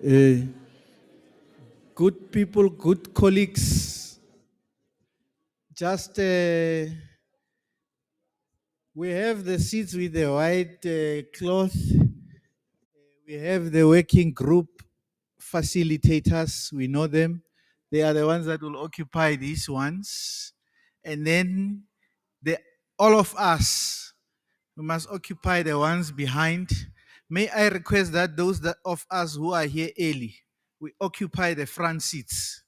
Uh, Good people, good colleagues, just we have the seats with the white cloth. We have the working group facilitators. We know them. They are the ones that will occupy these ones. And then the, all of us, we must occupy the ones behind. May I request that those of us who are here early, we occupy the front seats.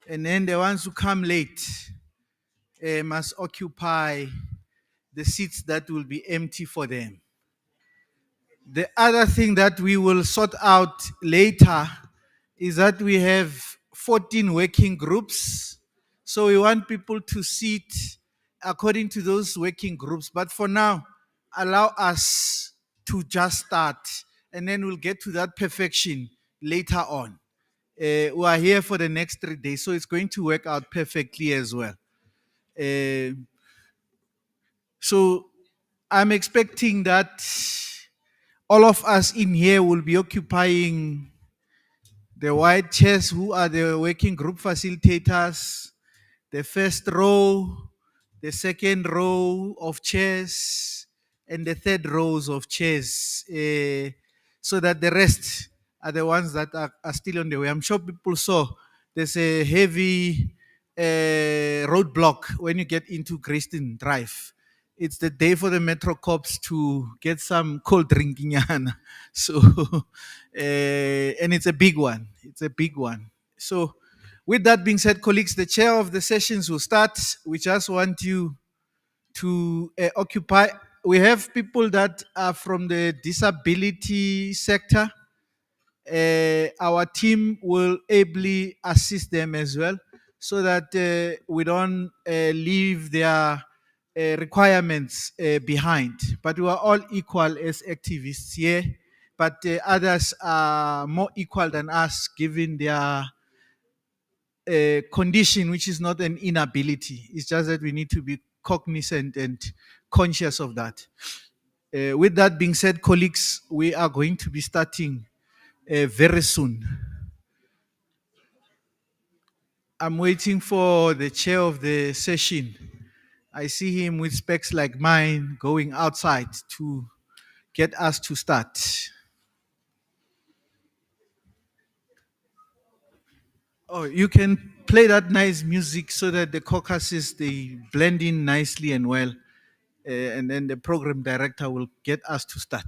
And then the ones who come late must occupy the seats that will be empty for them. The other thing that we will sort out later is that we have 14 working groups. So we want people to sit according to those working groups. But for now, allow us to just start, and then we'll get to that perfection later on. We are here for the next 3 days, so it's going to work out perfectly as well. So I'm expecting that all of us in here will be occupying the white chairs, who are the working group facilitators, the first row, the second row of chairs, and the third rows of chairs, so that the rest are the ones that are still on the way. I'm sure people saw there's a heavy roadblock when you get into Grayston Drive. It's the day for the Metro Cops to get some cold drinking. So, and it's a big one. It's a big one. So, with that being said, colleagues, the chair of the sessions will start. We just want you to occupy. We have people that are from the disability sector. Our team will ably assist them as well, so that we don't leave their requirements behind. But we are all equal as activists here, but others are more equal than us given their condition, which is not an inability. It's just that we need to be cognizant and conscious of that. With that being said, colleagues, we are going to be starting very soon. I'm waiting for the chair of the session. I see him with specs like mine going outside to get us to start. Oh, you can play that nice music so that the caucuses, they blend in nicely and well. And then the program director will get us to start.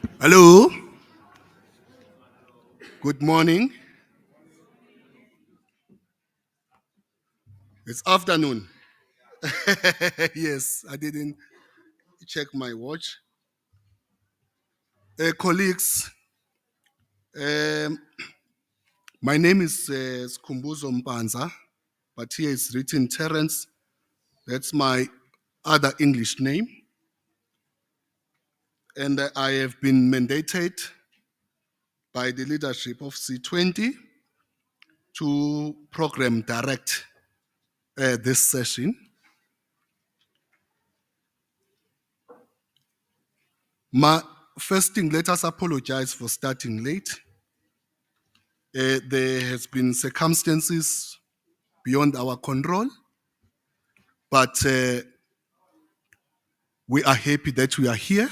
Hello, good morning. It's afternoon. Yes, I didn't check my watch. Colleagues, um, my name is Skumbuzo Mpanza, but here it's written Terence. That's my other English name. And I have been mandated by the leadership of C20 to program direct this session. My first thing, let us apologize for starting late. There has been circumstances beyond our control, but we are happy that we are here,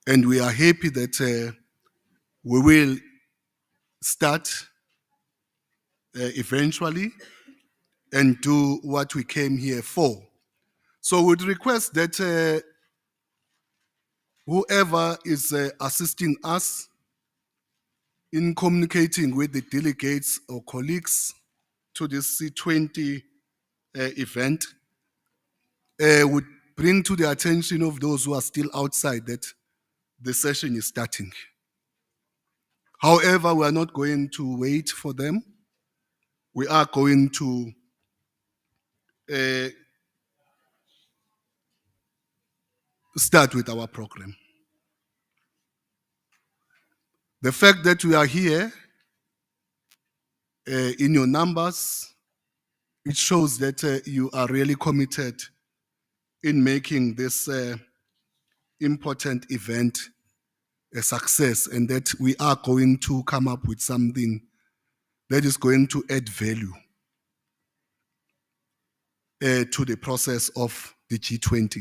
and we are happy that we will start eventually and do what we came here for. So we'd request that whoever is assisting us in communicating with the delegates or colleagues to this C20 event would bring to the attention of those who are still outside that the session is starting. However, we are not going to wait for them. We are going to start with our program. The fact that we are here in your numbers, it shows that you are really committed in making this important event a success, and that we are going to come up with something that is going to add value to the process of the G20.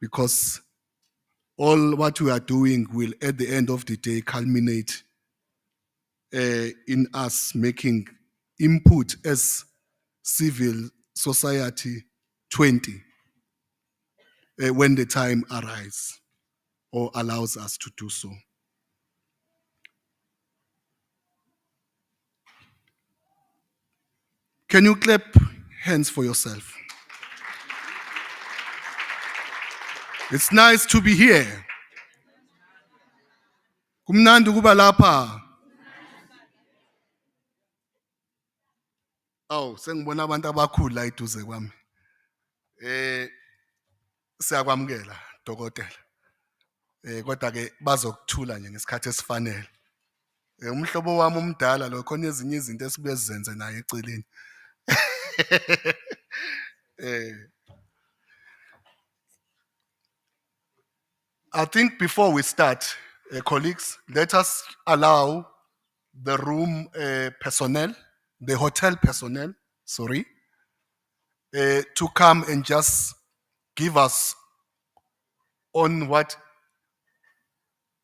Because all what we are doing will, at the end of the day, culminate in us making input as civil society 20 when the time arrives or allows us to do so. Can you clap hands for yourself? It's nice to be here. Kumnandi ukuba lapha. Aw, sengibona abantu abakhulu la eduze kwami. Siyakwamukela dokotela. Kodwa ke bazokuthula nje ngesikhathi esifanele. Umhlobo wami omdala lo khona ezinye izinto esibuye sizenze naye eceleni. I think before we start, colleagues, let us allow the room personnel, the hotel personnel, sorry, to come and just give us on what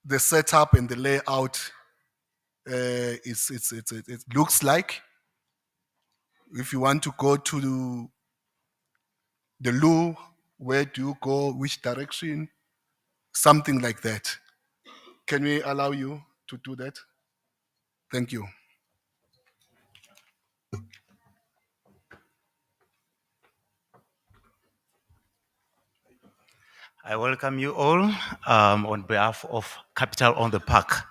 the setup and the layout it looks like. If you want to go to the loo, where do you go, which direction, something like that. Can we allow you to do that? Thank you. I welcome you all on behalf of Capital on the Park.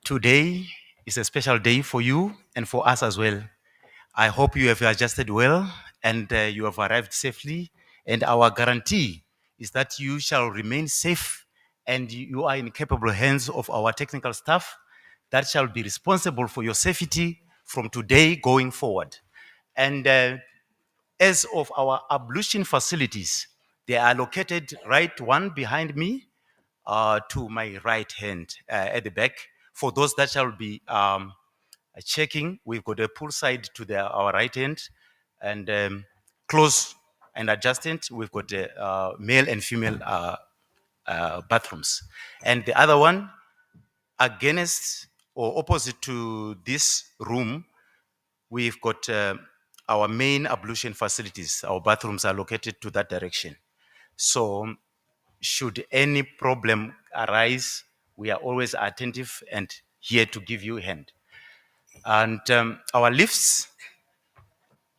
Today is a special day for you and for us as well. I hope you have adjusted well and you have arrived safely. And our guarantee is that you shall remain safe and you are in capable hands of our technical staff that shall be responsible for your safety from today going forward. And as of our ablution facilities, they are located right one behind me to my right hand at the back. For those that shall be checking, we've got a poolside to our right hand, and close and adjacent, we've got male and female bathrooms. And the other one, against or opposite to this room, we've got our main ablution facilities. Our bathrooms are located to that direction. So should any problem arise, we are always attentive and here to give you a hand. And our lifts,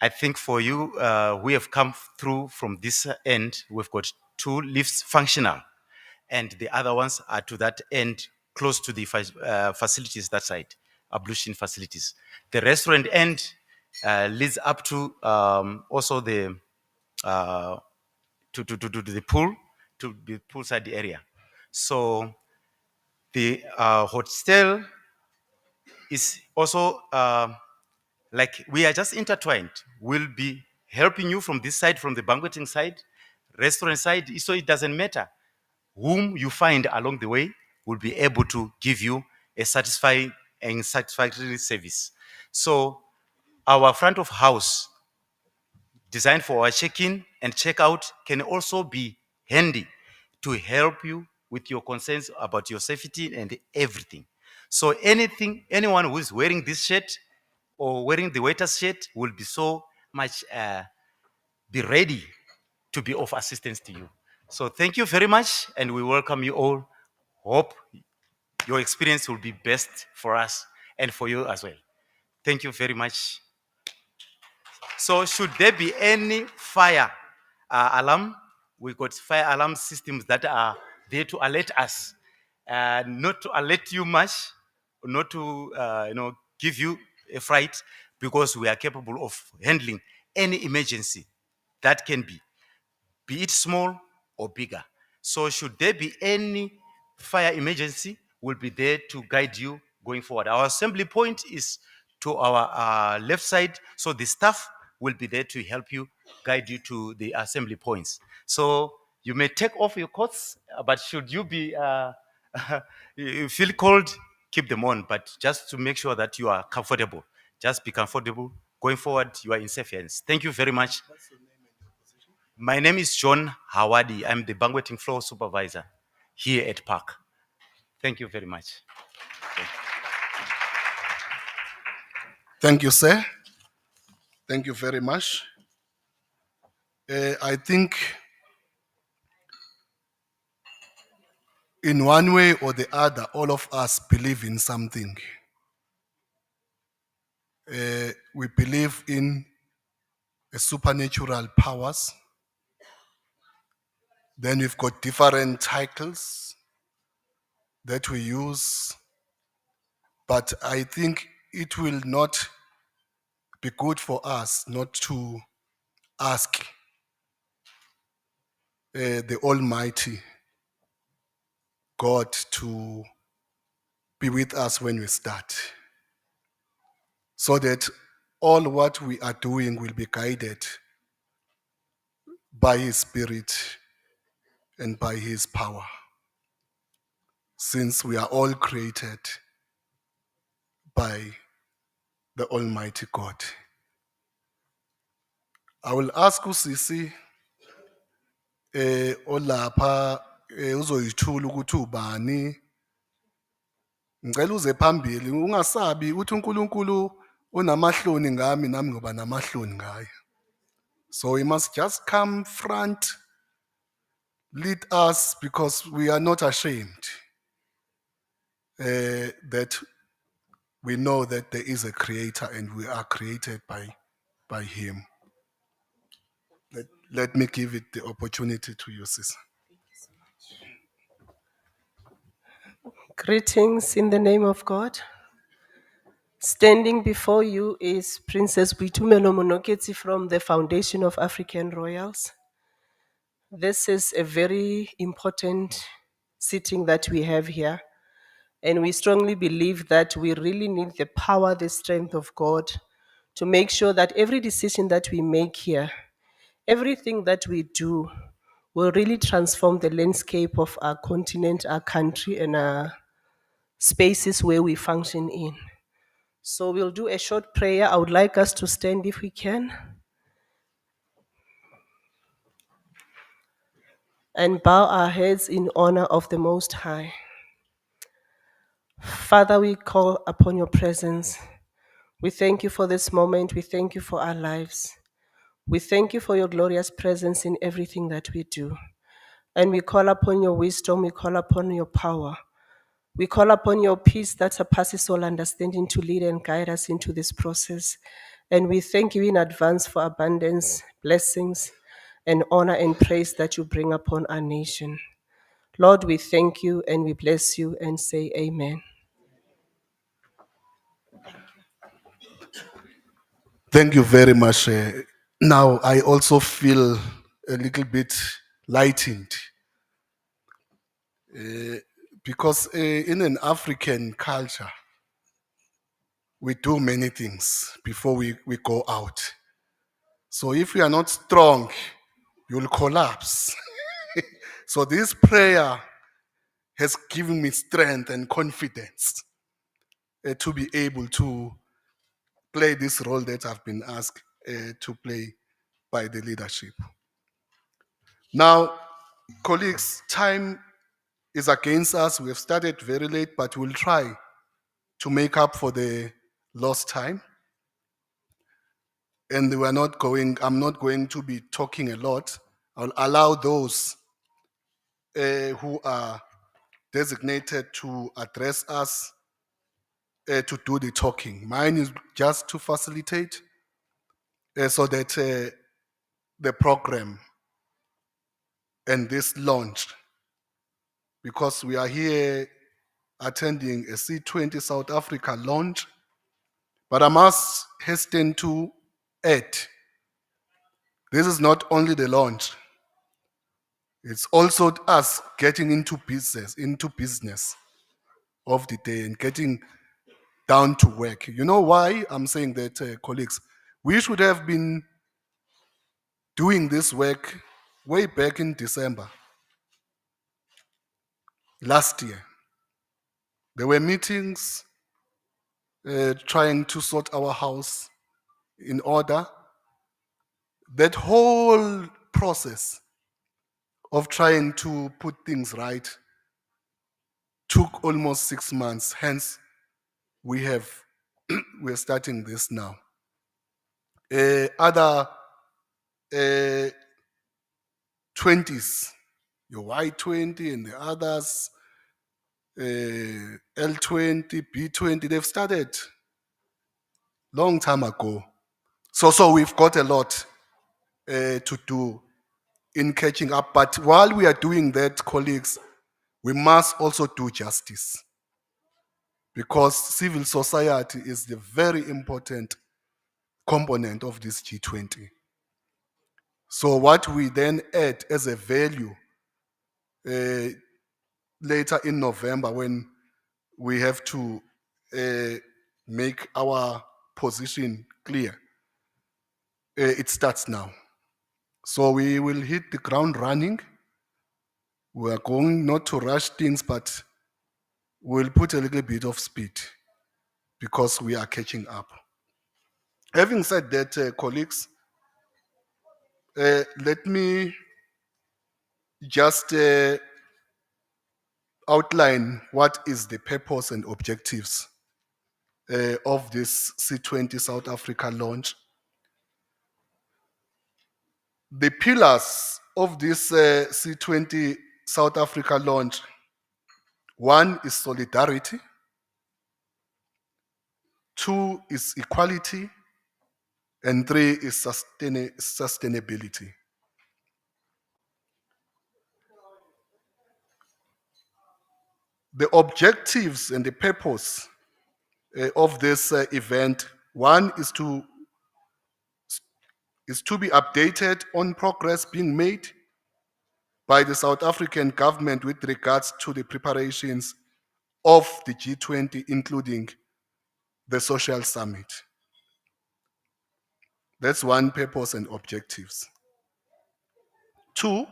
I think for you, we have come through from this end. We've got 2 lifts functional, and the other ones are to that end, close to the facilities that side, ablution facilities. The restaurant end leads up to also the to the pool, to the poolside area. So the hotel is also like we are just intertwined. We'll be helping you from this side, from the banqueting side, restaurant side, so it doesn't matter whom you find along the way will be able to give you a satisfying and satisfactory service. So our front of house, designed for our check-in and check-out, can also be handy to help you with your concerns about your safety and everything. So anyone who is wearing this shirt or wearing the waiter's shirt will be so much be ready to be of assistance to you. So thank you very much, and we welcome you all. Hope your experience will be best for us and for you as well. Thank you very much. So should there be any fire alarm, we got fire alarm systems that are there to alert us, not to alert you much, not to give you a fright, because we are capable of handling any emergency that can be it small or bigger. So should there be any fire emergency, we'll be there to guide you going forward. Our assembly point is to our left side, so the staff will be there to help you, guide you to the assembly points. So you may take off your coats, but should you be you feel cold, keep them on, but just to make sure that you are comfortable. Just be comfortable. Going forward, you are in safe hands. Thank you very much. My name is John Hawadi. I'm the banqueting floor supervisor here at Park. Thank you very much. Thank you, sir. Thank you very much. I think in one way or the other, all of us believe in something. We believe in supernatural powers. Then we've got different titles that we use. But I think it will not be good for us not to ask the Almighty God to be with us when we start, so that all what we are doing will be guided by His Spirit and by His power, since we are all created by the Almighty God. I will ask uSisi olapha uzoyithula ukuthi ubani. Ngicela uze phambili, ungasabi uthi uNkulunkulu unamahloni ngami nami ngoba namahloni ngaye. So you must just come front, lead us, because we are not ashamed that we know that there is a creator and we are created by him. Let me give it the opportunity to you, sis. Greetings in the name of God. Standing before you is Princess Buitumelo Monoketsi from the Foundation of African Royals. This is a very important sitting that we have here, and we strongly believe that we really need the power, the strength of God to make sure that every decision that we make here, everything that we do will really transform the landscape of our continent, our country, and our spaces where we function in. So we'll do a short prayer. I would like us to stand if we can, and bow our heads in honor of the Most High. Father, we call upon your presence. We thank you for this moment. We thank you for our lives. We thank you for your glorious presence in everything that we do. And we call upon your wisdom, we call upon your power. We call upon your peace that surpasses all understanding to lead and guide us into this process. And we thank you in advance for abundance, blessings, and honor and praise that you bring upon our nation. Lord, we thank you and we bless you and say amen. Thank you very much. Now, I also feel a little bit lightened because in an African culture, we do many things before we go out. So if we are not strong, you'll collapse. So this prayer has given me strength and confidence to be able to play this role that I've been asked to play by the leadership. Now, colleagues, time is against us. We have started very late, but we'll try to make up for the lost time. And I'm not going to be talking a lot. I'll allow those who are designated to address us to do the talking. Mine is just to facilitate so that the program and this launch, because we are here attending a C20 South Africa launch, but I must hasten to add, this is not only the launch, it's also us getting into business of the day and getting down to work. You know why I'm saying that, colleagues? We should have been doing this work way back in December last year. There were meetings trying to sort our house in order. That whole process of trying to put things right took almost 6 months. Hence, we're starting this now. Other 20s, your Y20 and the others, L20, B20, they've started long time ago. So we've got a lot to do in catching up. But while we are doing that, colleagues, we must also do justice, because civil society is the very important component of this G20. So what we then add as a value later in November, when we have to make our position clear, it starts now. So we will hit the ground running. We are going not to rush things, but we'll put a little bit of speed because we are catching up. Having said that, colleagues, let me just outline what is the purpose and objectives of this C20 South Africa launch. The pillars of this C20 South Africa launch: one is solidarity, two is equality, and three is sustainability. The objectives and the purpose of this event: one is to be updated on progress being made by the South African government with regards to the preparations of the G20, including the social summit. That's one purpose and objectives. Two,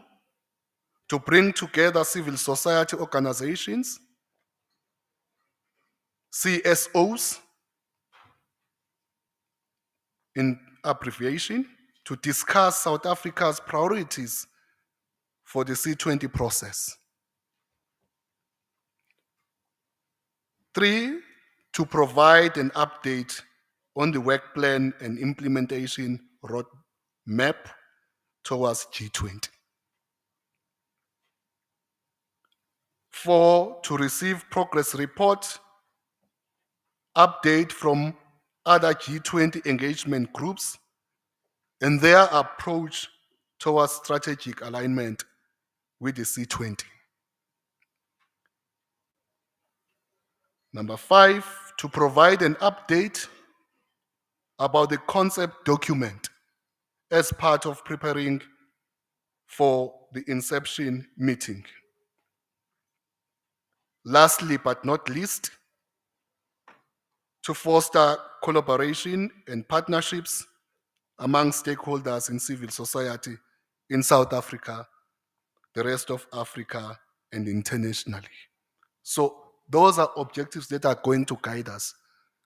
to bring together civil society organizations, CSOs in abbreviation, to discuss South Africa's priorities for the C20 process. Three, to provide an update on the work plan and implementation roadmap towards G20. 4, to receive progress report, update from other G20 engagement groups, and their approach towards strategic alignment with the C20. Number 5, to provide an update about the concept document as part of preparing for the inception meeting. Lastly, but not least, to foster collaboration and partnerships among stakeholders in civil society in South Africa, the rest of Africa, and internationally. So those are objectives that are going to guide us,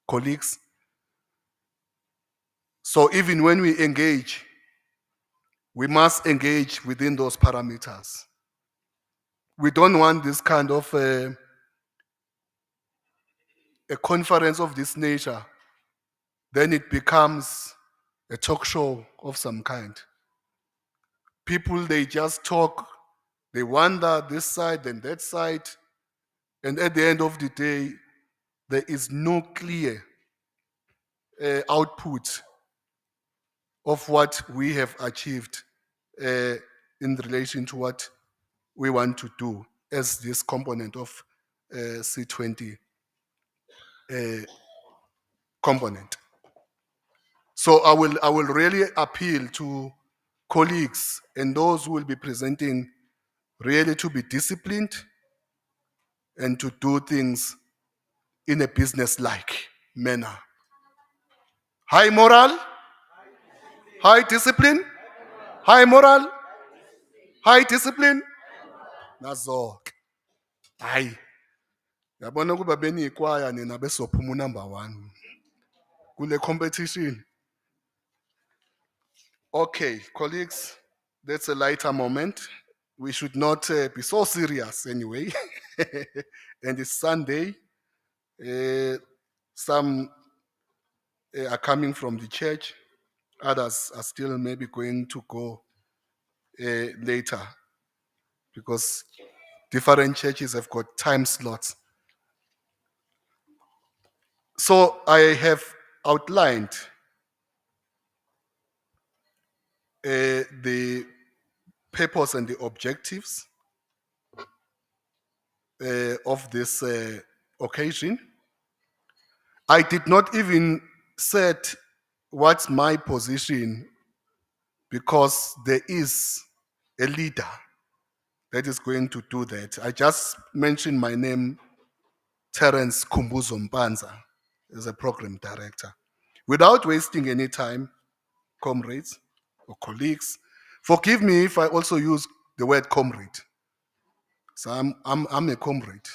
colleagues. So even when we engage, we must engage within those parameters. We don't want this kind of a conference of this nature, then it becomes a talk show of some kind. People, they just talk, they wander this side and that side, and at the end of the day, there is no clear output of what we have achieved in relation to what we want to do as this component of C20 component. So I will really appeal to colleagues and those who will be presenting really to be disciplined and to do things in a business-like manner. High moral, high discipline, high moral, high discipline. Nazok. Hayi. Yabona kuba beniyikwaya nina besophuma number 1 kule competition. Okay, colleagues, that's a lighter moment. We should not be so serious anyway. And it's Sunday. Some are coming from the church. Others are still maybe going to go later because different churches have got time slots. So I have outlined the purpose and the objectives of this occasion. I did not even set what's my position because there is a leader that is going to do that. I just mentioned my name, Terence Kumbuzo Mpanza, as a program director. Without wasting any time, comrades or colleagues, forgive me if I also use the word comrade. So I'm a comrade.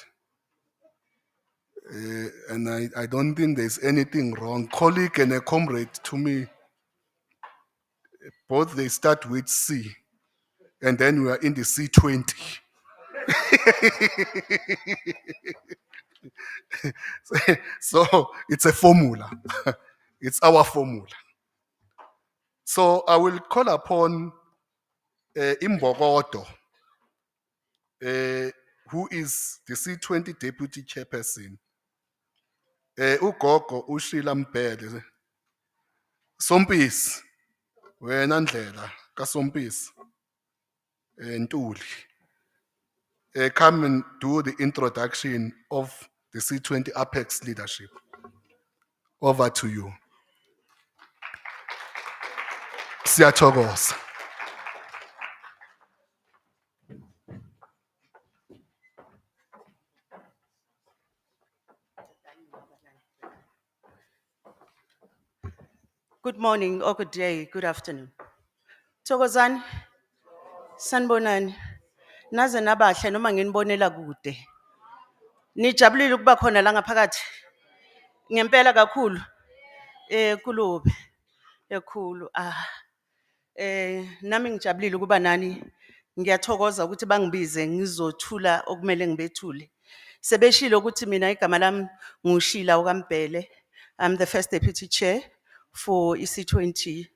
And I don't think there's anything wrong. Colleague and a comrade, to me, both they start with C, and then we are in the C20. So it's a formula. It's our formula. So I will call upon Imbokodo, who is the C20 deputy chairperson. Ugogo uShila Mbele. Sompisi, wena ndlela kaSompisi. Ntuli. Come and do the introduction of the C20 Apex leadership. Over to you. Siyathokoza. Good morning or good day, good afternoon. Thokozani, sanibonani. Naze nabahle noma nginibonela kude. Nijabulile ukuba khona la ngaphakathi. Ngempela kakhulu. Kulubi. Ekhulu. Nami ngijabulile ukuba nani. Ngiyathokoza ukuthi bangibize ngizothula okumele ngibethule. Sebeshilo ukuthi mina igama lami nguShila ukaMbele. I'm the first deputy chair for EC20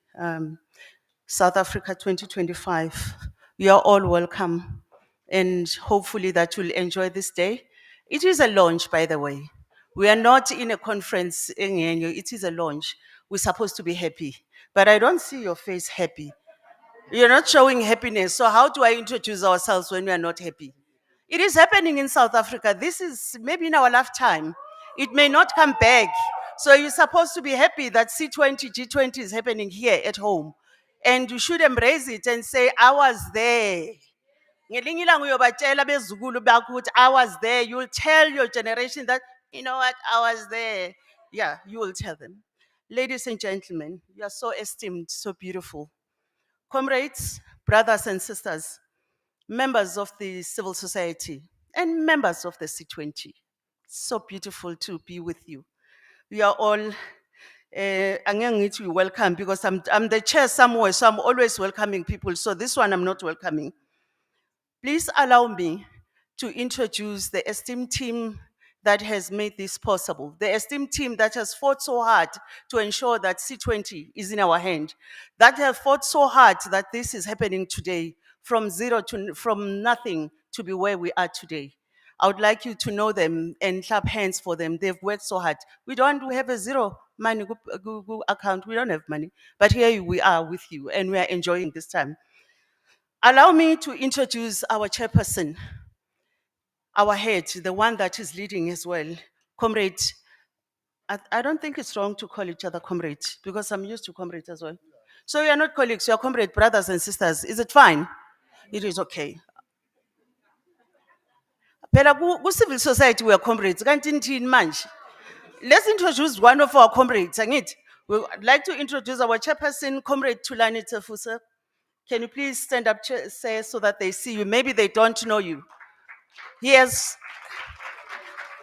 South Africa 2025. You are all welcome and hopefully that you'll enjoy this day. It is a launch, by the way. We are not in a conference, it is a launch. We're supposed to be happy, but I don't see your face happy. You're not showing happiness, so how do I introduce ourselves when we are not happy? It is happening in South Africa. This is maybe in our lifetime. It may not come back. So you're supposed to be happy that C20, G20 is happening here at home. And you should embrace it and say, I was there. Ngelinye ilanga uyobatshela bezukulu bakho ukuthi, I was there. You'll tell your generation that, you know what, I was there. Yeah, you will tell them. Ladies and gentlemen, you are so esteemed, so beautiful. Comrades, brothers and sisters, members of the civil society, and members of the C20. So beautiful to be with you. We are all, I'm going to welcome because I'm the chair somewhere, so I'm always welcoming people. So this one I'm not welcoming. Please allow me to introduce the esteemed team that has made this possible. The esteemed team that has fought so hard to ensure that C20 is in our hand, that have fought so hard that this is happening today, from nothing to be where we are today. I would like you to know them and clap hands for them. They've worked so hard. We have a zero money account. We don't have money, but here we are with you and we are enjoying this time. Allow me to introduce our chairperson, our head, the one that is leading as well, Comrade. I don't think it's wrong to call each other comrade because I'm used to comrade as well. So you are not colleagues, you are comrade brothers and sisters. Is it fine? It is okay. Phela civil society we are comrades. Kanti nithini manje? Let's introduce one of our comrades. Angithi? We would like to introduce our chairperson, Comrade Thulani Tefusa. Can you please stand up, say, so that they see you? Maybe they don't know you. Yes.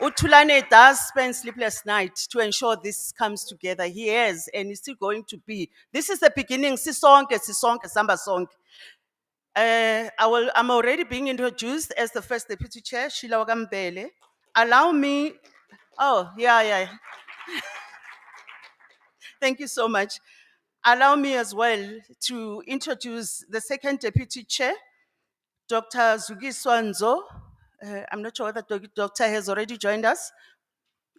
Uthulane does spend sleepless nights to ensure this comes together. He is, and he's still going to be. This is the beginning. Sisonke, samba sonke. I'm already being introduced as the first deputy chair, Sheila Wagambele. Allow me, oh, yeah. Thank you so much. Allow me as well to introduce the second deputy chair, Dr. Zugiswa Nzo. I'm not sure whether the doctor has already joined us.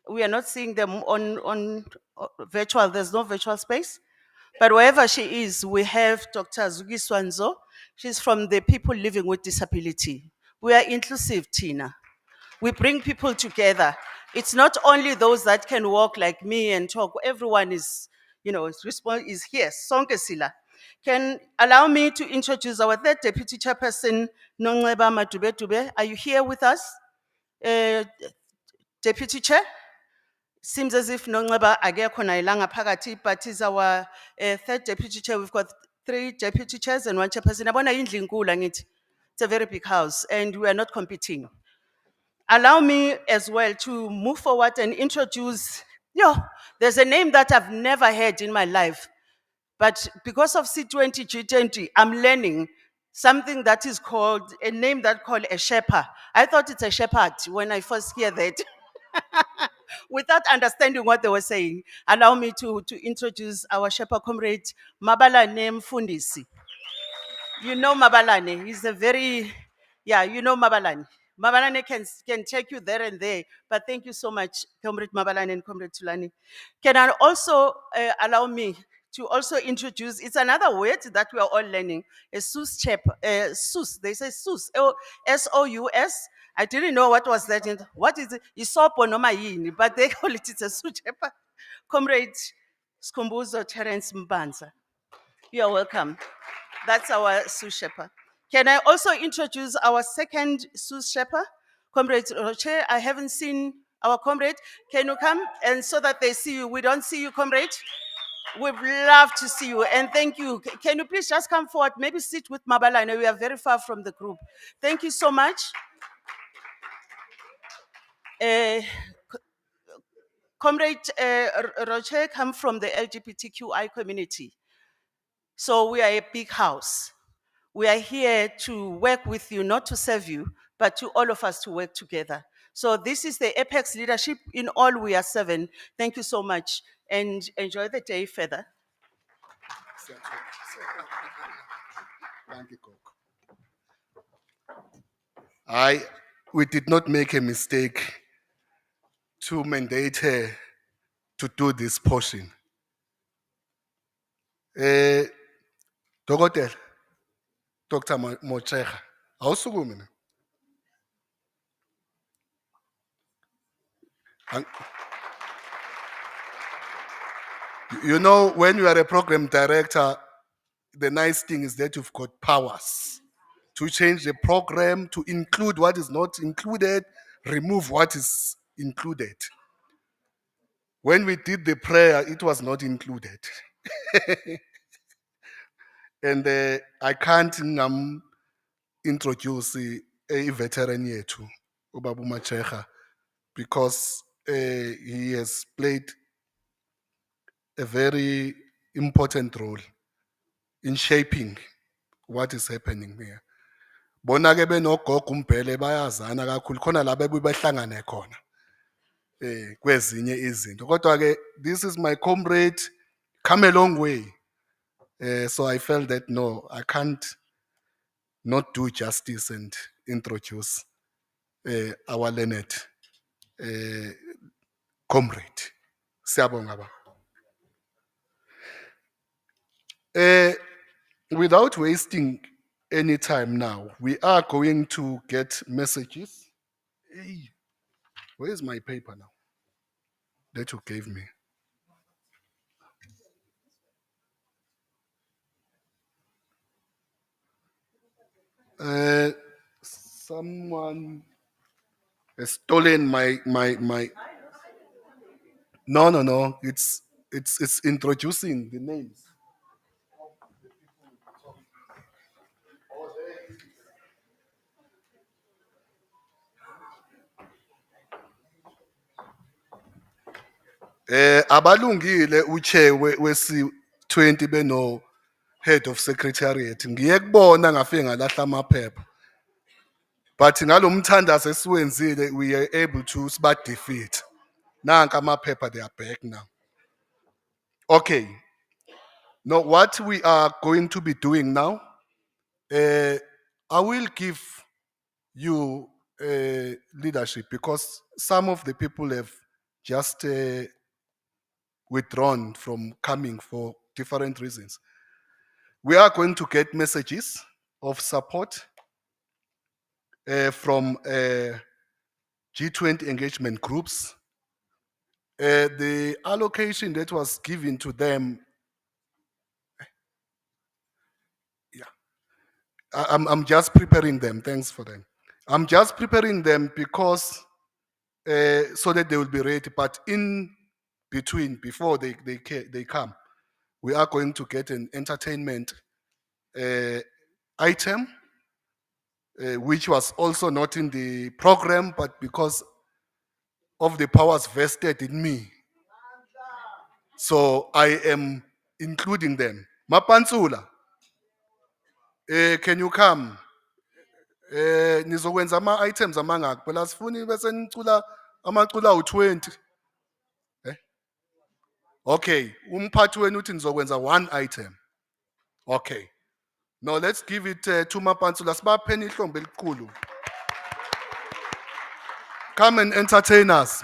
We are not seeing them on virtual, there's no virtual space. But wherever she is, we have Dr. Zugiswa Nzo. She's from the People Living with Disability. We are inclusive, Tina. We bring people together. It's not only those that can walk like me and talk. Everyone is, is here. Sonke Sila. Can allow me to introduce our third deputy chairperson, Nongeba Madube. Are you here with us? Deputy Chair? Seems as if Nongeba akekho nayilanga phakathi, but is our third deputy chair. We've got 3 deputy chairs and 1 chairperson. Yabona indlu inkulu angithi. It's a very big house and we are not competing. Allow me as well to move forward and introduce, there's a name that I've never heard in my life, but because of C20, G20, I'm learning something that is called, a name that called a shepherd. I thought it's a shepherd when I first hear that. Without understanding what they were saying, allow me to introduce our shepherd comrade, Mabalane Mfundisi. You know Mabalane, he's a very, you know Mabalane. Mabalane can take you there and there, but thank you so much, Comrade Mabalane and Comrade Thulani. Can I also allow me to also introduce, it's another word that we are all learning, a SUS chap, SUS, they say SUS, S-O-U-S. I didn't know what was that, what is it? Isopo noma yini, but they call it, it's a SUS chap. Comrade Skhumbuzo Terence Mbanza, you are welcome. That's our sous shepherd. Can I also introduce our second sous shepherd, Comrade Roche? I haven't seen our comrade. Can you come? And so that they see you. We don't see you, comrade. We'd love to see you and thank you. Can you please just come forward? Maybe sit with Mabala. I know we are very far from the group. Thank you so much. Comrade Roche come from the LGBTQI community. So we are a big house. We are here to work with you, not to serve you, but to all of us to work together. So this is the apex leadership. In all, we are 7. Thank you so much and enjoy the day further. Thank you, Coco. we did not make a mistake to mandate her to do this portion. Dokotela, Dr. Mochecha, awusukume mina. Ang- You know, when you are a program director, the nice thing is that you've got powers to change the program, to include what is not included, remove what is included. When we did the prayer, it was not included. And I can't introduce a veteran yethu, Ubaba Machecha, because he has played a very important role in shaping what is happening here. Bona ke benogogo umbhele bayazana kakhulu khona la bebehlangane khona kwezinye izinto. Kodwa ke this is my comrade, come a long way. So I felt that no, I can't not do justice and introduce our learned comrade. Siyabonga baba. Without wasting any time now, we are going to get messages. Hey, where's my paper now that you gave me? Someone has stolen my. No. It's introducing the names. Abalungile uche we-C20 beno head of secretariat. Ngiye kubona ngafike ngalahla amaphepha. But ngalo mthandazo esiwenzile we are able to defeat. Nanka amaphepha, they are back now. Okay. Now what we are going to be doing now, I will give you leadership because some of the people have just withdrawn from coming for different reasons. We are going to get messages of support from G20 engagement groups. The allocation that was given to them, I'm just preparing them. Thanks for them. I'm just preparing them because so that they will be ready. But in between, before they come, we are going to get an entertainment item, which was also not in the program, but because of the powers vested in me, so I am including them. Mapansula, can you come? Nizokwenza ama-items amangaki phela sifuni bese nicula amacula u-20. Okay, umphathi wenu uthi nizokwenza one item. Okay. Now let's give it to Mapansula. Sibapheni ihlombe elikhulu. Come and entertain us.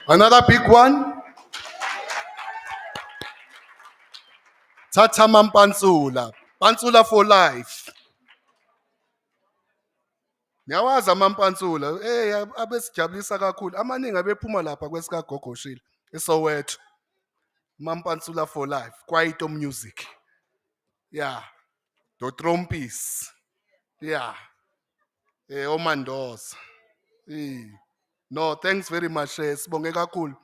Another big one. Tata Mampantsula. Pantsula for life. Ngiyawazi amampantsula abesijabulisa kakhulu amaningi abephuma lapha kwesikagogoshile eSoweto. Mampantsula for life, kwaito music. Yeah. The Trompis. Yeah. Omandos. No, thanks very much. Sibonge kakhulu.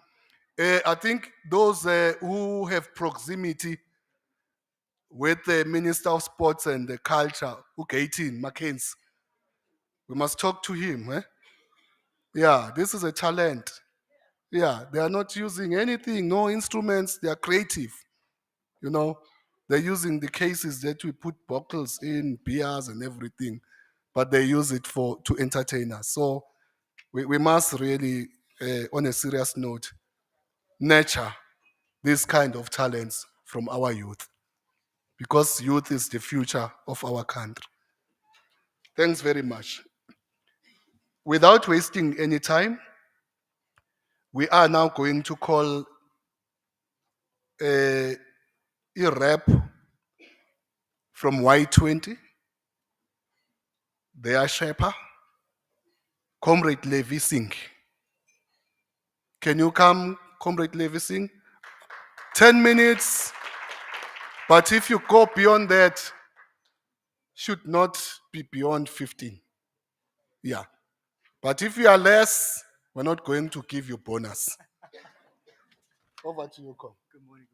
I think those who have proximity with the Minister of Sports and the Culture, U18, Mackenzie, we must talk to him. Yeah, this is a talent. Yeah, they are not using anything, no instruments, they are creative. You know, they're using the cases that we put bottles in, beers and everything, but they use it to entertain us. So we must really, on a serious note, nurture this kind of talents from our youth, because youth is the future of our country. Thanks very much. Without wasting any time, we are now going to call a rep from Y20, their Sherpa, Comrade Levi Singh. Can you come, Comrade Levi Singh? 10 minutes, but if you go beyond that, should not be beyond 15. Yeah. But if you are less, we're not going to give you bonus. Over to you, Com. Good morning.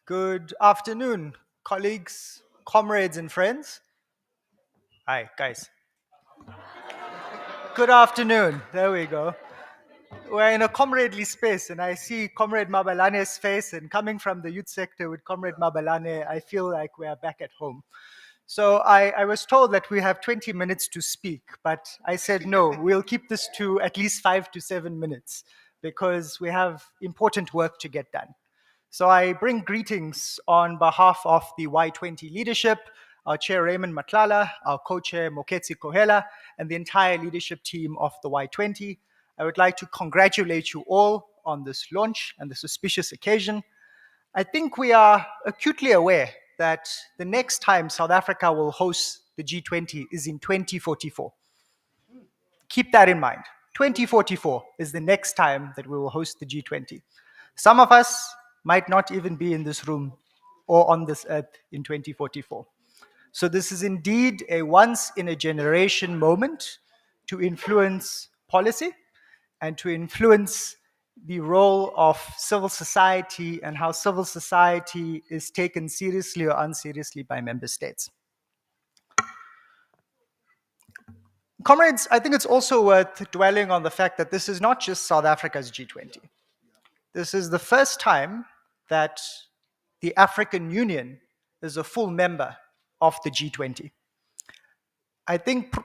Good afternoon, colleagues, comrades, and friends. Hi, guys. Good afternoon. There we go. We're in a comradely space, and I see Comrade Mabalane's face, and coming from the youth sector with Comrade Mabalane, I feel like we are back at home. So I was told that we have 20 minutes to speak, but I said no, we'll keep this to at least 5 to 7 minutes because we have important work to get done. So I bring greetings on behalf of the Y20 leadership, our chair Raymond Matlala, our co-chair Moketsi Kohela, and the entire leadership team of the Y20. I would like to congratulate you all on this launch and this auspicious occasion. I think we are acutely aware that the next time South Africa will host the G20 is in 2044. Keep that in mind. 2044 is the next time that we will host the G20. Some of us might not even be in this room or on this earth in 2044. So this is indeed a once-in-a-generation moment to influence policy and to influence the role of civil society and how civil society is taken seriously or unseriously by member states. Comrades, I think it's also worth dwelling on the fact that this is not just South Africa's G20. This is the first time that the African Union is a full member of the G20. I think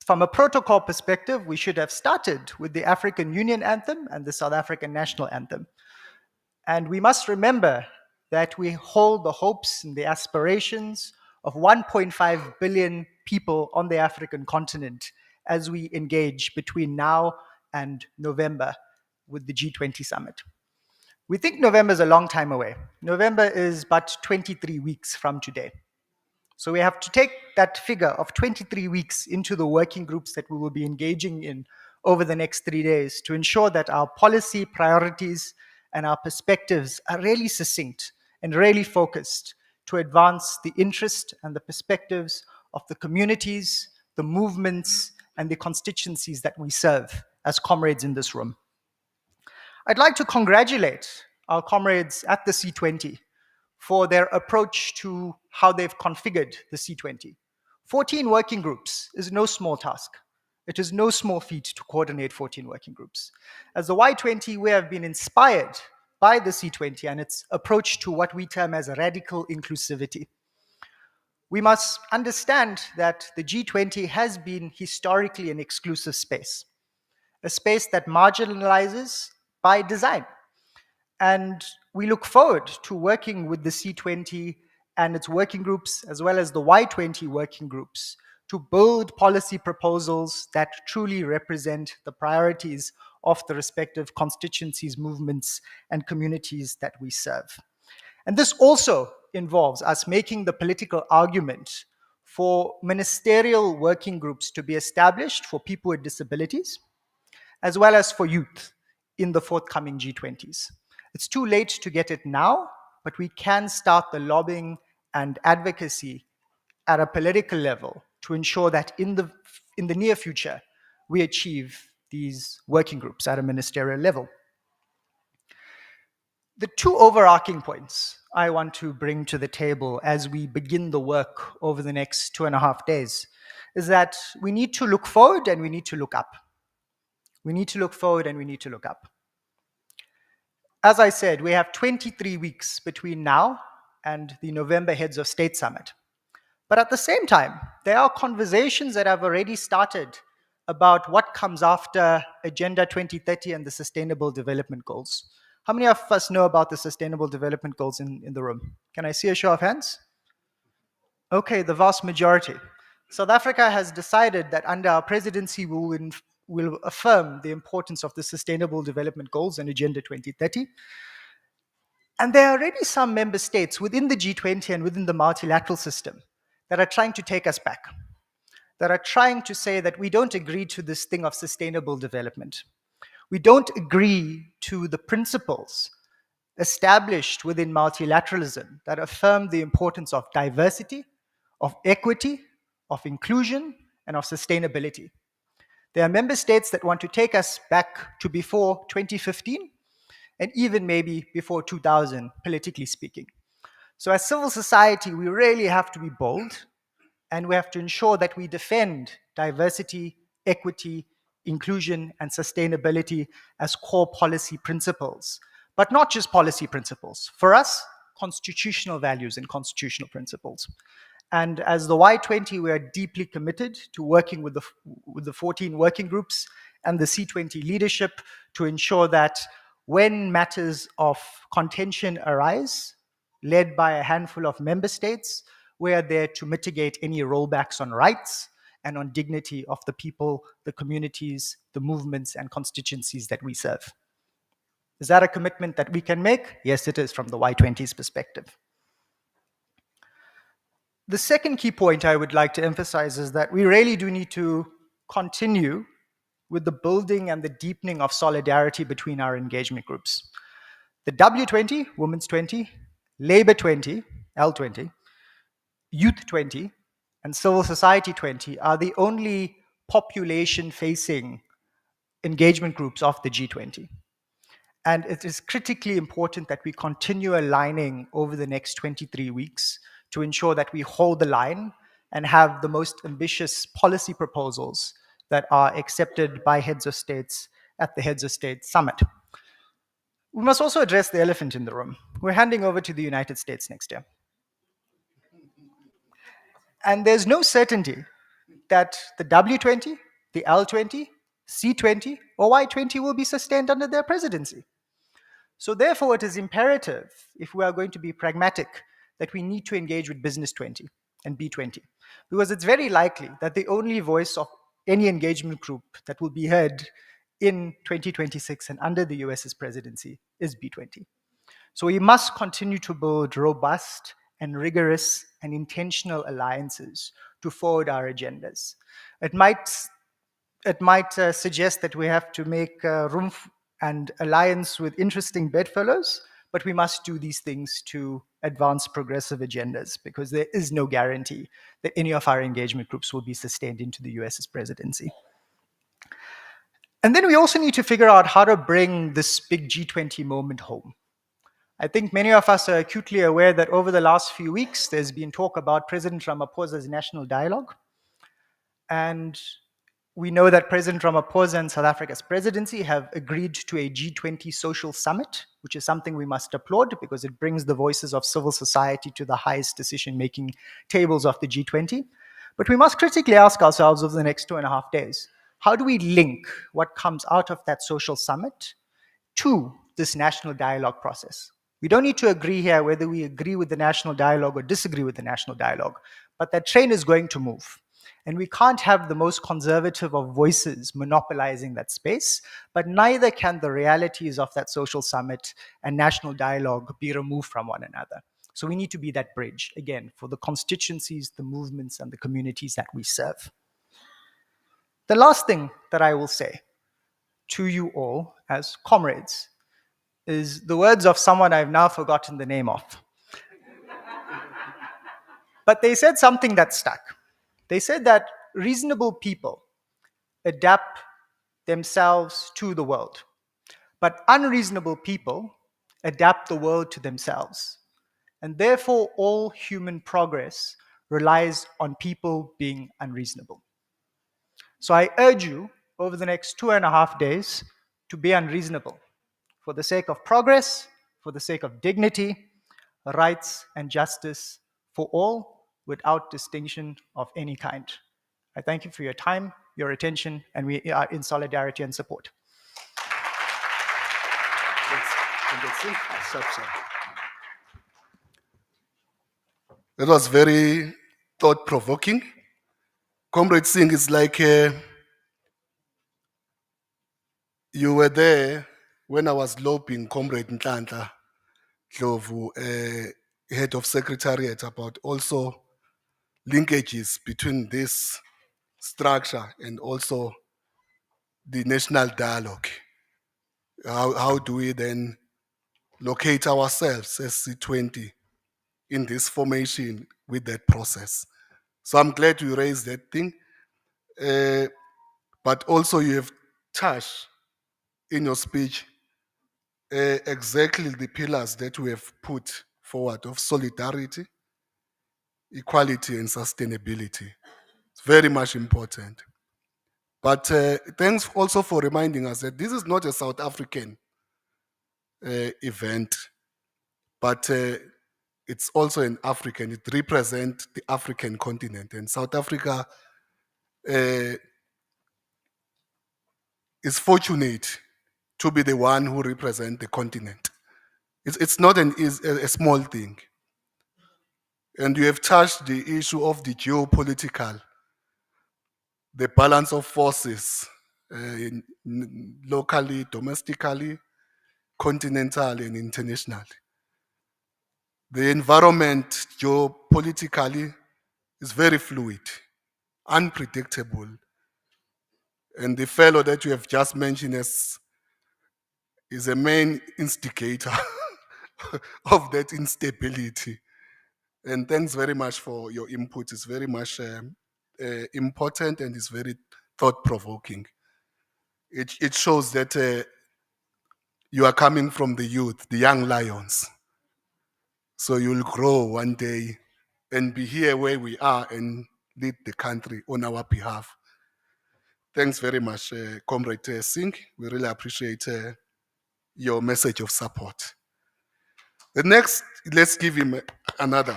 from a protocol perspective, we should have started with the African Union anthem and the South African national anthem. And we must remember that we hold the hopes and the aspirations of 1.5 billion people on the African continent as we engage between now and November with the G20 summit. We think November is a long time away. November is but 23 weeks from today. So we have to take that figure of 23 weeks into the working groups that we will be engaging in over the next 3 days to ensure that our policy priorities and our perspectives are really succinct and really focused to advance the interest and the perspectives of the communities, the movements, and the constituencies that we serve as comrades in this room. I'd like to congratulate our comrades at the C20 for their approach to how they've configured the C20. 14 working groups is no small task. It is no small feat to coordinate 14 working groups. As the Y20, we have been inspired by the C20 and its approach to what we term as radical inclusivity. We must understand that the G20 has been historically an exclusive space, a space that marginalizes by design. And we look forward to working with the C20 and its working groups, as well as the Y20 working groups, to build policy proposals that truly represent the priorities of the respective constituencies, movements, and communities that we serve. And this also involves us making the political argument for ministerial working groups to be established for people with disabilities, as well as for youth in the forthcoming G20s. It's too late to get it now, but we can start the lobbying and advocacy at a political level to ensure that in the near future, we achieve these working groups at a ministerial level. The two overarching points I want to bring to the table as we begin the work over the next 2.5 days is that we need to look forward and we need to look up. We need to look forward and we need to look up. As I said, we have 23 weeks between now and the November Heads of State Summit. But at the same time, there are conversations that have already started about what comes after Agenda 2030 and the Sustainable Development Goals. How many of us know about the Sustainable Development Goals in the room? Can I see a show of hands? Okay, the vast majority. South Africa has decided that under our presidency, we will affirm the importance of the Sustainable Development Goals and Agenda 2030. And there are already some member states within the G20 and within the multilateral system that are trying to take us back, that are trying to say that we don't agree to this thing of sustainable development. We don't agree to the principles established within multilateralism that affirm the importance of diversity, of equity, of inclusion, and of sustainability. There are member states that want to take us back to before 2015 and even maybe before 2000, politically speaking. So as civil society, we really have to be bold and we have to ensure that we defend diversity, equity, inclusion, and sustainability as core policy principles, but not just policy principles. For us, constitutional values and constitutional principles. And as the Y20, we are deeply committed to working with the 14 working groups and the C20 leadership to ensure that when matters of contention arise, led by a handful of member states, we are there to mitigate any rollbacks on rights and on dignity of the people, the communities, the movements, and constituencies that we serve. Is that a commitment that we can make? Yes, it is from the Y20's perspective. The second key point I would like to emphasize is that we really do need to continue with the building and the deepening of solidarity between our engagement groups. The W20, Women's 20, Labour 20, L20, Youth 20, and Civil Society 20 are the only population-facing engagement groups of the G20. And it is critically important that we continue aligning over the next 23 weeks to ensure that we hold the line and have the most ambitious policy proposals that are accepted by heads of states at the Heads of State Summit. We must also address the elephant in the room. We're handing over to the United States next year. And there's no certainty that the W20, the L20, C20, or Y20 will be sustained under their presidency. So therefore, it is imperative, if we are going to be pragmatic, that we need to engage with Business 20 and B20, because it's very likely that the only voice of any engagement group that will be heard in 2026 and under the US's presidency is B20. So we must continue to build robust and rigorous and intentional alliances to forward our agendas. It might suggest that we have to make room and alliance with interesting bedfellows, but we must do these things to advance progressive agendas, because there is no guarantee that any of our engagement groups will be sustained into the US's presidency. And then we also need to figure out how to bring this big G20 moment home. I think many of us are acutely aware that over the last few weeks, there's been talk about President Ramaphosa's national dialogue. And we know that President Ramaphosa and South Africa's presidency have agreed to a G20 social summit, which is something we must applaud because it brings the voices of civil society to the highest decision-making tables of the G20. But we must critically ask ourselves over the next 2.5 days, how do we link what comes out of that social summit to this national dialogue process? We don't need to agree here whether we agree with the national dialogue or disagree with the national dialogue, but that train is going to move. And we can't have the most conservative of voices monopolizing that space, but neither can the realities of that social summit and national dialogue be removed from one another. So we need to be that bridge, again, for the constituencies, the movements, and the communities that we serve. The last thing that I will say to you all as comrades is the words of someone I've now forgotten the name of. But they said something that stuck. They said that reasonable people adapt themselves to the world, but unreasonable people adapt the world to themselves. And therefore, all human progress relies on people being unreasonable. So I urge you over the next 2.5 days to be unreasonable for the sake of progress, for the sake of dignity, rights, and justice for all without distinction of any kind. I thank you for your time, your attention, and we are in solidarity and support. That was very thought-provoking. Comrade Singh, is like you were there when I was lobbying Comrade Nhlanhla Dlovu, head of Secretariat, about also linkages between this structure and also the national dialogue. How do we then locate ourselves as C20 in this formation with that process? So I'm glad you raised that thing. But also you have touched in your speech exactly the pillars that we have put forward of solidarity, equality, and sustainability. It's very much important. But thanks also for reminding us that this is not a South African event, but it's also an African. It represents the African continent, and South Africa is fortunate to be the one who represents the continent. It's not a small thing. And you have touched the issue of the geopolitical, the balance of forces locally, domestically, continentally, and internationally. The environment geopolitically is very fluid, unpredictable. And the fellow that you have just mentioned is a main instigator of that instability. And thanks very much for your input. It's very much important and it's very thought-provoking. It shows that you are coming from the youth, the young lions. So you'll grow one day and be here where we are and lead the country on our behalf. Thanks very much, Comrade Singh. We really appreciate your message of support. The next, let's give him another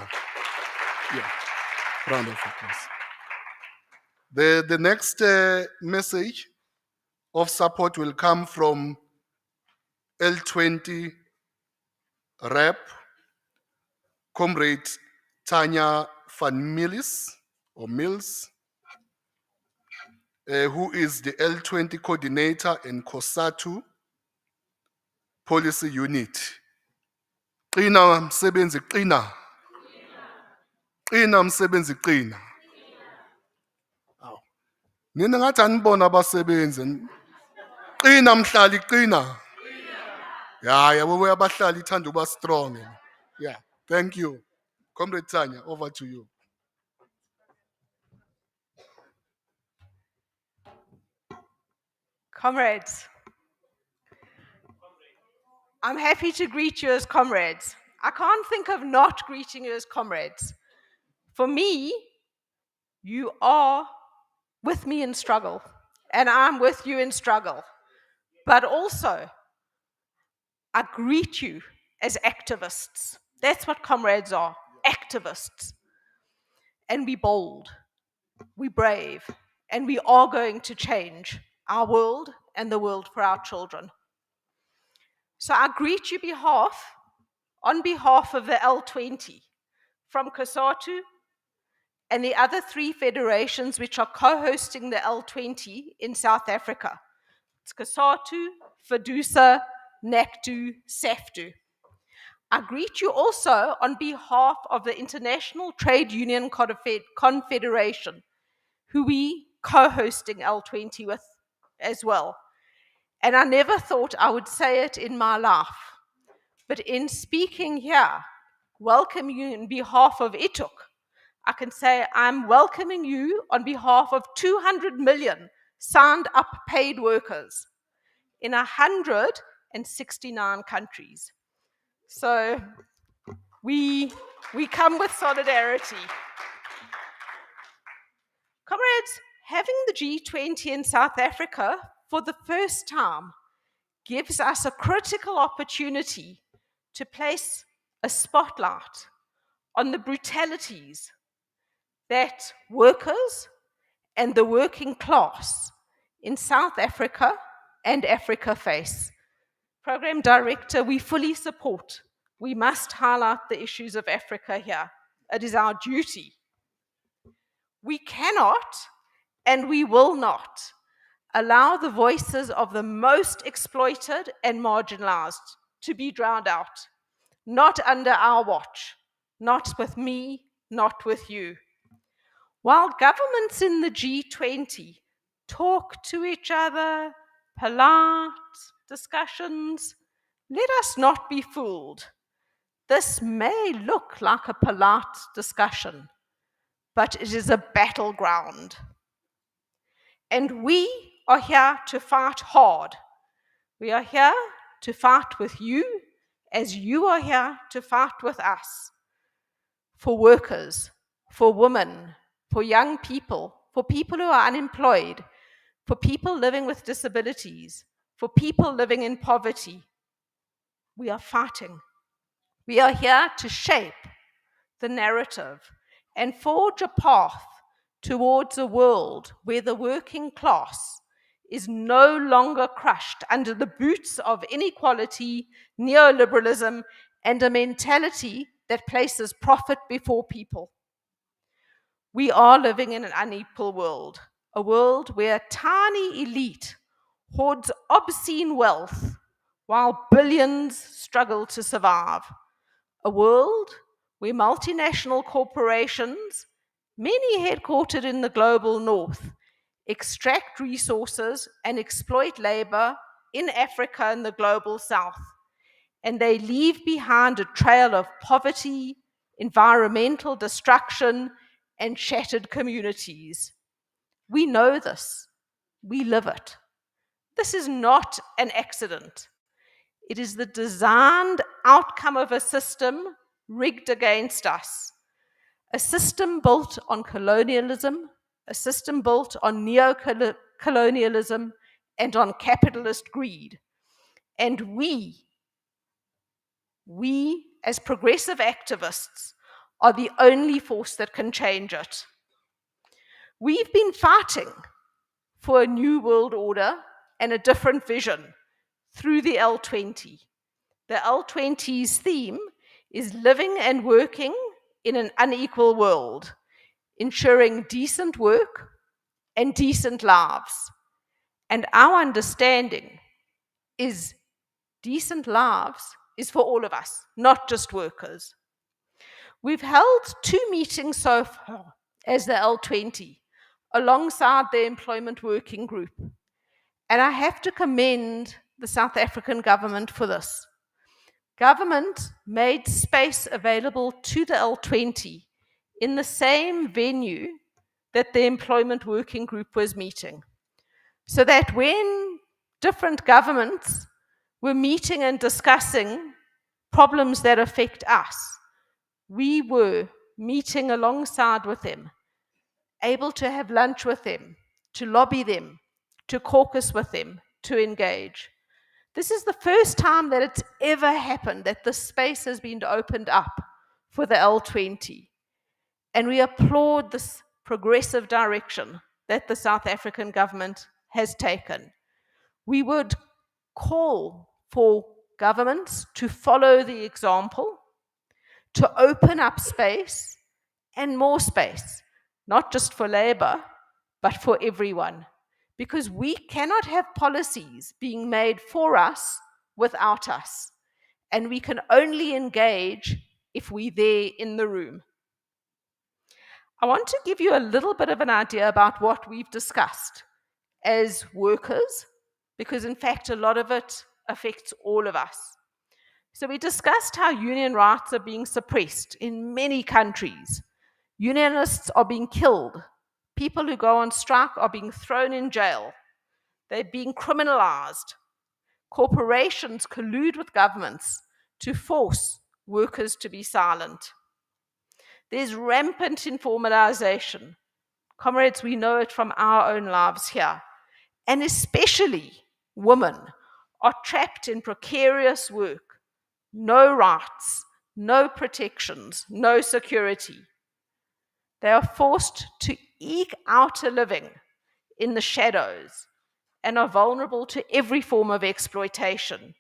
round of applause. The next message of support will come from L20 rep, Comrade Tanya van Mills, who is the L20 coordinator in COSATU policy unit. Qina msebenzi qina. Qina msebenzi qina. Aw. Nina ngathi anibona abasebenzi. Qina mhlali qina. Yeah, yabo bayabahlali ithanda uba strong. Yeah, thank you. Comrade Tanya, over to you. Comrades, I'm happy to greet you as comrades. I can't think of not greeting you as comrades. For me, you are with me in struggle, and I'm with you in struggle. But also, I greet you as activists. That's what comrades are, activists. And we bold, we brave, and we are going to change our world and the world for our children. So I greet you on behalf of the L20 from COSATU and the other 3 federations which are co-hosting the L20 in South Africa. It's COSATU, FEDUSA, NACTU, SAFTU. I greet you also on behalf of the International Trade Union Confederation, who we co-hosting L20 with as well. And I never thought I would say it in my life, but in speaking here, welcoming you on behalf of ITUC, I can say I'm welcoming you on behalf of 200 million signed up paid workers in 169 countries. So we come with solidarity. Comrades, having the G20 in South Africa for the first time gives us a critical opportunity to place a spotlight on the brutalities that workers and the working class in South Africa and Africa face. Program Director, we fully support. We must highlight the issues of Africa here. It is our duty. We cannot and we will not allow the voices of the most exploited and marginalized to be drowned out. Not under our watch, not with me, not with you. While governments in the G20 talk to each other, polite discussions, let us not be fooled. This may look like a polite discussion, but it is a battleground. And we are here to fight hard. We are here to fight with you as you are here to fight with us. For workers, for women, for young people, for people who are unemployed, for people living with disabilities, for people living in poverty. We are fighting. We are here to shape the narrative and forge a path towards a world where the working class is no longer crushed under the boots of inequality, neoliberalism, and a mentality that places profit before people. We are living in an unequal world, a world where a tiny elite hoards obscene wealth while billions struggle to survive. A world where multinational corporations, many headquartered in the global north, extract resources and exploit labor in Africa and the global south. And they leave behind a trail of poverty, environmental destruction, and shattered communities. We know this. We live it. This is not an accident. It is the designed outcome of a system rigged against us. A system built on colonialism, a system built on neo-colonialism and on capitalist greed. And we as progressive activists are the only force that can change it. We've been fighting for a new world order and a different vision through the L20. The L20's theme is living and working in an unequal world, ensuring decent work and decent lives. And our understanding is decent lives is for all of us, not just workers. We've held 2 meetings so far as the L20, alongside the Employment Working Group. And I have to commend the South African government for this. Government made space available to the L20 in the same venue that the Employment Working Group was meeting. So that when different governments were meeting and discussing problems that affect us, we were meeting alongside with them, able to have lunch with them, to lobby them, to caucus with them, to engage. This is the first time that it's ever happened that this space has been opened up for the L20. And we applaud this progressive direction that the South African government has taken. We would call for governments to follow the example, to open up space and more space not just for labor, but for everyone. Because we cannot have policies being made for us without us. And we can only engage if we're there in the room. I want to give you a little bit of an idea about what we've discussed as workers, because in fact, a lot of it affects all of us. So we discussed how union rights are being suppressed in many countries. Unionists are being killed. People who go on strike are being thrown in jail. They're being criminalized. Corporations collude with governments to force workers to be silent. There's rampant informalization. Comrades, we know it from our own lives here. And especially women are trapped in precarious work. No rights, no protections, no security. They are forced to eke out a living in the shadows and are vulnerable to every form of exploitation.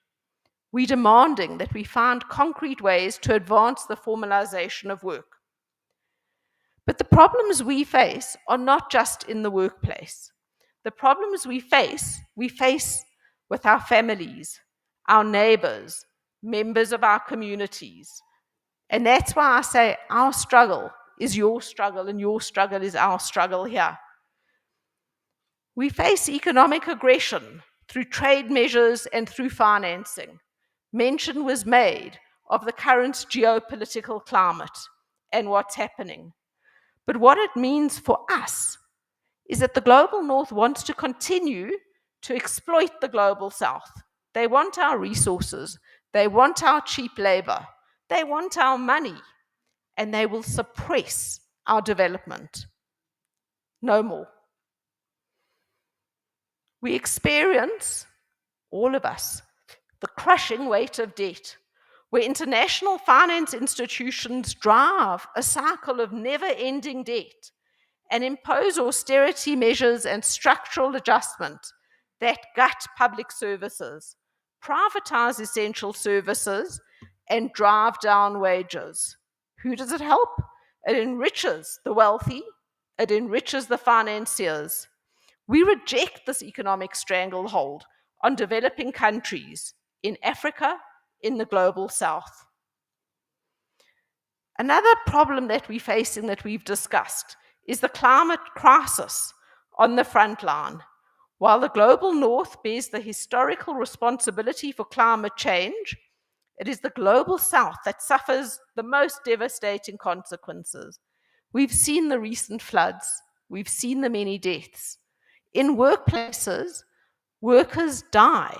We're demanding that we find concrete ways to advance the formalization of work. But the problems we face are not just in the workplace. The problems we face with our families, our neighbors, members of our communities. And that's why I say our struggle is your struggle and your struggle is our struggle here. We face economic aggression through trade measures and through financing. Mention was made of the current geopolitical climate and what's happening. But what it means for us is that the global north wants to continue to exploit the global south. They want our resources, they want our cheap labor, they want our money, and they will suppress our development. No more. We experience, all of us, the crushing weight of debt, where international finance institutions drive a cycle of never-ending debt and impose austerity measures and structural adjustment that gut public services, privatize essential services, and drive down wages. Who does it help? It enriches the wealthy, it enriches the financiers. We reject this economic stranglehold on developing countries in Africa, in the global south. Another problem that we're facing that we've discussed is the climate crisis on the front line. While the global north bears the historical responsibility for climate change, it is the global south that suffers the most devastating consequences. We've seen the recent floods, we've seen the many deaths. In workplaces, workers die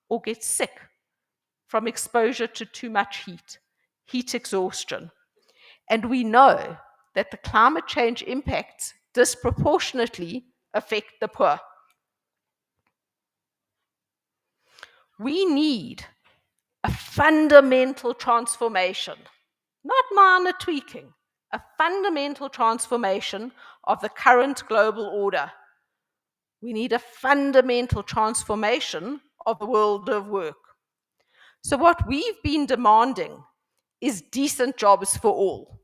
or get sick from exposure to too much heat exhaustion. And we know that the climate change impacts disproportionately affect the poor. We need a fundamental transformation, not minor tweaking, a fundamental transformation of the current global order. We need a fundamental transformation of the world of work. So what we've been demanding is decent jobs for all,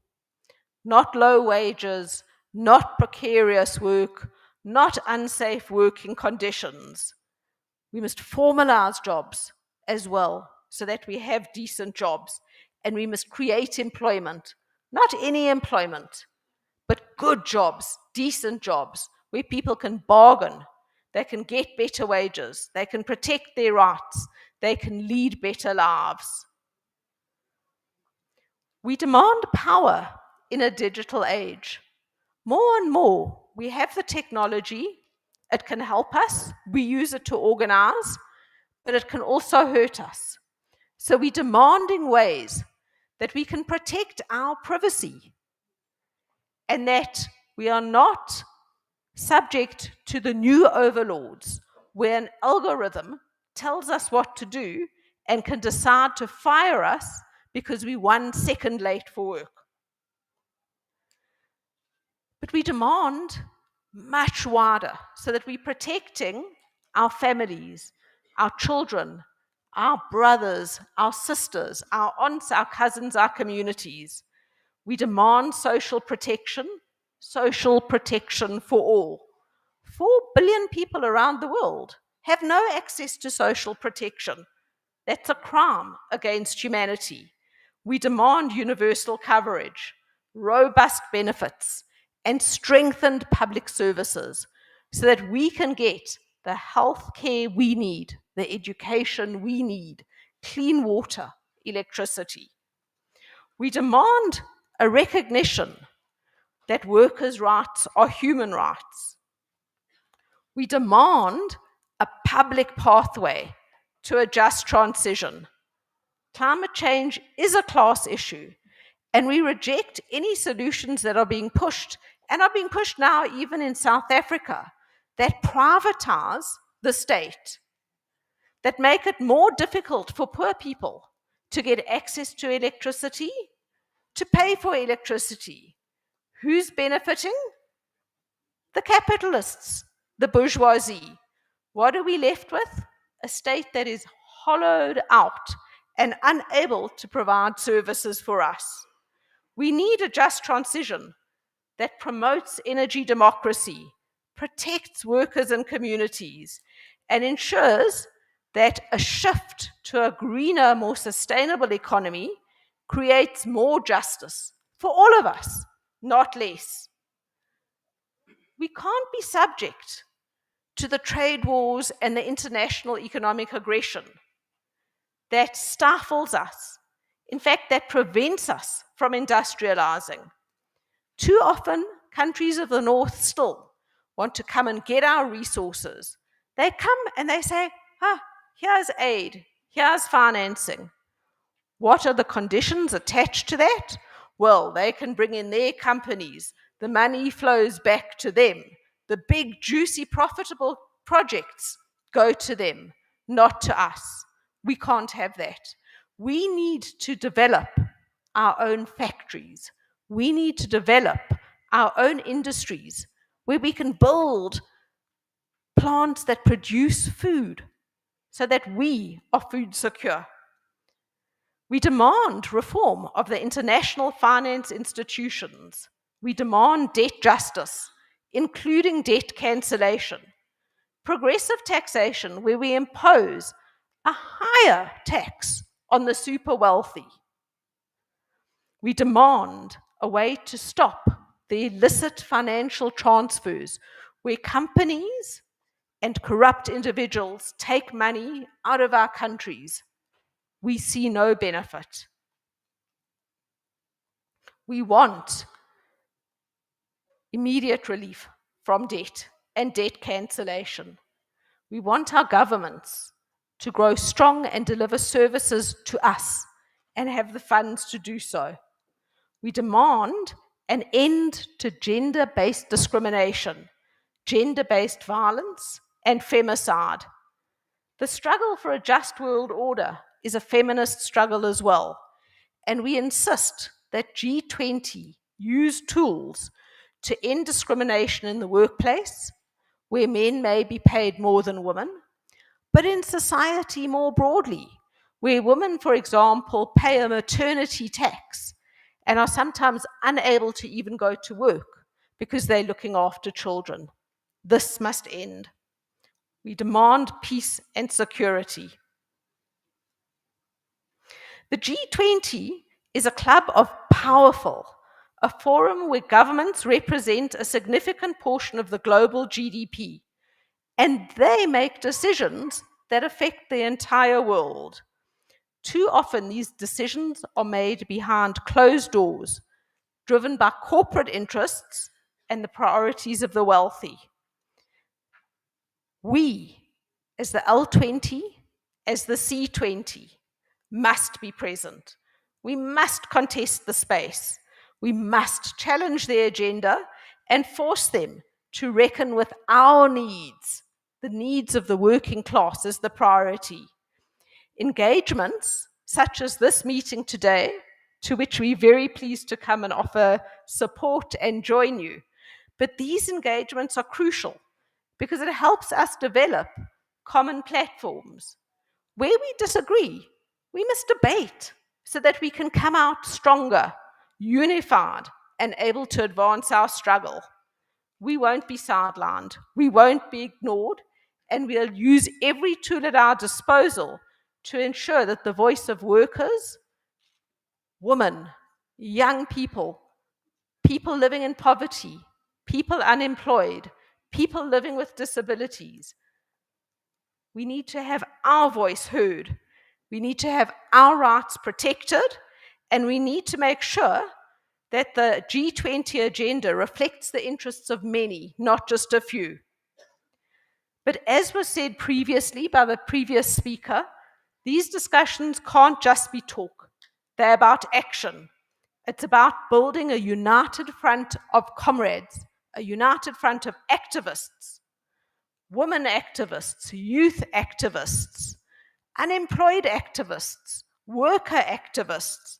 not low wages, not precarious work, not unsafe working conditions. We must formalize jobs as well so that we have decent jobs, and we must create employment, not any employment, but good jobs, decent jobs, where people can bargain, they can get better wages, they can protect their rights, they can lead better lives. We demand power in a digital age. More and more, we have the technology, it can help us, we use it to organize, but it can also hurt us. So we're demanding ways that we can protect our privacy and that we are not subject to the new overlords where an algorithm tells us what to do and can decide to fire us because we're 1 second late for work. But we demand much wider so that we're protecting our families, our children, our brothers, our sisters, our aunts, our cousins, our communities. We demand social protection social protection for all. 4 billion people around the world have no access to social protection. That's a crime against humanity. We demand universal coverage, robust benefits, and strengthened public services so that we can get the health care we need, the education we need, clean water, electricity. We demand a recognition that workers' rights are human rights. We demand a public pathway to a just transition. Climate change is a class issue, and we reject any solutions that are being pushed, and are being pushed now even in South Africa, that privatize the state, that make it more difficult for poor people to get access to electricity, to pay for electricity. Who's benefiting? The capitalists, the bourgeoisie. What are we left with? A state that is hollowed out and unable to provide services for us. We need a just transition that promotes energy democracy, protects workers and communities, and ensures that a shift to a greener, more sustainable economy creates more justice for all of us, not less. We can't be subject to the trade wars and the international economic aggression that stifles us, in fact, that prevents us from industrializing. Too often, countries of the North still want to come and get our resources. They come and they say, here's aid, here's financing. What are the conditions attached to that? Well, they can bring in their companies. The money flows back to them. The big, juicy, profitable projects go to them, not to us. We can't have that. We need to develop our own factories. We need to develop our own industries where we can build plants that produce food so that we are food secure. We demand reform of the international finance institutions. We demand debt justice, including debt cancellation, progressive taxation where we impose a higher tax on the super wealthy. We demand a way to stop the illicit financial transfers where companies and corrupt individuals take money out of our countries. We see no benefit. We want immediate relief from debt and debt cancellation. We want our governments to grow strong and deliver services to us and have the funds to do so. We demand an end to gender-based discrimination, gender-based violence, and femicide. The struggle for a just world order is a feminist struggle as well, and we insist that G20 use tools to end discrimination in the workplace, where men may be paid more than women, but in society more broadly, where women, for example, pay a maternity tax and are sometimes unable to even go to work because they're looking after children. This must end. We demand peace and security. The G20 is a club of powerful, a forum where governments represent a significant portion of the global GDP, and they make decisions that affect the entire world. Too often, these decisions are made behind closed doors, driven by corporate interests and the priorities of the wealthy. We, as the L20, as the C20, must be present. We must contest the space. We must challenge their agenda and force them to reckon with our needs, the needs of the working class as the priority. Engagements such as this meeting today, to which we're very pleased to come and offer support and join you. But these engagements are crucial because it helps us develop common platforms. Where we disagree, we must debate so that we can come out stronger, unified, and able to advance our struggle. We won't be sidelined, we won't be ignored, and we'll use every tool at our disposal to ensure that the voice of workers, women, young people, people living in poverty, people unemployed, people living with disabilities, we need to have our voice heard. We need to have our rights protected, and we need to make sure that the G20 agenda reflects the interests of many, not just a few. But as was said previously by the previous speaker, these discussions can't just be talk. They're about action. It's about building a united front of comrades, a united front of activists, women activists, youth activists, unemployed activists, worker activists,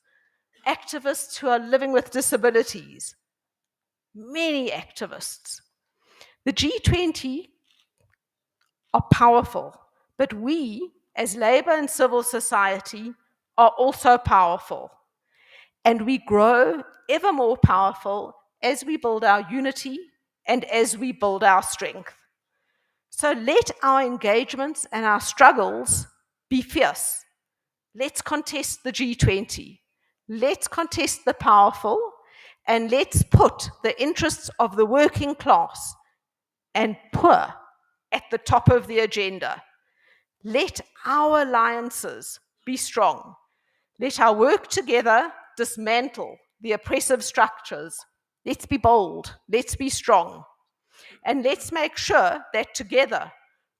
activists who are living with disabilities, many activists. The G20 are powerful, but we, as Labour and civil society, are also powerful. And we grow ever more powerful as we build our unity and as we build our strength. So let our engagements and our struggles be fierce. Let's contest the G20. Let's contest the powerful, and let's put the interests of the working class and poor at the top of the agenda. Let our alliances be strong. Let our work together dismantle the oppressive structures. Let's be bold. Let's be strong. And let's make sure that together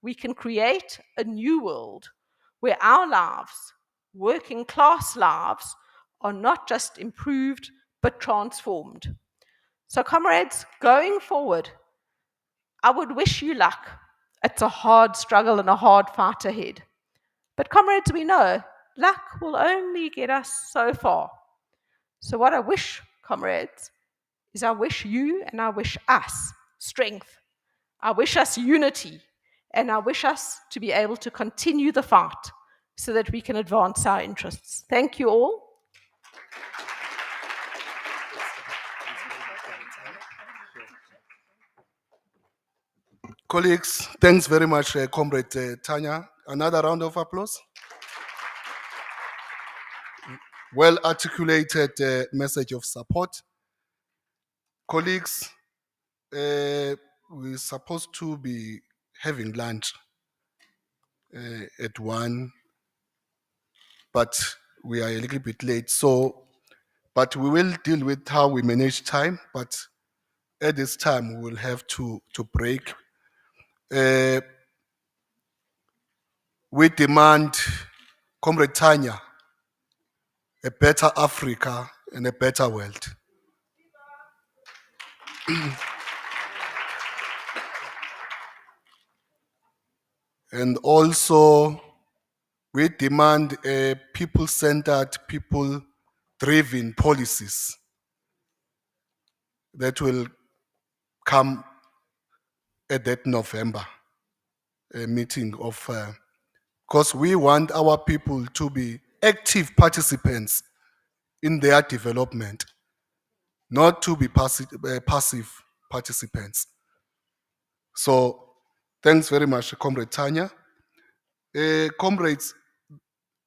we can create a new world where our lives, working class lives, are not just improved but transformed. So, comrades, going forward, I would wish you luck. It's a hard struggle and a hard fight ahead. But, comrades, we know luck will only get us so far. So, what I wish, comrades, is I wish you and I wish us strength. I wish us unity, and I wish us to be able to continue the fight so that we can advance our interests. Thank you all. Colleagues, thanks very much, Comrade Tanya. Another round of applause. Well articulated message of support. Colleagues, we're supposed to be having lunch at 1, but we are a little bit late. But we will deal with how we manage time. But at this time, we will have to break. We demand, Comrade Tanya, a better Africa and a better world. And also, we demand people-centered, people-driven policies that will come at that November meeting of, because we want our people to be active participants in their development, not to be passive participants. So, thanks very much, Comrade Tanya. Comrades,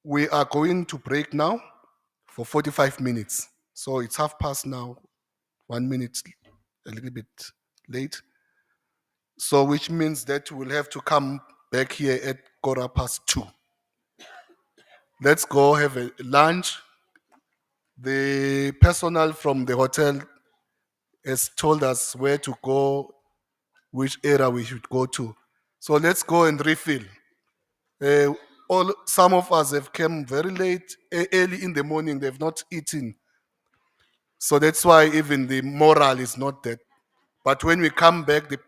we are going to break now for 45 minutes. So it's 1:30 now, 1 minute, a little bit late. So which means that we'll have to come back here at 2:15. Let's go have a lunch. The personnel from the hotel has told us where to go, which area we should go to. So let's go and refill. Some of us have come very late, early in the morning, they've not eaten. So that's why even the morale is not that. But when we come back, the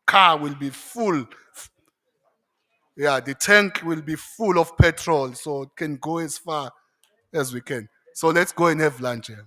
car will be full. Yeah, the tank will be full of petrol, so it can go as far as we can. So let's go and have lunch here.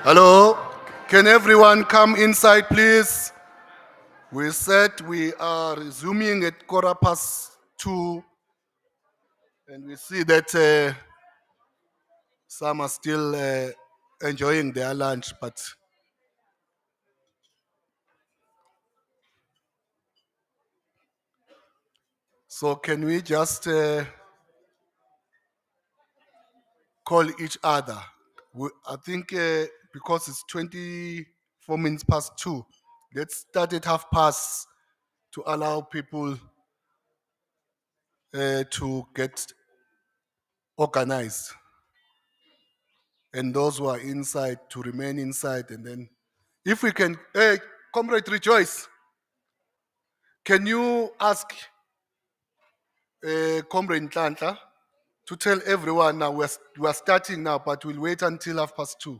Hello, can everyone come inside, please? We said we are resuming at 2:15, and we see that some are still enjoying their lunch, but so can we just call each other? I think because it's 24 minutes past 2, let's start at 2:30 to allow people to get organized. And those who are inside to remain inside. And then if we can, hey, Comrade Rejoice, can you ask Comrade Ntlantla to tell everyone now we're starting now, but we'll wait until 2:30.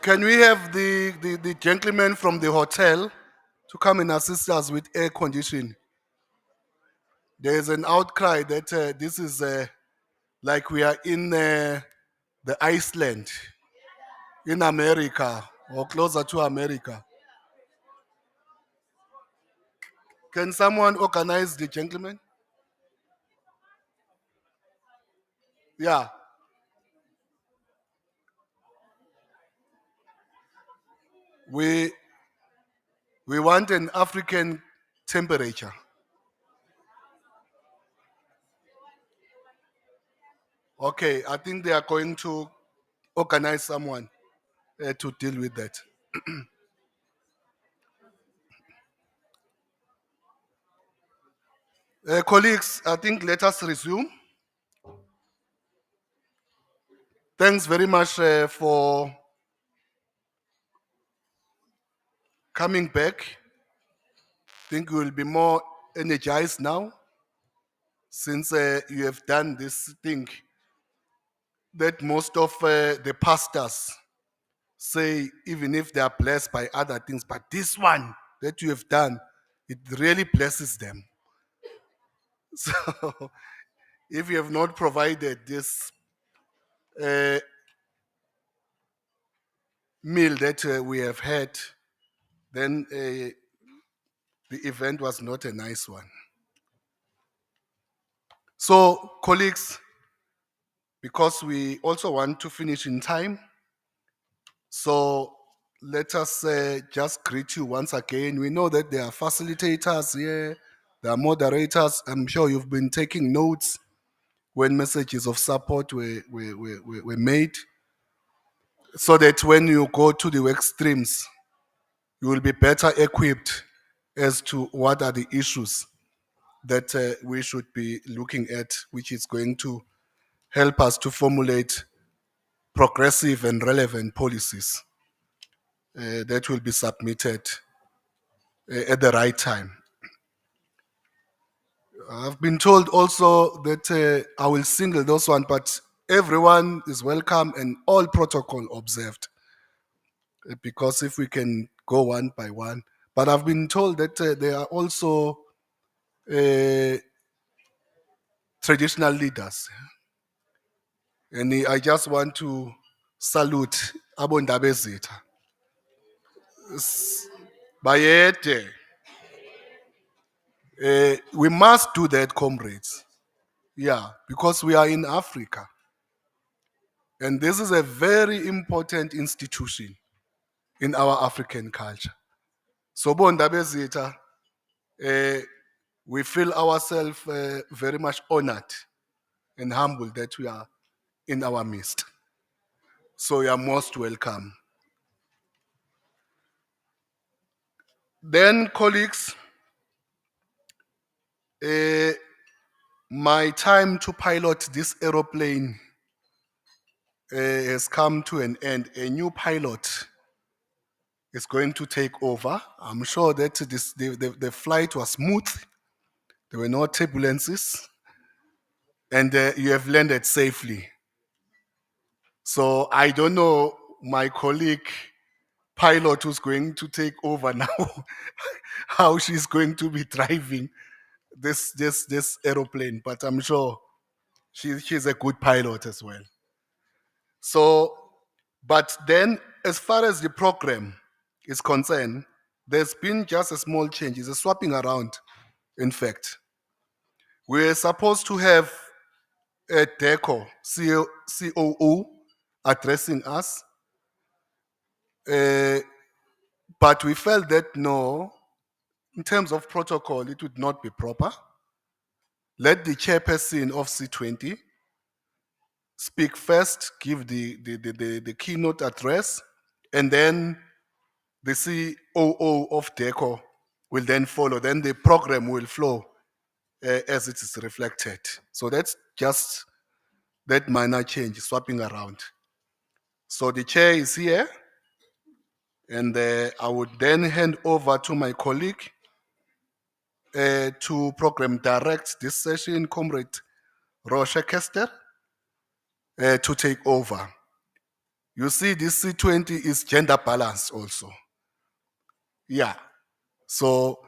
Can we have the gentleman from the hotel to come and assist us with air conditioning? there's an outcry that this is like we are in the Iceland, in America, or closer to America. Can someone organize the gentleman? Yeah. We want an African temperature. Okay, I think they are going to organize someone to deal with that. Colleagues, I think let us resume. Thanks very much for coming back. I think you will be more energized now since you have done this thing that most of the pastors say, even if they are blessed by other things, but this one that you have done, it really blesses them. So if you have not provided this meal that we have had, then the event was not a nice one. So, colleagues, because we also want to finish in time, so let us just greet you once again. We know that there are facilitators here, there are moderators. I'm sure you've been taking notes when messages of support were made, so that when you go to the work streams, you will be better equipped as to what are the issues that we should be looking at, which is going to help us to formulate progressive and relevant policies that will be submitted at the right time. I've been told also that I will single those one, but everyone is welcome and all protocol observed. Because if we can go one by one, but I've been told that there are also traditional leaders, and I just want to salute Abondabe Zeta. Bayete. We must do that, comrades. Yeah, because we are in Africa. And this is a very important institution in our African culture. So, Bondabe Zeta, we feel ourselves very much honored and humbled that we are in our midst. So you are most welcome. Then, colleagues, my time to pilot this aeroplane has come to an end. A new pilot is going to take over. I'm sure that the flight was smooth. There were no turbulences. And you have landed safely. So I don't know my colleague pilot who's going to take over now, how she's going to be driving this aeroplane, but I'm sure she's a good pilot as well. So, but then as far as the program is concerned, there's been just a small change. It's a swapping around, in fact. We're supposed to have a DECO, COO, addressing us. But we felt that no, in terms of protocol, it would not be proper. Let the chairperson of C20 speak first, give the keynote address, and then the COO of DECO will then follow. Then the program will flow as it is reflected. So that's just that minor change, swapping around. So the chair is here, and I would then hand over to my colleague to program direct this session, Comrade Roche Kester, to take over. You see, this C20 is gender balanced also. Yeah. So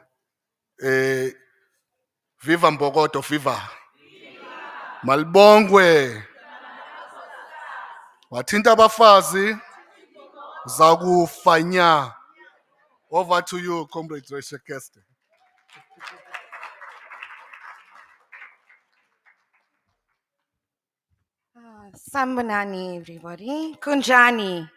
Viva Mbokodo, viva. Malibongwe. Wathinta abafazi zakufa nya. Over to you, Comrade Reshekeste. Sambonani, everybody. Kunjani.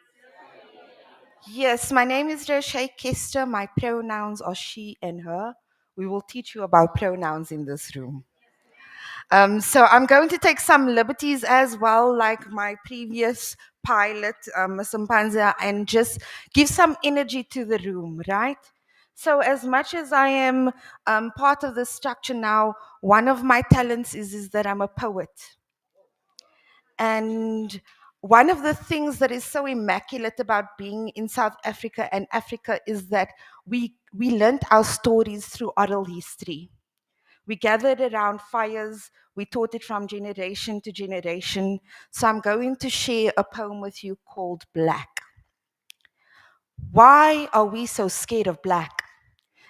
Yes, my name is Roshai Kester. My pronouns are she and her. We will teach you about pronouns in this room. So I'm going to take some liberties as well, like my previous pilot, Ms. Mpanza, and just give some energy to the room, right? So as much as I am part of the structure now, one of my talents is that I'm a poet. And one of the things that is so immaculate about being in South Africa and Africa is that we learned our stories through oral history. We gathered around fires, we taught it from generation to generation. So I'm going to share a poem with you called Black. Why are we so scared of black?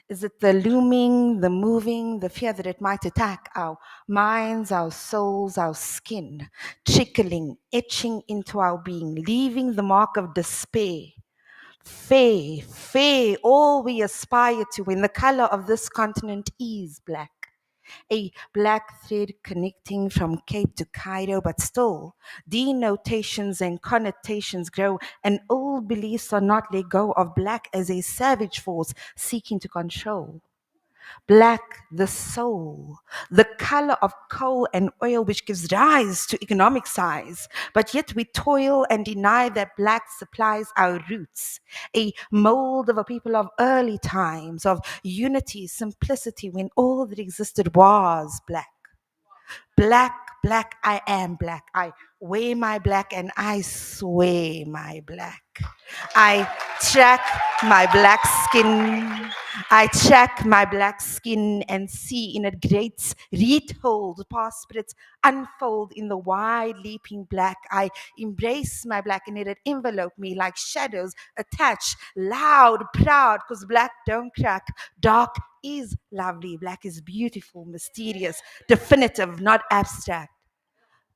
Is it the looming, the moving, the fear that it might attack our minds, our souls, our skin, trickling, etching into our being, leaving the mark of despair? Fair, all we aspire to when the color of this continent is black. A black thread connecting from Cape to Cairo, but still, denotations and connotations grow, and old beliefs are not let go of black as a savage force seeking to control. Black, the soul, the color of coal and oil, which gives rise to economic size. But yet we toil and deny that black supplies our roots, a mold of a people of early times, of unity, simplicity, when all that existed was black. Black, I am black. I wear my black and I swear my black. I track my black skin. I track my black skin and see in it great retold past spirits unfold in the wide leaping black. I embrace my black and let it envelope me like shadows attached, loud, proud, because black don't crack. Dark is lovely. Black is beautiful, mysterious, definitive, not abstract.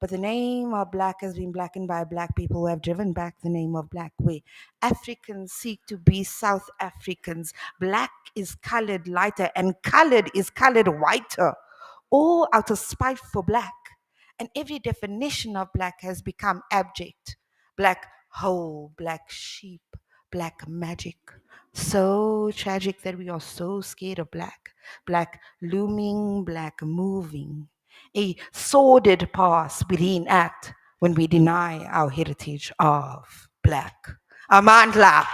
But the name of black has been blackened by black people who have driven back the name of black. Where Africans seek to be South Africans. Black is colored lighter and colored is colored whiter. All out of spite for black. And every definition of black has become abject. Black hole, black sheep, black magic. So tragic that we are so scared of black. Black looming, black moving. A sordid past we reenact when we deny our heritage of black. Amandla.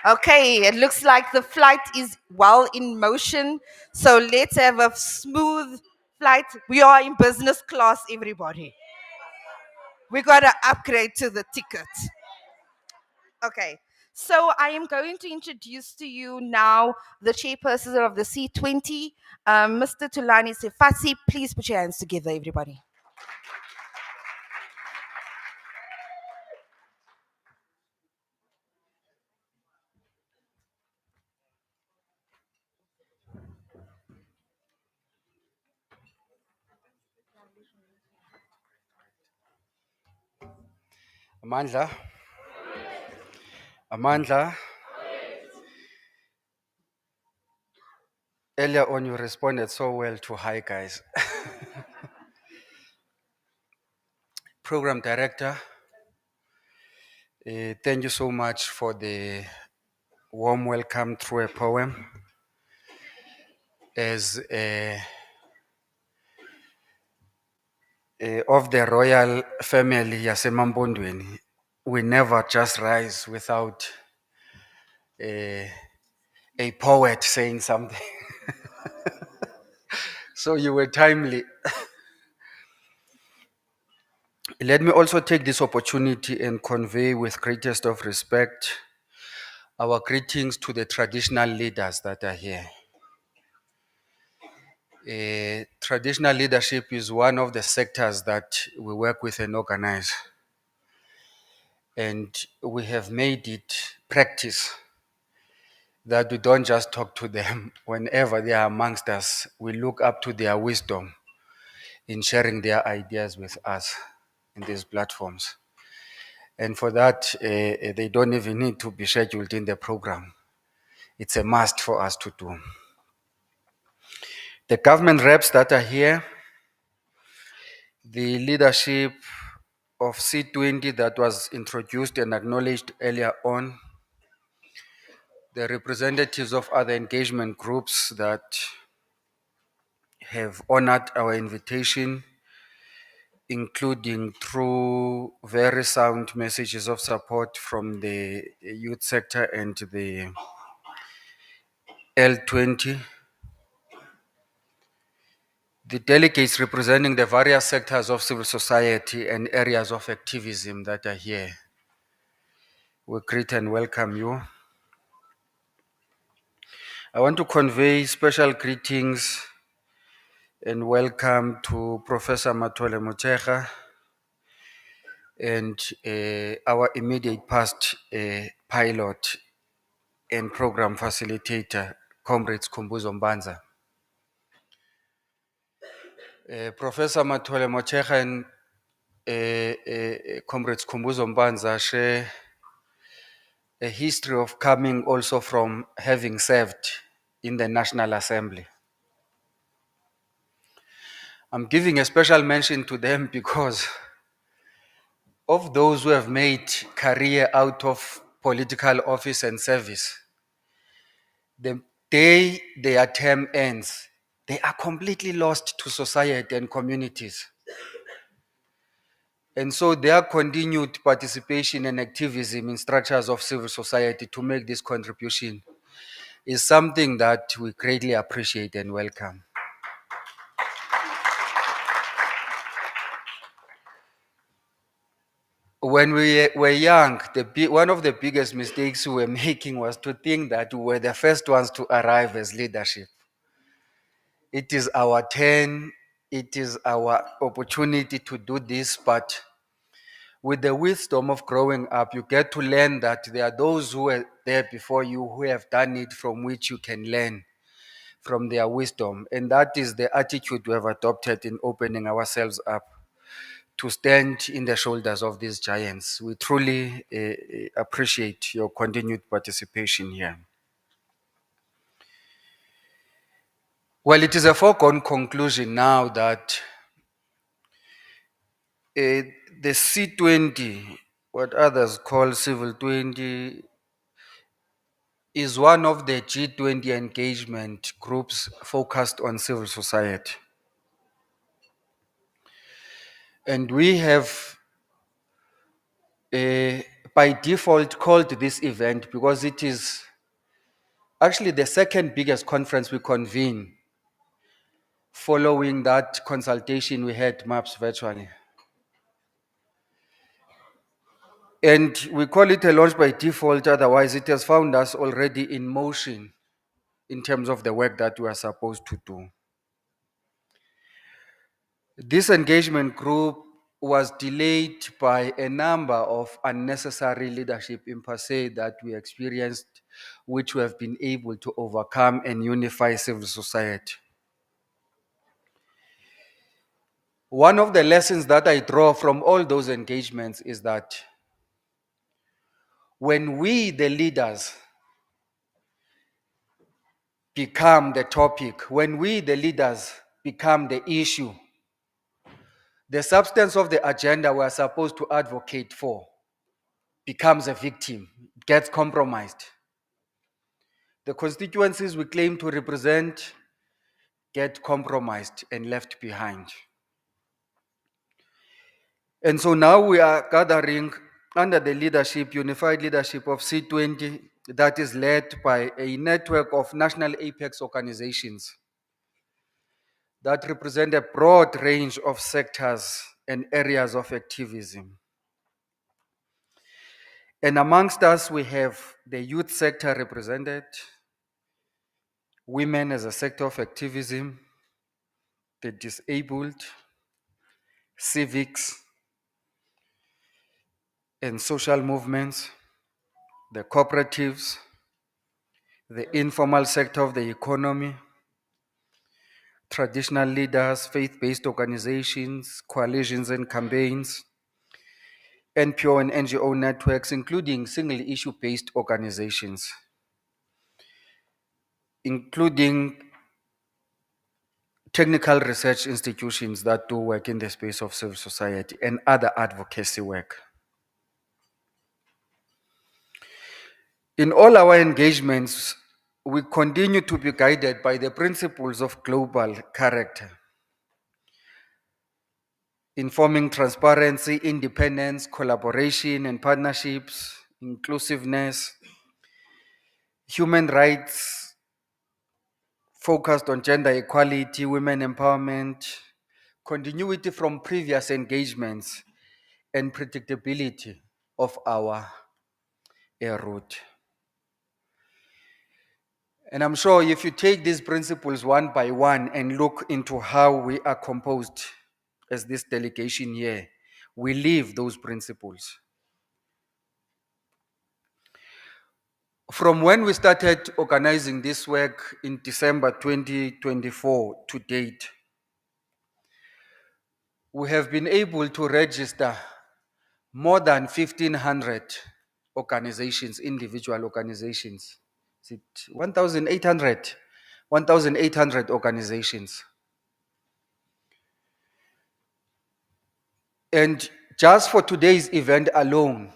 Okay, it looks like the flight is well in motion. So let's have a smooth flight. We are in business class, everybody. We got to upgrade to the ticket. Okay, so I am going to introduce to you now the chairperson of the C20, Mr. Tulani Sefasi. Please put your hands together, everybody. Amandla. Amandla. Earlier on, you responded so well to hi, guys. Program Director, thank you so much for the warm welcome through a poem. As of the royal family yasemambondweni, we never just rise without a poet saying something. So you were timely. Let me also take this opportunity and convey with greatest of respect our greetings to the traditional leaders that are here. Traditional leadership is one of the sectors that we work with and organize. And we have made it practice that we don't just talk to them whenever they are amongst us. We look up to their wisdom in sharing their ideas with us in these platforms. And for that, they don't even need to be scheduled in the program. It's a must for us to do. The government reps that are here, the leadership of C20 that was introduced and acknowledged earlier on, the representatives of other engagement groups that have honored our invitation, including through very sound messages of support from the youth sector and the L20. The delegates representing the various sectors of civil society and areas of activism that are here, we greet and welcome you. I want to convey special greetings and welcome to Professor Matole Motshega and our immediate past pilot and program facilitator, Comrades Khumbuzo Mbanza. Professor Matole Motshega and Comrades Khumbuzo Mbanza share a history of coming also from having served in the National Assembly. I'm giving a special mention to them because of those who have made career out of political office and service. The day their term ends, they are completely lost to society and communities. And so their continued participation and activism in structures of civil society to make this contribution is something that we greatly appreciate and welcome. When we were young, one of the biggest mistakes we were making was to think that we were the first ones to arrive as leadership. It is our turn, it is our opportunity to do this, but with the wisdom of growing up, you get to learn that there are those who were there before you who have done it, from which you can learn from their wisdom. And that is the attitude we have adopted in opening ourselves up to stand in the shoulders of these giants. We truly appreciate your continued participation here. Well, it is a foregone conclusion now that the C20, what others call Civil 20, is one of the G20 engagement groups focused on civil society. And we have by default called this event because it is actually the second biggest conference we convene following that consultation we had MAPS virtually. And we call it a launch by default, otherwise it has found us already in motion in terms of the work that we are supposed to do. This engagement group was delayed by a number of unnecessary leadership impasse that we experienced, which we have been able to overcome and unify civil society. One of the lessons that I draw from all those engagements is that when we, the leaders, become the topic, when we, the leaders, become the issue, the substance of the agenda we're supposed to advocate for becomes a victim, gets compromised. The constituencies we claim to represent get compromised and left behind. And so now we are gathering under the leadership, unified leadership of C20, that is led by a network of national apex organizations that represent a broad range of sectors and areas of activism. And amongst us, we have the youth sector represented, women as a sector of activism, the disabled, civics and social movements, the cooperatives, the informal sector of the economy, traditional leaders, faith-based organizations, coalitions and campaigns, NPO and NGO networks, including single-issue based organizations, including technical research institutions that do work in the space of civil society, and other advocacy work. In all our engagements, we continue to be guided by the principles of global character, informing transparency, independence, collaboration and partnerships, inclusiveness, human rights focused on gender equality, women empowerment, continuity from previous engagements, and predictability of our air route. And I'm sure if you take these principles one by one and look into how we are composed as this delegation here, we live those principles. From when we started organizing this work in December 2024 to date, we have been able to register more than 1,500 organizations, individual organizations. Is it 1,800? 1,800 organizations. And just for today's event alone,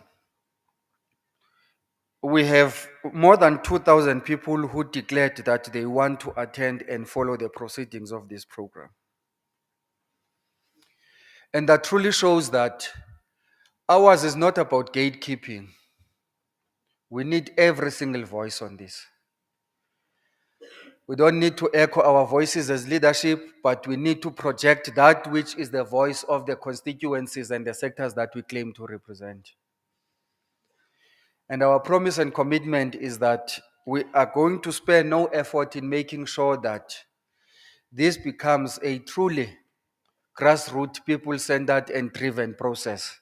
we have more than 2,000 people who declared that they want to attend and follow the proceedings of this program. And that truly shows that ours is not about gatekeeping. We need every single voice on this. We don't need to echo our voices as leadership, but we need to project that which is the voice of the constituencies and the sectors that we claim to represent. And our promise and commitment is that we are going to spare no effort in making sure that this becomes a truly grassroots, people-centered and driven process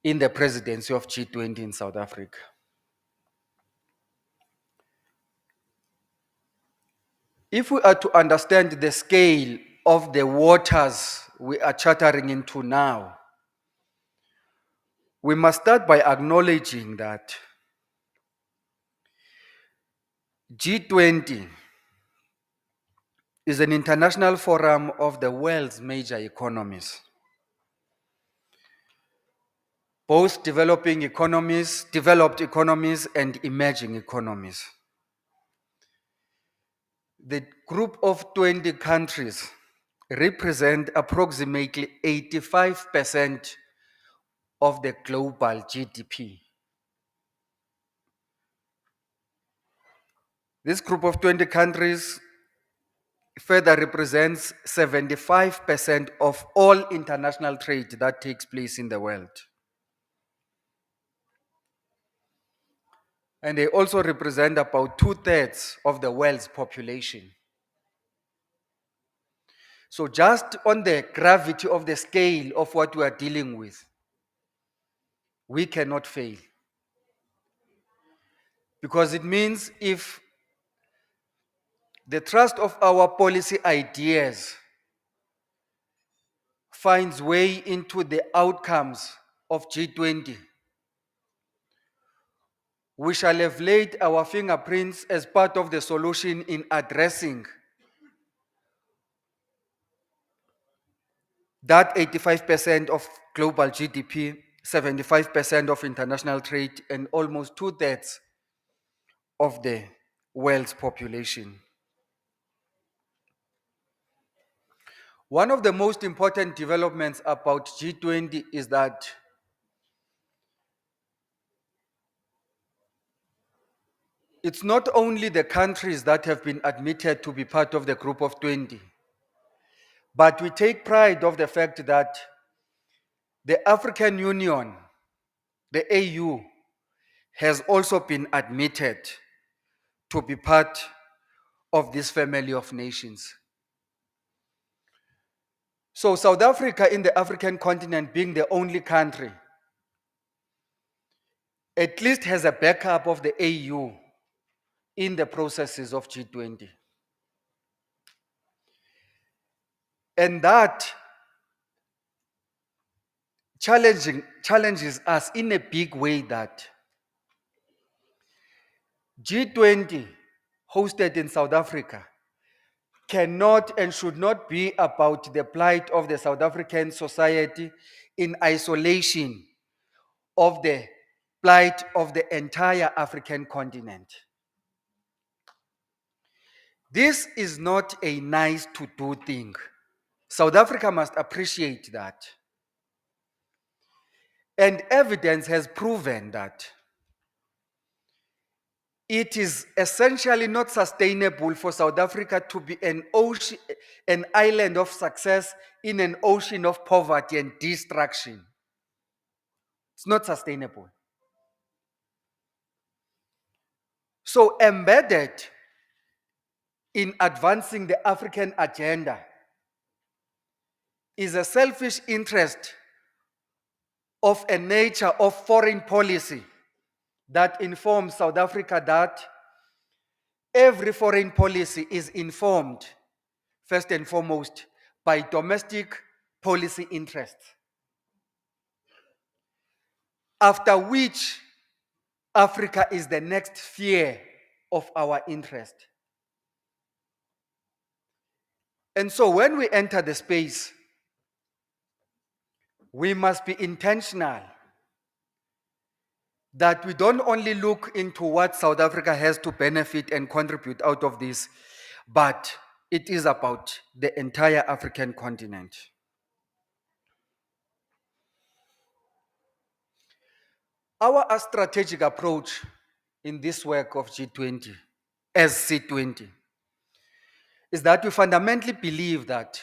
in the presidency of G20 in South Africa. If we are to understand the scale of the waters we are chartering into now, we must start by acknowledging that G20 is an international forum of the world's major economies, both developed economies, and emerging economies. The group of 20 countries represent approximately 85% of the global GDP. This group of 20 countries further represents 75% of all international trade that takes place in the world. And they also represent about 2/3 of the world's population. So just on the gravity of the scale of what we are dealing with, we cannot fail. Because it means if the trust of our policy ideas finds way into the outcomes of G20, we shall have laid our fingerprints as part of the solution in addressing that 85% of global GDP, 75% of international trade, and almost 2/3 of the world's population. One of the most important developments about G20 is that it's not only the countries that have been admitted to be part of the group of 20, but we take pride of the fact that the African Union, the AU, has also been admitted to be part of this family of nations. So South Africa in the African continent being the only country, at least has a backup of the AU in the processes of G20. And that challenges us in a big way that G20 hosted in South Africa cannot and should not be about the plight of the South African society in isolation of the plight of the entire African continent. This is not a nice to do thing. South Africa must appreciate that. And evidence has proven that it is essentially not sustainable for South Africa to be an island of success in an ocean of poverty and destruction. It's not sustainable. So embedded in advancing the African agenda is a selfish interest of a nature of foreign policy that informs South Africa that every foreign policy is informed, first and foremost, by domestic policy interests. After which, Africa is the next sphere of our interest. And so when we enter the space, we must be intentional that we don't only look into what South Africa has to benefit and contribute out of this, but it is about the entire African continent. Our strategic approach in this work of G20, as C20, is that we fundamentally believe that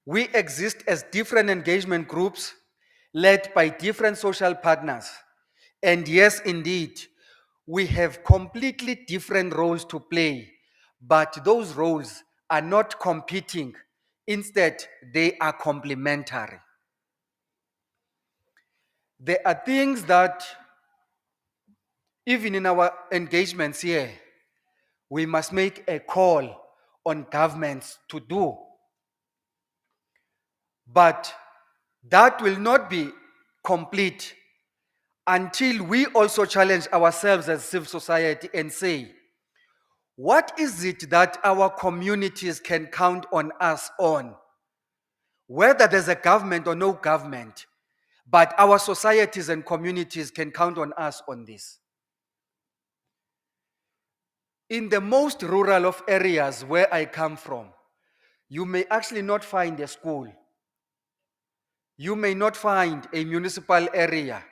we exist as different engagement groups led by different social partners. And yes, indeed, we have completely different roles to play, but those roles are not competing. Instead, they are complementary. There are things that, even in our engagements here, we must make a call on governments to do. But that will not be complete until we also challenge ourselves as civil society and say, what is it that our communities can count on us on? Whether there's a government or no government, but our societies and communities can count on us on this. In the most rural of areas where I come from, you may actually not find a school. You may not find a municipal area.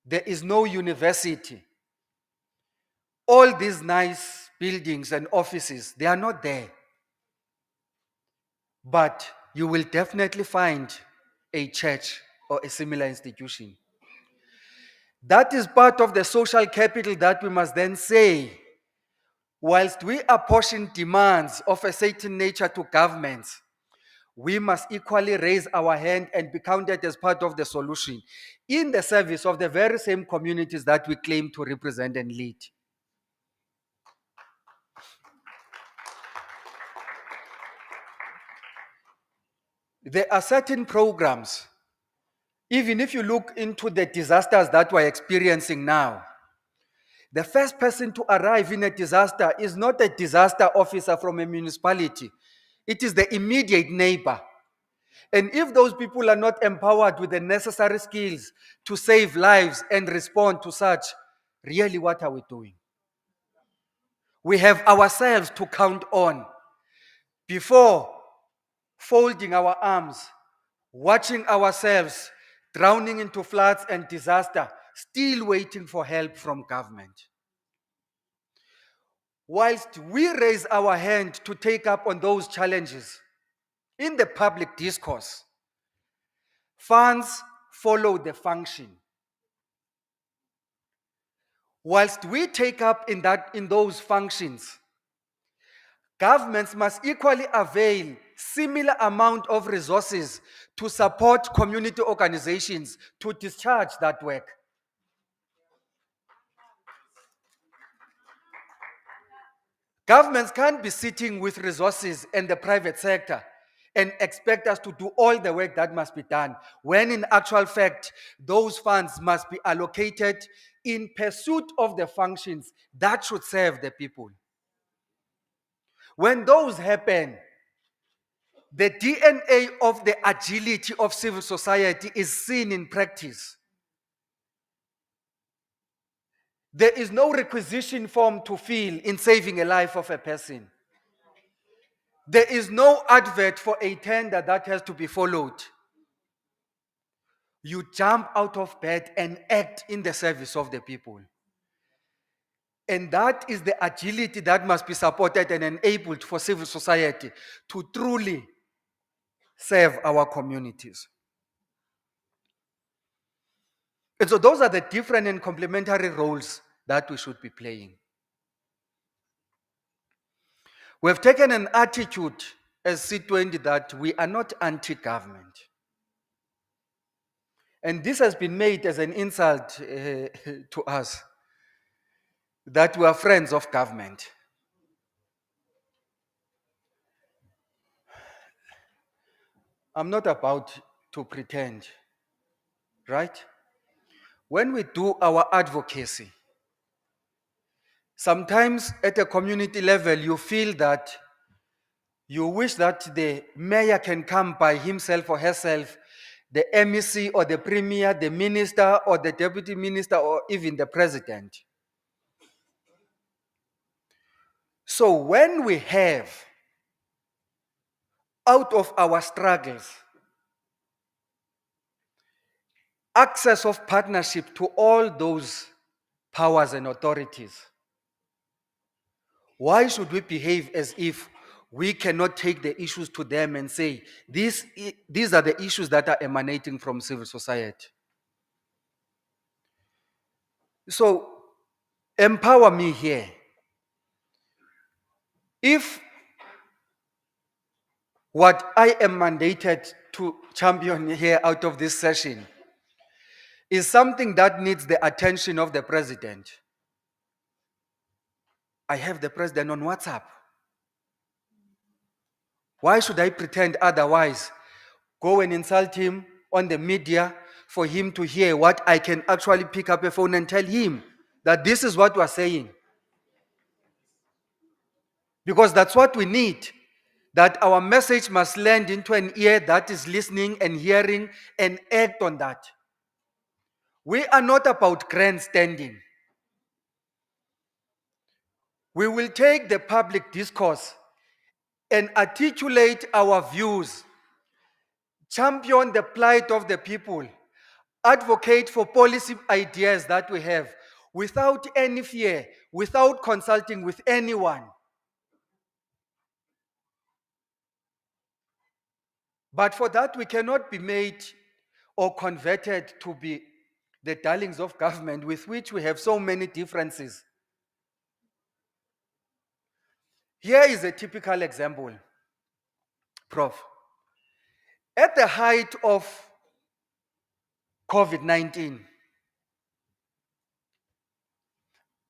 There is no university. All these nice buildings and offices, they are not there. But you will definitely find a church or a similar institution. That is part of the social capital that we must then say, whilst we apportion demands of a certain nature to governments, we must equally raise our hand and be counted as part of the solution in the service of the very same communities that we claim to represent and lead. There are certain programs, even if you look into the disasters that we're experiencing now, the first person to arrive in a disaster is not a disaster officer from a municipality. It is the immediate neighbor. And if those people are not empowered with the necessary skills to save lives and respond to such, really what are we doing? We have ourselves to count on before folding our arms, watching ourselves drowning into floods and disaster, still waiting for help from government. Whilst we raise our hand to take up on those challenges in the public discourse, funds follow the function. Whilst we take up in those functions, governments must equally avail similar amount of resources to support community organizations to discharge that work. Governments can't be sitting with resources in the private sector and expect us to do all the work that must be done, when in actual fact, those funds must be allocated in pursuit of the functions that should serve the people. When those happen, the DNA of the agility of civil society is seen in practice. There is no requisition form to fill in saving a life of a person. There is no advert for a tender that has to be followed. You jump out of bed and act in the service of the people. And that is the agility that must be supported and enabled for civil society to truly serve our communities. And so those are the different and complementary roles that we should be playing. We have taken an attitude as C20 that we are not anti-government. And this has been made as an insult to us, that we are friends of government. I'm not about to pretend, right? When we do our advocacy, sometimes at a community level, you feel that you wish that the mayor can come by himself or herself, the MEC or the premier, the minister or the deputy minister, or even the president. So when we have, out of our struggles, access of partnership to all those powers and authorities, why should we behave as if we cannot take the issues to them and say, these are the issues that are emanating from civil society? So, empower me here. If what I am mandated to champion here out of this session is something that needs the attention of the president, I have the president on WhatsApp. Why should I pretend otherwise? Go and insult him on the media for him to hear what I can actually pick up a phone and tell him that this is what we're saying. Because that's what we need. That our message must land into an ear that is listening and hearing and act on that. We are not about grandstanding. We will take the public discourse and articulate our views, champion the plight of the people, advocate for policy ideas that we have without any fear, without consulting with anyone. But for that, we cannot be made or converted to be the darlings of government with which we have so many differences. Here is a typical example, Prof. At the height of COVID-19,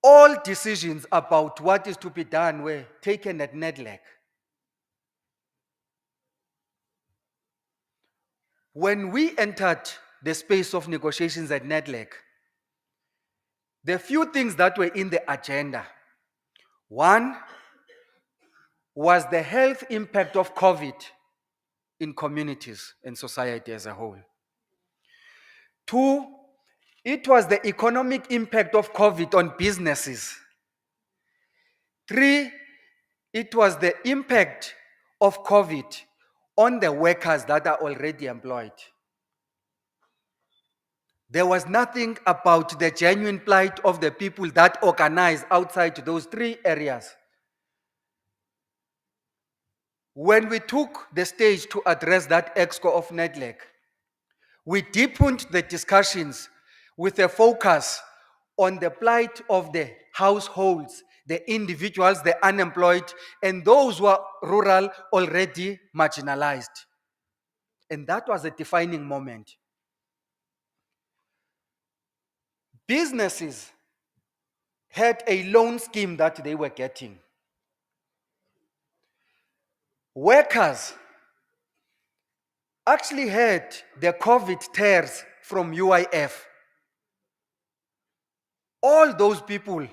all decisions about what is to be done were taken at NEDLAC. When we entered the space of negotiations at NEDLAC, the few things that were in the agenda, one was the health impact of COVID in communities and society as a whole. Two, it was the economic impact of COVID on businesses. Three, it was the impact of COVID on the workers that are already employed. There was nothing about the genuine plight of the people that organize outside those three areas. When we took the stage to address that exco of NEDLAC, we deepened the discussions with a focus on the plight of the households, the individuals, the unemployed, and those who are rural already marginalized. And that was a defining moment. Businesses had a loan scheme that they were getting. Workers actually had the COVID tears from UIF. All those people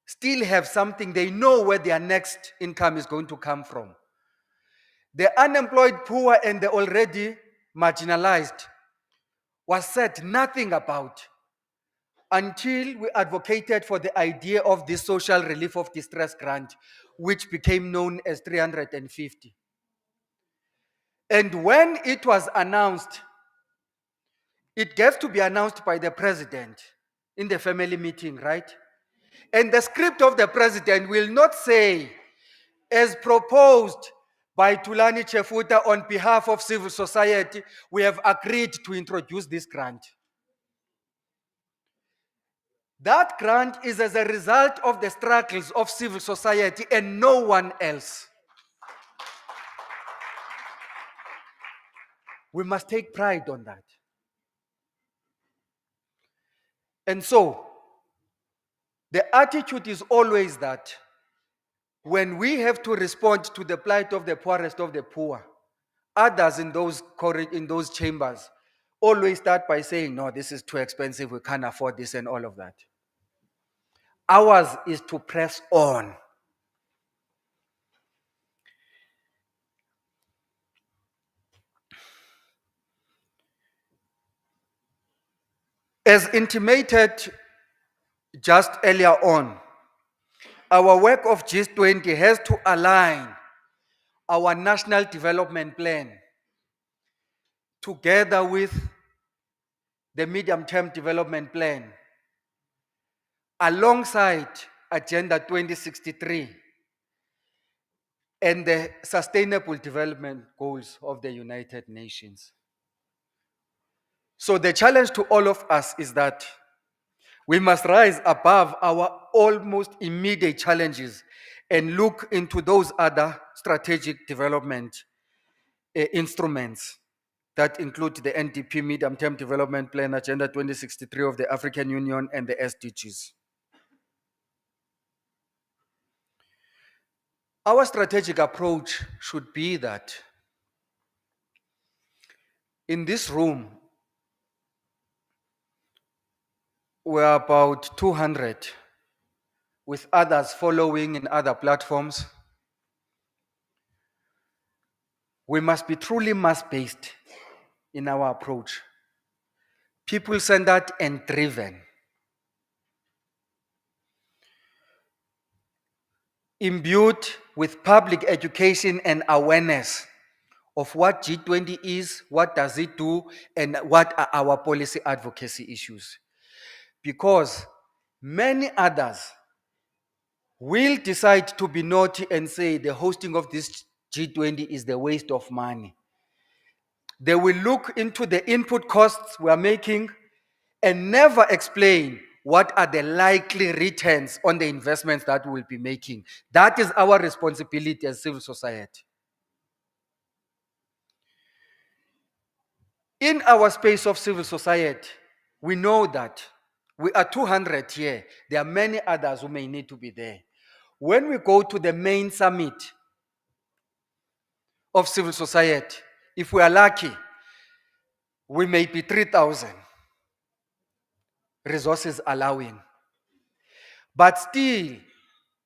still have something, they know where their next income is going to come from. The unemployed, poor, and the already marginalized was said nothing about until we advocated for the idea of this social relief of distress grant, which became known as 350. And when it was announced, it gets to be announced by the president in the family meeting, right? And the script of the president will not say, as proposed by Tulani Chefuta on behalf of civil society, we have agreed to introduce this grant. That grant is as a result of the struggles of civil society and no one else. We must take pride on that. And so, the attitude is always that when we have to respond to the plight of the poorest of the poor, others in those chambers always start by saying, no, this is too expensive, we can't afford this and all of that. Ours is to press on. As intimated just earlier on, our work of G20 has to align our national development plan together with the medium-term development plan, alongside Agenda 2063 and the Sustainable Development Goals of the United Nations. So the challenge to all of us is that we must rise above our almost immediate challenges and look into those other strategic development instruments that include the NDP Medium-Term Development Plan, Agenda 2063 of the African Union, and the SDGs. Our strategic approach should be that in this room, we're about 200, with others following in other platforms. We must be truly mass-based in our approach, people-centered and driven. Imbued with public education and awareness of what G20 is, what does it do, and what are our policy advocacy issues. Because many others will decide to be naughty and say the hosting of this G20 is the waste of money. They will look into the input costs we are making and never explain what are the likely returns on the investments that we'll be making. That is our responsibility as civil society. In our space of civil society, we know that we are 200 here. There are many others who may need to be there. When we go to the main summit of civil society, if we are lucky, we may be 3,000, resources allowing. But still,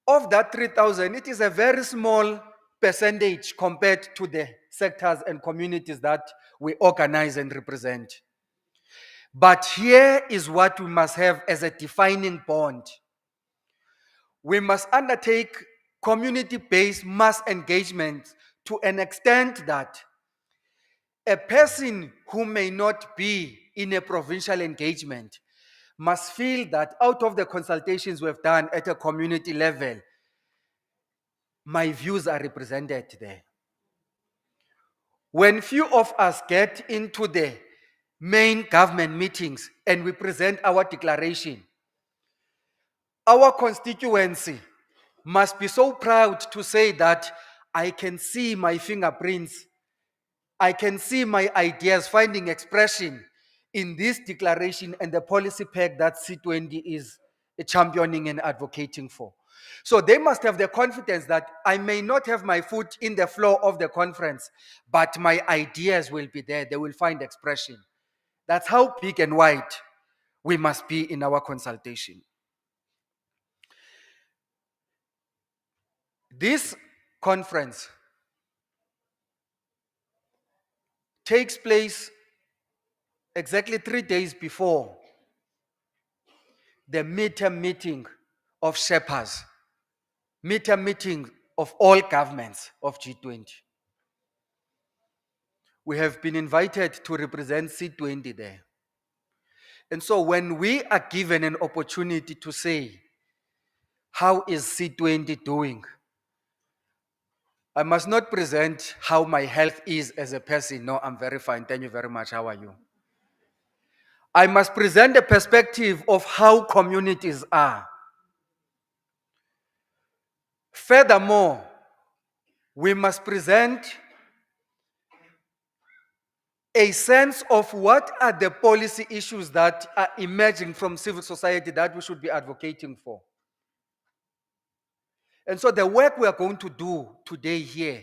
of that 3,000, it is a very small percentage compared to the sectors and communities that we organize and represent. But here is what we must have as a defining bond. We must undertake community-based mass engagement to an extent that a person who may not be in a provincial engagement must feel that out of the consultations we've done at a community level, my views are represented there. When few of us get into the main government meetings and we present our declaration, our constituency must be so proud to say that I can see my fingerprints, I can see my ideas finding expression in this declaration and the policy pack that C20 is championing and advocating for. So they must have the confidence that I may not have my foot in the floor of the conference, but my ideas will be there. They will find expression. That's how big and wide we must be in our consultation. This conference takes place exactly 3 days before the midterm meeting of Shepherds, midterm meeting of all governments of G20. We have been invited to represent C20 there. And so when we are given an opportunity to say, how is C20 doing? I must not present how my health is as a person. No, I'm very fine. Thank you very much. How are you? I must present a perspective of how communities are. Furthermore, we must present a sense of what are the policy issues that are emerging from civil society that we should be advocating for. And so the work we are going to do today here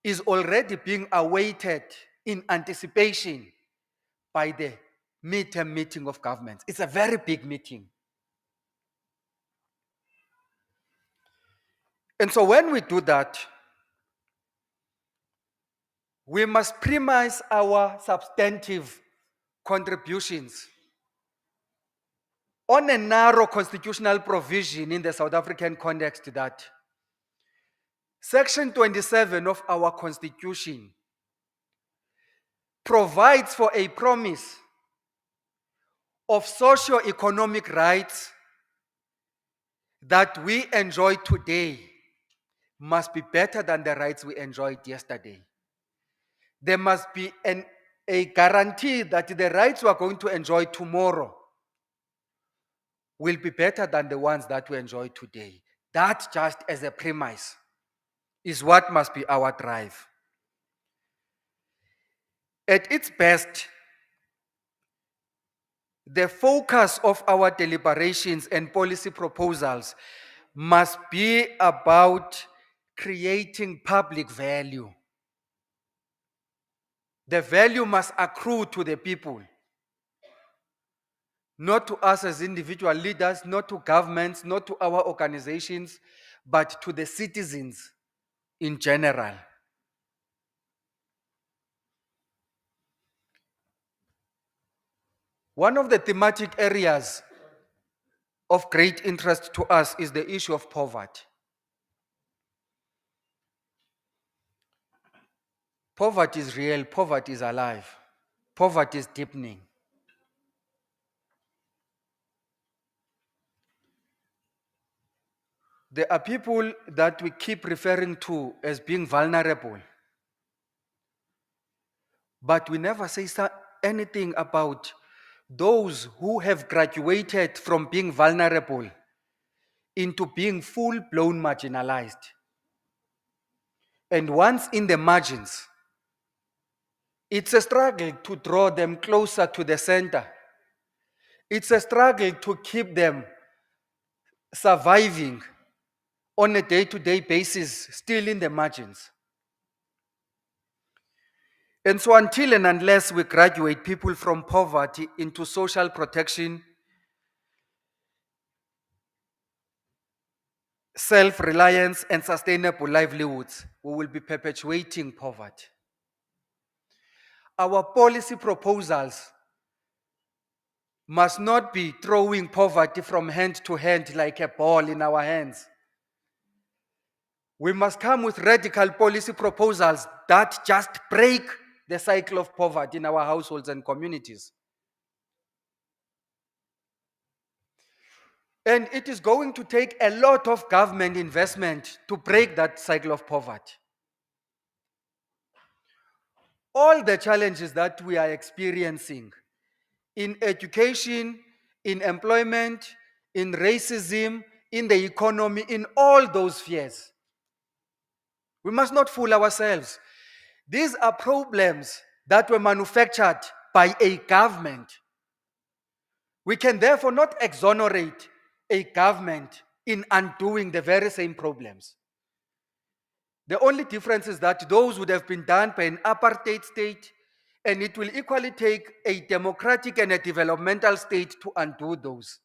is already being awaited in anticipation by the midterm meeting of governments. It's a very big meeting. And so when we do that, we must premise our substantive contributions on a narrow constitutional provision in the South African context that Section 27 of our Constitution provides for a promise of socio-economic rights that we enjoy today must be better than the rights we enjoyed yesterday. There must be a guarantee that the rights we are going to enjoy tomorrow will be better than the ones that we enjoy today. That, just as a premise, is what must be our drive. At its best, the focus of our deliberations and policy proposals must be about creating public value. The value must accrue to the people, not to us as individual leaders, not to governments, not to our organizations, but to the citizens in general. One of the thematic areas of great interest to us is the issue of poverty. Poverty is real, poverty is alive, poverty is deepening. There are people that we keep referring to as being vulnerable, but we never say anything about those who have graduated from being vulnerable into being full-blown marginalized. And once in the margins, it's a struggle to draw them closer to the center. It's a struggle to keep them surviving on a day-to-day basis, still in the margins. And so until and unless we graduate people from poverty into social protection, self-reliance, and sustainable livelihoods, we will be perpetuating poverty. Our policy proposals must not be throwing poverty from hand to hand like a ball in our hands. We must come with radical policy proposals that just break the cycle of poverty in our households and communities. And it is going to take a lot of government investment to break that cycle of poverty. All the challenges that we are experiencing in education, in employment, in racism, in the economy, in all those spheres. We must not fool ourselves. These are problems that were manufactured by a government. We can therefore not exonerate a government in undoing the very same problems. The only difference is that those would have been done by an apartheid state, and it will equally take a democratic and a developmental state to undo those.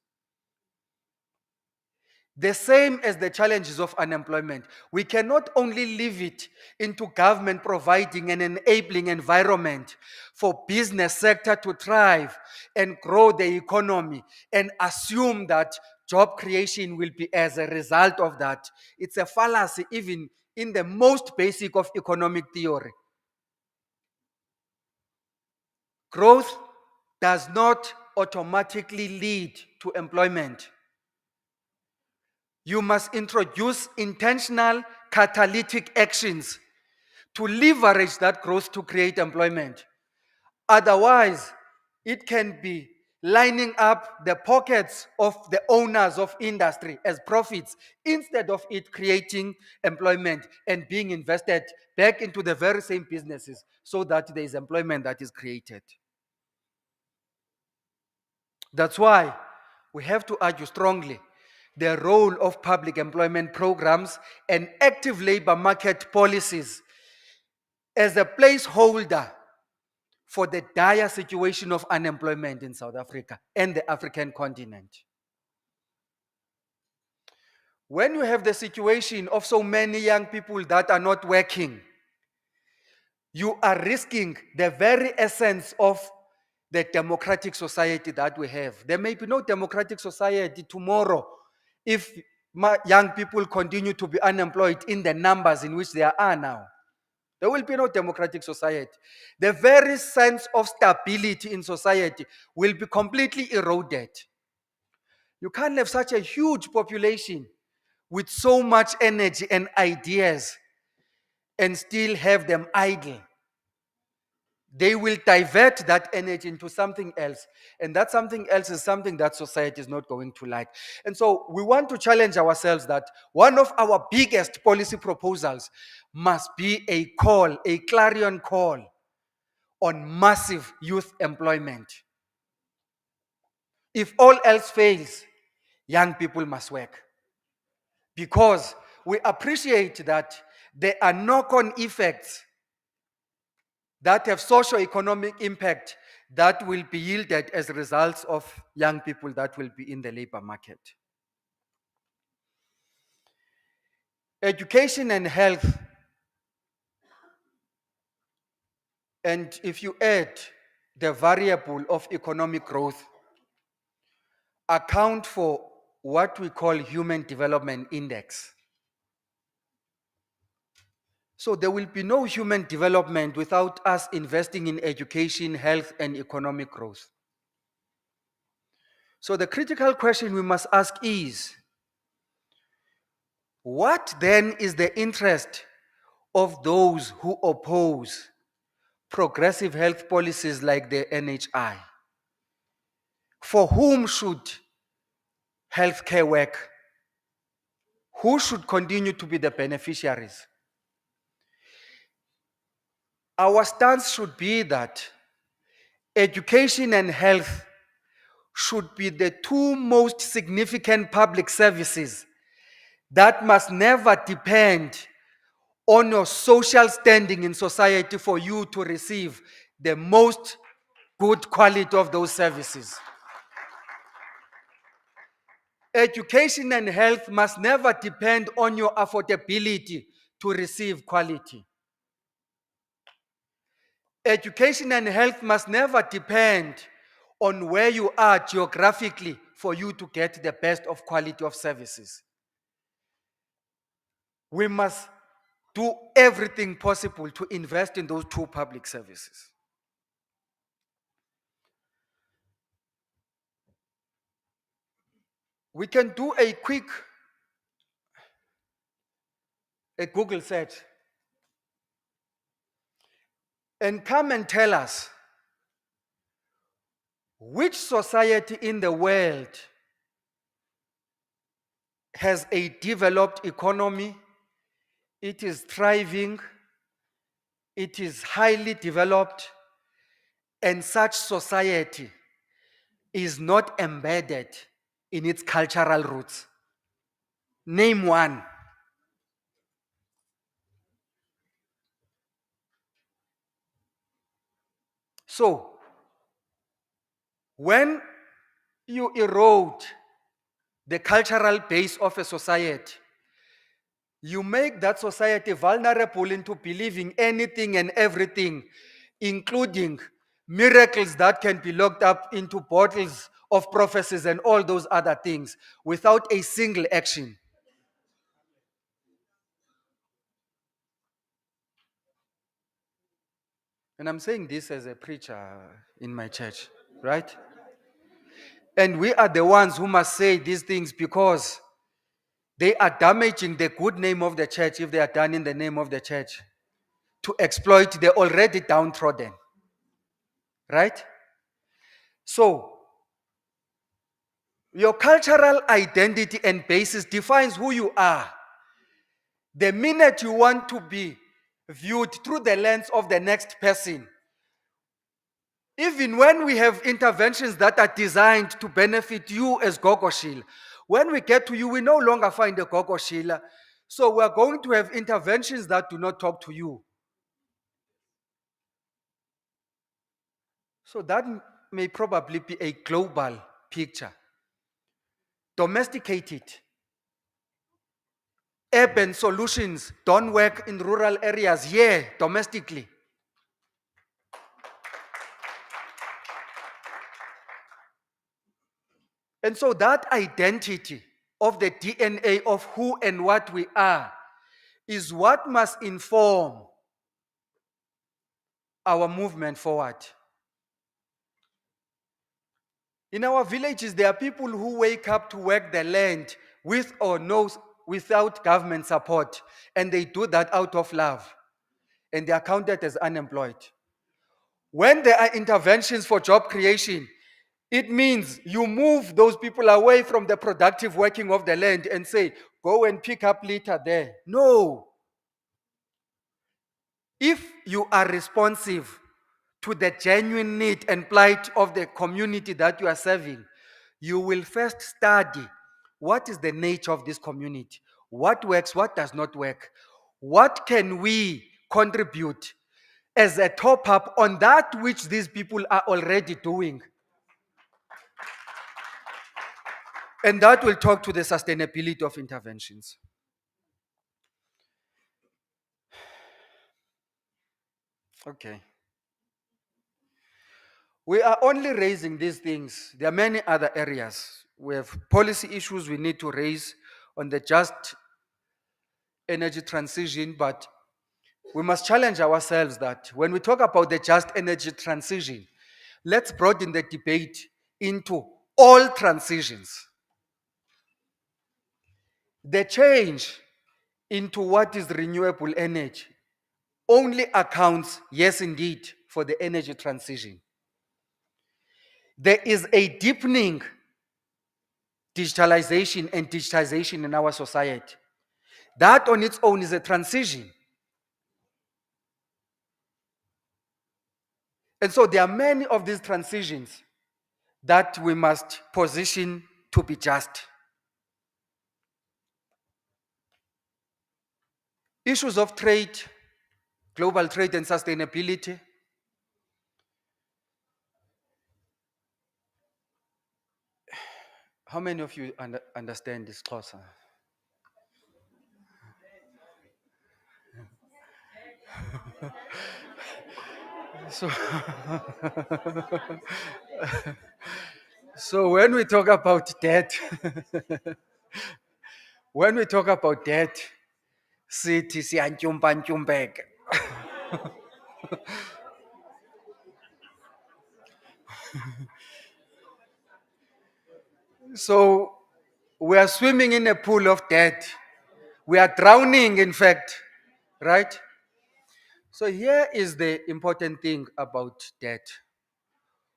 The same as the challenges of unemployment. We cannot only leave it into government providing an enabling environment for business sector to thrive and grow the economy and assume that job creation will be as a result of that. It's a fallacy even in the most basic of economic theory. Growth does not automatically lead to employment. You must introduce intentional catalytic actions to leverage that growth to create employment. Otherwise, it can be lining up the pockets of the owners of industry as profits instead of it creating employment and being invested back into the very same businesses so that there is employment that is created. That's why we have to argue strongly the role of public employment programs and active labor market policies as a placeholder for the dire situation of unemployment in South Africa and the African continent. When you have the situation of so many young people that are not working, you are risking the very essence of the democratic society that we have. There may be no democratic society tomorrow if young people continue to be unemployed in the numbers in which they are now. There will be no democratic society. The very sense of stability in society will be completely eroded. You can't have such a huge population with so much energy and ideas and still have them idle. They will divert that energy into something else. And that something else is something that society is not going to like. And so we want to challenge ourselves that one of our biggest policy proposals must be a call, a clarion call on massive youth employment. If all else fails, young people must work. Because we appreciate that there are knock-on effects that have socio-economic impact that will be yielded as results of young people that will be in the labor market. Education and health, and if you add the variable of economic growth, account for what we call Human Development Index. So there will be no human development without us investing in education, health, and economic growth. So the critical question we must ask is, what then is the interest of those who oppose progressive health policies like the NHI? For whom should healthcare work? Who should continue to be the beneficiaries? Our stance should be that education and health should be the two most significant public services that must never depend on your social standing in society for you to receive the most good quality of those services. Education and health must never depend on your affordability to receive quality. Education and health must never depend on where you are geographically for you to get the best of quality of services. We must do everything possible to invest in those two public services. We can do a quick Google search and come and tell us which society in the world has a developed economy, it is thriving, it is highly developed, and such society is not embedded in its cultural roots. Name one. So, when you erode the cultural base of a society, you make that society vulnerable into believing anything and everything, including miracles that can be locked up into bottles of prophecies and all those other things without a single action. And I'm saying this as a preacher in my church, right? And we are the ones who must say these things because they are damaging the good name of the church if they are done in the name of the church to exploit the already downtrodden. Right? So, your cultural identity and basis defines who you are. The minute you want to be viewed through the lens of the next person, even when we have interventions that are designed to benefit you as Gogoshila, when we get to you, we no longer find a Gogoshila. So we're going to have interventions that do not talk to you. So that may probably be a global picture. Domesticated. Urban solutions don't work in rural areas here domestically. And so that identity of the DNA of who and what we are is what must inform our movement forward. In our villages, there are people who wake up to work the land with or no, without government support, and they do that out of love, and they are counted as unemployed. When there are interventions for job creation, it means you move those people away from the productive working of the land and say, go and pick up litter there. No. If you are responsive to the genuine need and plight of the community that you are serving, you will first study what is the nature of this community, what works, what does not work, what can we contribute as a top up on that which these people are already doing. And that will talk to the sustainability of interventions. Okay. We are only raising these things. There are many other areas. We have policy issues we need to raise on the just energy transition, but we must challenge ourselves that when we talk about the just energy transition, let's broaden the debate into all transitions. The change into what is renewable energy only accounts, yes indeed, for the energy transition. There is a deepening digitalization and digitization in our society. That on its own is a transition. And so there are many of these transitions that we must position to be just. Issues of trade, global trade and sustainability. How many of you understand this Xhosa? So, so when we talk about debt, sithi siyantyumpa-ntyumpeka. So we are swimming in a pool of debt. We are drowning, in fact, right? So here is the important thing about debt,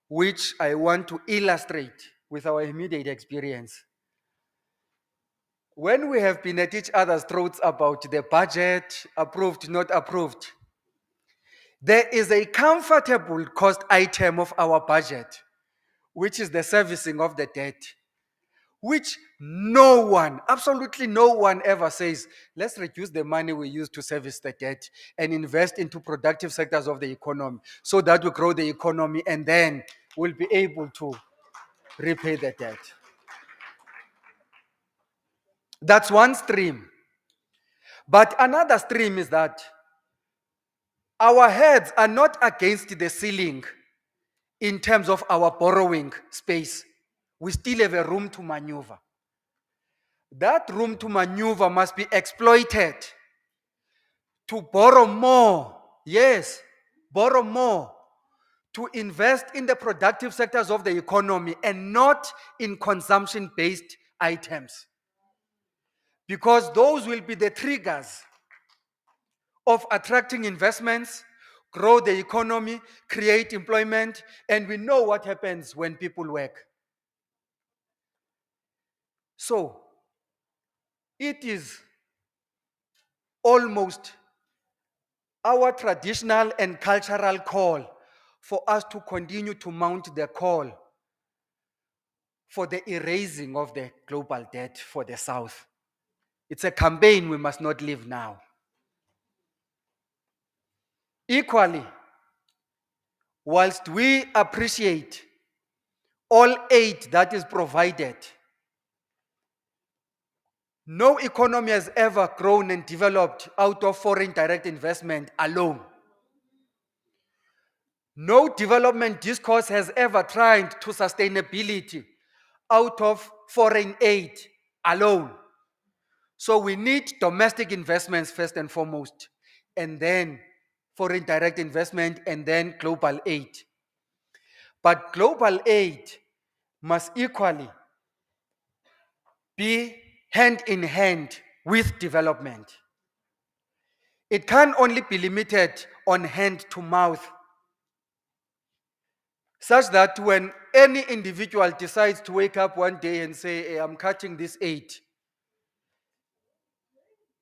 which I want to illustrate with our immediate experience. When we have been at each other's throats about the budget, approved, not approved, there is a comfortable cost item of our budget, which is the servicing of the debt, which no one, absolutely no one ever says, let's reduce the money we use to service the debt and invest into productive sectors of the economy so that we grow the economy and then we'll be able to repay the debt. That's one stream. But another stream is that our heads are not against the ceiling in terms of our borrowing space. We still have a room to maneuver. That room to maneuver must be exploited to borrow more. Yes, borrow more to invest in the productive sectors of the economy and not in consumption-based items. Because those will be the triggers of attracting investments, grow the economy, create employment, and we know what happens when people work. So, it is almost our traditional and cultural call for us to continue to mount the call for the erasing of the global debt for the South. It's a campaign we must not leave now. Equally, whilst we appreciate all aid that is provided, no economy has ever grown and developed out of foreign direct investment alone. No development discourse has ever tried to sustainability out of foreign aid alone. So we need domestic investments first and foremost, and then foreign direct investment, and then global aid. But global aid must equally be hand in hand with development. It can only be limited on hand to mouth, such that when any individual decides to wake up one day and say, hey, I'm cutting this aid,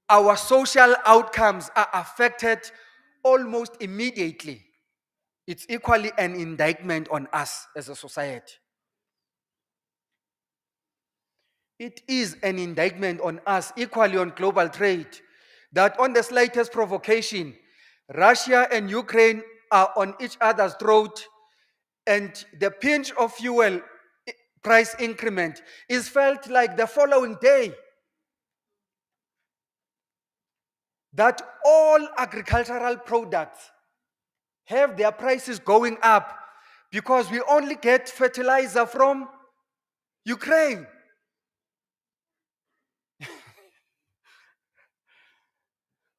our social outcomes are affected almost immediately. It's equally an indictment on us as a society. It is an indictment on us, equally on global trade, that on the slightest provocation, Russia and Ukraine are on each other's throat, and the pinch of fuel price increment is felt like the following day. That all agricultural products have their prices going up because we only get fertilizer from Ukraine.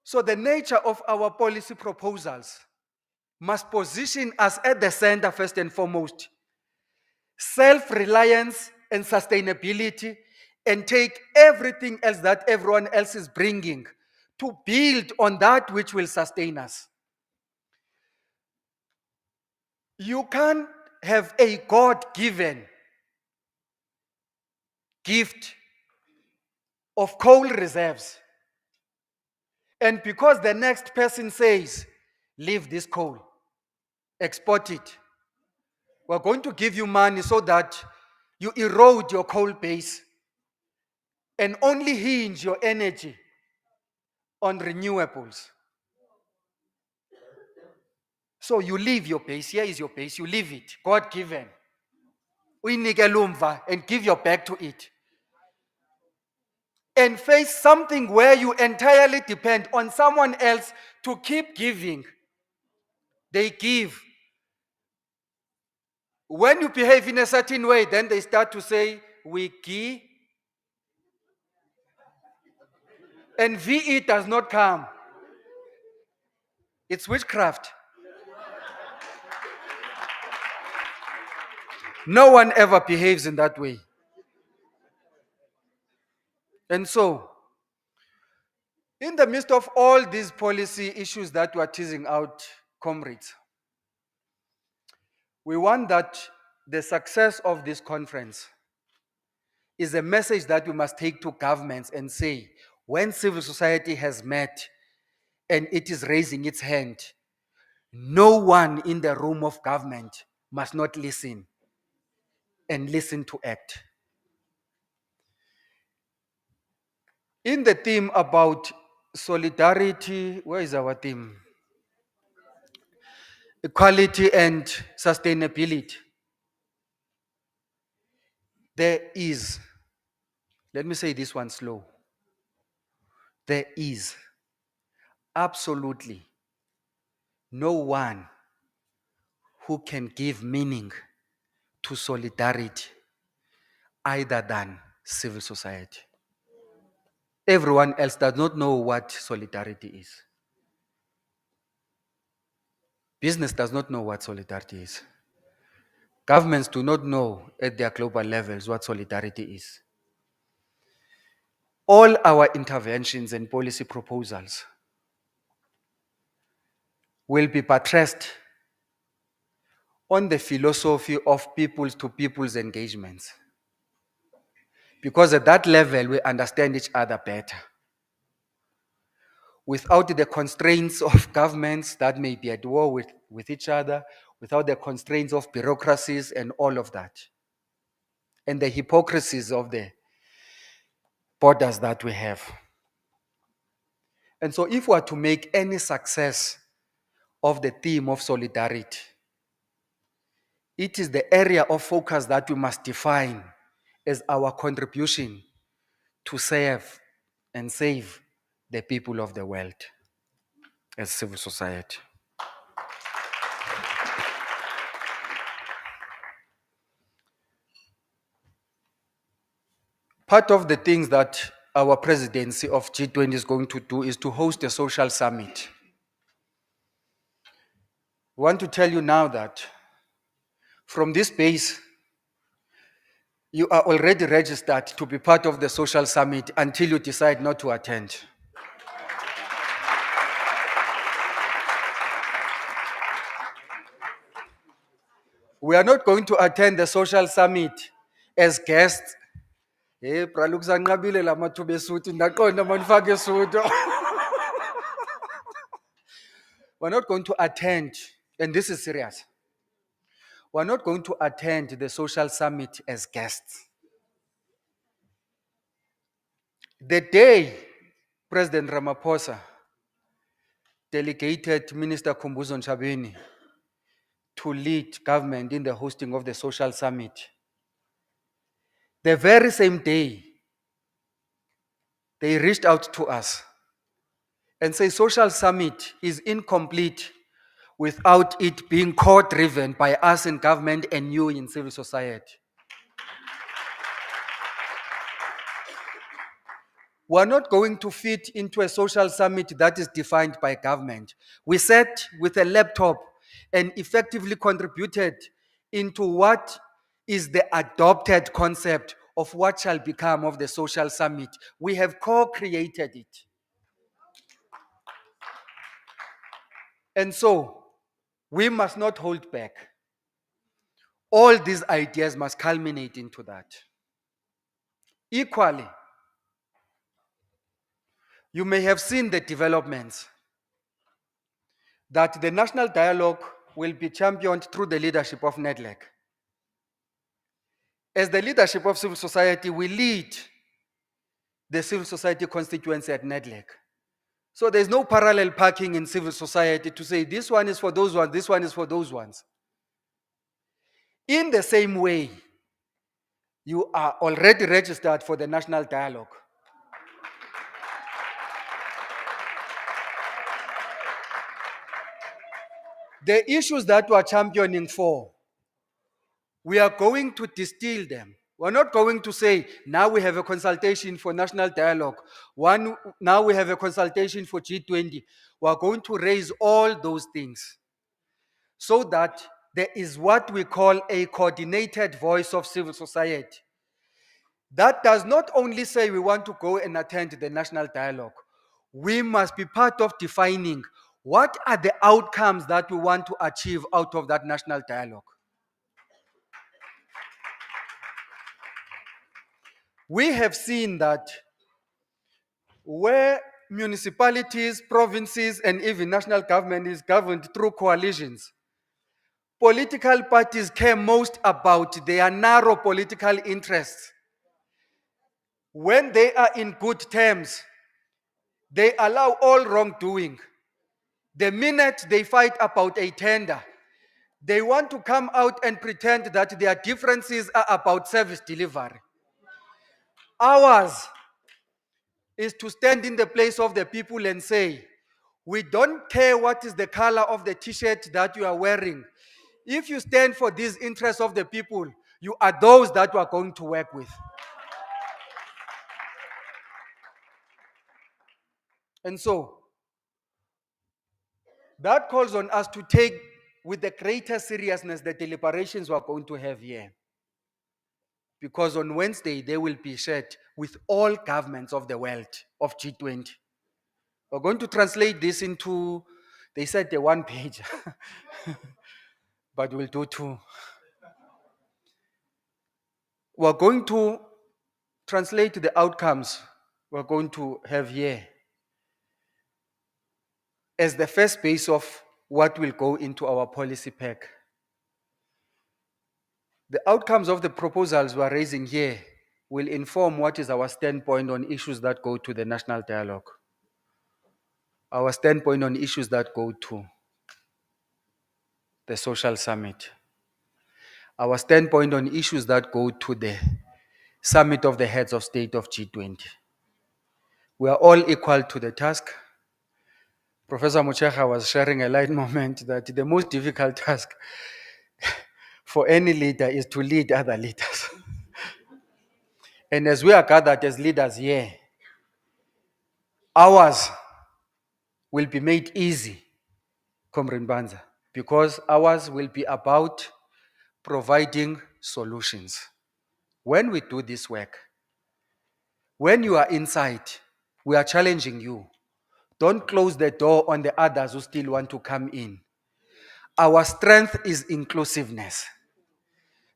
So the nature of our policy proposals must position us at the center first and foremost. Self-reliance and sustainability, and take everything else that everyone else is bringing to build on that which will sustain us. You can't have a God-given gift of coal reserves, and because the next person says, leave this coal, export it, we're going to give you money so that you erode your coal base and only hinge your energy on renewables. So you leave your base. Here is your base. You leave it, God given. Uyinike lumva and give your back to it. And face something where you entirely depend on someone else to keep giving. They give. When you behave in a certain way, then they start to say, we give. And VE does not come. It's witchcraft. No one ever behaves in that way. And so, in the midst of all these policy issues that we are teasing out, comrades, we want that the success of this conference is a message that we must take to governments and say, when civil society has met and it is raising its hand, no one in the room of government must not listen and listen to act. In the theme about solidarity, where is our theme? Equality and sustainability. There is, let me say this one slow. There is absolutely no one who can give meaning to solidarity other than civil society. Everyone else does not know what solidarity is. Business does not know what solidarity is. Governments do not know at their global levels what solidarity is. All our interventions and policy proposals will be buttressed on the philosophy of peoples to peoples engagements. Because at that level, we understand each other better. Without the constraints of governments that may be at war with each other, without the constraints of bureaucracies and all of that, and the hypocrisies of the borders that we have. And so if we are to make any success of the theme of solidarity, it is the area of focus that we must define as our contribution to serve and save the people of the world as civil society. Part of the things that our presidency of G20 is going to do is to host a social summit. I want to tell you now that from this base, you are already registered to be part of the social summit until you decide not to attend. We are not going to attend the social summit as guests. Hey, pralukusanqabile lamathuba esuti ndaqonda manifake esuti. We're not going to attend, and this is serious. We're not going to attend the social summit as guests. The day President Ramaphosa delegated Minister Khumbuzo Ntshavheni to lead government in the hosting of the social summit, the very same day, they reached out to us and say social summit is incomplete without it being core-driven by us in government and you in civil society. We're not going to fit into a social summit that is defined by government. We sat with a laptop and effectively contributed into what is the adopted concept of what shall become of the social summit. We have co-created it. And so, we must not hold back. All these ideas must culminate into that. Equally, you may have seen the developments that the national dialogue will be championed through the leadership of NEDLEC. As the leadership of civil society, we lead the civil society constituency at NEDLEC. So there's no parallel parking in civil society to say this one is for those ones, this one is for those ones. In the same way, you are already registered for the national dialogue. The issues that we are championing for, we are going to distill them. We're not going to say, now we have a consultation for national dialogue. Now we have a consultation for G20. We're going to raise all those things so that there is what we call a coordinated voice of civil society. That does not only say we want to go and attend the national dialogue. We must be part of defining what are the outcomes that we want to achieve out of that national dialogue. We have seen that where municipalities, provinces, and even national government is governed through coalitions, political parties care most about their narrow political interests. When they are in good terms, they allow all wrongdoing. The minute they fight about a tender, they want to come out and pretend that their differences are about service delivery. Ours is to stand in the place of the people and say, we don't care what is the color of the t-shirt that you are wearing. If you stand for these interests of the people, you are those that we are going to work with. And so, that calls on us to take with the greater seriousness the deliberations we are going to have here. Because on Wednesday, they will be shared with all governments of the world of G20. We're going to translate this into, they said the one page, but we'll do two. We're going to translate the outcomes we're going to have here as the first base of what will go into our policy pack. The outcomes of the proposals we're raising here will inform what is our standpoint on issues that go to the national dialogue, our standpoint on issues that go to the social summit, our standpoint on issues that go to the summit of the heads of state of G20. We are all equal to the task. Professor Muchecha was sharing a light moment that the most difficult task for any leader is to lead other leaders. And as we are gathered as leaders here, ours will be made easy, Comrade Banza, because ours will be about providing solutions. When we do this work, when you are inside, we are challenging you. Don't close the door on the others who still want to come in. Our strength is inclusiveness.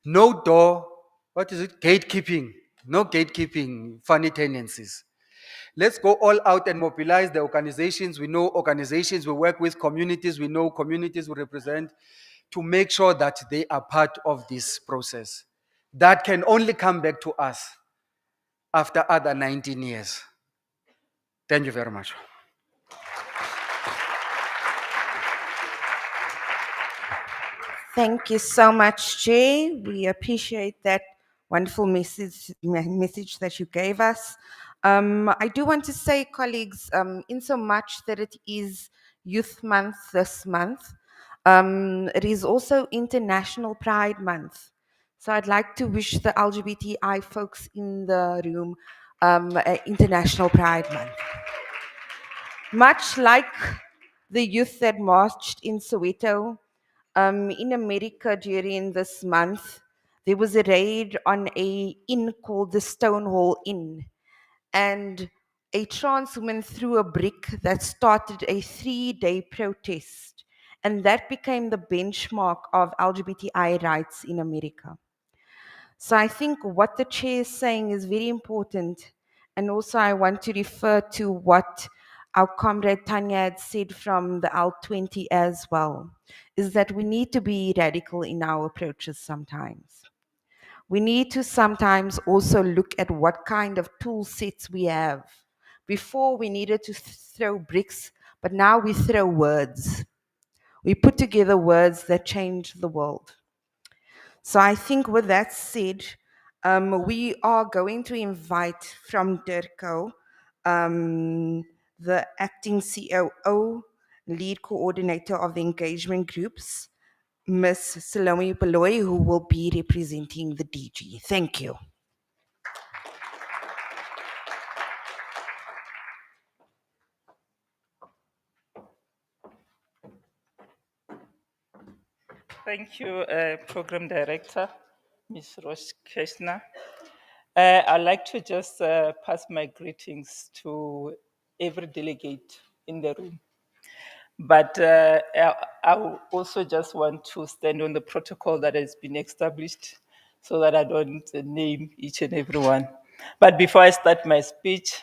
No door, what is it? Gatekeeping. No gatekeeping, funny tendencies. Let's go all out and mobilize the organizations. We know organizations we work with, communities we know, communities we represent, to make sure that they are part of this process. That can only come back to us after other 19 years. Thank you very much. Thank you so much, Jay. We appreciate that wonderful message that you gave us. I do want to say, colleagues, in so much that it is Youth Month this month, it is also International Pride Month. So I'd like to wish the LGBTI folks in the room International Pride Month. Much like the youth that marched in Soweto, in America during this month, there was a raid on an inn called the Stonewall Inn, and a trans woman threw a brick that started a 3-day protest, and that became the benchmark of LGBTI rights in America. So I think what the chair is saying is very important, and also I want to refer to what our comrade Tanya had said from the L20 as well, is that we need to be radical in our approaches sometimes. We need to sometimes also look at what kind of tool sets we have. Before we needed to throw bricks, but now we throw words. We put together words that change the world. So I think with that said, we are going to invite from DIRCO, the acting COO, lead coordinator of the engagement groups, Ms. Salome Paloy, who will be representing the DG. Thank you. Thank you, Program Director, Ms. Rosh Krishna. I'd like to just pass my greetings to every delegate in the room. But I also just want to stand on the protocol that has been established so that I don't name each and every one. But before I start my speech,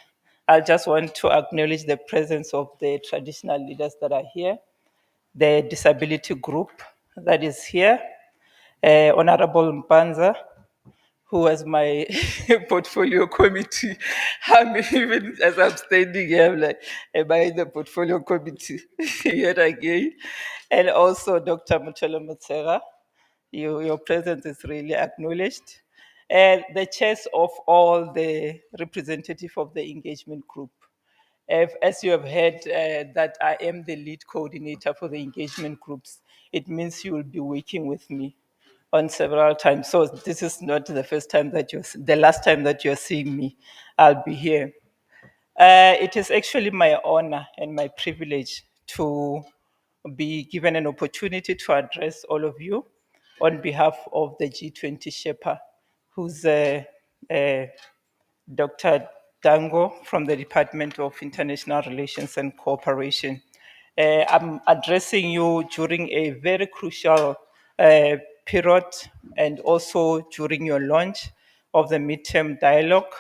I just want to acknowledge the presence of the traditional leaders that are here, the disability group that is here, Honorable Mpanza, who was my portfolio committee. I'm even, as I'm standing here, I'm like, am I in the portfolio committee yet again? And also Dr. Mutelo Mutsera, your presence is really acknowledged. And the chairs of all the representative of the engagement group. As you have heard, that I am the lead coordinator for the engagement groups, it means you will be working with me on several times. So this is not the first time that the last time that you're seeing me. I'll be here. It is actually my honor and my privilege to be given an opportunity to address all of you on behalf of the G20 Sherpa, who's Dr. Dango from the Department of International Relations and Cooperation. I'm addressing you during a very crucial period and also during your launch of the midterm dialogue.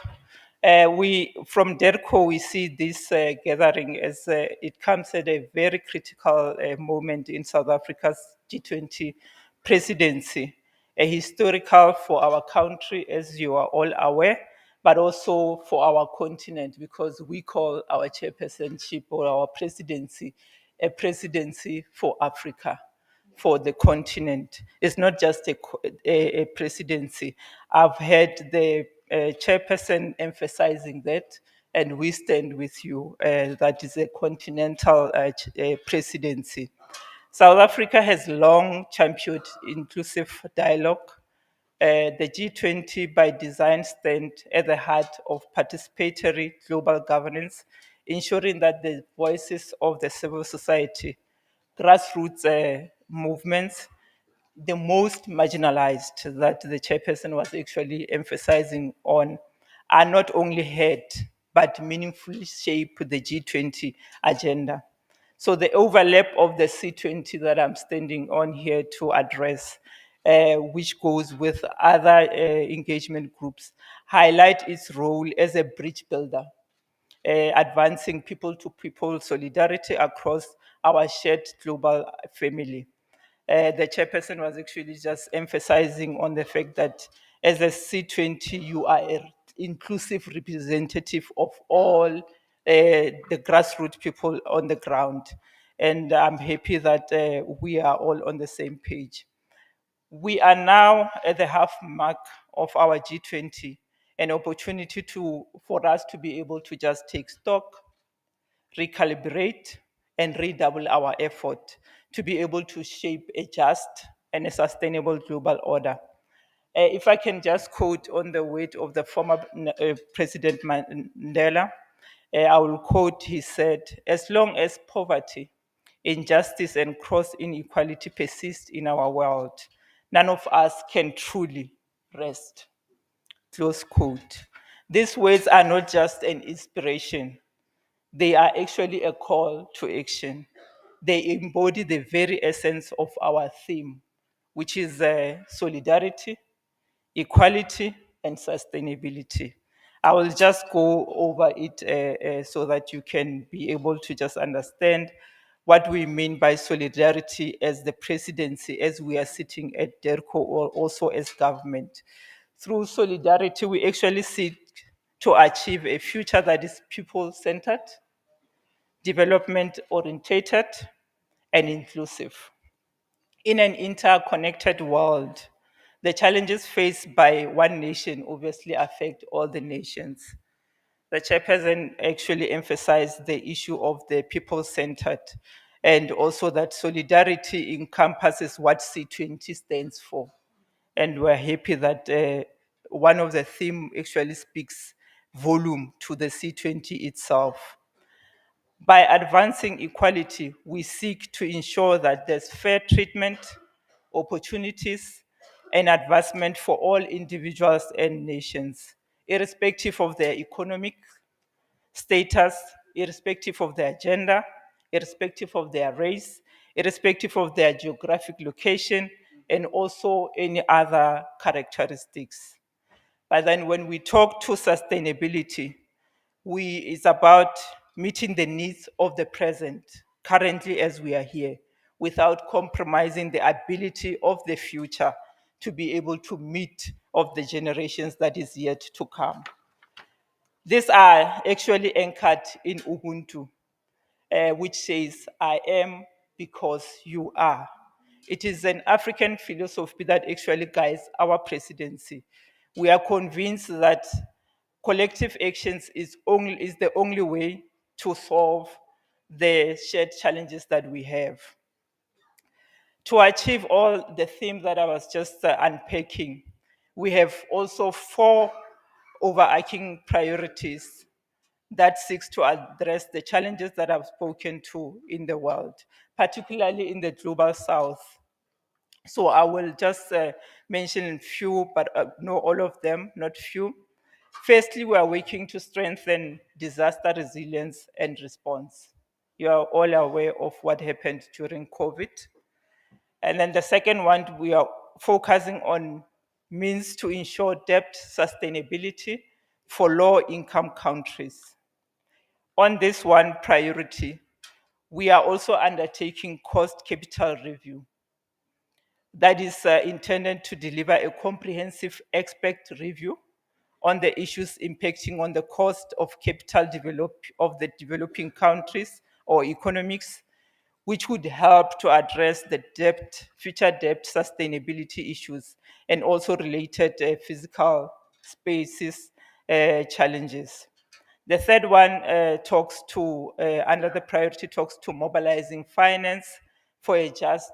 We from DERCO, we see this gathering as it comes at a very critical moment in South Africa's G20 presidency, a historical for our country, as you are all aware, but also for our continent, because we call our chairpersonship or our presidency a presidency for Africa, for the continent. It's not just a presidency. I've heard the chairperson emphasizing that, and we stand with you. That is a continental presidency. South Africa has long championed inclusive dialogue. The G20 by design stand at the heart of participatory global governance, ensuring that the voices of the civil society, grassroots movements, the most marginalized that the chairperson was actually emphasizing on, are not only heard, but meaningfully shape the G20 agenda. So the overlap of the C20 that I'm standing on here to address, which goes with other engagement groups, highlight its role as a bridge builder, advancing people-to-people solidarity across our shared global family. The chairperson was actually just emphasizing on the fact that as a C20, you are an inclusive representative of all the grassroots people on the ground. And I'm happy that we are all on the same page. We are now at the half mark of our G20, an opportunity for us to be able to just take stock, recalibrate, and redouble our effort to be able to shape a just and a sustainable global order. If I can just quote on the word of the former President Mandela, I will quote, he said, "As long as poverty, injustice, and cross inequality persist in our world, none of us can truly rest." Close quote. These words are not just an inspiration, they are actually a call to action. They embody the very essence of our theme, which is solidarity, equality, and sustainability. I will just go over it so that you can be able to just understand what we mean by solidarity as the presidency, as we are sitting at DERCO, or also as government. Through solidarity, we actually seek to achieve a future that is people-centered, development orientated, and inclusive. In an interconnected world, the challenges faced by one nation obviously affect all the nations. The chairperson actually emphasized the issue of the people-centered, and also that solidarity encompasses what C20 stands for. And we're happy that one of the theme actually speaks volume to the C20 itself. By advancing equality, we seek to ensure that there's fair treatment, opportunities, and advancement for all individuals and nations, irrespective of their economic status, irrespective of their gender, irrespective of their race, irrespective of their geographic location, and also any other characteristics. But then when we talk to sustainability, it's about meeting the needs of the present, currently as we are here, without compromising the ability of the future to be able to meet of the generations that is yet to come. These are actually anchored in Ubuntu, which says, I am because you are. It is an African philosophy that actually guides our presidency. We are convinced that collective actions is the only way to solve the shared challenges that we have. To achieve all the themes that I was just unpacking, we have also 4 overarching priorities that seeks to address the challenges that I've spoken to in the world, particularly in the global south. So I will just mention few, but no all of them, not few. Firstly, we are working to strengthen disaster resilience and response. You are all aware of what happened during COVID. And then the second one, we are focusing on means to ensure debt sustainability for low-income countries. On this one priority, we are also undertaking cost capital review that is intended to deliver a comprehensive expert review on the issues impacting on the cost of capital of the developing countries or economics, which would help to address the future debt sustainability issues and also related physical spaces challenges. The third one under the priority talks to mobilizing finance for a just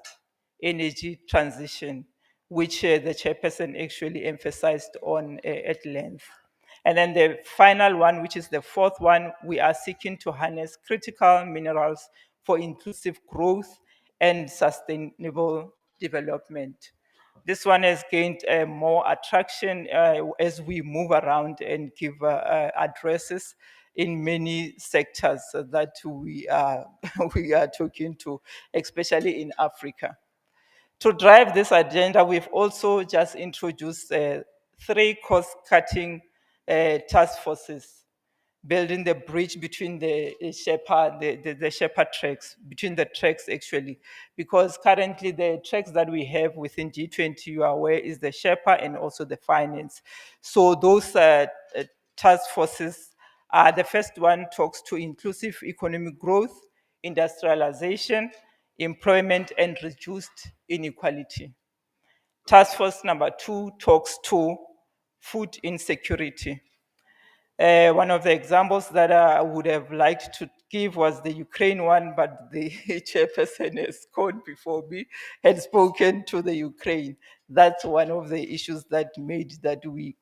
energy transition, which the chairperson actually emphasized on at length. And then the final one, which is the fourth one, we are seeking to harness critical minerals for inclusive growth and sustainable development. This one has gained more attraction as we move around and give addresses in many sectors that we are, we are talking to, especially in Africa. To drive this agenda, we've also just introduced 3 cost-cutting task forces, building the bridge between the Sherpa tracks, between the tracks actually, because currently the tracks that we have within G20, you are aware, is the Sherpa and also the finance. So those task forces are, the first one talks to inclusive economic growth, industrialization, employment, and reduced inequality. Task force number 2 talks to food insecurity. One of the examples that I would have liked to give was the Ukraine one, but the chairperson has gone before me, had spoken to the Ukraine. That's one of the issues that made that we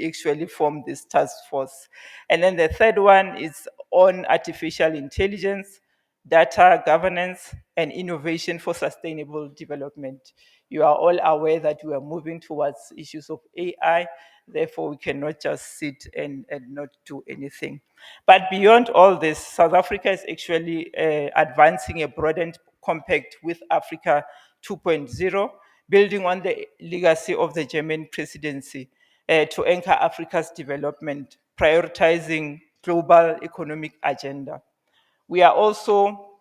actually formed this task force. And then the third one is on artificial intelligence, data governance, and innovation for sustainable development. You are all aware that we are moving towards issues of AI. Therefore, we cannot just sit and not do anything. But beyond all this, South Africa is actually advancing a broadened compact with Africa 2.0, building on the legacy of the German presidency to anchor Africa's development, prioritizing global economic agenda. We are also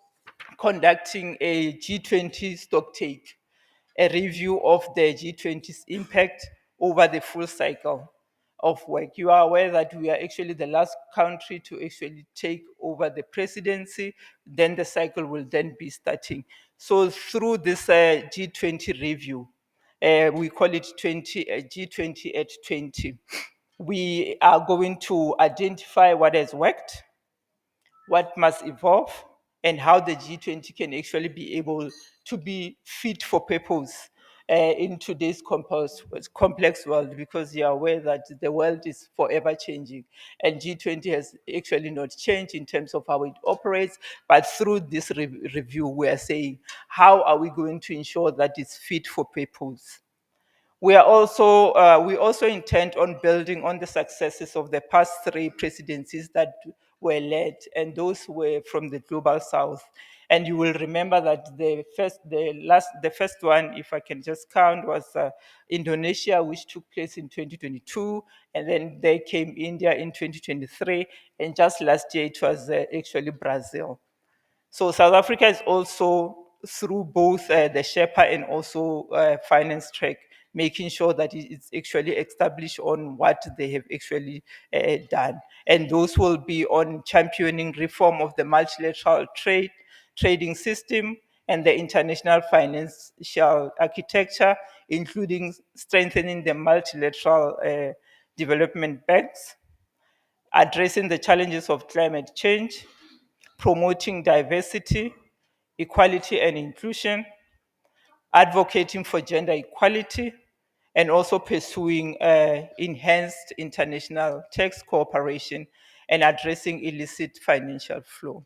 conducting a G20 stocktake, a review of the G20's impact over the full cycle of work. You are aware that we are actually the last country to actually take over the presidency, then the cycle will then be starting. So through this G20 review, we call it G20 at 20, we are going to identify what has worked, what must evolve, and how the G20 can actually be able to be fit for purpose in today's complex world, because you are aware that the world is forever changing, and G20 has actually not changed in terms of how it operates, but through this review, we are saying, how are we going to ensure that it's fit for purpose? We also intend on building on the successes of the past 3 presidencies that were led, and those were from the global south. And you will remember that the first one, if I can just count, was Indonesia, which took place in 2022, and then there came India in 2023, and just last year it was actually Brazil. So South Africa is also, through both the Sherpa and also finance track, making sure that it's actually established on what they have actually done. And those will be on championing reform of the multilateral trading system and the international financial architecture, including strengthening the multilateral development banks, addressing the challenges of climate change, promoting diversity, equality and inclusion, advocating for gender equality, and also pursuing enhanced international tax cooperation and addressing illicit financial flow.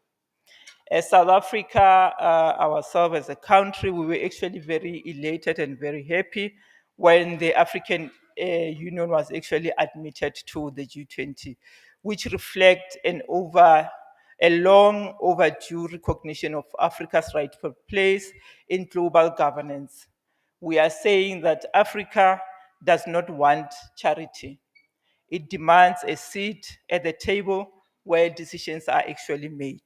As South Africa, ourselves as a country, we were actually very elated and very happy when the African Union was actually admitted to the G20, which reflect a long overdue recognition of Africa's rightful place in global governance. We are saying that Africa does not want charity. It demands a seat at the table where decisions are actually made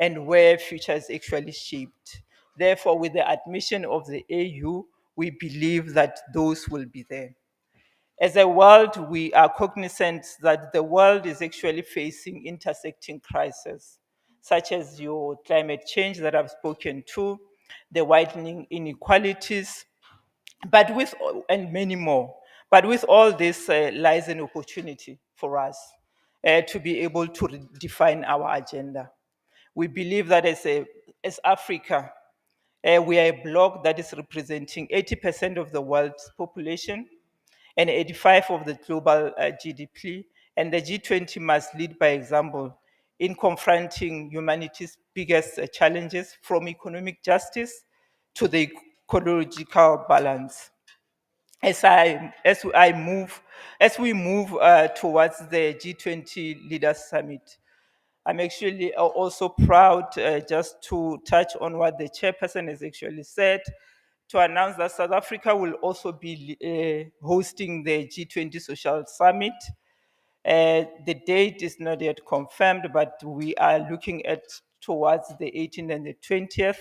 and where future is actually shaped. Therefore, with the admission of the AU, we believe that those will be there. As a world, we are cognizant that the world is actually facing intersecting crises, such as your climate change that I've spoken to, the widening inequalities, and many more. But with all this lies an opportunity for us to be able to define our agenda. We believe that as Africa, we are a bloc that is representing 80% of the world's population and 85 of the global GDP. And the G20 must lead by example in confronting humanity's biggest challenges, from economic justice to the ecological balance. As we move towards the G20 Leaders Summit, I'm actually also proud just to touch on what the chairperson has actually said, to announce that South Africa will also be hosting the G20 Social Summit. The date is not yet confirmed, but we are looking at towards the 18th and the 20th.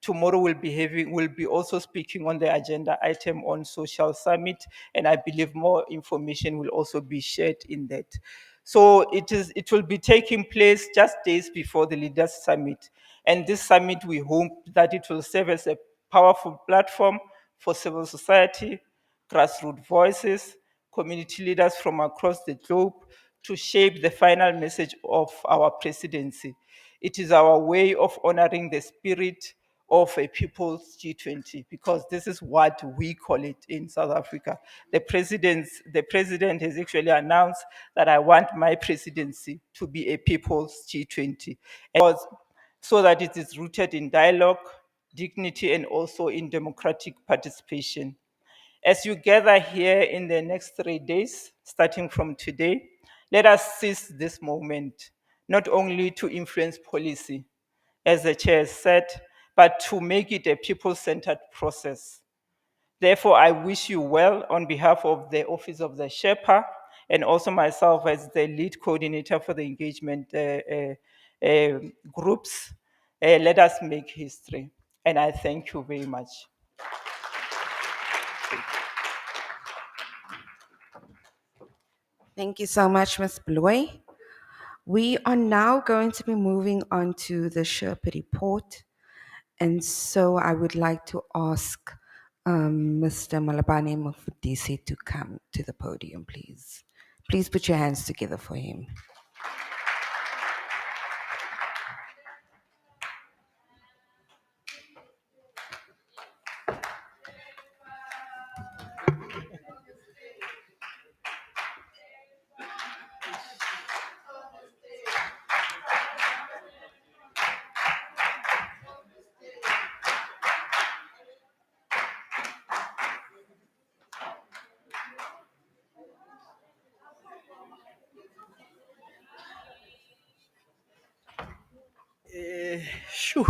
Tomorrow we'll be also speaking on the agenda item on social summit, and I believe more information will also be shared in that. So it will be taking place just days before the Leaders Summit. And this summit, we hope that it will serve as a powerful platform for civil society, grassroots voices, community leaders from across the globe to shape the final message of our presidency. It is our way of honoring the spirit of a people's G20, because this is what we call it in South Africa. The president has actually announced that I want my presidency to be a people's G20, so that it is rooted in dialogue, dignity, and also in democratic participation. As you gather here in the next 3 days, starting from today, let us seize this moment, not only to influence policy, as the chair said, but to make it a people-centered process. Therefore, I wish you well on behalf of the Office of the Sherpa and also myself as the lead coordinator for the engagement groups. Let us make history. And I thank you very much. Thank you so much, Ms. Bloy. We are now going to be moving on to the Sherpa report. And so I would like to ask Mr. Malabane Mufudisi to come to the podium, please. Please put your hands together for him. Shoo.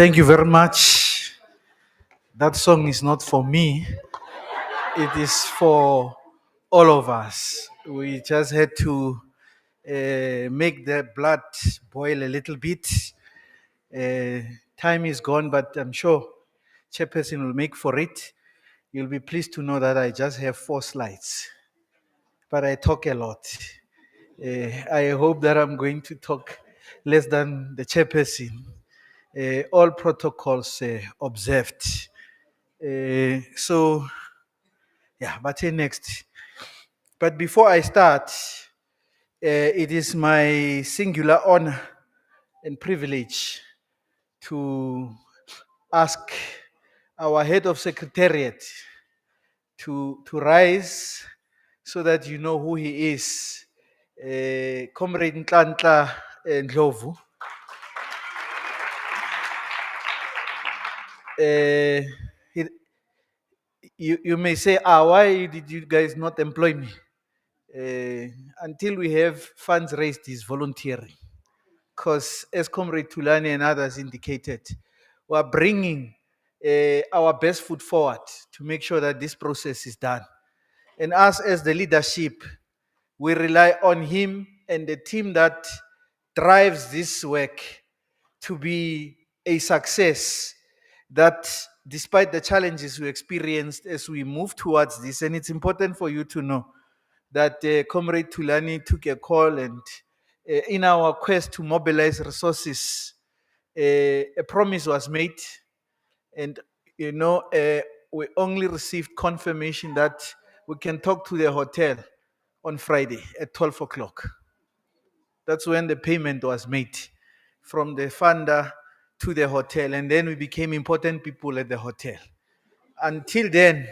Thank you very much. That song is not for me. It is for all of us. We just had to make the blood boil a little bit. Time is gone, but I'm sure Chairperson will make for it. You'll be pleased to know that I just have 4 slides, but I talk a lot. I hope that I'm going to talk less than the Chairperson. All protocols observed. So, yeah, but next. But before I start, it is my singular honor and privilege to ask our head of Secretariat to rise so that you know who he is. Comrade Ntlantla Ndlovu. He- you may say, why did you guys not employ me? Until we have funds raised is volunteering. Because as Comrade Tulani and others indicated, we are bringing our best foot forward to make sure that this process is done. And us as the leadership, we rely on him and the team that drives this work to be a success, that despite the challenges we experienced as we move towards this, and it's important for you to know that Comrade Tulani took a call, and in our quest to mobilize resources, a promise was made, and we only received confirmation that we can talk to the hotel on Friday at 12 o'clock. That's when the payment was made from the funder to the hotel, and then we became important people at the hotel. Until then,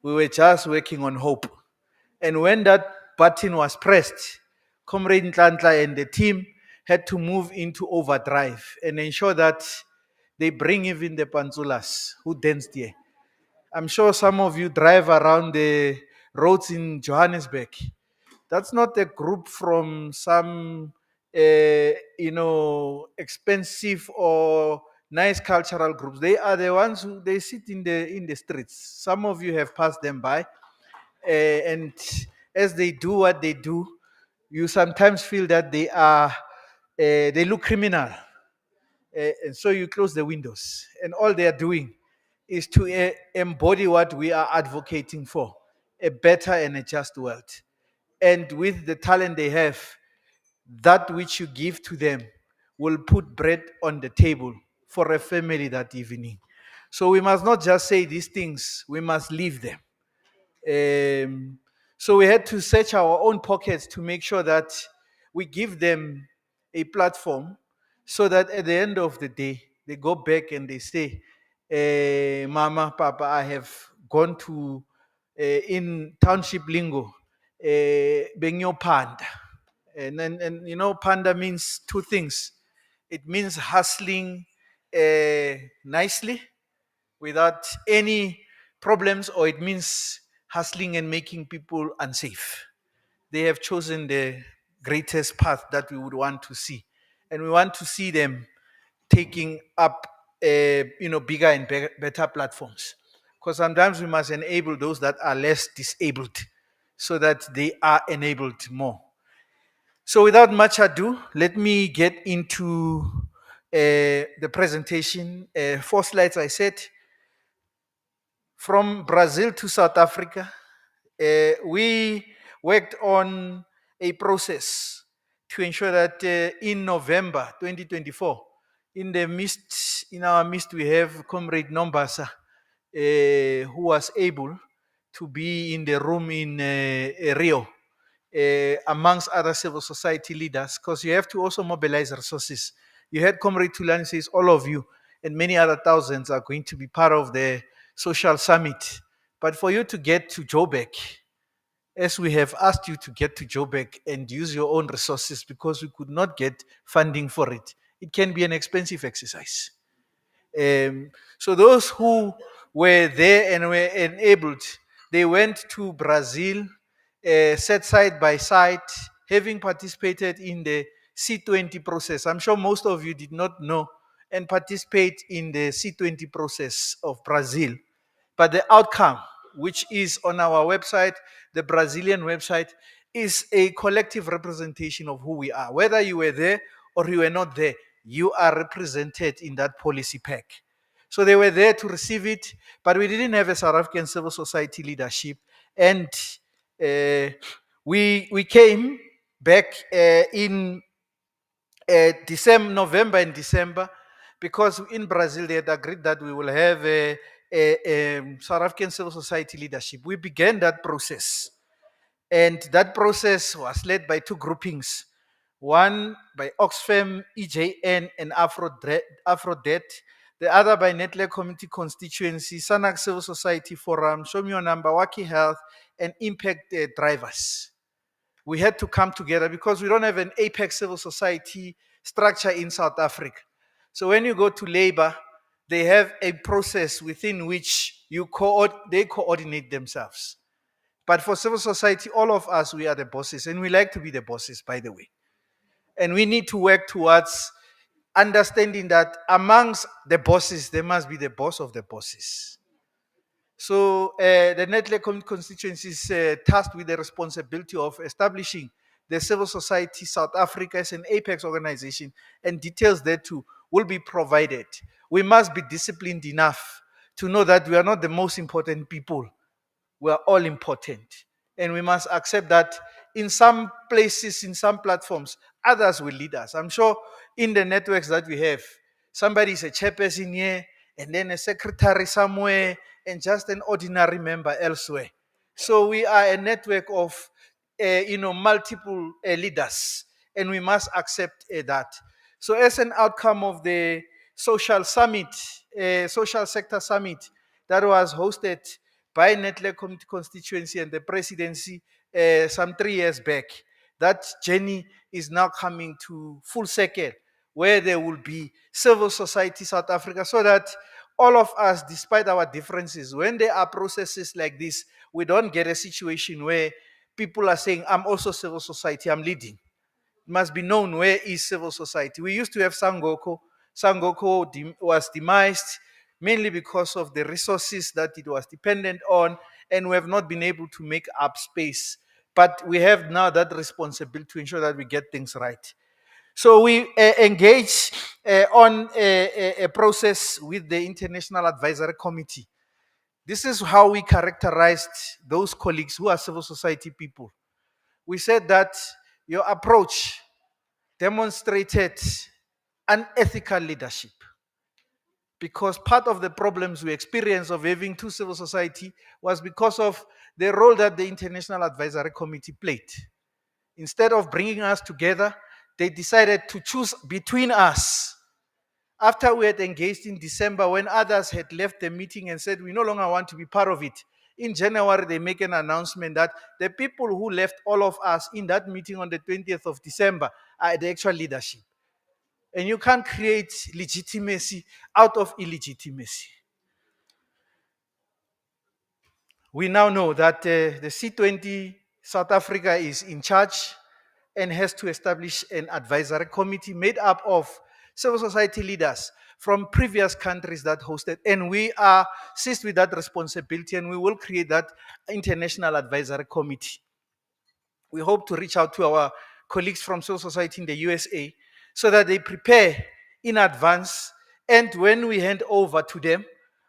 we were just working on hope. And when that button was pressed, Comrade Ntlantla and the team had to move into overdrive and ensure that they bring even the Pantsulas who danced here. I'm sure some of you drive around the roads in Johannesburg. That's not a group from some, expensive or nice cultural groups. They are the ones who they sit in the streets. Some of you have passed them by, and as they do what they do, you sometimes feel that they look criminal. And so you close the windows, and all they are doing is to embody what we are advocating for, a better and a just world. And with the talent they have, that which you give to them will put bread on the table for a family that evening. So we must not just say these things, we must live them. So we had to search our own pockets to make sure that we give them a platform so that at the end of the day, they go back and they say, Mama, Papa, I have gone to, in township lingo, Benyo Panda. And you know, panda means two things. It means hustling nicely without any problems, or it means hustling and making people unsafe. They have chosen the greatest path that we would want to see. And we want to see them taking up bigger and better platforms. Because sometimes we must enable those that are less disabled so that they are enabled more. So without much ado, let me get into the presentation. 4 slides I said. From Brazil to South Africa, we worked on a process to ensure that in November 2024, in our midst, we have Comrade Nombasa, who was able to be in the room in Rio, amongst other civil society leaders, because you have to also mobilize resources. You heard Comrade Tulani says all of you and many other thousands are going to be part of the social summit. But for you to get to Joburg, as we have asked you to get to Joburg and use your own resources because we could not get funding for it, it can be an expensive exercise. So those who were there and were enabled, they went to Brazil, sat side by side, having participated in the C20 process. I'm sure most of you did not know and participate in the C20 process of Brazil. But the outcome, which is on our website, the Brazilian website, is a collective representation of who we are. Whether you were there or you were not there, you are represented in that policy pack. So they were there to receive it, but we didn't have a South African civil society leadership. And we came back in November and December, because in Brazil they had agreed that we will have a South African civil society leadership. We began that process. And that process was led by 2 groupings. One by Oxfam, EJN, and Afrodet. The other by Network Community Constituency, Sanak Civil Society Forum, Show Me Your Number, Waki Health, and Impact Drivers. We had to come together because we don't have an apex civil society structure in South Africa. So when you go to labor, they have a process within which they coordinate themselves. But for civil society, all of us, we are the bosses, and we like to be the bosses, by the way. And we need to work towards understanding that amongst the bosses, there must be the boss of the bosses. So the Network Community Constituency is tasked with the responsibility of establishing the Civil Society South Africa as an apex organization, and details thereto will be provided. We must be disciplined enough to know that we are not the most important people. We are all important. And we must accept that in some places, in some platforms, others will lead us. I'm sure in the networks that we have, somebody is a chairperson here, and then a secretary somewhere, and just an ordinary member elsewhere. So we are a network of multiple leaders, and we must accept that. So as an outcome of the social summit, social sector summit that was hosted by Network Community Constituency and the presidency some 3 years back, that journey is now coming to full circle, where there will be civil society South Africa, so that all of us, despite our differences, when there are processes like this, we don't get a situation where people are saying, I'm also civil society, I'm leading. It must be known where is civil society. We used to have Sangoko. Sangoko was demised mainly because of the resources that it was dependent on, and we have not been able to make up space. But we have now that responsibility to ensure that we get things right. So we engage on a process with the International Advisory Committee. This is how we characterized those colleagues who are civil society people. We said that your approach demonstrated unethical leadership. Because part of the problems we experience of having two civil society was because of the role that the International Advisory Committee played. Instead of bringing us together, they decided to choose between us. After we had engaged in December, when others had left the meeting and said, we no longer want to be part of it, in January, they make an announcement that the people who left all of us in that meeting on the 20th of December are the actual leadership. And you can't create legitimacy out of illegitimacy. We now know that the C20 South Africa is in charge and has to establish an advisory committee made up of civil society leaders from previous countries that hosted. And we are seized with that responsibility, and we will create that international advisory committee. We hope to reach out to our colleagues from civil society in the USA so that they prepare in advance. And when we hand over to them,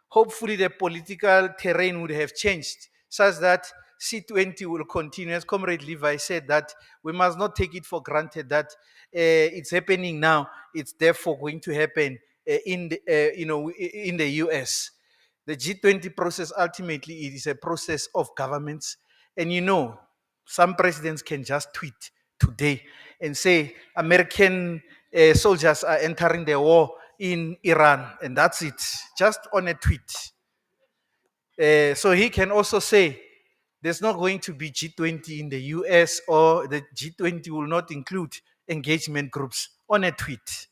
hopefully the political terrain would have changed such that C20 will continue. As Comrade Levi said, that we must not take it for granted that it's happening now. It's therefore going to happen in the US. The G20 process, ultimately, it is a process of governments. And some presidents can just tweet today and say American soldiers are entering the war in Iran, and that's it, just on a tweet. So he can also say there's not going to be G20 in the US, or the G20 will not include engagement groups, on a tweet.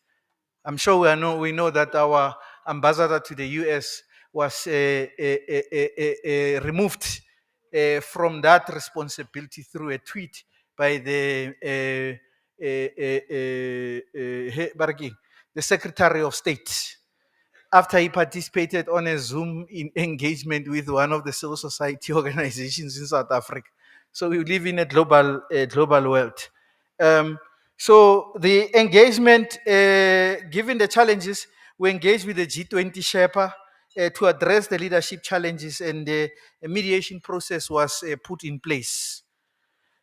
I'm sure we know that our ambassador to the US was removed from that responsibility through a tweet by the Secretary of State, after he participated on a Zoom engagement with one of the civil society organizations in South Africa. So we live in a global world. So the engagement, given the challenges, we engaged with the G20 Sherpa to address the leadership challenges, and the mediation process was put in place.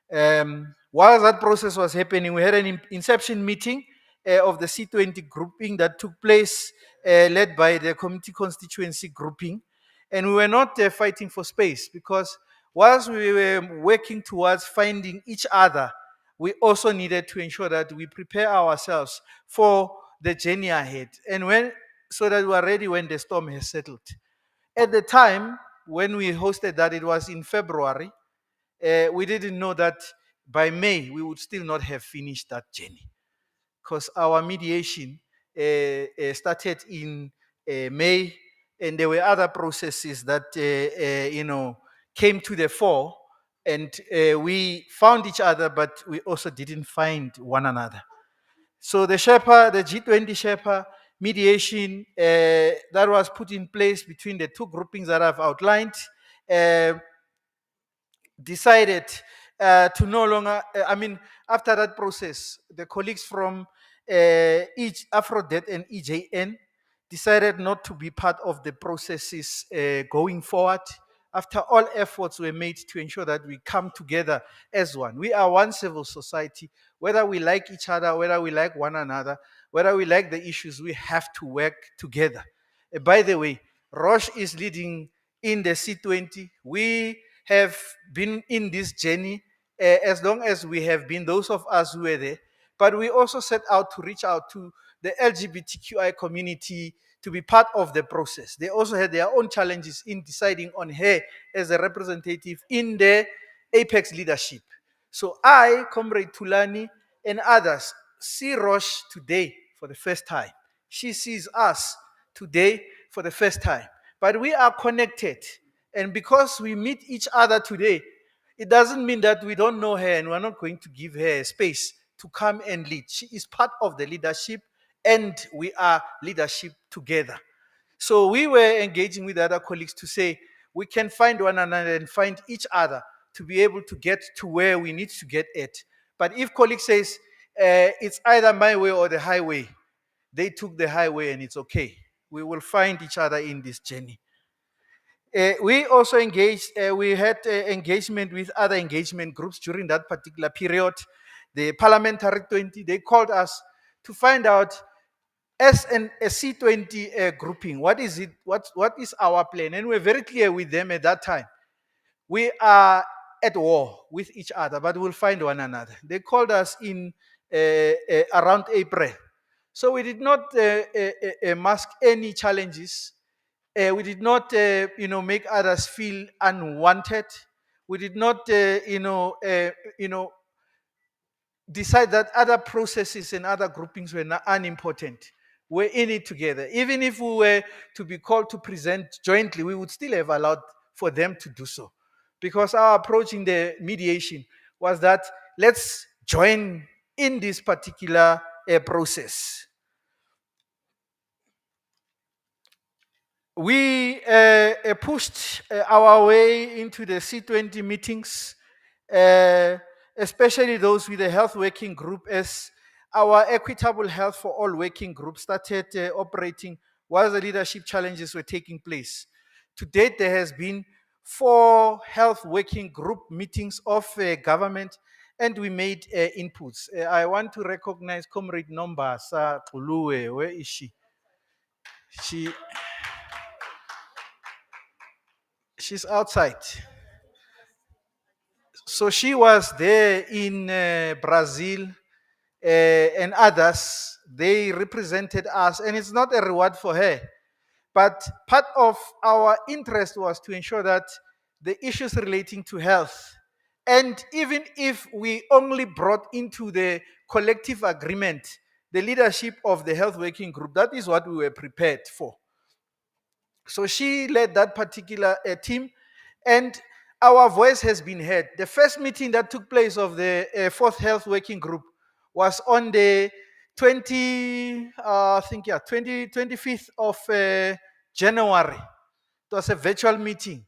While that process was happening, we had an inception meeting of the C20 grouping that took place, led by the committee constituency grouping. And we were not fighting for space, because whilst we were working towards finding each other, we also needed to ensure that we prepare ourselves for the journey ahead, and so that we are ready when the storm has settled. At the time when we hosted that, it was in February. We didn't know that by May we would still not have finished that journey, because our mediation started in May, and there were other processes that came to the fore, and we found each other, but we also didn't find one another. So the G20 Sherpa mediation that was put in place between the two groupings that I've outlined decided to no longer, after that process, the colleagues from each Afrodet and EJN decided not to be part of the processes going forward, after all efforts were made to ensure that we come together as one. We are one civil society. Whether we like each other, whether we like one another, whether we like the issues, we have to work together. By the way, Roche is leading in the C20. We have been in this journey as long as we have been, those of us who were there. But we also set out to reach out to the LGBTQI community to be part of the process. They also had their own challenges in deciding on her as a representative in the Apex leadership. So I, Comrade Tulani, and others see Roche today for the first time. She sees us today for the first time. But we are connected. And because we meet each other today, it doesn't mean that we don't know her and we're not going to give her a space to come and lead. She is part of the leadership, and we are leadership together. So we were engaging with other colleagues to say we can find one another and find each other to be able to get to where we need to get at. But if colleague says it's either my way or the highway, they took the highway, and it's okay. We will find each other in this journey. We also engaged, we had engagement with other engagement groups during that particular period. the parliamentary 20, they called us to find out as a C20 grouping, what is it? What is our plan? And we're very clear with them at that time. We are at war with each other, but we'll find one another. They called us in around April. So we did not mask any challenges. We did not, make others feel unwanted. We did not, decide that other processes and other groupings were unimportant. We're in it together. Even if we were to be called to present jointly, we would still have allowed for them to do so. Because our approach in the mediation was that let's join in this particular process. We pushed our way into the C20 meetings, especially those with the health working group, as our equitable health for all working group started operating while the leadership challenges were taking place. To date, there has been 4 health working group meetings of government, and we made inputs. I want to recognize Comrade Nombasa Tuluwe. Where is she? She's outside. So she was there in Brazil and others. They represented us, and it's not a reward for her. But part of our interest was to ensure that the issues relating to health, and even if we only brought into the collective agreement the leadership of the health working group, that is what we were prepared for. So she led that particular team, and our voice has been heard. The first meeting that took place of the 4th Health Working Group was on the 25th of January. It was a virtual meeting.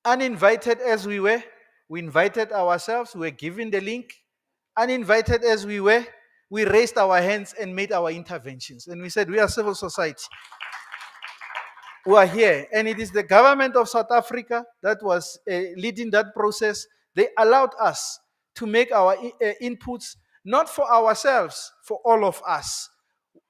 Uninvited as we were, we invited ourselves, we were given the link. Uninvited as we were, we raised our hands and made our interventions. And we said, we are civil society. We are here, and it is the government of South Africa that was leading that process. They allowed us to make our inputs, not for ourselves, for all of us.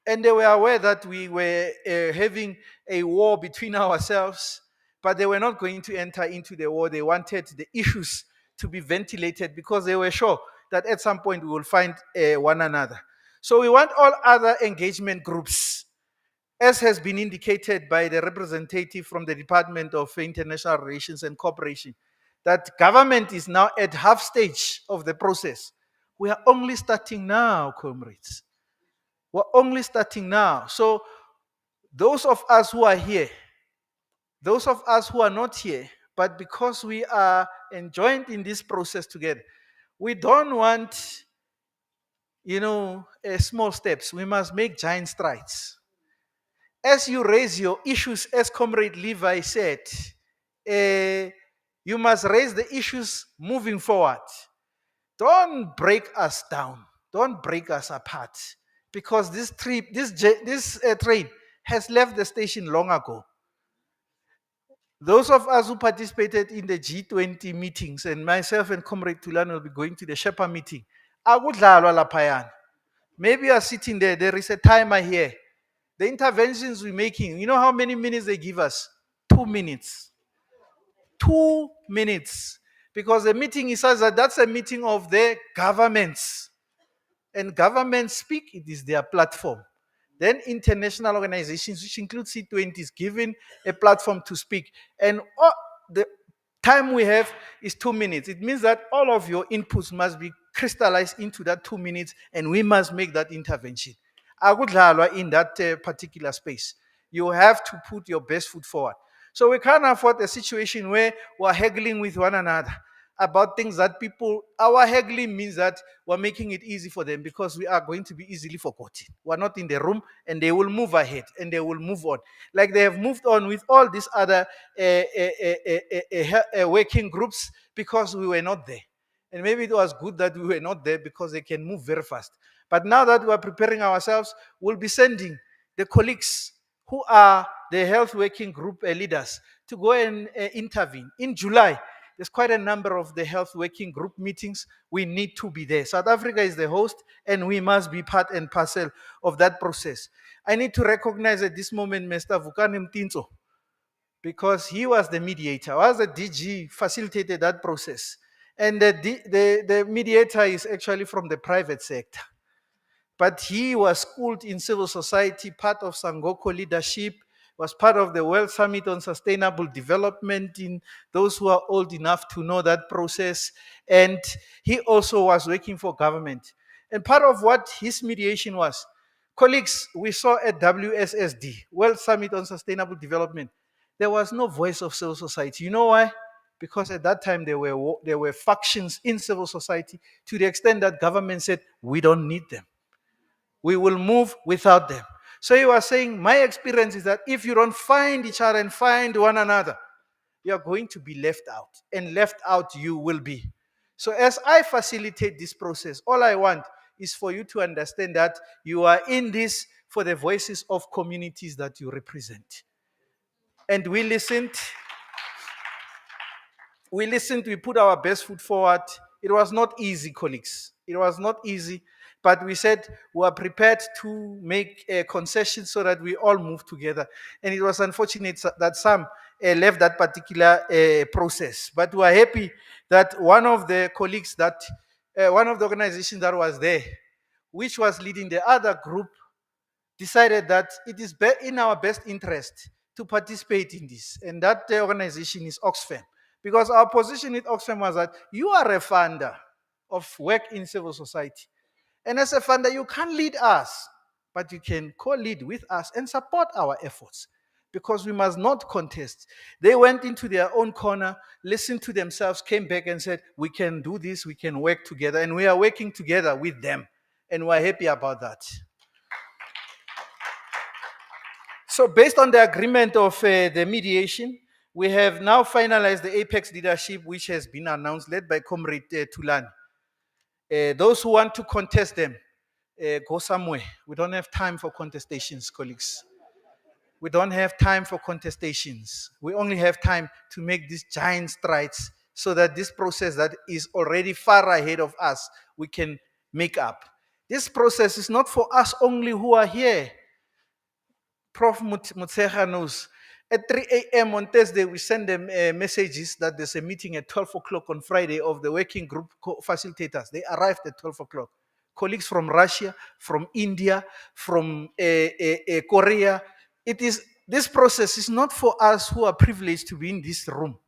And they were aware that we were having a war between ourselves, but they were not going to enter into the war. They wanted the issues to be ventilated because they were sure that at some point we will find one another. So we want all other engagement groups, as has been indicated by the representative from the Department of International Relations and Cooperation, that government is now at half stage of the process. We are only starting now, comrades. We're only starting now. So those of us who are here, those of us who are not here, but because we are enjoined in this process together, we don't want, small steps. We must make giant strides. As you raise your issues, as Comrade Levi said, you must raise the issues moving forward. Don't break us down. Don't break us apart. Because this train has left the station long ago. Those of us who participated in the G20 meetings, and myself and Comrade Tulan will be going to the Shepherd meeting. Maybe you are sitting there, there is a timer here. The interventions we're making, you know how many minutes they give us? 2 minutes. 2 minutes. Because the meeting is such that that's a meeting of the governments. And governments speak, it is their platform. Then international organizations, which include C20, is given a platform to speak. And the time we have is 2 minutes. It means that all of your inputs must be crystallized into that 2 minutes, and we must make that intervention. In that particular space, you have to put your best foot forward. So we can't afford a situation where we're haggling with one another about things that our haggling means that we're making it easy for them because we are going to be easily forgotten. We're not in the room, and they will move ahead and they will move on. Like they have moved on with all these other working groups because we were not there. And maybe it was good that we were not there because they can move very fast. But now that we are preparing ourselves, we'll be sending the colleagues who are the health working group leaders to go and intervene. In July, there's quite a number of the health working group meetings. We need to be there. South Africa is the host, and we must be part and parcel of that process. I need to recognize at this moment Mr. Vukani Mtinto, because he was the mediator. Was the DG facilitated that process, and the mediator is actually from the private sector. But he was schooled in civil society, part of Sangoko leadership, was part of the World Summit on Sustainable Development in those who are old enough to know that process. And he also was working for government. And part of what his mediation was, colleagues, we saw at WSSD, World Summit on Sustainable Development, there was no voice of civil society. You know why? Because at that time there were factions in civil society to the extent that government said, we don't need them. We will move without them. So he was saying, my experience is that if you don't find each other and find one another, you are going to be left out, and left out you will be. So as I facilitate this process, all I want is for you to understand that you are in this for the voices of communities that you represent. And we listened, we put our best foot forward. It was not easy, colleagues. It was not easy, but we said we are prepared to make concessions so that we all move together. And it was unfortunate that some left that particular process. But we are happy that one of the colleagues one of the organizations that was there, which was leading the other group, decided that it is in our best interest to participate in this. And that organization is Oxfam. Because our position with Oxfam was that you are a funder of work in civil society. And as a funder, you can't lead us, but you can co-lead with us and support our efforts, because we must not contest. They went into their own corner, listened to themselves, came back and said, we can do this, we can work together, and we are working together with them. And we're happy about that. So based on the agreement of the mediation, we have now finalized the Apex leadership, which has been announced, led by Comrade Tulani. Those who want to contest them, go somewhere. We don't have time for contestations, colleagues. We don't have time for contestations. We only have time to make these giant strides so that this process that is already far ahead of us, we can make up. This process is not for us only who are here. Prof. Mutsecha knows. At 3 a.m. on Thursday, we send them messages that there's a meeting at 12 o'clock on Friday of the working group facilitators. They arrived at 12 o'clock. Colleagues from Russia, from India, from Korea. This process is not for us who are privileged to be in this room.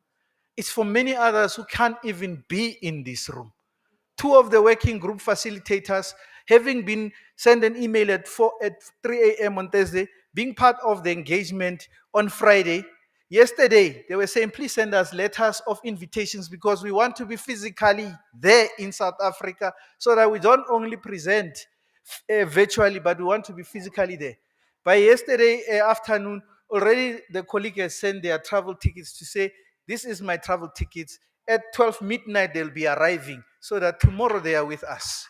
It's for many others who can't even be in this room. Two of the working group facilitators, having been sent an email at 3 a.m. on Thursday, being part of the engagement on Friday. Yesterday, they were saying, please send us letters of invitations because we want to be physically there in South Africa so that we don't only present virtually, but we want to be physically there. By yesterday afternoon, already the colleague has sent their travel tickets to say, this is my travel tickets. At 12 midnight, they'll be arriving so that tomorrow they are with us.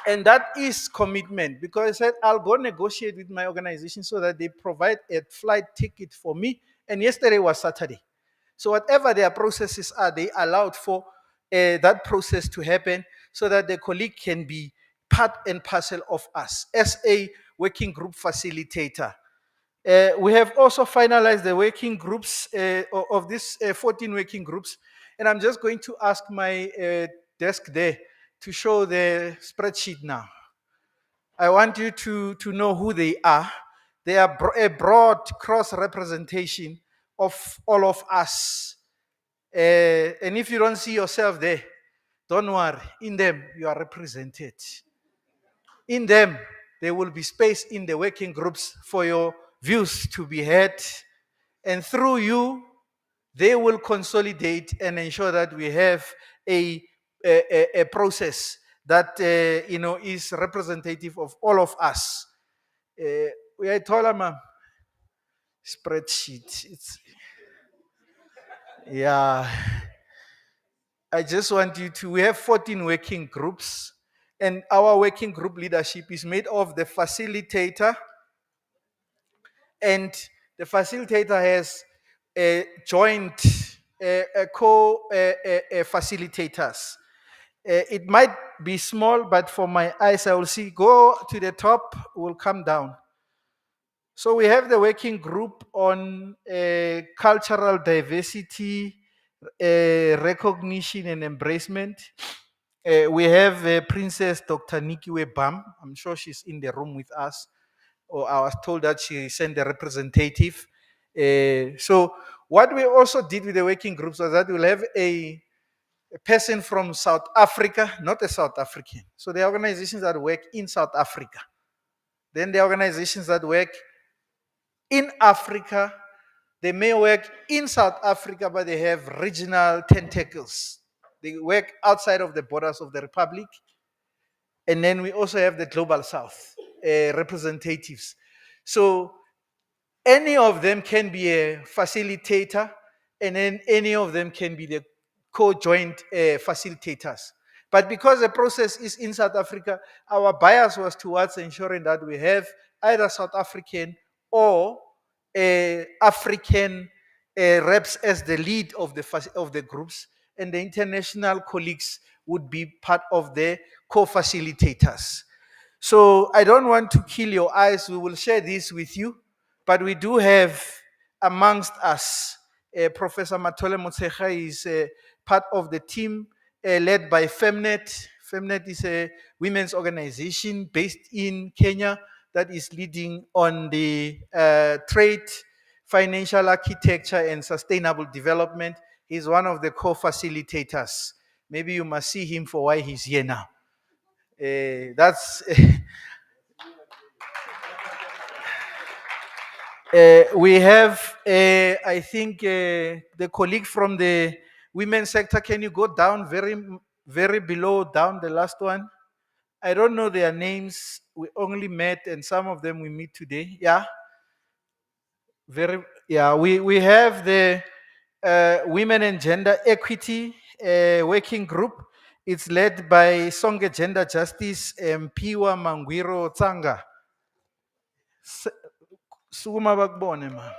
And that is commitment, because I said, I'll go negotiate with my organization so that they provide a flight ticket for me. And yesterday was Saturday. So whatever their processes are, they allowed for that process to happen so that the colleague can be part and parcel of us as a working group facilitator. We have also finalized the working groups of these 14 working groups. And I'm just going to ask my desk there to show the spreadsheet now. I want you to know who they are. They are a broad cross-representation of all of us. And if you don't see yourself there, don't worry. In them, you are represented. In them, there will be space in the working groups for your views to be heard. And through you, they will consolidate and ensure that we have a process that is representative of all of us. We are told spreadsheet. I just want you to, we have 14 working groups, and our working group leadership is made of the facilitator, and the facilitator has joined co-facilitators. It might be small, but for my eyes, I will see go to the top, will come down. So we have the working group on cultural diversity, recognition and embracement. We have Princess Dr. Nikiwe Bam. I'm sure she's in the room with us. Or I was told that she sent a representative. So what we also did with the working groups was that we'll have a person from South Africa, not a South African. So the organizations that work in South Africa. Then the organizations that work in Africa, they may work in South Africa, but they have regional tentacles. They work outside of the borders of the Republic. And then we also have the Global South representatives. So any of them can be a facilitator, and then any of them can be the co-joint facilitators. But because the process is in South Africa, our bias was towards ensuring that we have either South African or African reps as the lead of the groups, and the international colleagues would be part of the co-facilitators. So I don't want to kill your eyes. We will share this with you, but we do have amongst us Professor Matole Motshekga is part of the team led by Femnet. Femnet is a women's organization based in Kenya that is leading on the trade, financial architecture, and sustainable development. He's one of the co-facilitators. Maybe you must see him for why he's here now. That's we have, I think, the colleague from the women's sector. Can you go down very below, down the last one? I don't know their names. We only met, and some of them we meet today. Yeah. We have the Women and Gender Equity Working Group. It's led by Songe Gender Justice Mpiwa Mangwiro Tsanga. Sukuma bakubone, man.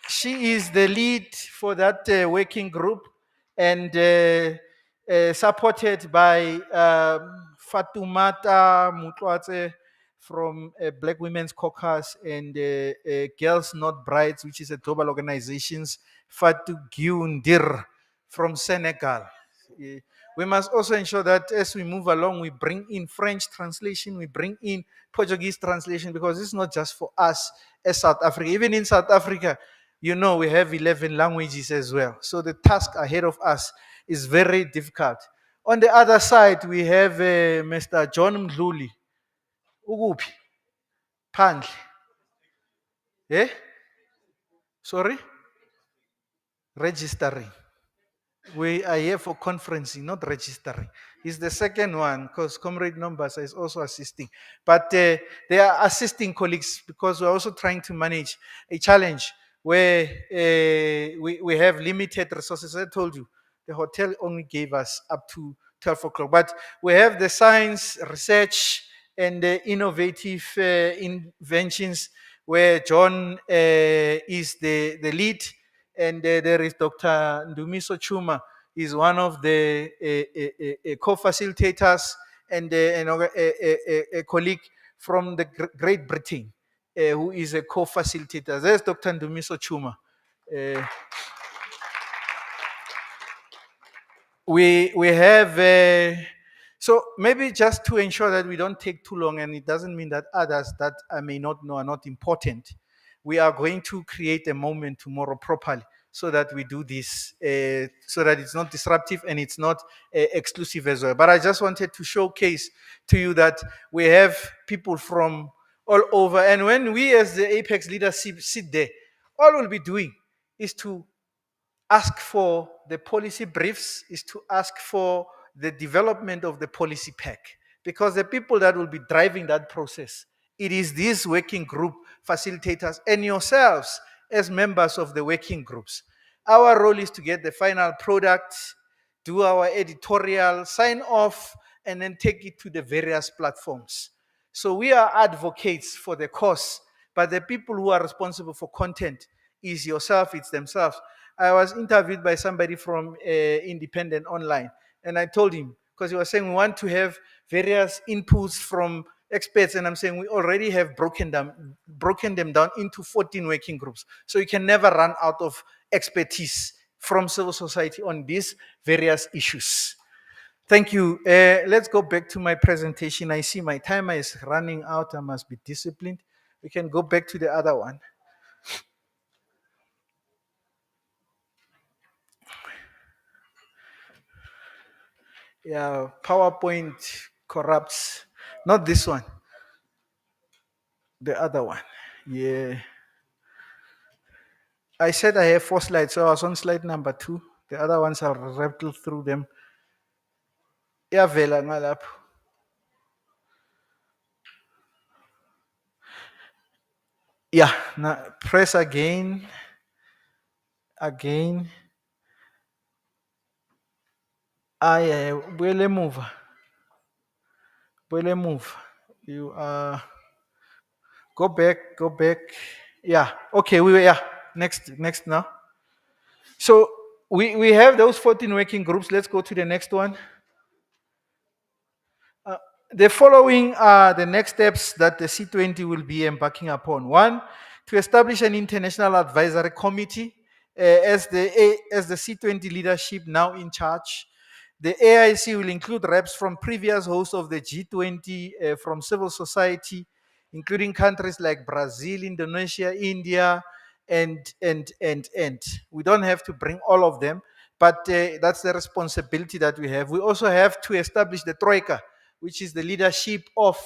She is the lead for that working group, and supported by Fatumata Mutwatse from Black Women's Caucus and Girls Not Brides, which is a global organization, Fatou Giundir from Senegal. We must also ensure that as we move along, we bring in French translation, we bring in Portuguese translation, because it's not just for us as South Africa. Even in South Africa, you know, we have 11 languages as well. So the task ahead of us is very difficult. On the other side, we have Mr. John Mdluli. Ukuphi? Phandle. Eh? Sorry? Registering. We are here for conferencing, not registering. He's the second one, because Comrade Nombasa is also assisting. But they are assisting colleagues because we're also trying to manage a challenge where we have limited resources. I told you, the hotel only gave us up to 12 o'clock. But we have the science, research, and the innovative inventions where John is the lead. And there is Dr. Ndumiso Chuma, is one of the co-facilitators, and a colleague from the Great Britain who is a co-facilitator. There's Dr. Ndumiso Chuma. We have, so maybe just to ensure that we don't take too long, and it doesn't mean that others that I may not know are not important, we are going to create a moment tomorrow properly so that we do this, so that it's not disruptive and it's not exclusive as well. But I just wanted to showcase to you that we have people from all over. And when we as the Apex leadership sit there, all we'll be doing is to ask for the policy briefs, is to ask for the development of the policy pack, because the people that will be driving that process, it is these working group facilitators and yourselves as members of the working groups. Our role is to get the final product, do our editorial, sign off, and then take it to the various platforms. So we are advocates for the cause, but the people who are responsible for content is yourself, it's themselves. I was interviewed by somebody from Independent Online, and I told him, because he was saying we want to have various inputs from experts, and I'm saying we already have broken them down into 14 working groups. So you can never run out of expertise from civil society on these various issues. Thank you. Let's go back to my presentation. I see my timer is running out. I must be disciplined. We can go back to the other one. Yeah, PowerPoint corrupts. Not this one. The other one. Yeah. I said I have 4 slides, so I was on slide number 2. The other ones I'll rattle through them. Yeah, vela ngalapho. Yeah, now press again. Again. Yeah, will move. Will move. You go back, go back. Yeah, okay, next now. So we have those 14 working groups. Let's go to the next one. The following are the next steps that the C20 will be embarking upon. One, to establish an international advisory committee as the C20 leadership now in charge. The AIC will include reps from previous hosts of the G20 from civil society, including countries like Brazil, Indonesia, India, and. We don't have to bring all of them, but that's the responsibility that we have. We also have to establish the Troika, which is the leadership of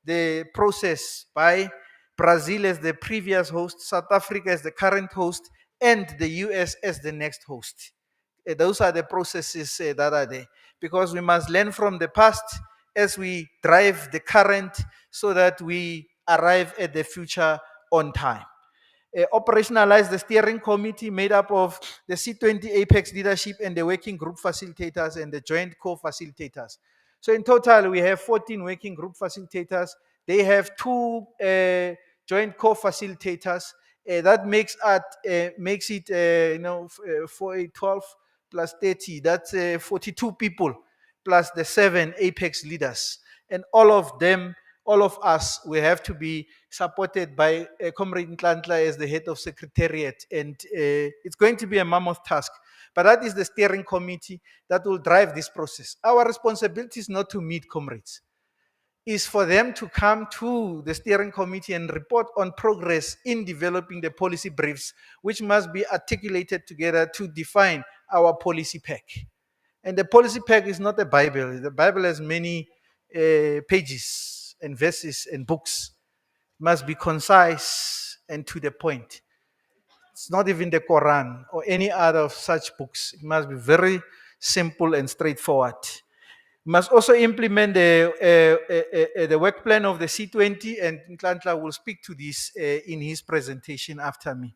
the process by Brazil as the previous host, South Africa as the current host, and the US as the next host. Those are the processes that are there, because we must learn from the past as we drive the current so that we arrive at the future on time. Operationalize the steering committee made up of the C20 Apex leadership and the working group facilitators and the joint co-facilitators. So in total, we have 14 working group facilitators. They have 2 joint co-facilitators. That makes it, for 12 plus 30, that's 42 people, plus the 7 Apex leaders. And all of us, we have to be supported by Comrade Ntlantla as the head of Secretariat. And it's going to be a mammoth task. But that is the steering committee that will drive this process. Our responsibility is not to meet comrades. Is for them to come to the steering committee and report on progress in developing the policy briefs, which must be articulated together to define our policy pack. And the policy pack is not a Bible. The Bible has many pages and verses and books. It must be concise and to the point. It's not even the Quran or any other of such books. It must be very simple and straightforward. We must also implement the work plan of the C20, and Ntlantla will speak to this in his presentation after me.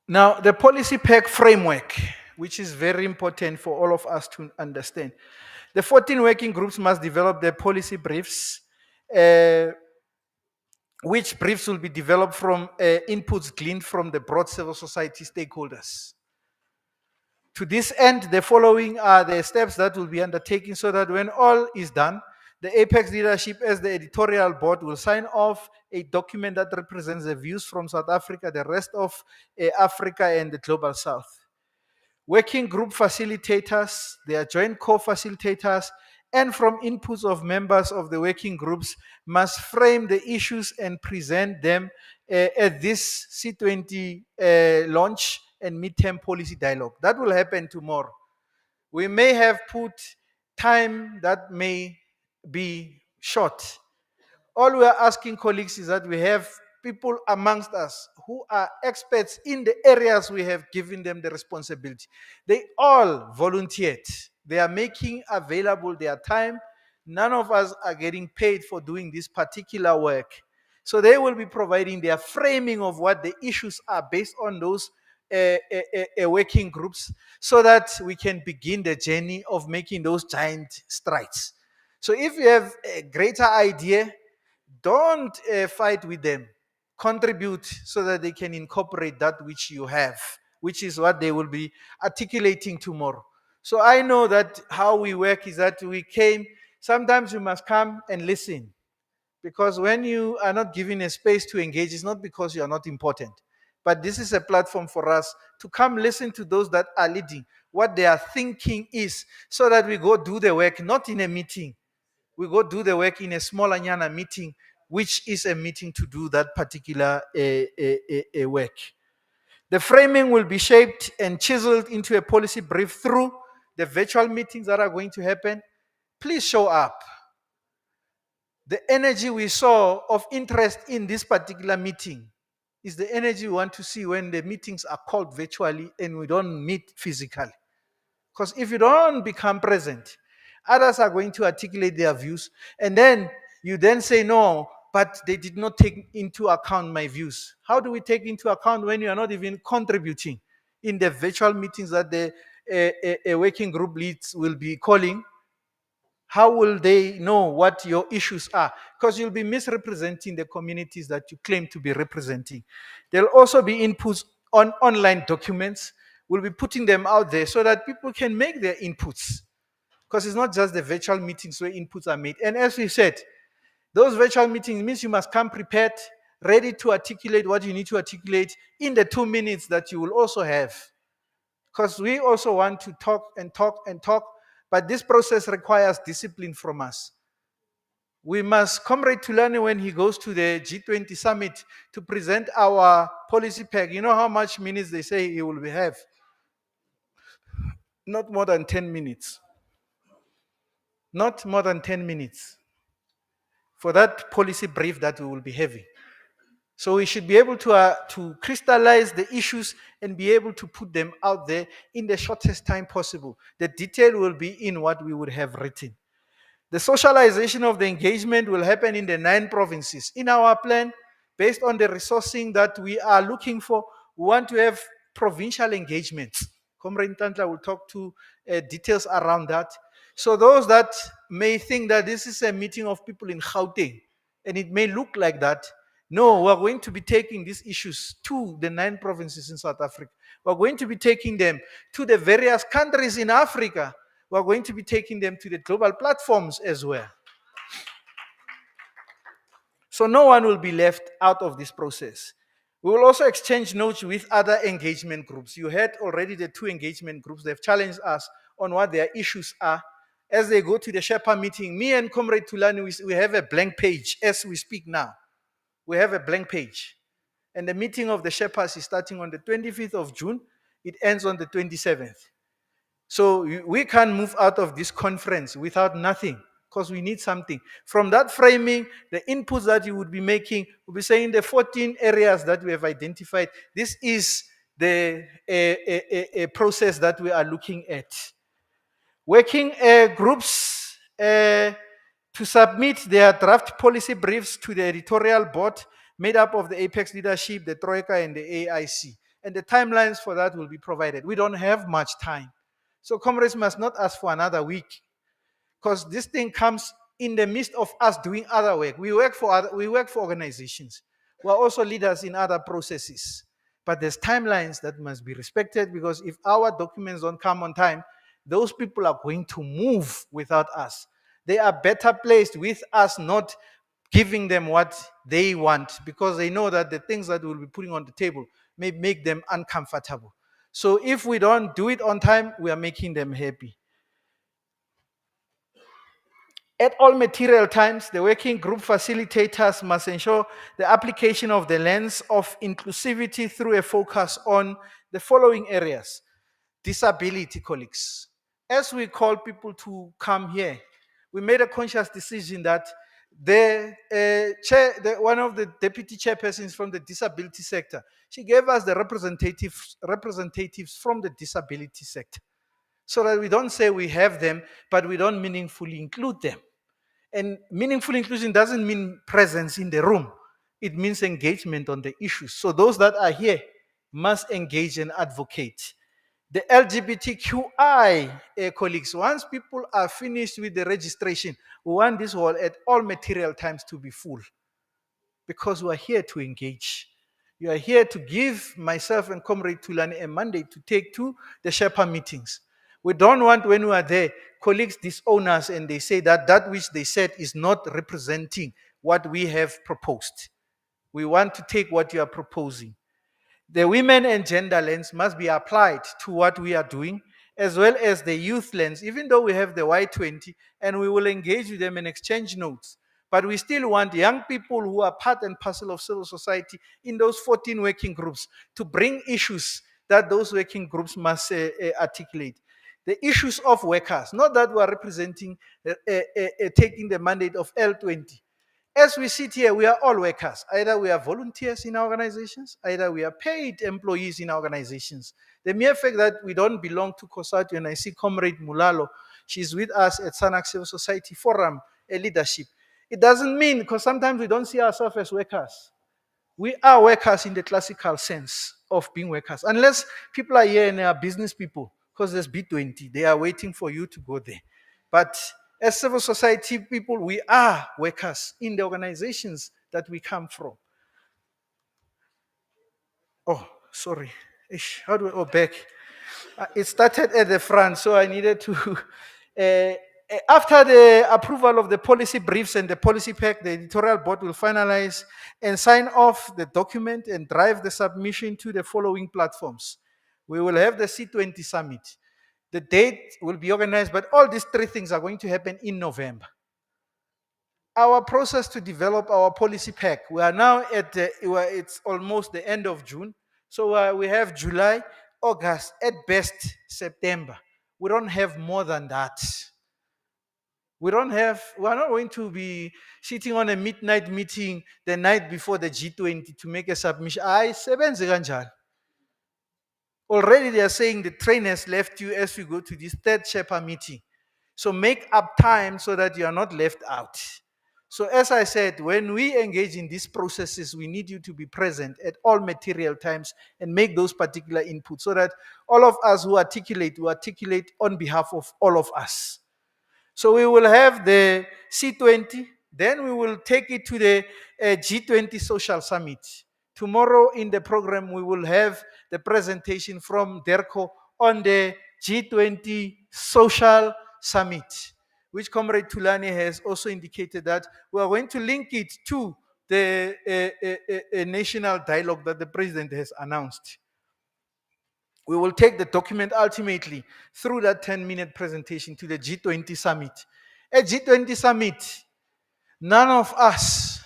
Now, the policy pack framework, which is very important for all of us to understand. The 14 working groups must develop their policy briefs, which briefs will be developed from inputs gleaned from the broad civil society stakeholders. To this end, the following are the steps that will be undertaken so that when all is done, the Apex leadership as the editorial board will sign off a document that represents the views from South Africa, the rest of Africa, and the Global South. Working group facilitators, their joint co-facilitators, and from inputs of members of the working groups must frame the issues and present them at this C20 launch and midterm policy dialogue. That will happen tomorrow. We may have put time that may be short. All we are asking colleagues is that we have people amongst us who are experts in the areas we have given them the responsibility. They all volunteered. They are making available their time. None of us are getting paid for doing this particular work. So they will be providing their framing of what the issues are based on those working groups, so that we can begin the journey of making those giant strides. So if you have a greater idea, Don't fight with them. Contribute so that they can incorporate that which you have, which is what they will be articulating tomorrow. So I know that how we work is that we came, sometimes you must come and listen. Because when you are not given a space to engage, it's not because you are not important. But this is a platform for us to come listen to those that are leading, what their thinking is, so that we go do the work, not in a meeting. We go do the work in a small Anyana meeting, which is a meeting to do that particular work. The framing will be shaped and chiseled into a policy brief through the virtual meetings that are going to happen. Please show up. The energy we saw of interest in this particular meeting is the energy we want to see when the meetings are called virtually and we don't meet physically. Because if you don't become present, others are going to articulate their views, and then you then say, no, but they did not take into account my views. How do we take into account when you are not even contributing in the virtual meetings that the working group leads will be calling? How will they know what your issues are? Because you'll be misrepresenting the communities that you claim to be representing. There'll also be inputs on online documents. We'll be putting them out there so that people can make their inputs. Because it's not just the virtual meetings where inputs are made. And as we said, those virtual meetings means you must come prepared, ready to articulate what you need to articulate in the 2 minutes that you will also have. Because we also want to talk and talk and talk, but this process requires discipline from us. We must, Comrade Tulane, when he goes to the G20 summit to present our policy pack, you know how much minutes they say he will have? Not more than 10 minutes. Not more than 10 minutes for that policy brief that we will be having. So we should be able to crystallize the issues and be able to put them out there in the shortest time possible. The detail will be in what we would have written. The socialization of the engagement will happen in the 9 provinces. In our plan, based on the resourcing that we are looking for, we want to have provincial engagements. Comrade Ntantla will talk to details around that. So those that may think that this is a meeting of people in Gauteng, and it may look like that, no, we're going to be taking these issues to the 9 provinces in South Africa. We're going to be taking them to the various countries in Africa. We're going to be taking them to the global platforms as well. So no one will be left out of this process. We will also exchange notes with other engagement groups. You heard already the 2 engagement groups. They've challenged us on what their issues are. As they go to the Sherpa meeting, me and Comrade Tulani, we have a blank page as we speak now. We have a blank page. And the meeting of the Sherpas is starting on the 25th of June. It ends on the 27th. So we can't move out of this conference without nothing, because we need something. From that framing, the inputs that you would be making, we'll be saying the 14 areas that we have identified. This is the a process that we are looking at. Working groups to submit their draft policy briefs to the editorial board made up of the Apex leadership, the Troika, and the AIC. And the timelines for that will be provided. We don't have much time. So comrades must not ask for another week, because this thing comes in the midst of us doing other work. We work for organizations. We are also leaders in other processes. But there's timelines that must be respected, because if our documents don't come on time, those people are going to move without us. They are better placed with us not giving them what they want, because they know that the things that we'll be putting on the table may make them uncomfortable. So if we don't do it on time, we are making them happy. At all material times, the working group facilitators must ensure the application of the lens of inclusivity through a focus on the following areas. Disability, colleagues. As we call people to come here, we made a conscious decision that one of the deputy chairpersons from the disability sector, she gave us the representatives from the disability sector, so that we don't say we have them, but we don't meaningfully include them. And meaningful inclusion doesn't mean presence in the room. It means engagement on the issues. So those that are here must engage and advocate. The LGBTQI colleagues, once people are finished with the registration, we want this hall at all material times to be full. because we are here to engage. You are here to give myself and Comrade Tulani a mandate to take to the Sherpa meetings. We don't want, when we are there, colleagues disown us and they say that that which they said is not representing what we have proposed. We want to take what you are proposing. The women and gender lens must be applied to what we are doing, as well as the youth lens, even though we have the Y20 and we will engage with them and exchange notes. But we still want young people who are part and parcel of civil society in those 14 working groups to bring issues that those working groups must articulate. The issues of workers, not that we are representing, taking the mandate of L20. As we sit here, we are all workers. Either we are volunteers in our organizations, either we are paid employees in our organizations. The mere fact that we don't belong to COSATU, and I see Comrade Mulalo, she's with us at Sanak Civil Society Forum, a leadership. It doesn't mean, because sometimes we don't see ourselves as workers. We are workers in the classical sense of being workers. Unless people are here and they are business people, because there's B20, they are waiting for you to go there. But as civil society people, we are workers in the organizations that we come from. Oh, sorry. How do I go back? It started at the front, so I needed to. After the approval of the policy briefs and the policy pack, the editorial board will finalize and sign off the document and drive the submission to the following platforms. We will have the C20 summit. The date will be organized, but all these three things are going to happen in November. Our process to develop our policy pack, we are now at it's almost the end of June. So we have July, August, at best September. We don't have more than that. We are not going to be sitting on a midnight meeting the night before the G20 to make a submission. Already they are saying the train has left you as we go to this third Sherpa meeting. So make up time so that you are not left out. So as I said, when we engage in these processes, we need you to be present at all material times and make those particular inputs so that all of us who articulate, we articulate on behalf of all of us. So we will have the C20, then we will take it to the G20 Social Summit. Tomorrow in the program, we will have the presentation from DERCO on the G20 Social Summit, which Comrade Tulani has also indicated that we are going to link it to the national dialogue that the president has announced. We will take the document ultimately through that 10-minute presentation to the G20 summit. At G20 summit, none of us,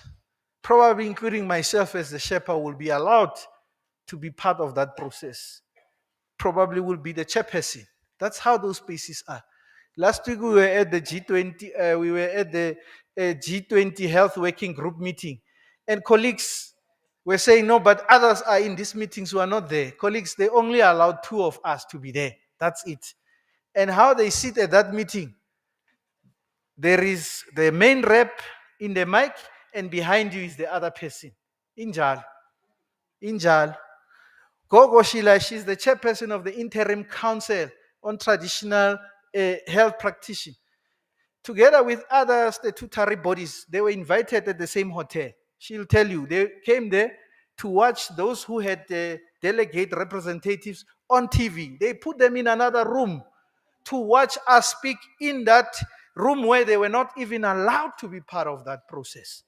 probably including myself as the Sherpa, will be allowed to be part of that process. Probably will be the chairperson. That's how those spaces are. Last week we were at the G20, we were at the G20 Health Working Group meeting, and colleagues were saying, no, but others are in these meetings who are not there. Colleagues, they only allowed 2 of us to be there. That's it. And how they sit at that meeting, there is the main rep in the mic, and behind you is the other person. Injal. Gogo Sheila, she's the chairperson of the Interim Council on Traditional Health Practitioners. Together with other statutory bodies, they were invited at the same hotel. She'll tell you, they came there to watch those who had delegate representatives on TV. They put them in another room to watch us speak in that room where they were not even allowed to be part of that process.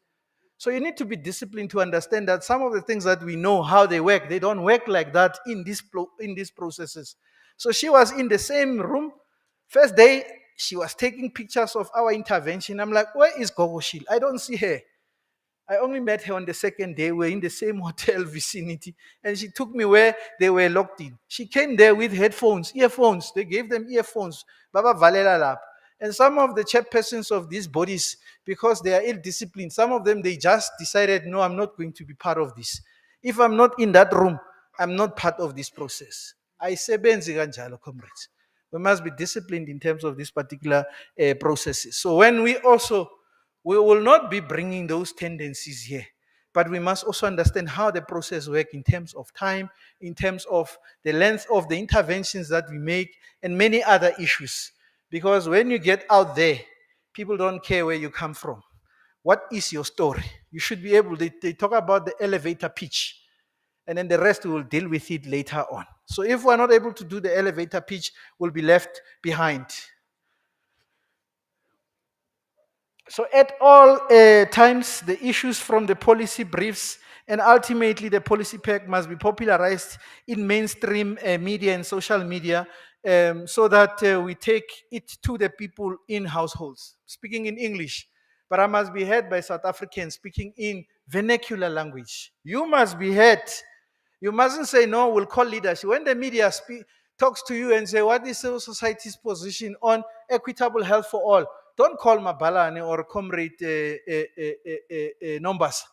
So you need to be disciplined to understand that some of the things that we know how they work, they don't work like that in these processes. So she was in the same room. First day, she was taking pictures of our intervention. I'm like, where is Gogo Shil? I don't see her. I only met her on the second day. We're in the same hotel vicinity. And she took me where they were locked in. She came there with headphones, earphones. They gave them earphones. Baba Valela Lab. And some of the chairpersons of these bodies, because they are ill-disciplined, some of them, they just decided, no, I'm not going to be part of this. If I'm not in that room, I'm not part of this process. I say, comrades. We must be disciplined in terms of these particular processes. So when we will not be bringing those tendencies here, but we must also understand how the process works in terms of time, in terms of the length of the interventions that we make, and many other issues. Because when you get out there, people don't care where you come from. what is your story? You should be able, they talk about the elevator pitch, and then the rest we will deal with it later on. So if we're not able to do the elevator pitch, we'll be left behind. So at all times, the issues from the policy briefs and ultimately the policy pack must be popularized in mainstream media and social media, so that we take it to the people in households, speaking in English. But I must be heard by South Africans speaking in vernacular language. You must be heard. You mustn't say, no, we'll call leadership. When the media talks to you and say, what is civil society's position on equitable health for all? Don't call Mabalane or Comrade Numbers.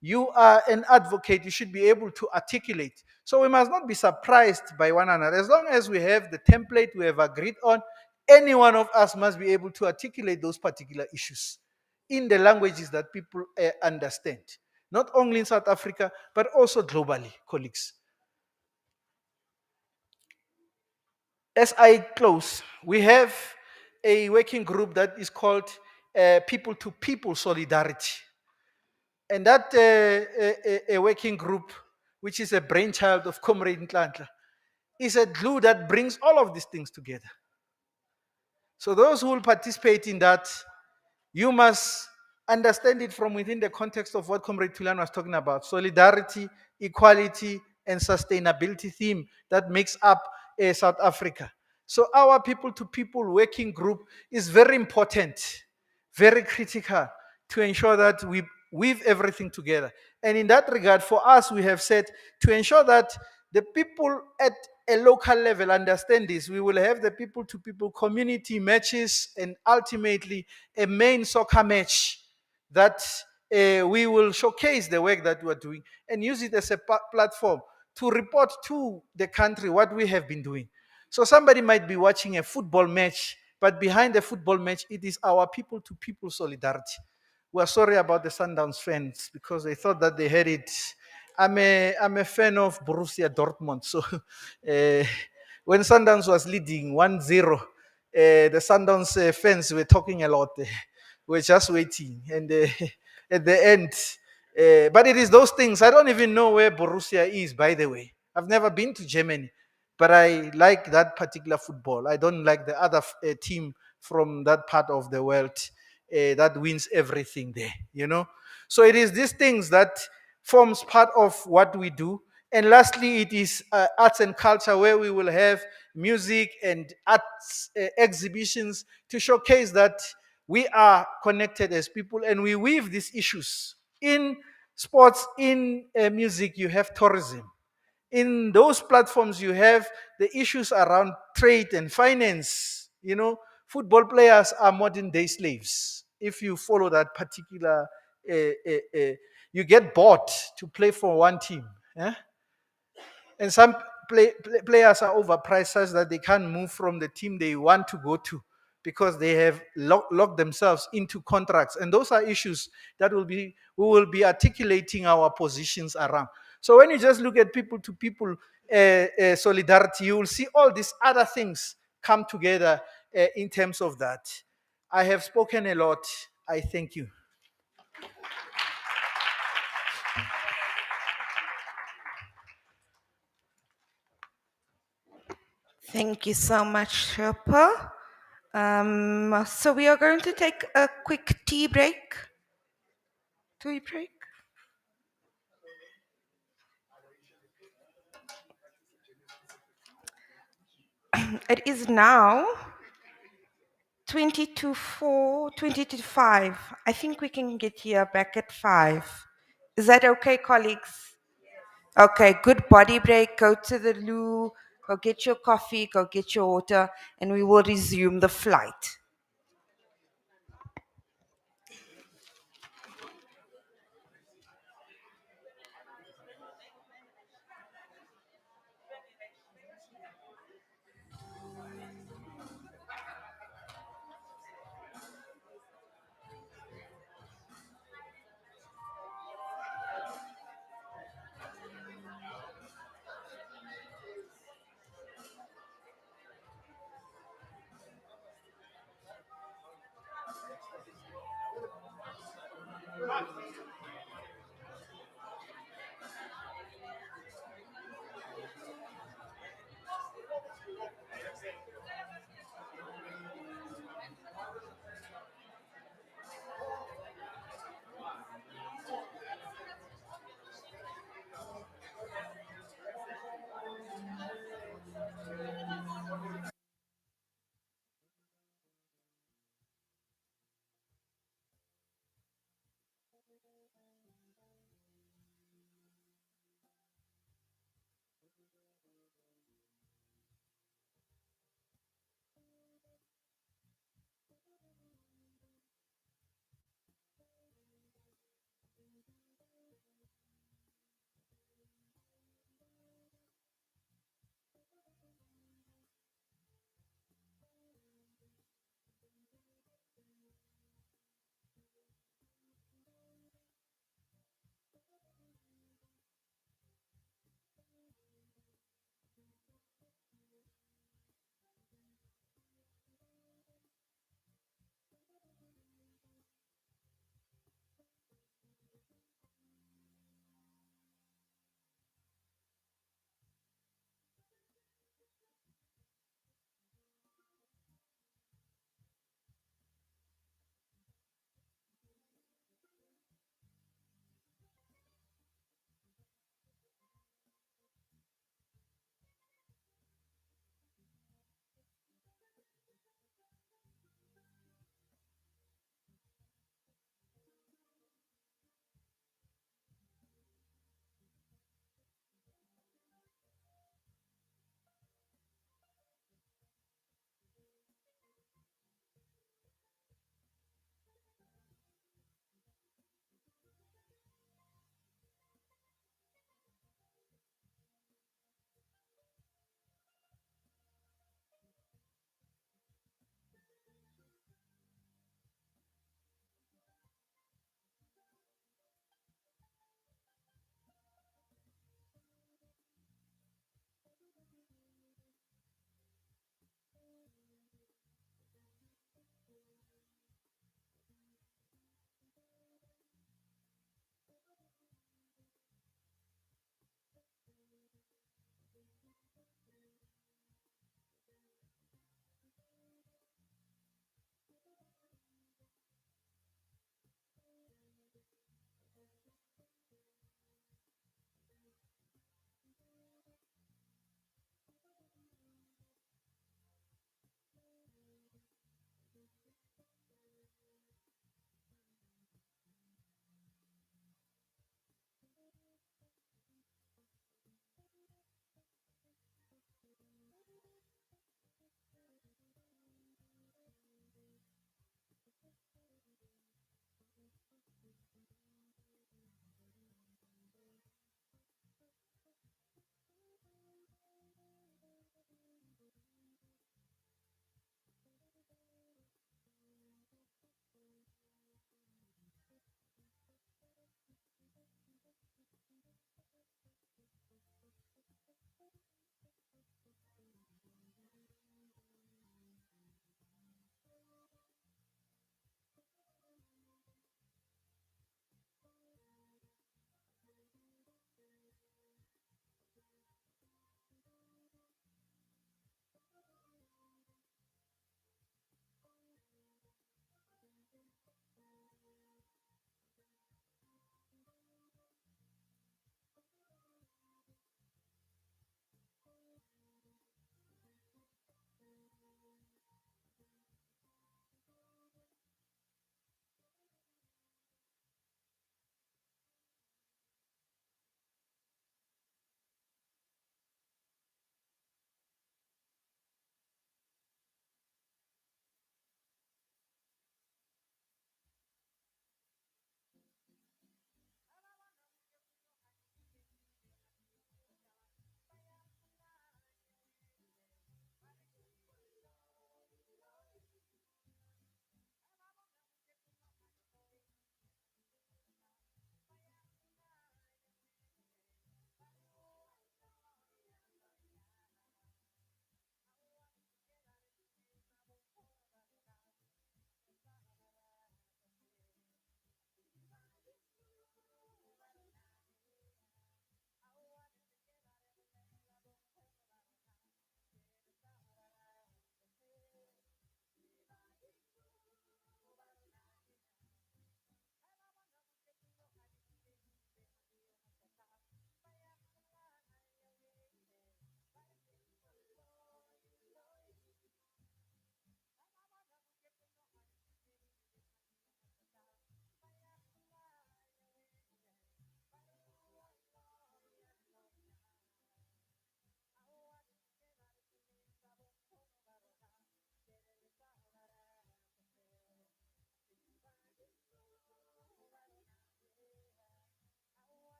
You are an advocate. You should be able to articulate. So we must not be surprised by one another. As long as we have the template we have agreed on, any one of us must be able to articulate those particular issues in the languages that people understand. Not only in South Africa, but also globally, colleagues. As I close, we have a working group that is called People to People Solidarity. And that a working group, which is a brainchild of Comrade Ntlantla, is a glue that brings all of these things together. So those who will participate in that, you must understand it from within the context of what Comrade Tulan was talking about: solidarity, equality, and sustainability theme that makes up South Africa. So our people to people working group is very important, very critical to ensure that we weave everything together. And in that regard, for us, we have said to ensure that the people at a local level understand this, we will have the people to people community matches and ultimately a main soccer match that we will showcase the work that we're doing and use it as a platform to report to the country what we have been doing. So somebody might be watching a football match, but behind the football match, it is our people to people solidarity. We're sorry about the Sundowns fans because they thought that they had it. I'm a fan of Borussia Dortmund. So when Sundowns was leading 1-0, the Sundowns fans were talking a lot. We're just waiting. And at the end, but it is those things. I don't even know where Borussia is, by the way. I've never been to Germany, but I like that particular football. I don't like the other team from that part of the world that wins everything there, you know. So it is these things that forms part of what we do. And lastly, it is arts and culture, where we will have music and arts exhibitions to showcase that we are connected as people and we weave these issues. In sports, in music, you have tourism. In those platforms, you have the issues around trade and finance. You know, football players are modern day slaves. If you follow that particular, you get bought to play for one team. Eh? And some players are overpriced such that they can't move from the team they want to go to because they have locked themselves into contracts. And those are issues that we will be articulating our positions around. So when you just look at people to people solidarity, you will see all these other things come together in terms of that. I have spoken a lot. I thank you. Thank you so much, Sherpa. So we are going to take a quick tea break. Tea break? It is now 20 to 4, 20 to 5. I think we can get here back at 5. Is that okay, colleagues? Okay, good body break. Go to the loo, go get your coffee, go get your water, and we will resume the flight.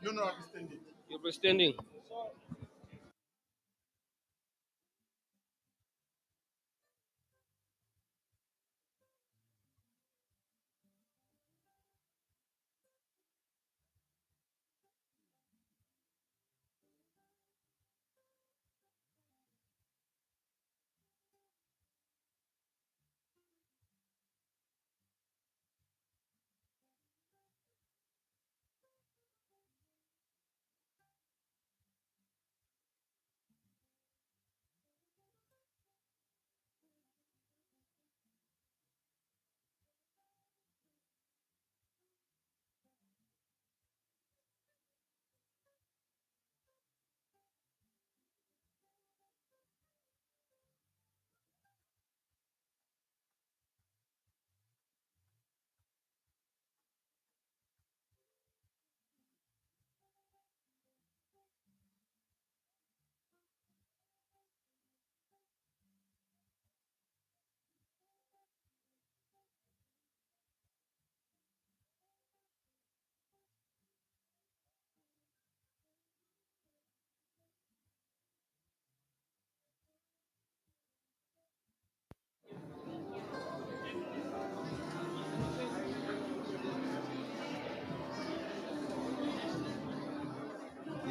You'll be standing.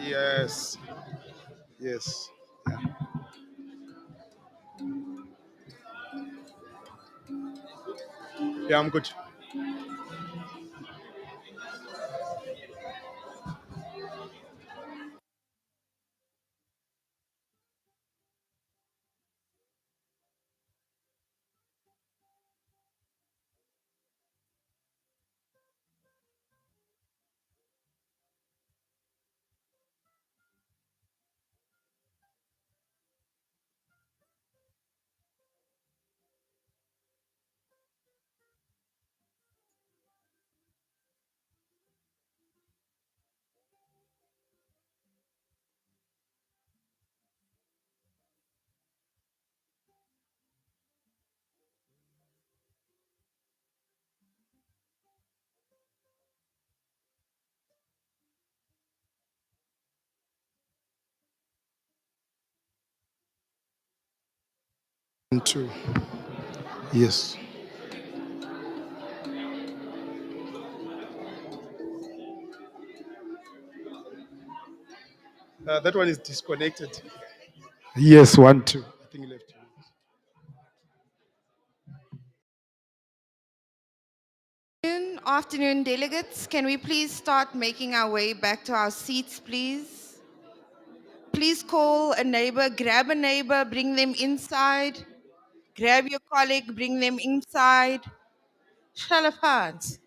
Yes. Yes. Yeah, I'm good. 1, 2. Yes. That one is disconnected. Yes, 1, 2. I think left. Afternoon, delegates. Can we please start making our way back to our seats, please? Please call a neighbor, grab a neighbor, bring them inside. Grab your colleague, bring them inside. Shalafans.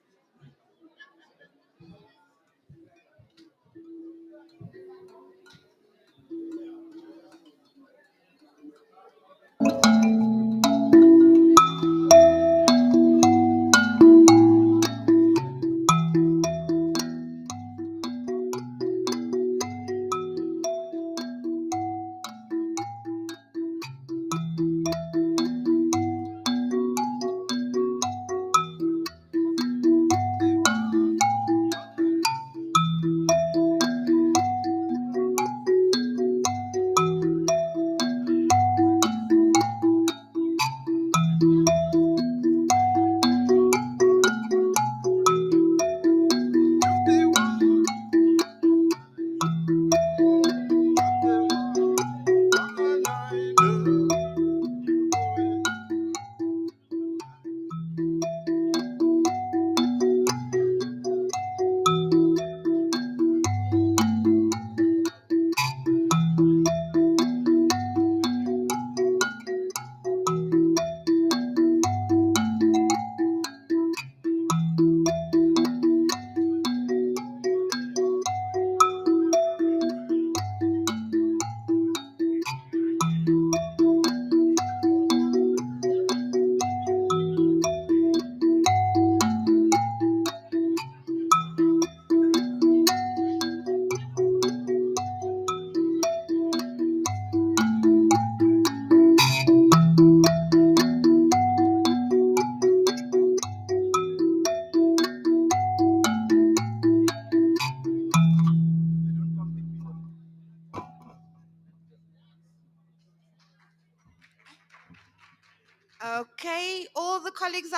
Okay, all the colleagues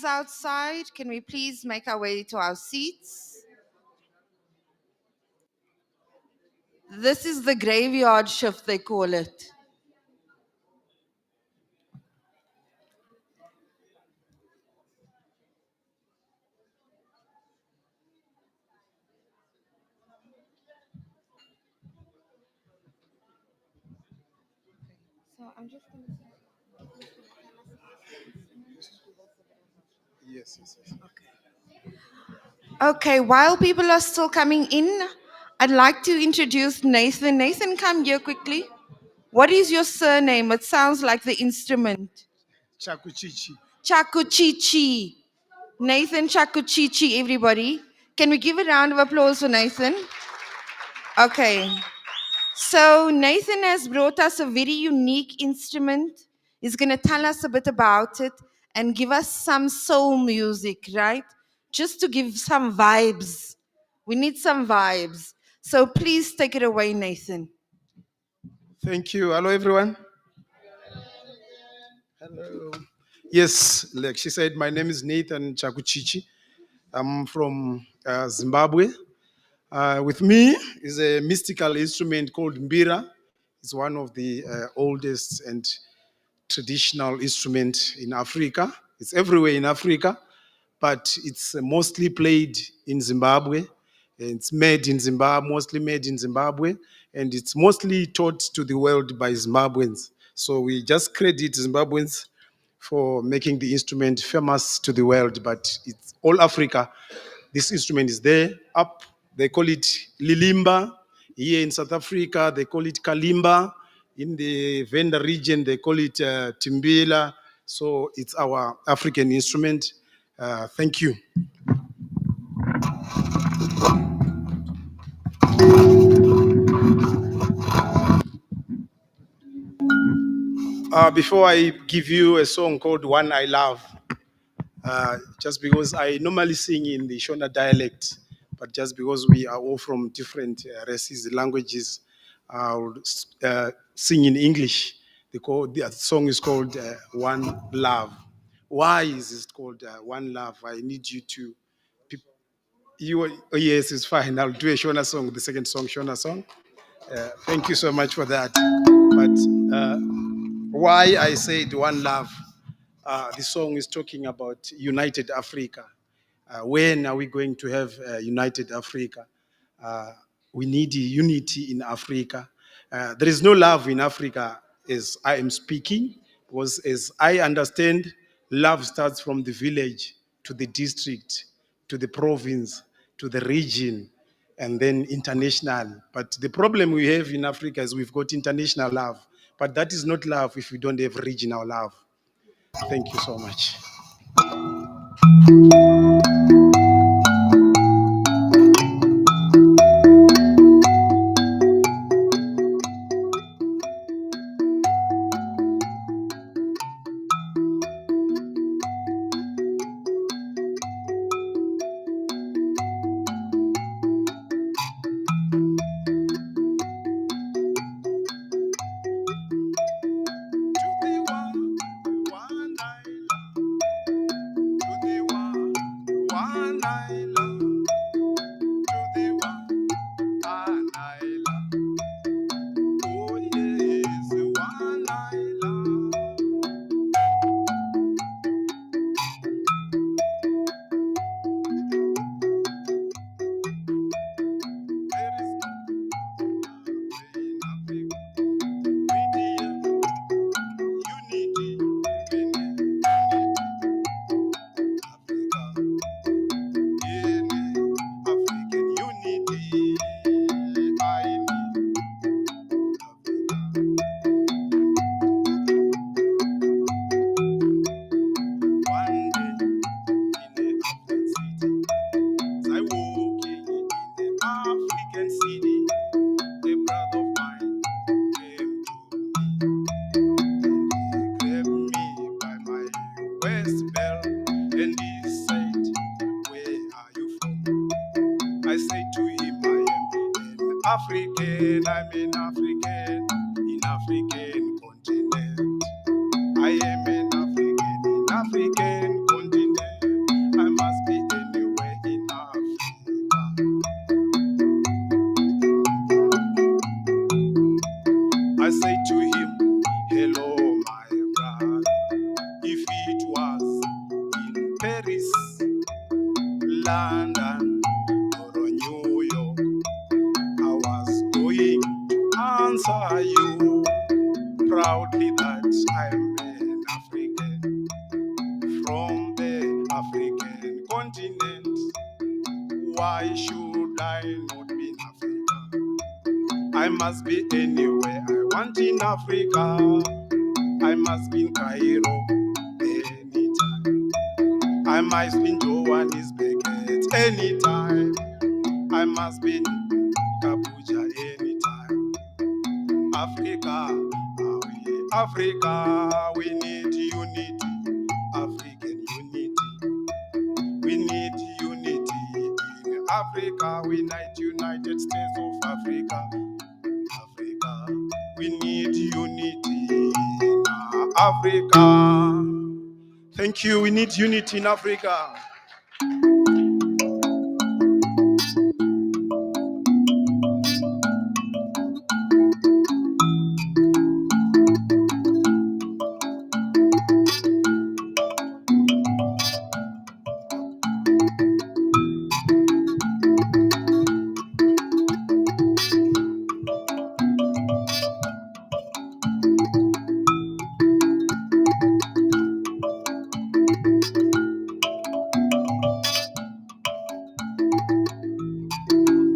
outside, can we please make our way to our seats? This is the graveyard shift, they call it. So I'm just going to Yes, yes, yes. Okay, while people are still coming in, I'd like to introduce Nathan. Nathan, come here quickly. What is your surname? It sounds like the instrument. Chakuchichi. Chakuchichi. Nathan Chakuchichi, everybody. Can we give a round of applause for Nathan? Okay. So Nathan has brought us a very unique instrument. He's going to tell us a bit about it and give us some soul music, right? Just to give some vibes. We need some vibes. So please take it away, Nathan. Thank you. Hello, everyone. Hello. Yes, like she said, my name is Nathan Chakuchichi. I'm from Zimbabwe. With me is a mystical instrument called mbira. It's one of the oldest and traditional instrument in Africa. It's everywhere in Africa, but it's mostly played in Zimbabwe. It's made in Zimbabwe, mostly made in Zimbabwe, and it's mostly taught to the world by Zimbabweans. So we just credit Zimbabweans for making the instrument famous to the world, but it's all Africa. This instrument is there, up. They call it lilimba. Here in South Africa, they call it kalimba. In the Venda region, they call it timbila. So it's our African instrument. Thank you. Before I give you a song called One I Love, just because I normally sing in the Shona dialect, but just because we are all from different races, languages, I will sing in English. The song is called One Love. Why is it called One Love? I need you to. Oh yes, it's fine. I'll do a Shona song, the second song, Shona song. Thank you so much for that. But why I said One Love? The song is talking about United Africa. When are we going to have United Africa? We need unity in Africa. There is no love in Africa as I am speaking, because as I understand, love starts from the village to the district, to the province, to the region, and then international. But the problem we have in Africa is we've got international love, but that is not love if we don't have regional love. Thank you so much. African, I'm an African, in African continent. answer you proudly that I'm an African from the African continent. Why should I not be in Africa? I must be anywhere I want in Africa. I must be in Cairo anytime. I must be in Johannesburg at any time. I must be in Abuja anytime. Africa, Africa, we need unity. African unity. We need unity in Africa. We need United States of Africa. Africa, we need unity in Africa. Thank you. We need unity in Africa.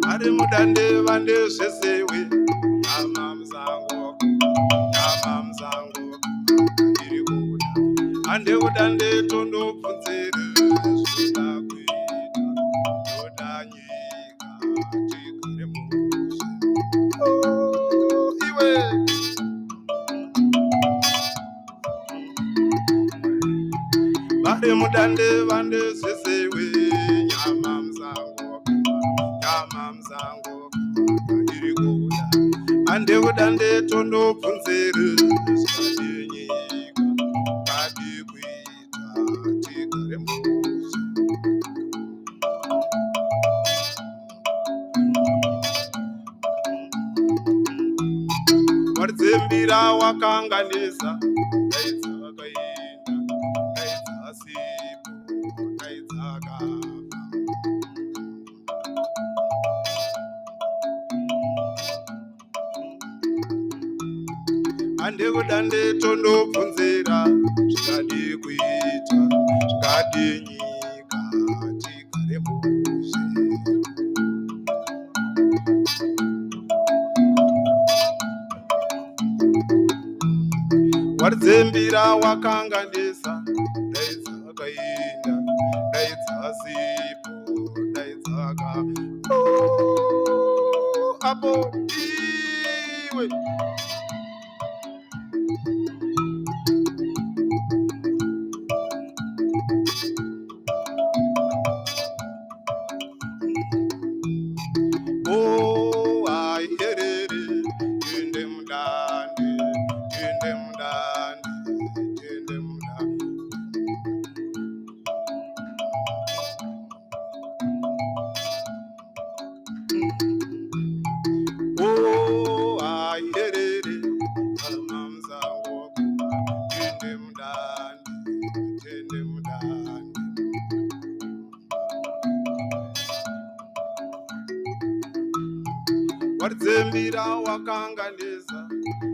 Ade mudande vande sesewe. Yama mzango, yama mzango, iri kuda. Ande udande tondo punzere, suda kuita, toda nyika, tikare muse. Iwe. Ade mudande vande sesewe. Yama mzango, iri kuda. Ande udande tondo punzere, suda nyika, kadi kuita, tikare muse. Wadzembira wakanganisa, daidza wakaenda, daidza sipo, daidza kafa. Ande kudande tondo punzira, zvingadi kuita, zvingadi nyika, tigare muse. Wadzembira wakanganisa, daidza wakaenda, daidza sipo, daidza kafa. Apo iwe. Oh, I hear it in them dande, in them dande, in them dande. Oh, I hear it in them dande, in them dande. Wadzembira wakanganisa,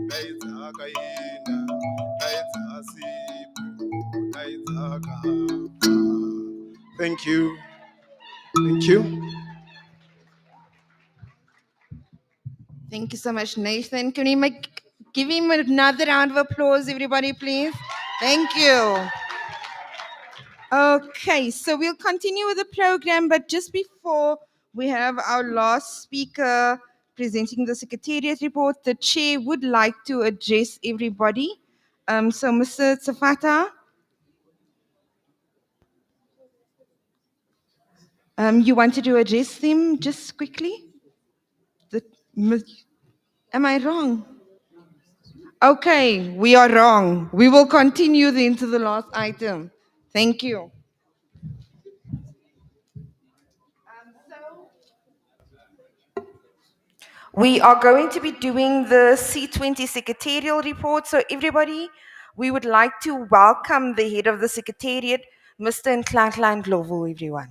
daidza wakaenda, daidza sipo, daidza kafa. Thank you. Thank you. Thank you so much, Nathan. Can we give him another round of applause, everybody, please? Thank you. Okay, so we'll continue with the program, but just before we have our last speaker presenting the Secretariat report, the chair would like to address everybody. So, Mr. Tsafata, you wanted to address them just quickly? Am I wrong? Okay, we are wrong. We will continue then to the last item. Thank you. We are going to be doing the C20 secretarial report. So everybody, we would like to welcome the head of the Secretariat, Mr. Nklan Glovo, everyone.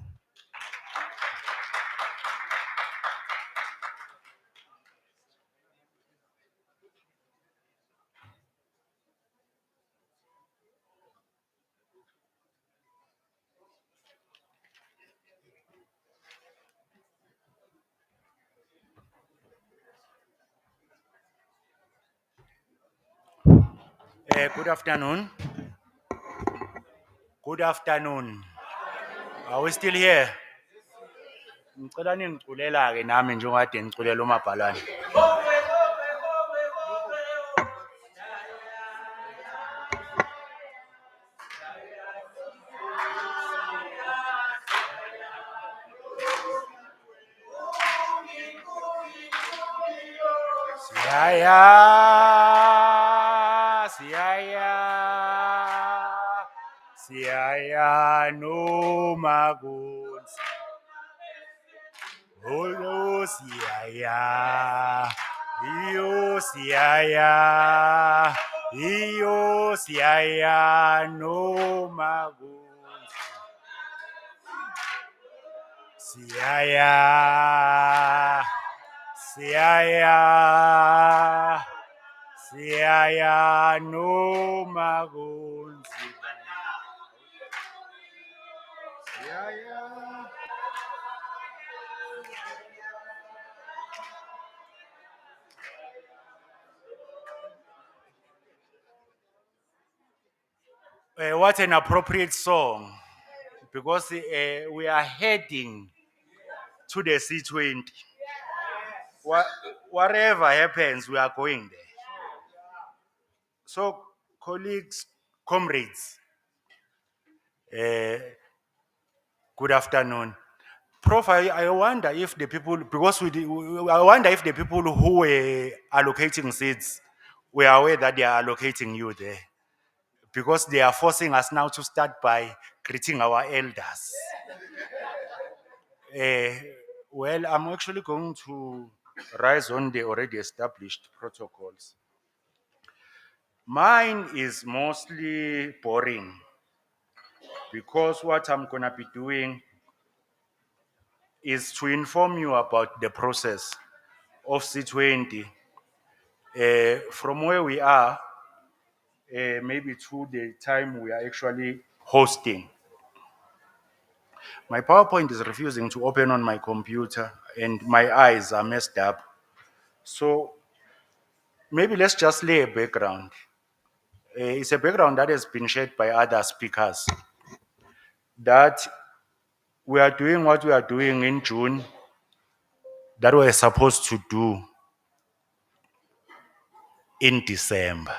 Good afternoon. Good afternoon. Are we still here? Ngicela ningiculela-ke nami njengokade ngiculela uMabhalane. Siyaya no magunzi. Oh siyaya, iyo siyaya no magunzi. Siyaya no magunzi. What an appropriate song, because we are heading to the C20. Whatever happens, we are going there. So, colleagues, comrades, good afternoon. Prof, I wonder if the people, because I wonder if the people who were allocating seats were aware that they are allocating you there. Because they are forcing us now to start by greeting our elders. Well, I'm actually going to rise on the already established protocols. Mine is mostly boring because what I'm going to be doing is to inform you about the process of C20 from where we are, maybe to the time we are actually hosting. My PowerPoint is refusing to open on my computer and my eyes are messed up. So maybe let's just lay a background. It's a background that has been shared by other speakers. That we are doing what we are doing in June that we're supposed to do in December.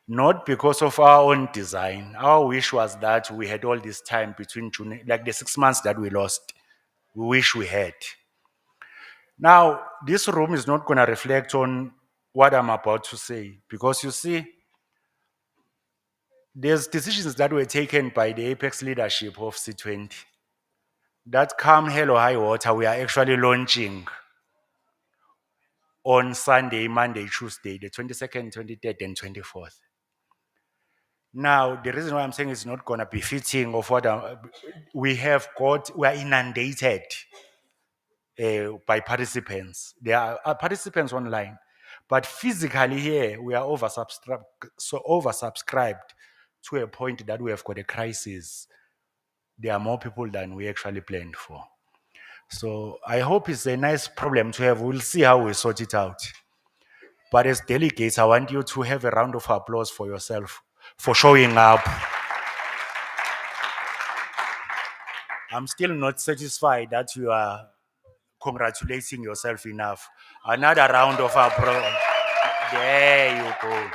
Not because of our own design. Our wish was that we had all this time between June, like the 6 months that we lost. We wish we had. Now, this room is not going to reflect on what I'm about to say, because you see, there's decisions that were taken by the apex leadership of C20 that come hell or high water, we are actually launching on Sunday, Monday, Tuesday, the 22nd, 23rd, and 24th. Now, the reason why I'm saying it's not going to be fitting of what we are inundated by participants. There are participants online, but physically here, we are oversubscribed to a point that we have got a crisis. There are more people than we actually planned for. So I hope it's a nice problem to have. We'll see how we sort it out. But as delegates, I want you to have a round of applause for yourself for showing up. I'm still not satisfied that you are congratulating yourself enough. Another round of applause. There you go.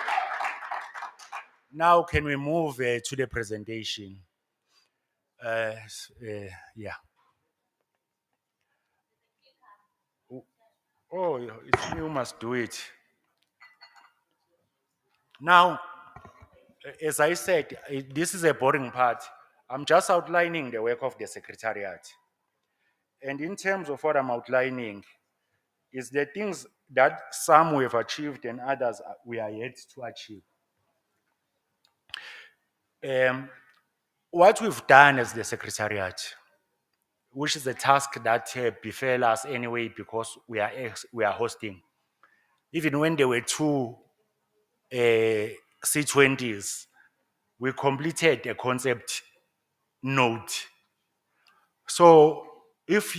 Now can we move to the presentation? Yeah. Oh, it's you must do it. Now, as I said, this is a boring part. I'm just outlining the work of the Secretariat. And in terms of what I'm outlining, is the things that some we have achieved and others we are yet to achieve. What we've done as the Secretariat, which is a task that befell us anyway because we are hosting. Even when there were two C20s, we completed a concept note. So if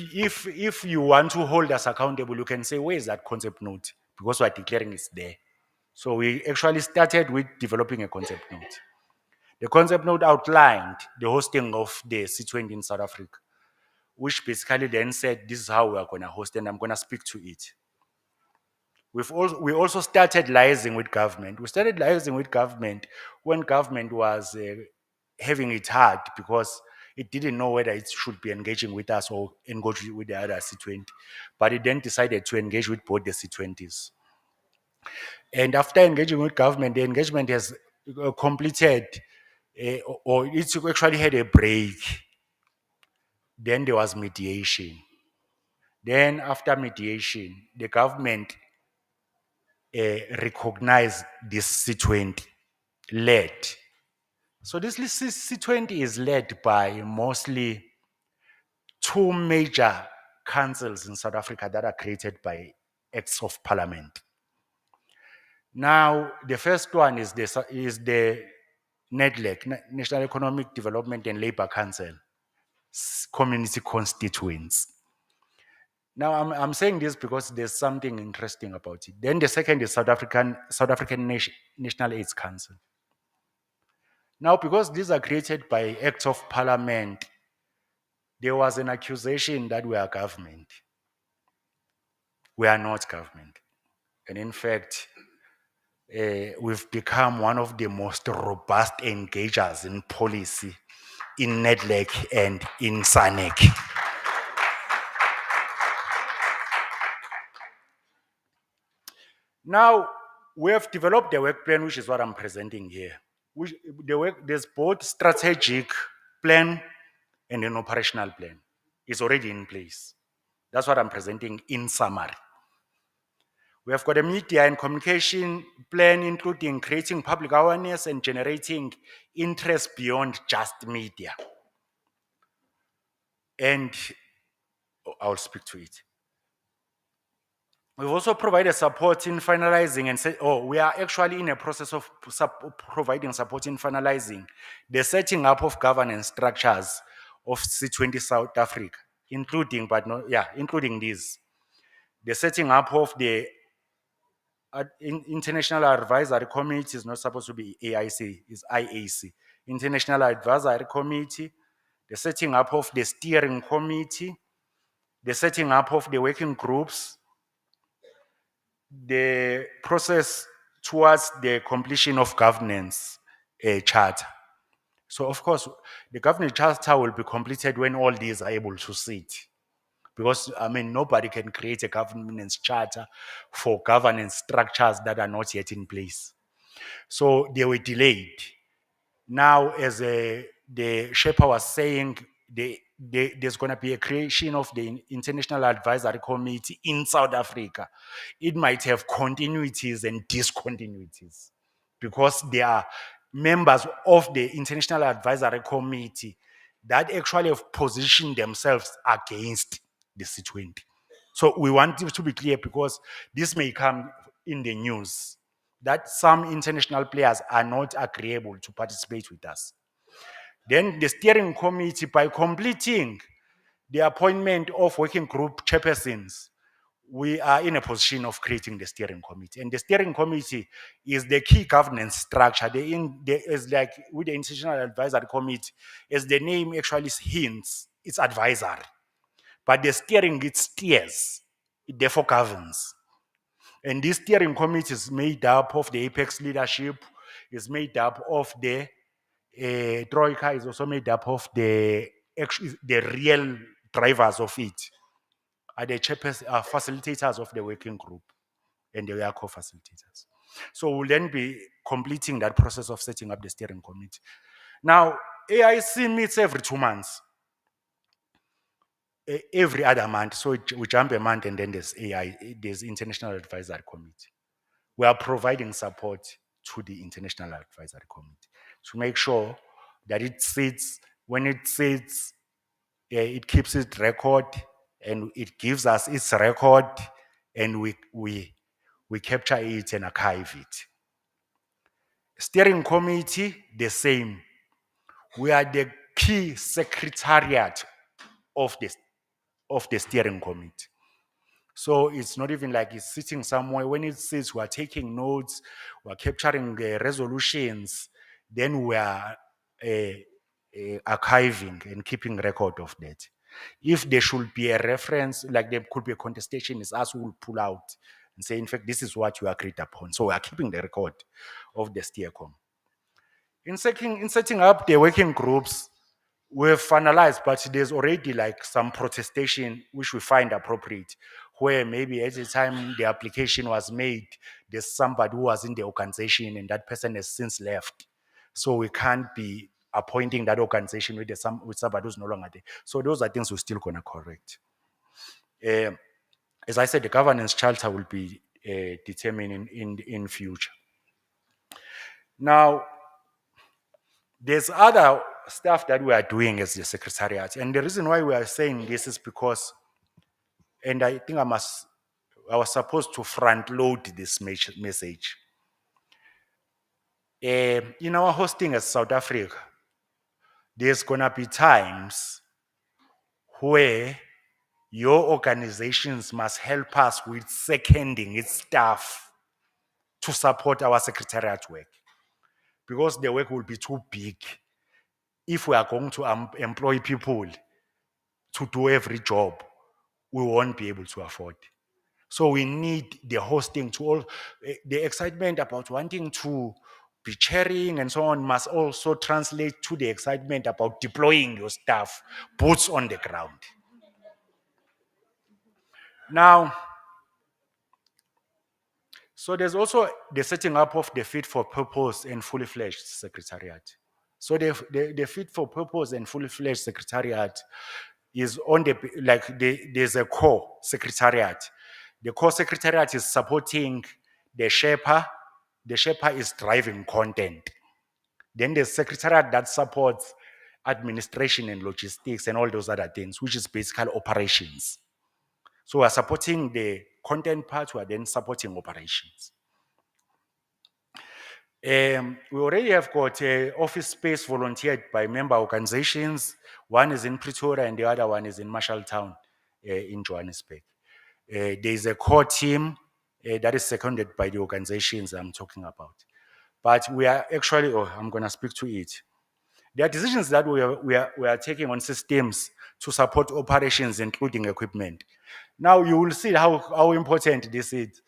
you want to hold us accountable, you can say, where is that concept note? Because we are declaring it's there. So we actually started with developing a concept note. The concept note outlined the hosting of the C20 in South Africa, which basically then said, this is how we are going to host, and I'm going to speak to it. We also started liaising with government. We started liaising with government when government was having it hard because it didn't know whether it should be engaging with us or engage with the other C20. But it then decided to engage with both the C20s. And after engaging with government, the engagement has completed, or it's actually had a break. Then there was mediation. Then after mediation, the government recognized this C20 led. So this C20 is led by mostly two major councils in South Africa that are created by acts of parliament. Now, the first one is the NEDLEC, National Economic Development and Labor Council, community constituents. Now, I'm saying this because there's something interesting about it. Then the second is South African National AIDS Council. Now, because these are created by acts of parliament, there was an accusation that we are government. We are not government. And in fact, we've become one of the most robust engagers in policy in NEDLEC and in SANEC. Now, we have developed a work plan, which is what I'm presenting here. There's both strategic plan and an operational plan. It's already in place. That's what I'm presenting in summary. We have got a media and communication plan, including creating public awareness and generating interest beyond just media. And I'll speak to it. We've also provided support in finalizing and we are actually in a process of providing support in finalizing the setting up of governance structures of C20 South Africa, including these. The setting up of the International Advisory Committee is not supposed to be AIC, it's IAC. International Advisory Committee, the setting up of the steering committee, the setting up of the working groups, the process towards the completion of governance charter. So of course, the governance charter will be completed when all these are able to sit. Because, I mean, nobody can create a governance charter for governance structures that are not yet in place. So they were delayed. Now, as the Shepherd was saying, there's going to be a creation of the International Advisory Committee in South Africa. It might have continuities and discontinuities because there are members of the International Advisory Committee that actually have positioned themselves against the C20. So we want it to be clear because this may come in the news that some international players are not agreeable to participate with us. Then the steering committee, by completing the appointment of working group chairpersons, we are in a position of creating the steering committee. And the steering committee is the key governance structure. Is like with the Institutional Advisory Committee, as the name actually hints, it's advisory. But the steering, it steers, it therefore governs. And this steering committee is made up of the apex leadership, is made up of the Troika, is also made up of the real drivers of it, are the facilitators of the working group, and they are co-facilitators. So we'll then be completing that process of setting up the steering committee. Now, AIC meets every 2 months. Every other month, so we jump a month and then there's International Advisory Committee. We are providing support to the International Advisory Committee to make sure that it sits, when it sits, it keeps its record and it gives us its record and we capture it and archive it. Steering committee, the same. We are the key secretariat of the steering committee. So it's not even like it's sitting somewhere. When it sits, we are taking notes, we are capturing resolutions, then we are archiving and keeping record of that. If there should be a reference, like there could be a contestation, it's us who will pull out and say, in fact, this is what you agreed upon. So we are keeping the record of the steercom. In setting up the working groups, we've finalized, but there's already like some protestation which we find appropriate, where maybe at the time the application was made, there's somebody who was in the organization and that person has since left. So we can't be appointing that organization with somebody who's no longer there. So those are things we're still gonna correct. As I said, the governance charter will be determined in future. Now, there's other stuff that we are doing as the Secretariat. And the reason why we are saying this is because, and I think I was supposed to front load this message. In our hosting as South Africa, there's gonna be times where your organizations must help us with seconding its staff to support our Secretariat work, because the work will be too big if we are going to employ people to do every job. We won't be able to afford. So we need the hosting to all, the excitement about wanting to be chairing and so on must also translate to the excitement about deploying your staff, boots on the ground. Now, so there's also the setting up of the fit for purpose and fully fledged secretariat. So the fit for purpose and fully fledged secretariat is on there's a core secretariat. The core secretariat is supporting the Sherpa. The Sherpa is driving content. Then the secretariat that supports administration and logistics and all those other things, which is basically operations. So we're supporting the content part, we're then supporting operations. We already have got office space volunteered by member organizations. One is in Pretoria and the other one is in Marshalltown in Johannesburg. There's a core team that is seconded by the organizations I'm talking about. But we are actually, I'm going to speak to it. There are decisions that we are taking on systems to support operations, including equipment. Now you will see how important this is.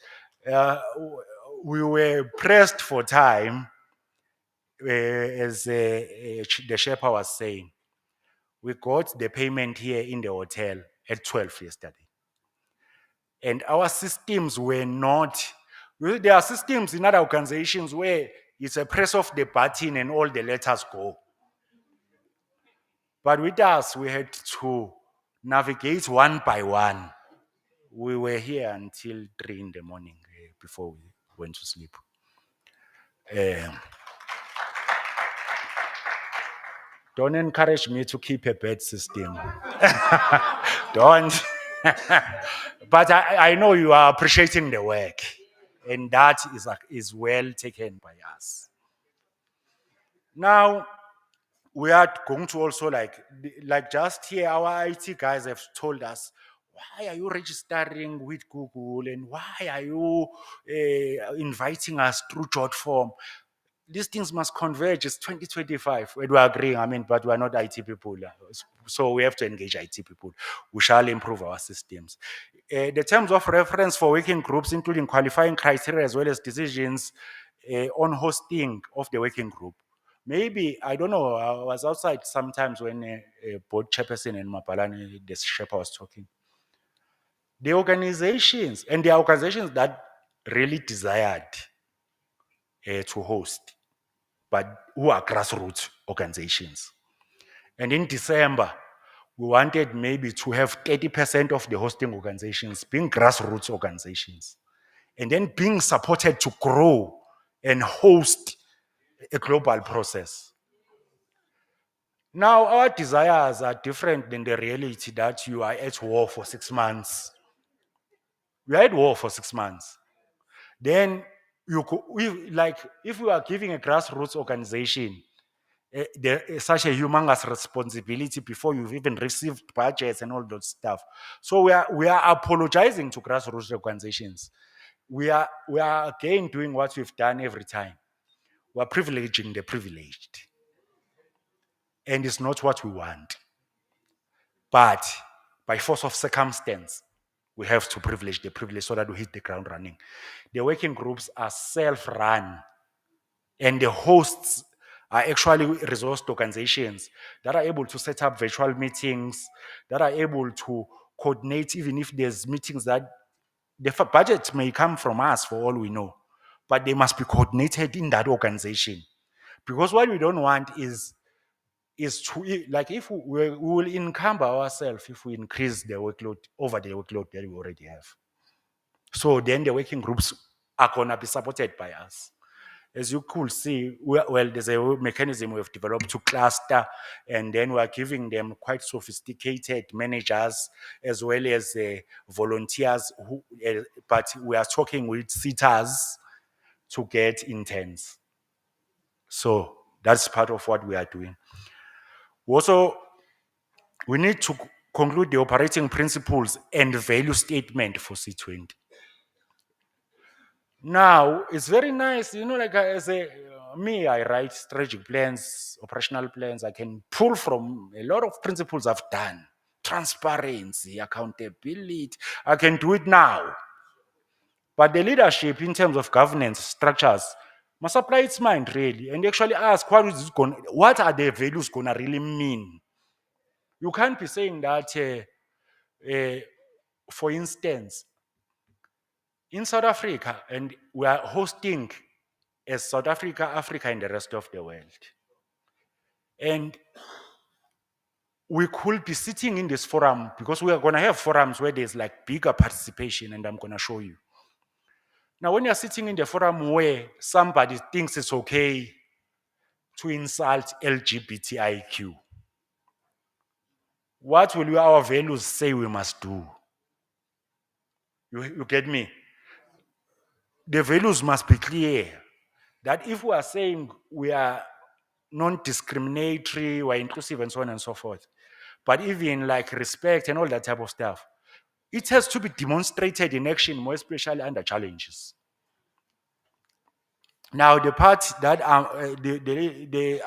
We were pressed for time, as the Sherpa was saying. We got the payment here in the hotel at 12 yesterday. And our systems were not, there are systems in other organizations where it's a press of the button and all the letters go. But with us, we had to navigate one by one. We were here until 3 in the morning before we went to sleep. Don't encourage me to keep a bad system. Don't. But I know you are appreciating the work, and that is well taken by us. Now, we are going to also like just here, our IT guys have told us, why are you registering with Google and why are you inviting us through jot form? These things must converge. It's 2025. We are agreeing, but we are not IT people. So we have to engage IT people. We shall improve our systems. The terms of reference for working groups, including qualifying criteria as well as decisions on hosting of the working group. Maybe, I don't know, I was outside sometimes when both Chairperson and Mapalani, the Sherpa, was talking. The organizations, and the organizations that really desired to host, but who are grassroots organizations. And in December, we wanted maybe to have 30% of the hosting organizations being grassroots organizations, and then being supported to grow and host a global process. Now, our desires are different than the reality that you are at war for 6 months. We are at war for 6 months. Then, if we are giving a grassroots organization such a humongous responsibility before you've even received budgets and all that stuff. So we are apologizing to grassroots organizations. We are again doing what we've done every time. We are privileging the privileged. And it's not what we want. But by force of circumstance, we have to privilege the privileged so that we hit the ground running. The working groups are self-run, and the hosts are actually resourced organizations that are able to set up virtual meetings, that are able to coordinate, even if there's meetings that the budget may come from us for all we know, but they must be coordinated in that organization. Because what we don't want is to, like, if we will encumber ourselves if we increase the workload over the workload that we already have. So then the working groups are going to be supported by us. As you could see, well, there's a mechanism we've developed to cluster, and then we're giving them quite sophisticated managers as well as volunteers, but we are talking with sitters to get interns. So that's part of what we are doing. Also, we need to conclude the operating principles and value statement for C20. Now, it's very nice, like as me, I write strategic plans, operational plans. I can pull from a lot of principles I've done. Transparency, accountability. I can do it now. But the leadership in terms of governance structures must apply its mind really and actually ask what are the values gonna really mean? You can't be saying that, for instance, in South Africa, and we are hosting as South Africa, Africa, and the rest of the world. And we could be sitting in this forum because we are going to have forums where there's like bigger participation, and I'm going to show you. Now, when you're sitting in the forum where somebody thinks it's okay to insult LGBTIQ, what will our values say we must do? You get me? The values must be clear that if we are saying we are non-discriminatory, we're inclusive, and so on and so forth, but even like respect and all that type of stuff, it has to be demonstrated in action, more especially under challenges. Now, the part that the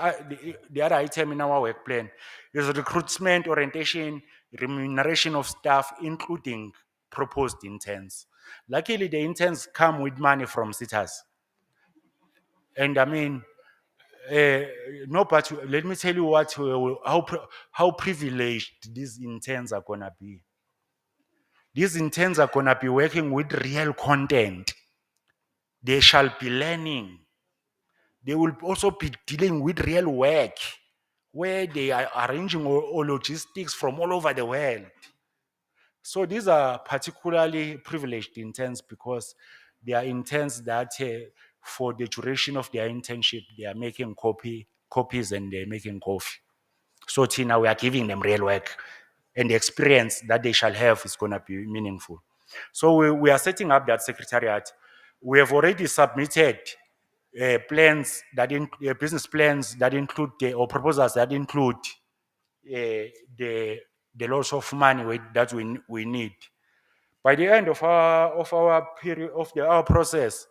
other item in our work plan is recruitment, orientation, remuneration of staff, including proposed interns. Luckily, the interns come with money from sitters. And I mean, no, but let me tell you what, how privileged these interns are gonna be. These interns are gonna be working with real content. They shall be learning. They will also be dealing with real work, where they are arranging all logistics from all over the world. So these are particularly privileged interns because they are interns that for the duration of their internship, they are making copies and they're making coffee. So Tina, we are giving them real work, and the experience that they shall have is going to be meaningful. So we are setting up that secretariat. We have already submitted plans that business plans that include or proposals that include the lots of money that we need. By the end of our period of our process,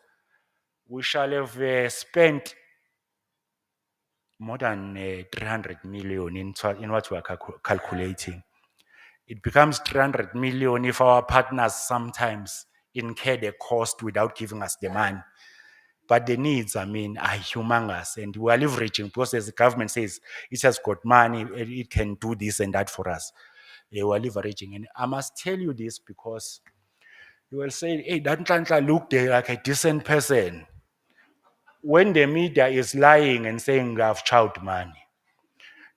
we shall have spent more than 300 million in what we are calculating. It becomes 300 million if our partners sometimes incur the cost without giving us the money. But the needs, I mean, are humongous, and we are leveraging because as the government says it has got money, it can do this and that for us. We are leveraging. And I must tell you this because you will say, hey, that Ntlantla looked like a decent person. When the media is lying and saying I've child money,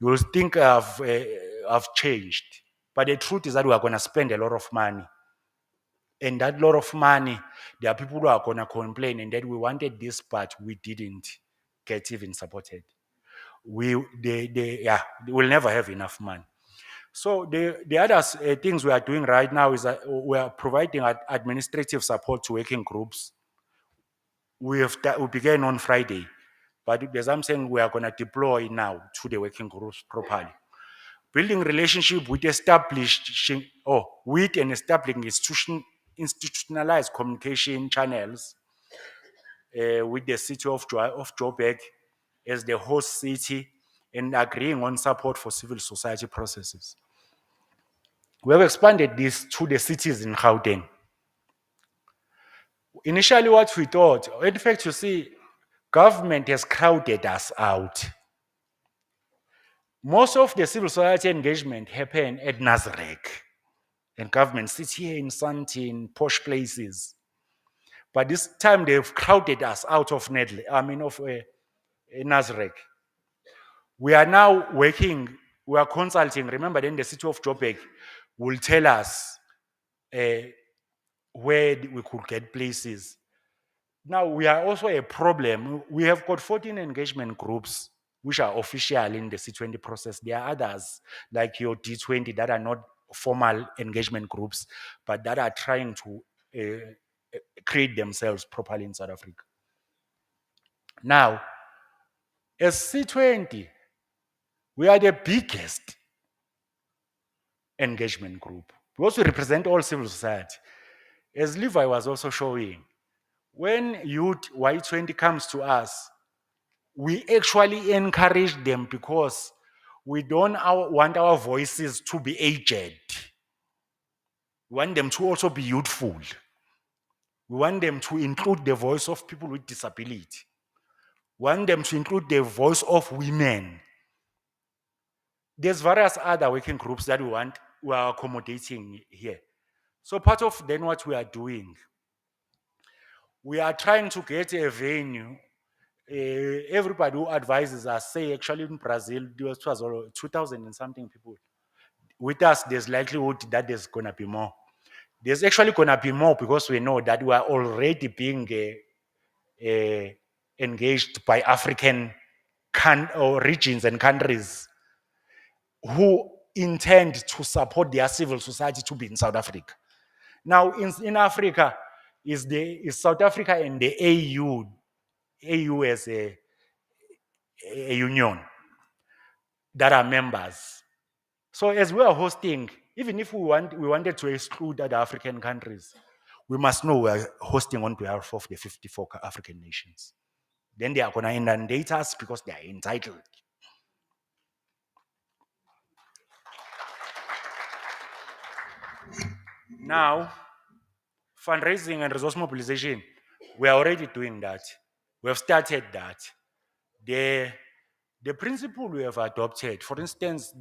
you will think I've changed. But the truth is that we are going to spend a lot of money. And that lot of money, there are people who are going to complain and that we wanted this, but we didn't get even supported. They will never have enough money. So the other things we are doing right now is that we are providing administrative support to working groups. We began on Friday, But as I'm saying, we are going to deploy now to the working groups properly. Building relationship with with and establishing institutionalized communication channels with the city of Joburg as the host city and agreeing on support for civil society processes. We have expanded this to the cities in Gauteng. Initially, what we thought, in fact, you see, government has crowded us out. Most of the civil society engagement happened at Nazareth, and government sits here in Sandton, posh places. But this time they've crowded us out of Nazareth. We are now working, we are consulting. Remember, then the city of Joburg will tell us where we could get places. Now, we are also a problem. We have got 14 engagement groups which are official in the C20 process. There are others, like your D20, that are not formal engagement groups, but that are trying to create themselves properly in South Africa. Now, as C20, we are the biggest engagement group. We also represent all civil society. As Levi was also showing, when youth Y20 comes to us, we actually encourage them because we don't want our voices to be aged. We want them to also be youthful. We want them to include the voice of people with disability. We want them to include the voice of women. There's various other working groups that we are accommodating here. So part of then what we are doing, we are trying to get a venue. Everybody who advises us say actually in Brazil, there was 2,000 and something people. With us, there's likelihood that there's going to be more. There's actually going to be more because we know that we are already being engaged by African regions and countries who intend to support their civil society to be in South Africa. Now, in Africa, is South Africa and the AU as a union that are members. So as we are hosting, even if we wanted to exclude other African countries, we must know we are hosting on behalf of the 54 African nations. Then they are going to inundate us because they are entitled. Now, fundraising and resource mobilization, we are already doing that. We have started that. The principle we have adopted, for instance,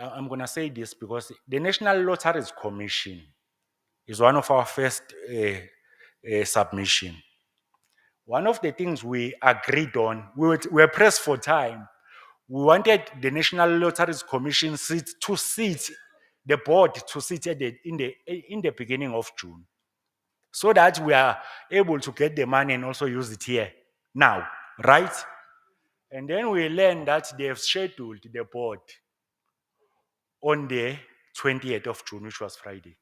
I'm going to say this because the National Lotteries Commission is one of our first submission. One of the things we agreed on, we were pressed for time. We wanted the National Lotteries Commission to sit, the board to sit in the beginning of June, so that we are able to get the money and also use it here now, right? And then we learned that they have scheduled the board on the 28th of June, which was Friday.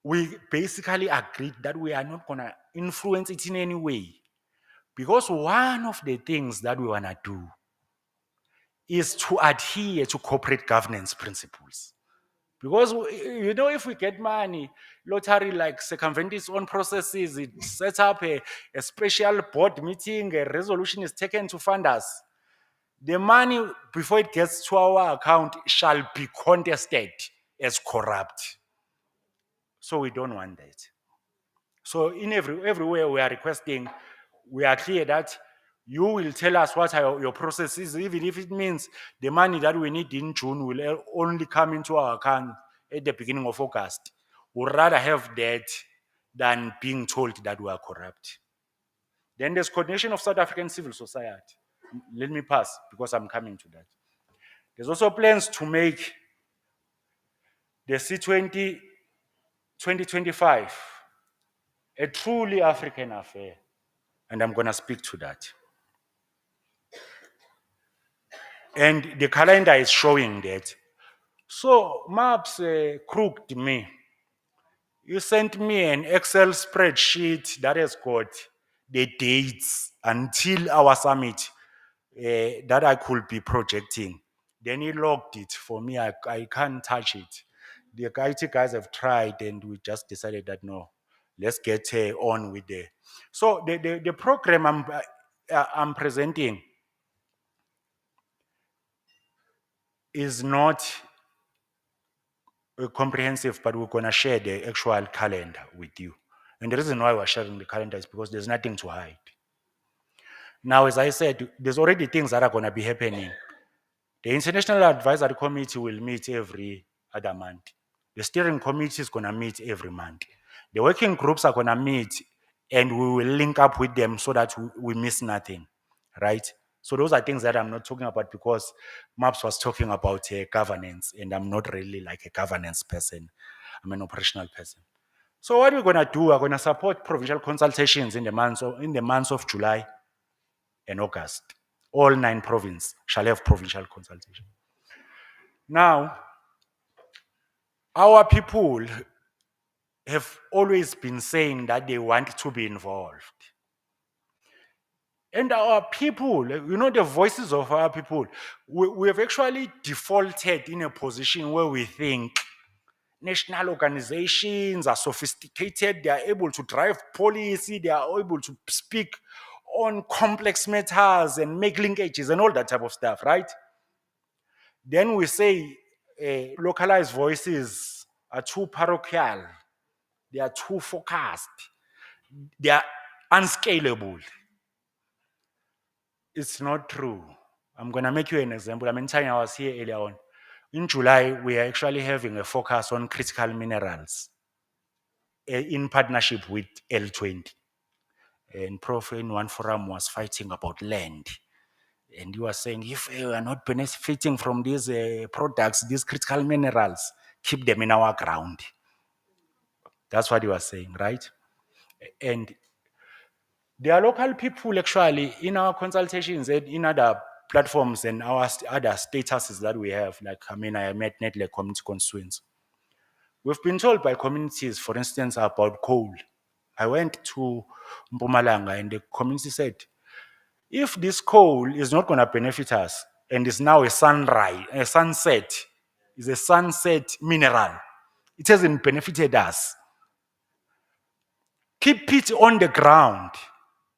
We basically agreed that we are not going to influence it in any way. Because one of the things that we want to do is to adhere to corporate governance principles. Because, if we get money, lottery like circumvent its own processes, it sets up a special board meeting, a resolution is taken to fund us. The money, before it gets to our account, shall be contested as corrupt. So we don't want that. So in everywhere we are requesting, we are clear that you will tell us what your process is, even if it means the money that we need in June will only come into our account at the beginning of August. We'd rather have that than being told that we are corrupt. Then there's coordination of South African civil society. Let me pass because I'm coming to that. There's also plans to make the C20 2025 a truly African affair. And I'm going to speak to that. And the calendar is showing that. So Maps crooked me. You sent me an Excel spreadsheet that has got the dates until our summit that I could be projecting. Then he locked it for me. I can't touch it. The IT guys have tried, and we just decided that no, let's get on with the. So the program I'm presenting is not comprehensive, but we're gonna share the actual calendar with you. And the reason why we're sharing the calendar is because there's nothing to hide. Now, as I said, there's already things that are gonna be happening. The International Advisory Committee will meet every other month. The steering committee is gonna meet every month. The working groups are gonna meet, and we will link up with them so that we miss nothing, right? So those are things that I'm not talking about because MAPS was talking about governance, and I'm not really like a governance person. I'm an operational person. So what we're gonna do, we're gonna support provincial consultations in the months of July and August. All 9 provinces shall have provincial consultation. Now, our people have always been saying that they want to be involved. And our people, the voices of our people, we have actually defaulted in a position where we think national organizations are sophisticated, they are able to drive policy, they are able to speak on complex matters and make linkages and all that type of stuff, right? Then we say localized voices are too parochial, they are too focused, they are unscalable. It's not true. I'm going to make you an example. I mean, I was here earlier on. In July, we are actually having a focus on critical minerals in partnership with L20. And Prof in one forum was fighting about land. And he was saying, if we are not benefiting from these products, these critical minerals, keep them in our ground. That's what he was saying, right? And there are local people actually in our consultations and in other platforms and our other statuses that we have. Like, I met Netley community constituents. We've been told by communities, for instance, about coal. I went to Mpumalanga and the community said, if this coal is not going to benefit us and is now a sunset mineral, it hasn't benefited us. Keep it on the ground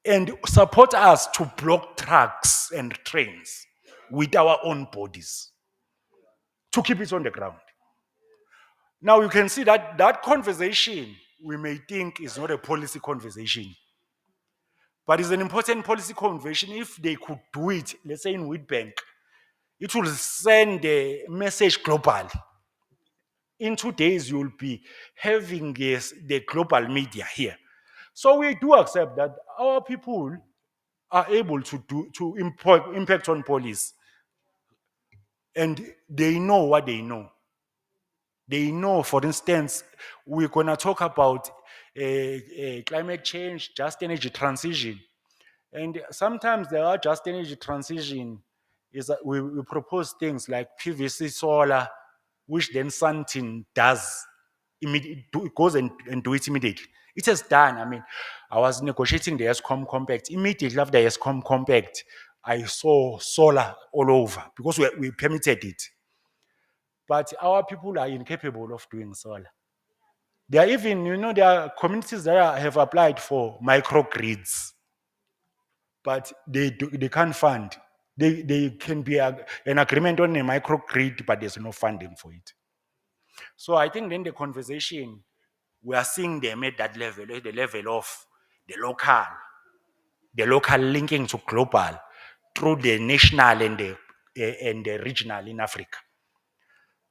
and support us to block trucks and trains with our own bodies to keep it on the ground. Now you can see that conversation we may think is not a policy conversation, but it's an important policy conversation. If they could do it, let's say in Wheatbank, it will send a message globally. In 2 days, you'll be having the global media here. So we do accept that our people are able to impact on policy. And they know what they know. They know, for instance, we're going to talk about climate change, just energy transition. And sometimes there are just energy transition is that we propose things like PVC solar, which then Santin does it goes and do it immediately. It has done. I mean, I was negotiating the ESCOM compact. Immediately after the ESCOM compact, I saw solar all over because we permitted it. But our people are incapable of doing solar. There are even, there are communities that have applied for microgrids, but they can't fund. They can be an agreement on a microgrid, but there's no funding for it. So I think then the conversation, we are seeing them at that level, at the level of the local linking to global through the national and the regional in Africa.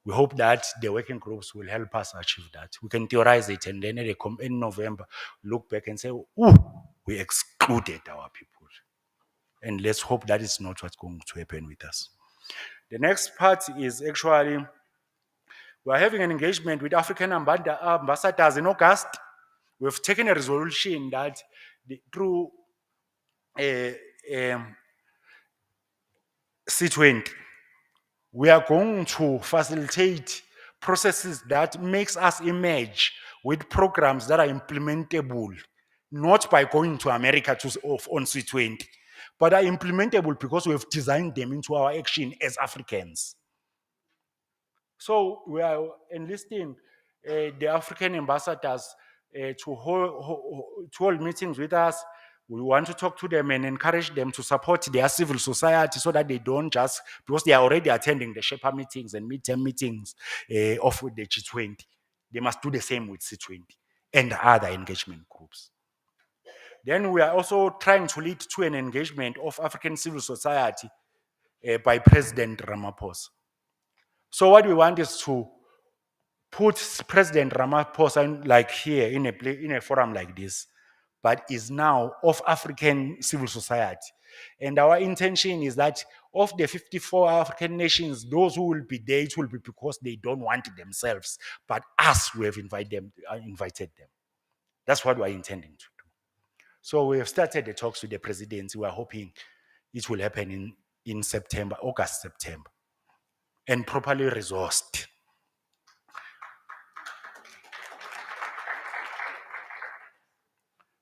We hope that the working groups will help us achieve that. We can theorize it and then in November, look back and say, ooh, we excluded our people. And let's hope that is not what's going to happen with us. The next part is actually, we're having an engagement with African ambassadors in August. We've taken a resolution that through C20, we are going to facilitate processes that makes us emerge with programs that are implementable not by going to America on C20, but are implementable because we have designed them into our action as Africans. So we are enlisting the African ambassadors to hold meetings with us. We want to talk to them and encourage them to support their civil society so that they don't just, because they are already attending the Sherpa meetings and midterm meetings of the G20. They must do the same with C20 and other engagement groups. Then we are also trying to lead to an engagement of African civil society by President Ramaphosa. So what we want is to put President Ramaphosa like here in a forum like this, but is now of African civil society. And our intention is that of the 54 African nations, those who will be there, it will be because they don't want it themselves, but us who have invited them. That's what we're intending to do. So we have started the talks with the presidency. We're hoping it will happen in September, August, September, and properly resourced.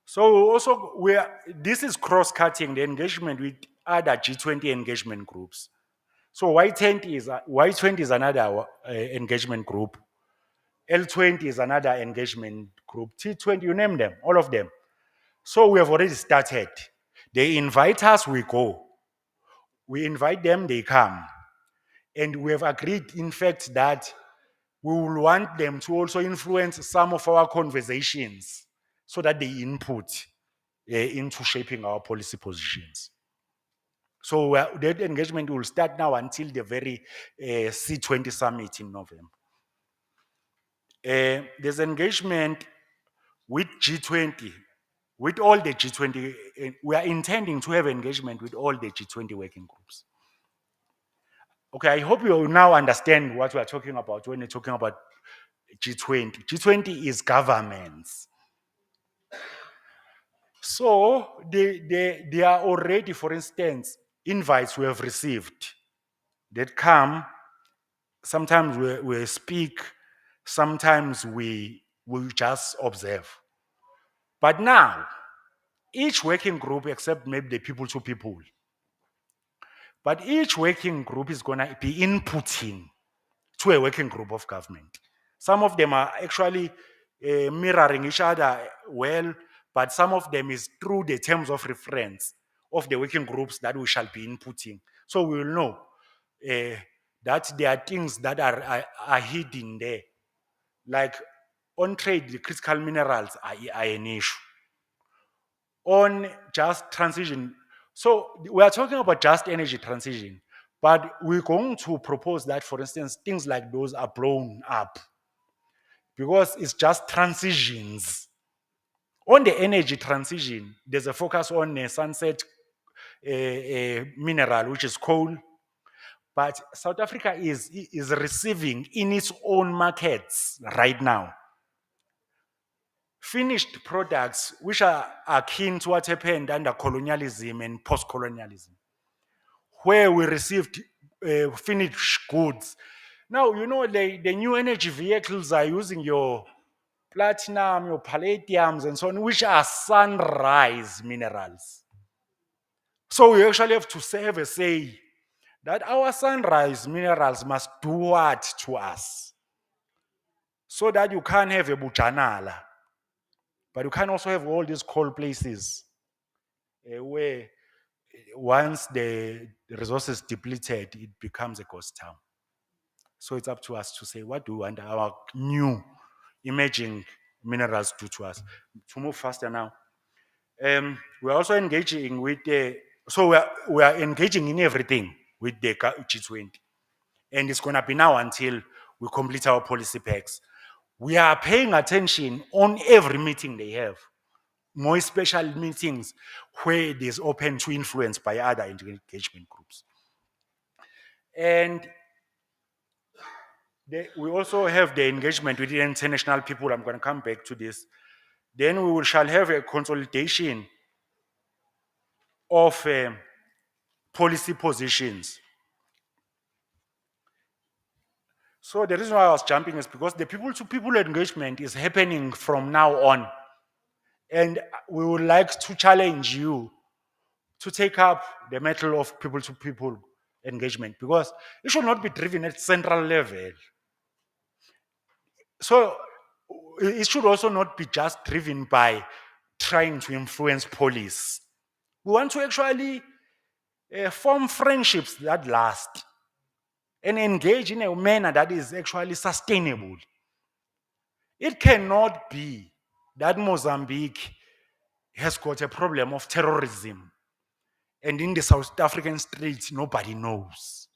So also this is cross-cutting the engagement with other G20 engagement groups. So Y20 is another engagement group. L20 is another engagement group. T20, you name them, all of them. So we have already started. They invite us, we go. We invite them, they come. And we have agreed, in fact, that we will want them to also influence some of our conversations so that they input into shaping our policy positions. So that engagement will start now until the very C20 summit in November. There's engagement with G20, with all the G20. We are intending to have engagement with all the G20 working groups. Okay, I hope you now understand what we are talking about when we're talking about G20. G20 is governments. So they are already, for instance, invites we have received that come. Sometimes we speak, sometimes we just observe. But now, each working group, except maybe the people to people, but each working group is going to be inputting to a working group of government. Some of them are actually mirroring each other well, but some of them is through the terms of reference of the working groups that we shall be inputting. So we will know that there are things that are hidden there. Like on trade, the critical minerals are an issue. On just transition, so we are talking about just energy transition, but we're going to propose that, for instance, things like those are blown up because it's just transitions. On the energy transition, there's a focus on a sunset mineral, which is coal. But South Africa is receiving in its own markets right now finished products which are akin to what happened under colonialism and post-colonialism, where we received finished goods. Now, you know, the new energy vehicles are using your platinum, your palladiums, and so on, which are sunrise minerals. So we actually have to have a say that our sunrise minerals must do what to us, so that you can't have a bujanala, but you can also have all these coal places where once the resources depleted, it becomes a ghost town. So it's up to us to say, what do we want our new emerging minerals do to us? To move faster now. We're also engaging with we are engaging in everything with the G20. And it's gonna be now until we complete our policy packs. We are paying attention on every meeting they have, more special meetings where it is open to influence by other engagement groups. And we also have the engagement with the international people. I'm going to come back to this. Then we shall have a consolidation of policy positions. So the reason why I was jumping is because the people-to-people engagement is happening from now on. And we would like to challenge you to take up the mettle of people to people engagement, because it should not be driven at central level. So it should also not be just driven by trying to influence police. We want to actually form friendships that last and engage in a manner that is actually sustainable. It cannot be that Mozambique has got a problem of terrorism and in the South African streets nobody knows.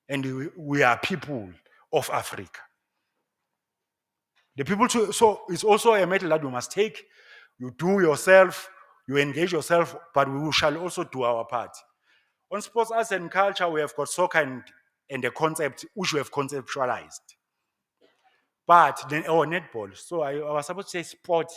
And we are people of Africa. The people to, so it's also a matter that we must take. You do yourself, you engage yourself, but we shall also do our part. On sports, arts, and culture, we have got soccer and the concept which we have conceptualized. But then, netball. So I was supposed to say sport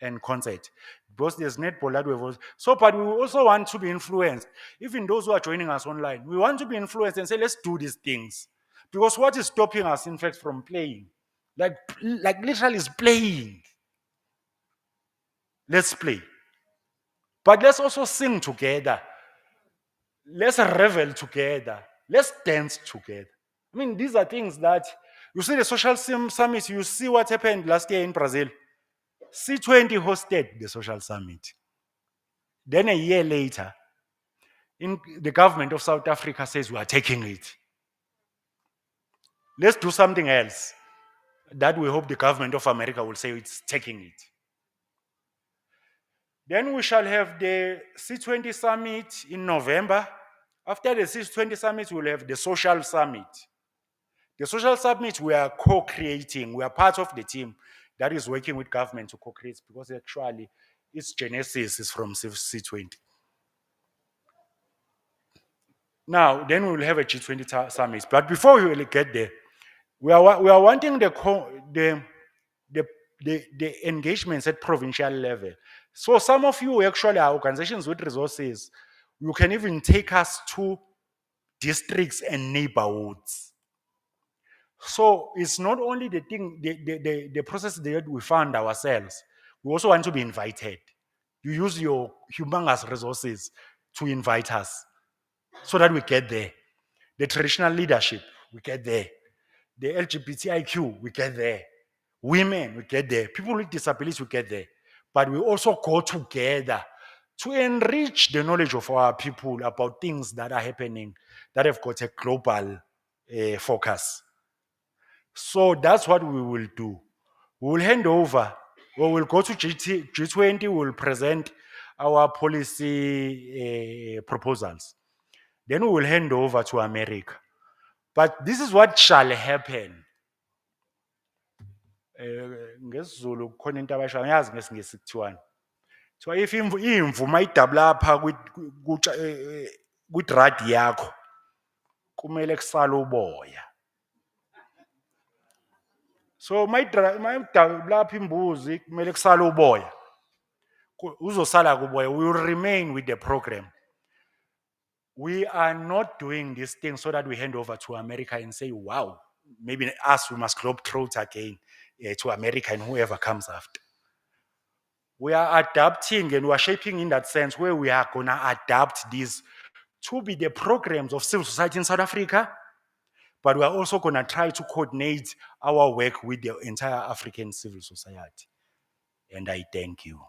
and concert, because there's netball that we have also. So, but we also want to be influenced. Even those who are joining us online, we want to be influenced and say, let's do these things. Because what is stopping us, in fact, from playing? Like literally is playing. Let's play. But let's also sing together. Let's revel together. Let's dance together. I mean, these are things that you see the social summit, you see what happened last year in Brazil. C20 hosted the social summit. Then a year later, the government of South Africa says we are taking it. Let's do something else that we hope the government of America will say it's taking it. Then we shall have the C20 summit in November. After the C20 summit, we'll have the social summit. The social summit we are co-creating, we are part of the team that is working with government to co-create, because actually its genesis is from C20. Now, then we will have a G20 summit. But before we will get there, we are wanting the engagements at provincial level. So some of you actually are organizations with resources. You can even take us to districts and neighborhoods. So it's not only the thing, the process that we found ourselves. We also want to be invited. You use your humongous resources to invite us so that we get there. The traditional leadership, we get there. The LGBTIQ, we get there. Women, we get there. People with disabilities, we get there. But we also go together to enrich the knowledge of our people about things that are happening that have got a global focus. So that's what we will do. We will hand over, we will go to G20, we will present our policy proposals. Then we will hand over to America. But this is what shall happen. NgesiZulu kukhona into abasho angiyazi ngesingisi kuthiwani. So if imvu mayidabula apha kwidradi yakho kumele kusale uboya. So mayidabula apha imbuzi kumele kusale uboya. Uzosala kuboya, we will remain with the program. We are not doing this thing so that we hand over to America and say, wow, maybe us, we must globetrot again to America and whoever comes after. We are adapting and we are shaping in that sense where we are going to adapt these to be the programs of civil society in South Africa, but we are also going to try to coordinate our work with the entire African civil society. And I thank you.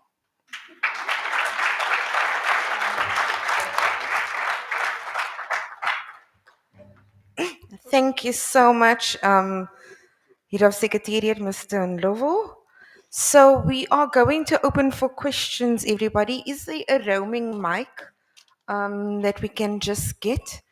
Thank you so much, Head of Secretariat, Mr. Ndlovu. So we are going to open for questions, everybody. Is there a roaming mic that we can just get?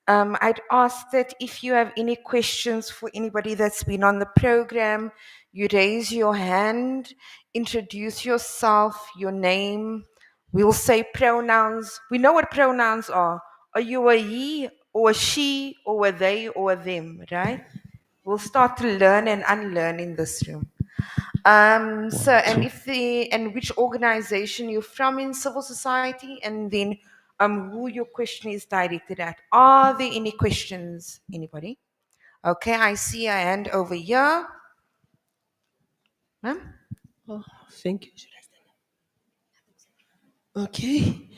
I'd ask that if you have any questions for anybody that's been on the program, you raise your hand, introduce yourself, your name. We'll say pronouns. We know what pronouns are. Are you a he or a she or a they or a them, right? We'll start to learn and unlearn in this room. So, and which organization you're from in civil society, and then who your question is directed at. Are there any questions? Anybody? Okay, I see a hand over here. Ma'am? Oh, thank you. Should I stand? Okay.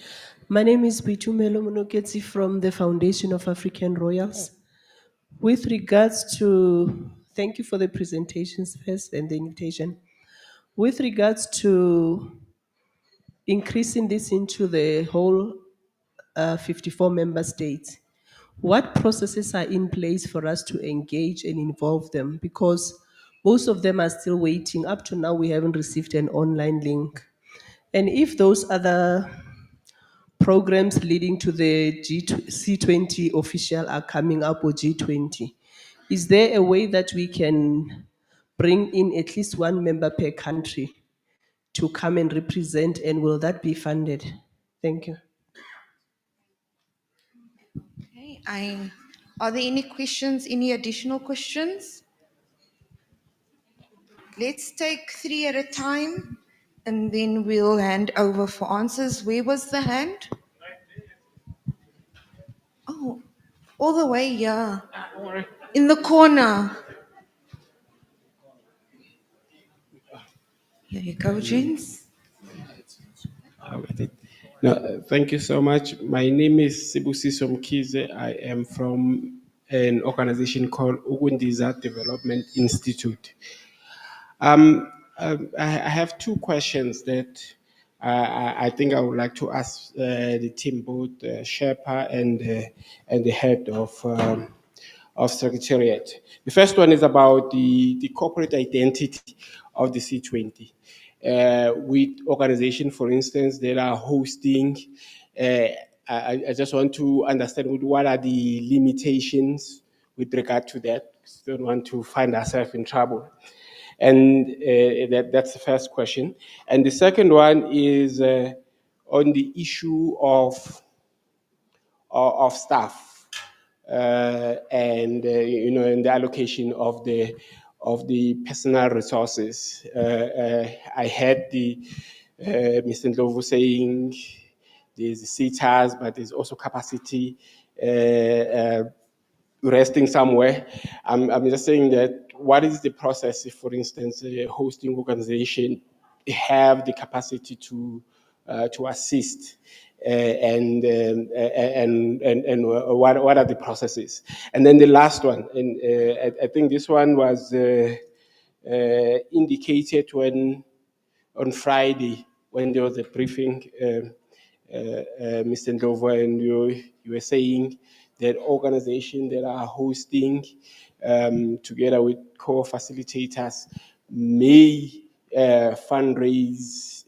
My name is Bitumelo Monoketsi from the Foundation of African Royals. With regards to, thank you for the presentations first and the invitation. With regards to increasing this into the whole 54 member states, what processes are in place for us to engage and involve them? Because most of them are still waiting. Up to now, we haven't received an online link. And if those other programs leading to the C20 official are coming up, or G20, is there a way that we can bring in at least one member per country to come and represent, and will that be funded? Thank you. Okay, are there any questions, any additional questions? Let's take 3 at a time and then we'll hand over for answers. Where was the hand? Oh, all the way here. In the corner. Here you go, James. No, thank you so much. My name is Sibusiso Mkhize. I am from an organization called Ugundiza Development Institute. I have two questions that I think I would like to ask the team, both Sherpa and the head of Secretariat. The first one is about the corporate identity of the C20. With organizations, for instance, that are hosting, I just want to understand what are the limitations with regard to that. Don't want to find ourselves in trouble. And that's the first question. And the second one is on the issue of staff and in the allocation of the personal resources. I heard Mr. Ndlovu saying there's CETAs, but there's also capacity resting somewhere. I'm just saying that what is the process if, for instance, a hosting organization have the capacity to assist and what are the processes? And then the last one, and I think this one was indicated when on Friday when there was a briefing. Mr. Ndlovu, and you were saying that organizations that are hosting together with co-facilitators may fundraise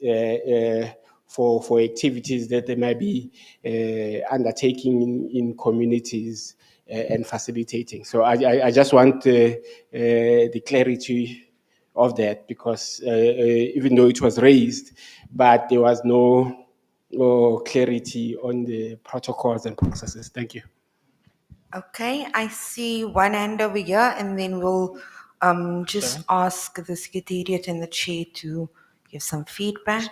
for activities that they might be undertaking in communities and facilitating. So I just want the clarity of that, because even though it was raised, but there was no clarity on the protocols and processes. Thank you. Okay, I see one hand over here, and then we'll just ask the Secretariat and the Chair to give some feedback.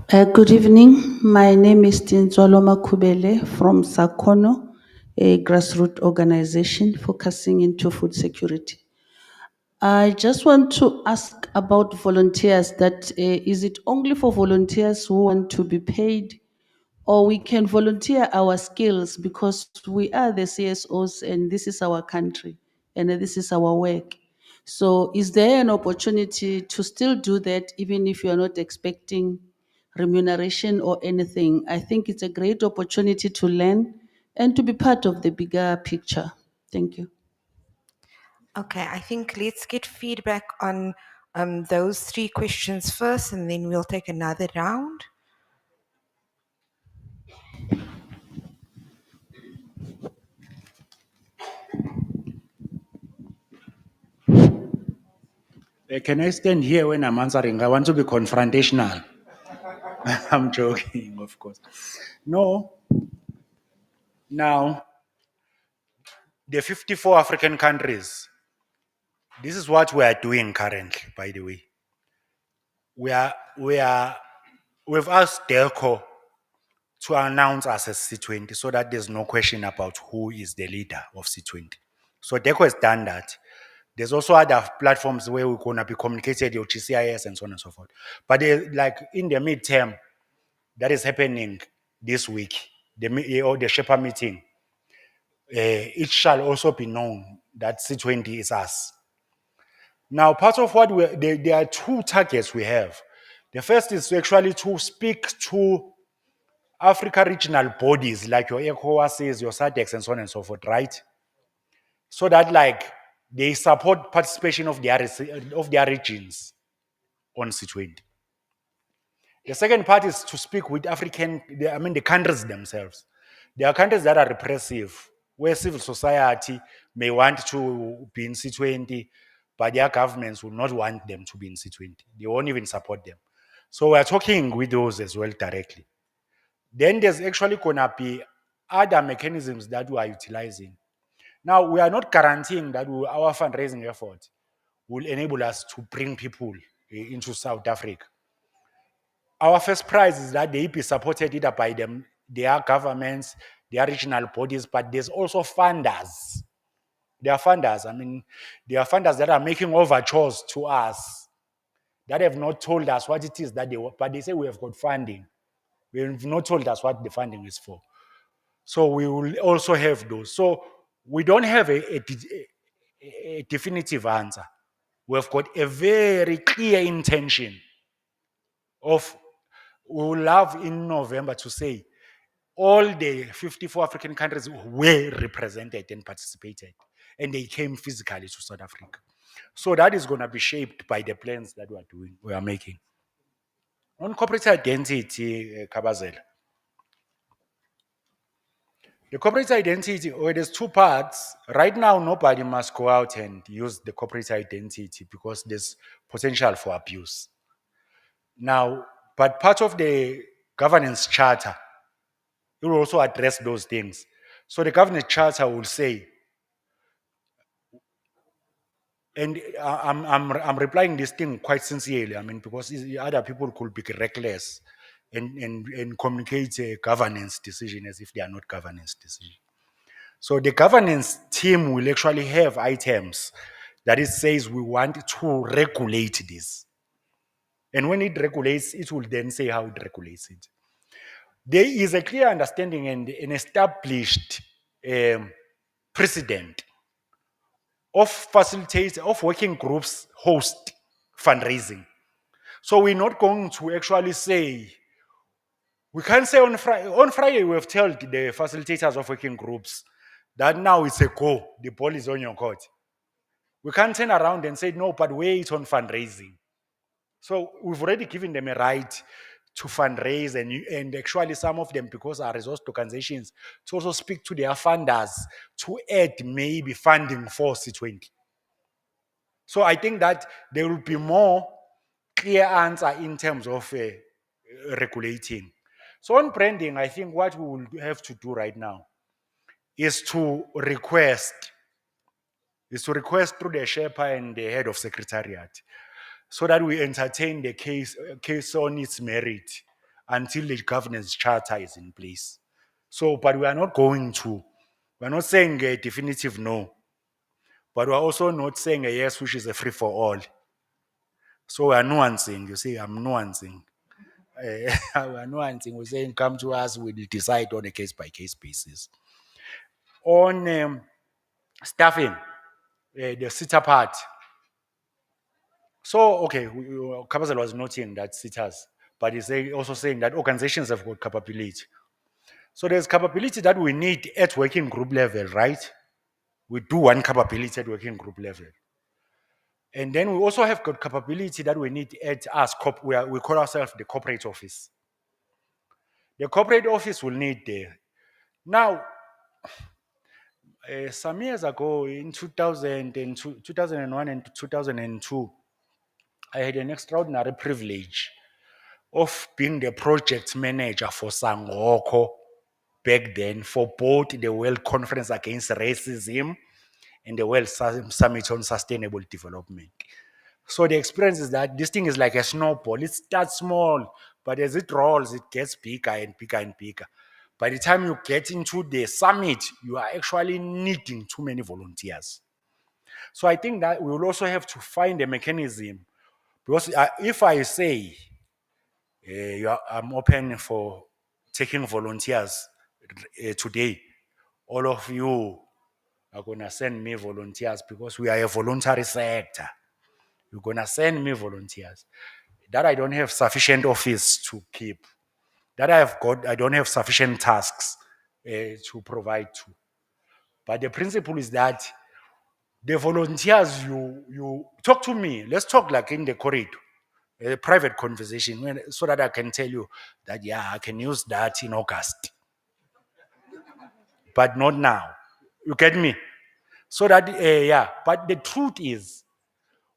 Good evening. My name is Tinzwalo Makubele from Sakono, a grassroots organization focusing into food security. I just want to ask about volunteers. That is it only for volunteers who want to be paid, or we can volunteer our skills because we are the CSOs and this is our country and this is our work. So is there an opportunity to still do that even if you are not expecting remuneration or anything? I think it's a great opportunity to learn and to be part of the bigger picture. Thank you. Okay, I think let's get feedback on those 3 questions first, and then we'll take another round. Can I stand here when I'm answering? I want to be confrontational. I'm joking, of course. No. Now, the 54 African countries, this is what we are doing currently, by the way. We've asked DELCO to announce us as C20 so that there's no question about who is the leader of C20. So DECO has done that. There's also other platforms where we're going to be communicated, your GCIS and so on and so forth. But like in the midterm, that is happening this week, or the Sherpa meeting, it shall also be known that C20 is us. Now, part of what there are two targets we have. The first is actually to speak to Africa regional bodies like your ECOWAS, your SADCs, and so on and so forth, right? So that like they support participation of their regions on C20. The second part is to speak with the countries themselves. There are countries that are repressive, where civil society may want to be in C20, but their governments will not want them to be in C20. They won't even support them. So we're talking with those as well directly. Then there's actually gonna be other mechanisms that we are utilizing. Now, we are not guaranteeing that our fundraising effort will enable us to bring people into South Africa. Our first prize is that they be supported either by their governments, their regional bodies, but there's also funders. There are funders. There are funders that are making overtures to us that have not told us what it is that they want, but they say we have got funding. They have not told us what the funding is for. So we will also have those. So we don't have a definitive answer. We've got a very clear intention of, we will love in November to say all the 54 African countries were represented and participated, and they came physically to South Africa. So that is going to be shaped by the plans that we are making. On corporate identity, Kabazela. The corporate identity, there's two parts. Right now, nobody must go out and use the corporate identity because there's potential for abuse. Now, but part of the governance charter, it will also address those things. So the governance charter will say, and I'm replying this thing quite sincerely, because other people could be reckless and communicate a governance decision as if they are not governance decision. So the governance team will actually have items that it says we want to regulate this. And when it regulates, it will then say how it regulates it. There is a clear understanding and an established precedent of working groups host fundraising. So we're not going to actually say, we can't say on Friday we have told the facilitators of working groups that now it's a go, the ball is on your court. We can't turn around and say, no, but wait on fundraising. So we've already given them a right to fundraise, and actually some of them, because our resource organizations, to also speak to their funders to add maybe funding for C20. So I think that there will be more clear answer in terms of regulating. So on branding, I think what we will have to do right now is to request through the Sherpa and the head of Secretariat, so that we entertain the case on its merit until the governance charter is in place. So, but we're not saying a definitive no, but we're also not saying a yes, which is a free for all. So we're nuancing, you see, I'm nuancing. We're nuancing, we're saying come to us, we'll decide on a case by case basis. On staffing, the sitter part. So, okay, Kabazela was noting that sitters, but he's also saying that organizations have got capability. So there's capability that we need at working group level, right? We do one capability at working group level. And then we also have got capability that we need at us, we call ourselves the corporate office. The corporate office will need there. Now, some years ago, in 2001 and 2002, I had an extraordinary privilege of being the project manager for Sangoko back then for both the World Conference Against Racism and the World Summit on Sustainable Development. So the experience is that this thing is like a snowball. It starts small, But as it rolls, it gets bigger and bigger and bigger. By the time you get into the summit, you are actually needing too many volunteers. So I think that we will also have to find a mechanism, because if I say I'm open for taking volunteers today, all of you are going to send me volunteers because we are a voluntary sector. You're going to send me volunteers. That I don't have sufficient office to keep. That I don't have sufficient tasks to provide to. But the principle is that the volunteers, you talk to me. Let's talk like in the corridor, a private conversation, so that I can tell you that, yeah, I can use that in August. But not now. You get me? So that, yeah. But the truth is,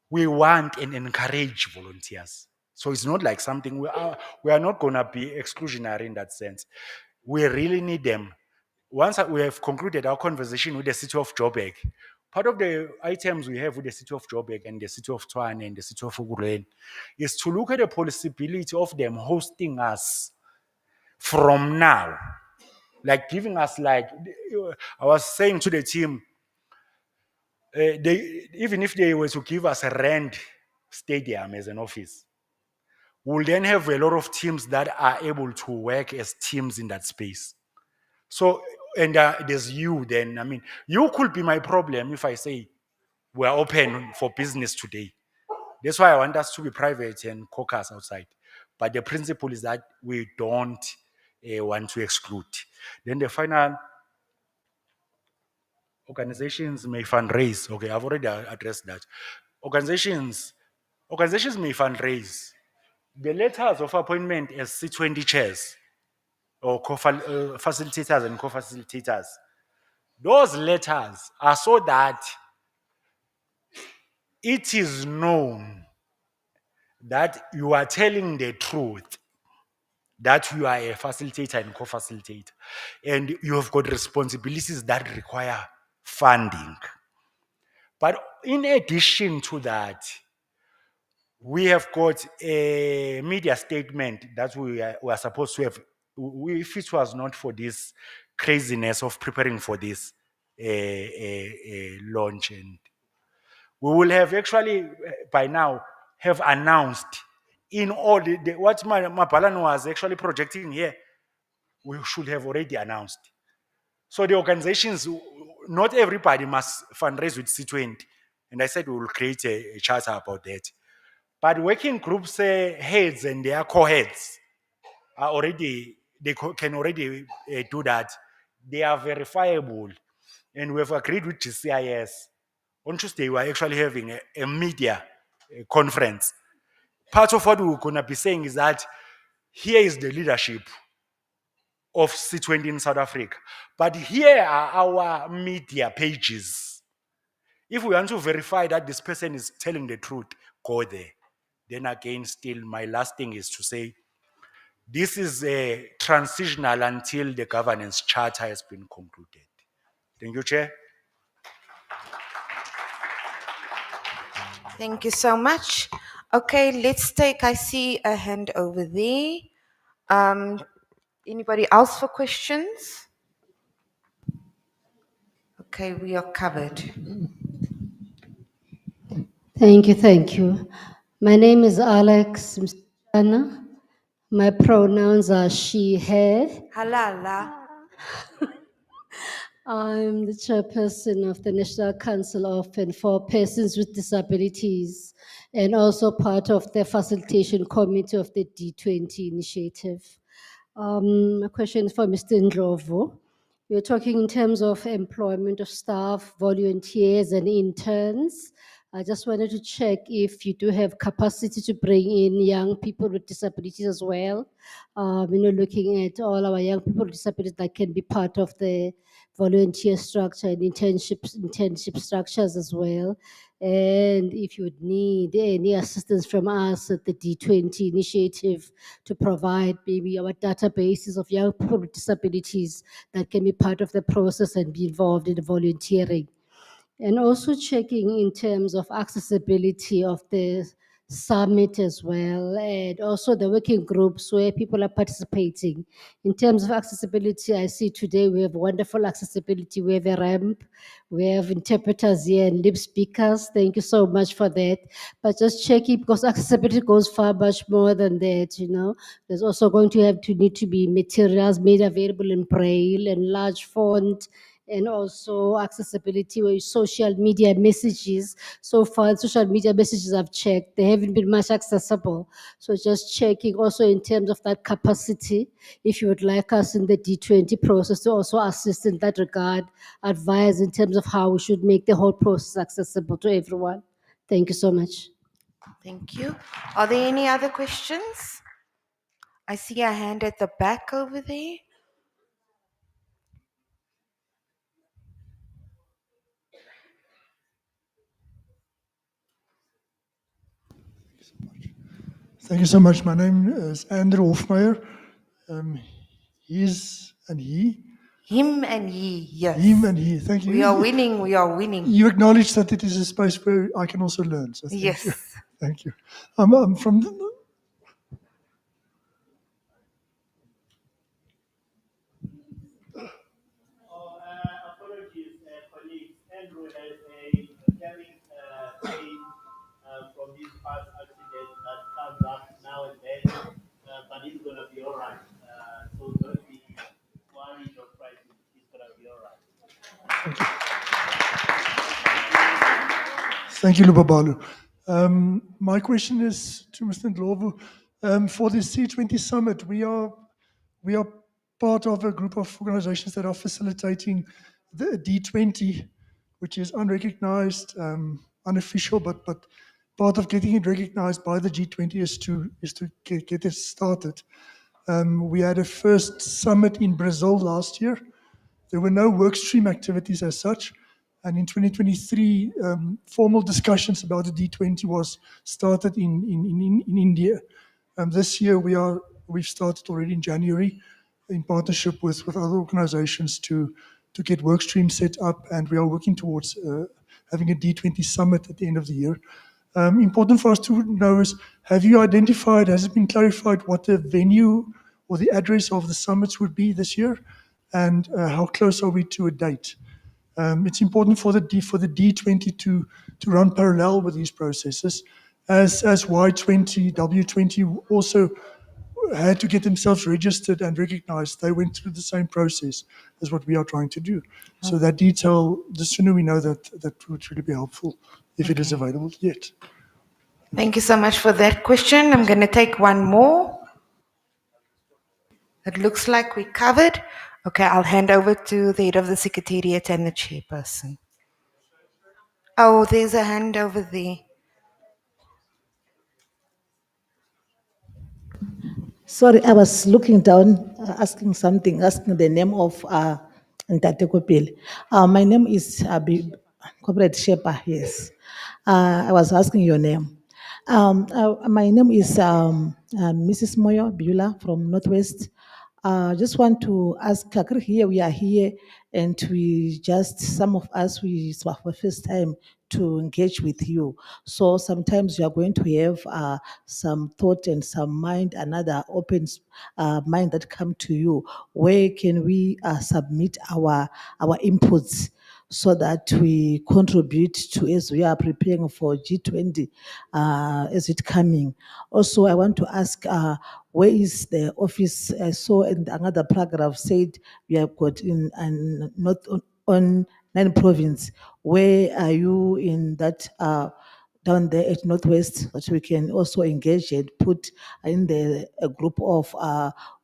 we want and encourage volunteers. So it's not like something we are not going to be exclusionary in that sense. We really need them. Once we have concluded our conversation with the city of Joburg, part of the items we have with the city of Joburg and the city of Tshwane and the city of Ugulen is to look at the possibility of them hosting us from now, like giving us, like I was saying to the team, even if they were to give us a rent stadium as an office, we'll then have a lot of teams that are able to work as teams in that space. So, and there's you then. I mean, you could be my problem if I say we're open for business today. That's why I want us to be private and caucus outside. But the principle is that we don't want to exclude. Then the final, organizations may fundraise. Okay, I've already addressed that. Organizations may fundraise. The letters of appointment as C20 chairs or facilitators and co-facilitators, those letters are so that it is known that you are telling the truth, that you are a facilitator and co-facilitator, and you have got responsibilities that require funding. But in addition to that, we have got a media statement that we are supposed to have. If it was not for this craziness of preparing for this launch, and we will have actually by now have announced in all what Mabalan was actually projecting here, we should have already announced. So the organizations, not everybody must fundraise with C20. And I said we will create a charter about that. But working groups heads and their co-heads are already, can already do that. They are verifiable. And we have agreed with GCIS. On Tuesday, we are actually having a media conference. Part of what we're going to be saying is that here is the leadership of C20 in South Africa. But here are our media pages. If we want to verify that this person is telling the truth, go there. Then again, still, my last thing is to say, this is a transitional until the governance charter has been concluded. Thank you, Chair. Thank you so much. Okay, let's take, I see a hand over there. Anybody else for questions? Okay, we are covered. Thank you, thank you. My name is Alex Msichana. My pronouns are she, her. Halala. I'm the chairperson of the National Council of and for Persons with Disabilities and also part of the facilitation committee of the D20 initiative. My question is for Mr. Ndlovu. You're talking in terms of employment of staff, volunteers and interns. I just wanted to check if you do have capacity to bring in young people with disabilities as well. Looking at all our young people with disabilities that can be part of the volunteer structure and internship structures as well. And if you would need any assistance from us at the D20 initiative to provide maybe our databases of young people with disabilities that can be part of the process and be involved in the volunteering. And also checking in terms of accessibility of the summit as well, and also the working groups where people are participating. In terms of accessibility, I see today we have wonderful accessibility. We have a ramp, we have interpreters here and lip speakers. Thank you so much for that. But just checking, because accessibility goes far much more than that, you know. There's also going to need to be materials made available in braille and large font, and also accessibility with social media messages. So far, social media messages I've checked, they haven't been much accessible. So just checking also in terms of that capacity, if you would like us in the D20 process to also assist in that regard, advise in terms of how we should make the whole process accessible to everyone. Thank you so much. Thank you. Are there any other questions? I see a hand at the back over there. Thank you so much. My name is Andrew Hofmeyer. His and he. Him and he, yes. Him and he. Thank you. We are winning, we are winning. You acknowledge that it is a space where I can also learn. So thank Yes. you. Thank you. I'm from. Apologies, colleagues. Andrew has a carrying pain from his past accident that comes up now and then, but he's going to be all right. So don't be worried or frightened. He's going to be all right. Thank you, Lubabalu. My question is to Mr. Ndlovu. For the C20 summit, we are part of a group of organizations that are facilitating the D20, which is unrecognized, unofficial, but part of getting it recognized by the G20 is to get it started. We had a first summit in Brazil last year. There were no workstream activities as such. And in 2023, formal discussions about the D20 was started in India. This year, we've started already in January in partnership with other organizations to get workstreams set up, and we are working towards having a D20 summit at the end of the year. Important for us to know is, have you identified, has it been clarified what the venue or the address of the summits would be this year? And how close are we to a date? It's important for the D20 to run parallel with these processes, as Y20, W20 also had to get themselves registered and recognized. They went through the same process as what we are trying to do. So that detail, the sooner we know that would really be helpful if it is available yet. Thank you so much for that question. I'm going to take one more. It looks like we covered. Okay, I'll hand over to the head of the Secretariat and the chairperson. Oh, there's a hand over there. Sorry, I was looking down, asking the name of Ntate Kopile. My name is Comrade Shepa, yes. I was asking your name. My name is Mrs. Moyo Beulah from Northwest. Just want to ask, here we are here, and some of us, it's our first time to engage with you. So sometimes you are going to have some thought and some mind, another open mind that come to you. Where can we submit our inputs so that we contribute to, as we are preparing for G20, as it coming? Also, I want to ask, where is the office? I saw in another paragraph said we have got in not on 9 province. Where are you in that down there at Northwest, that we can also engage and put in a group of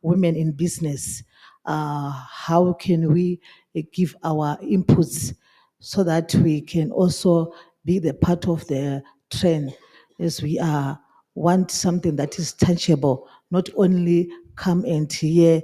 women in business? How can we give our inputs so that we can also be the part of the trend, as we want something that is tangible, not only come and hear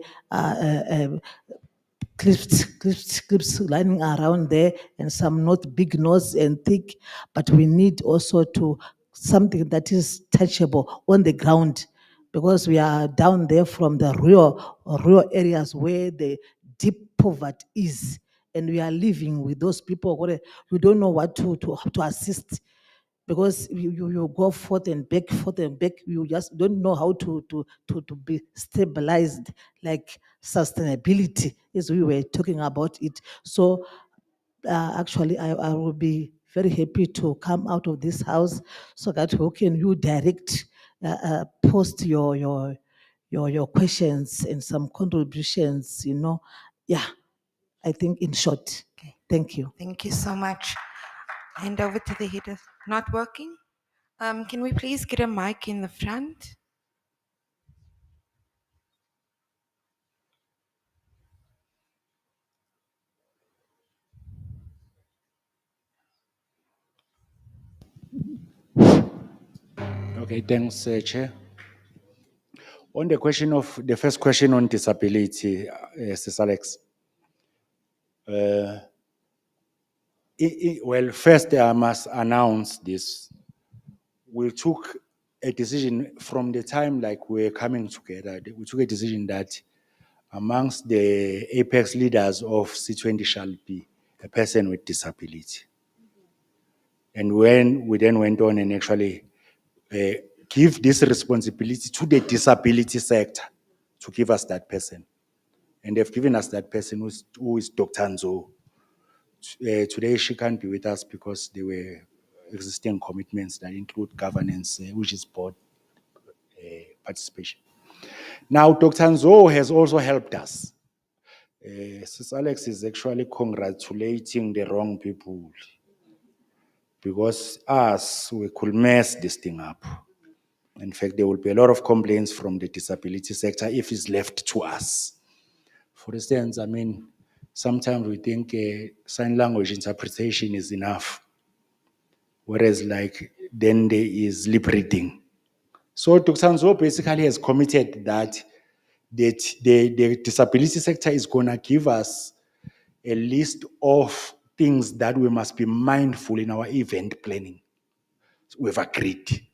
clips lining around there, and some not big nose and thick, but we need also to something that is touchable on the ground, because we are down there from the rural areas where the deep poverty is, and we are living with those people where we don't know what to assist. because you go forth and back, you just don't know how to be stabilized, like sustainability, as we were talking about it. So actually, I will be very happy to come out of this house so that how can you direct, post your questions and some contributions, Yeah, I think in short. Okay. Thank you. Thank you so much. Hand over to the header. Not working? Can we please get a mic in the front? Okay, thanks, Chair. On the question of the first question on disability, Sis Alex. Well, first I must announce this. We took a decision from the time like we're coming together. We took a decision that amongst the apex leaders of C20 shall be a person with disability. And when we then went on and actually give this responsibility to the disability sector to give us that person. And they've given us that person who is Dr. Nzo. Today she can't be with us because there were existing commitments that include governance, which is board participation. Now, Dr. Nzo has also helped us. Sis Alex is actually congratulating the wrong people because us, we could mess this thing up. In fact, there will be a lot of complaints from the disability sector if it's left to us. For instance, I mean, sometimes we think sign language interpretation is enough, whereas like then there is lip reading. So Dr. Nzo basically has committed that the disability sector is going to give us a list of things that we must be mindful in our event planning. We've agreed.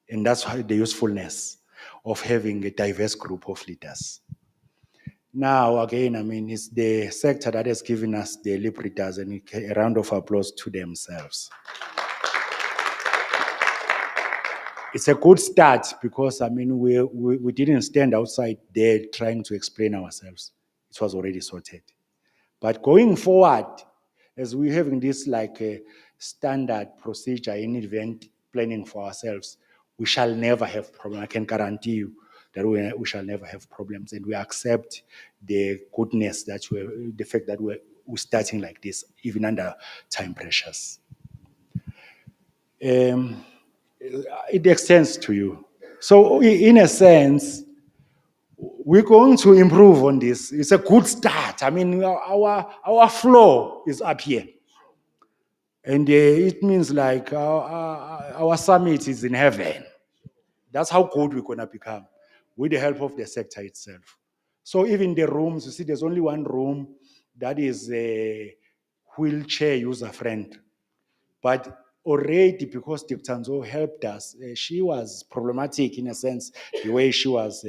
And that's why the usefulness of having a diverse group of leaders. Now, again, I mean, it's the sector that has given us the lip readers, and a round of applause to themselves. It's a good start because, I mean, we didn't stand outside there trying to explain ourselves. It was already sorted. But going forward, as we're having this like a standard procedure in event planning for ourselves, we shall never have problems. I can guarantee you that we shall never have problems, and we accept the goodness that the fact that we're starting like this, even under time pressures. It extends to you. So in a sense, we're going to improve on this. It's a good start. I mean, our flow is up here. And it means like our summit is in heaven. That's how good we're going to become with the help of the sector itself. So even the rooms, you see, there's only one room that is a wheelchair user-friendly. But already, because Dr. Nzo helped us, she was problematic in a sense, the way she was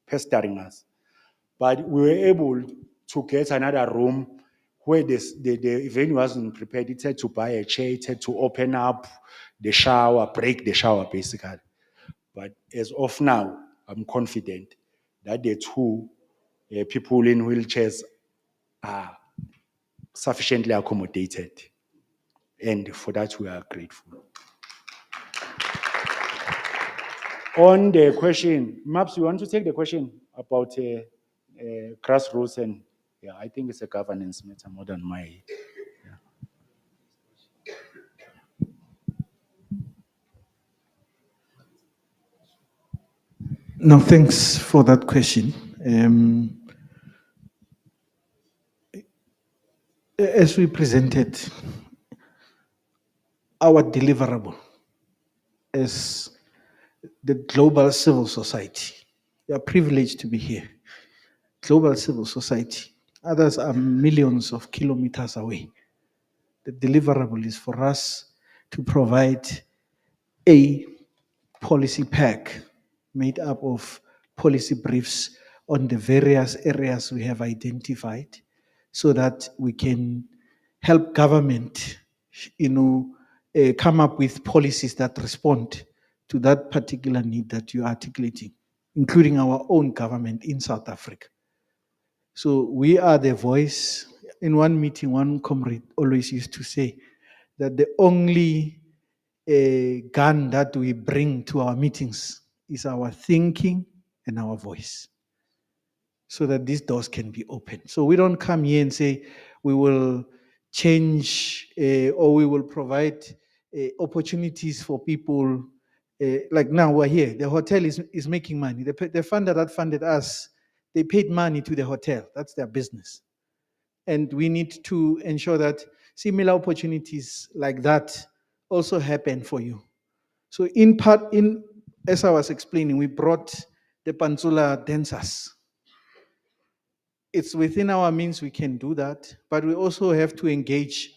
pestering us. But we were able to get another room where the venue wasn't prepared. It had to buy a chair, it had to open up the shower, break the shower, basically. But as of now, I'm confident that the two people in wheelchairs are sufficiently accommodated. And for that, we are grateful. On the question, Maps, you want to take the question about grassroots and, yeah, I think it's a governance matter more than my. No, thanks for that question. As we presented, our deliverable as the global civil society, we are privileged to be here. Global civil society. Others are millions of kilometers away. The deliverable is for us to provide a policy pack made up of policy briefs on the various areas we have identified so that we can help government, come up with policies that respond to that particular need that you're articulating, including our own government in South Africa. So we are the voice. In one meeting, one comrade always used to say that the only gun that we bring to our meetings is our thinking and our voice, so that these doors can be opened. So we don't come here and say we will change or we will provide opportunities for people. Like now we're here, the hotel is making money. The funder that funded us, they paid money to the hotel. That's their business. And we need to ensure that similar opportunities like that also happen for you. So in part, as I was explaining, we brought the Pantsula dancers. It's within our means we can do that, but we also have to engage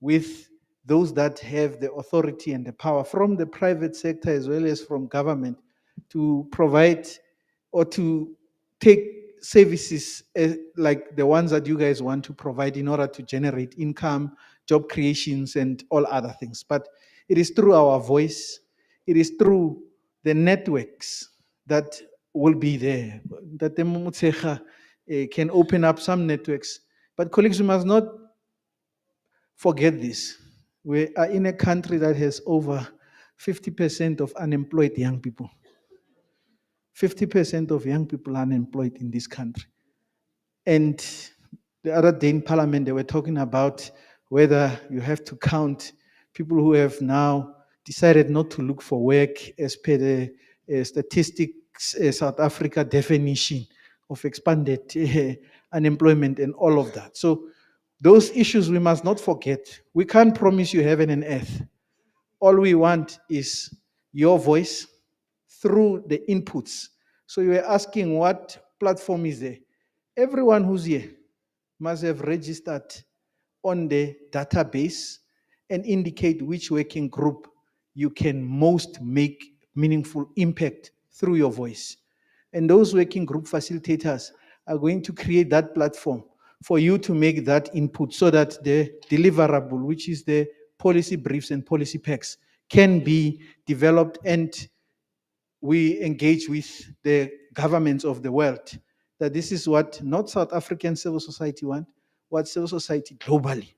with those that have the authority and the power from the private sector as well as from government to provide or to take services like the ones that you guys want to provide in order to generate income, job creations, and all other things. But it is through our voice, it is through the networks that will be there. That the Mumutsecha can open up some networks. But colleagues, we must not forget this. We are in a country that has over 50% of unemployed young people. 50% of young people are unemployed in this country. And the other day in Parliament, they were talking about whether you have to count people who have now decided not to look for work as per the statistics South Africa definition of expanded unemployment and all of that. So those issues we must not forget. We can't promise you heaven and earth. All we want is your voice through the inputs. So you were asking what platform is there? Everyone who's here must have registered on the database and indicate which working group you can most make meaningful impact through your voice. And those working group facilitators are going to create that platform for you to make that input so that the deliverable, which is the policy briefs and policy packs, can be developed and we engage with the governments of the world that this is what not South African civil society want, what civil society globally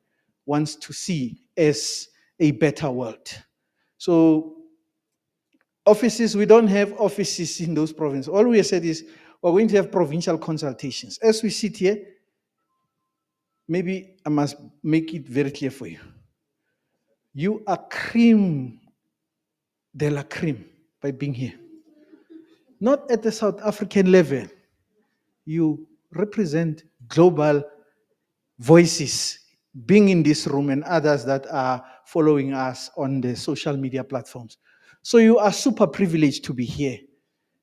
wants to see as a better world. So offices, we don't have offices in those provinces. All we have said is we're going to have provincial consultations. As we sit here, maybe I must make it very clear for you. You are cream de la cream by being here. Not at the South African level. You represent global voices being in this room and others that are following us on the social media platforms. So you are super privileged to be here.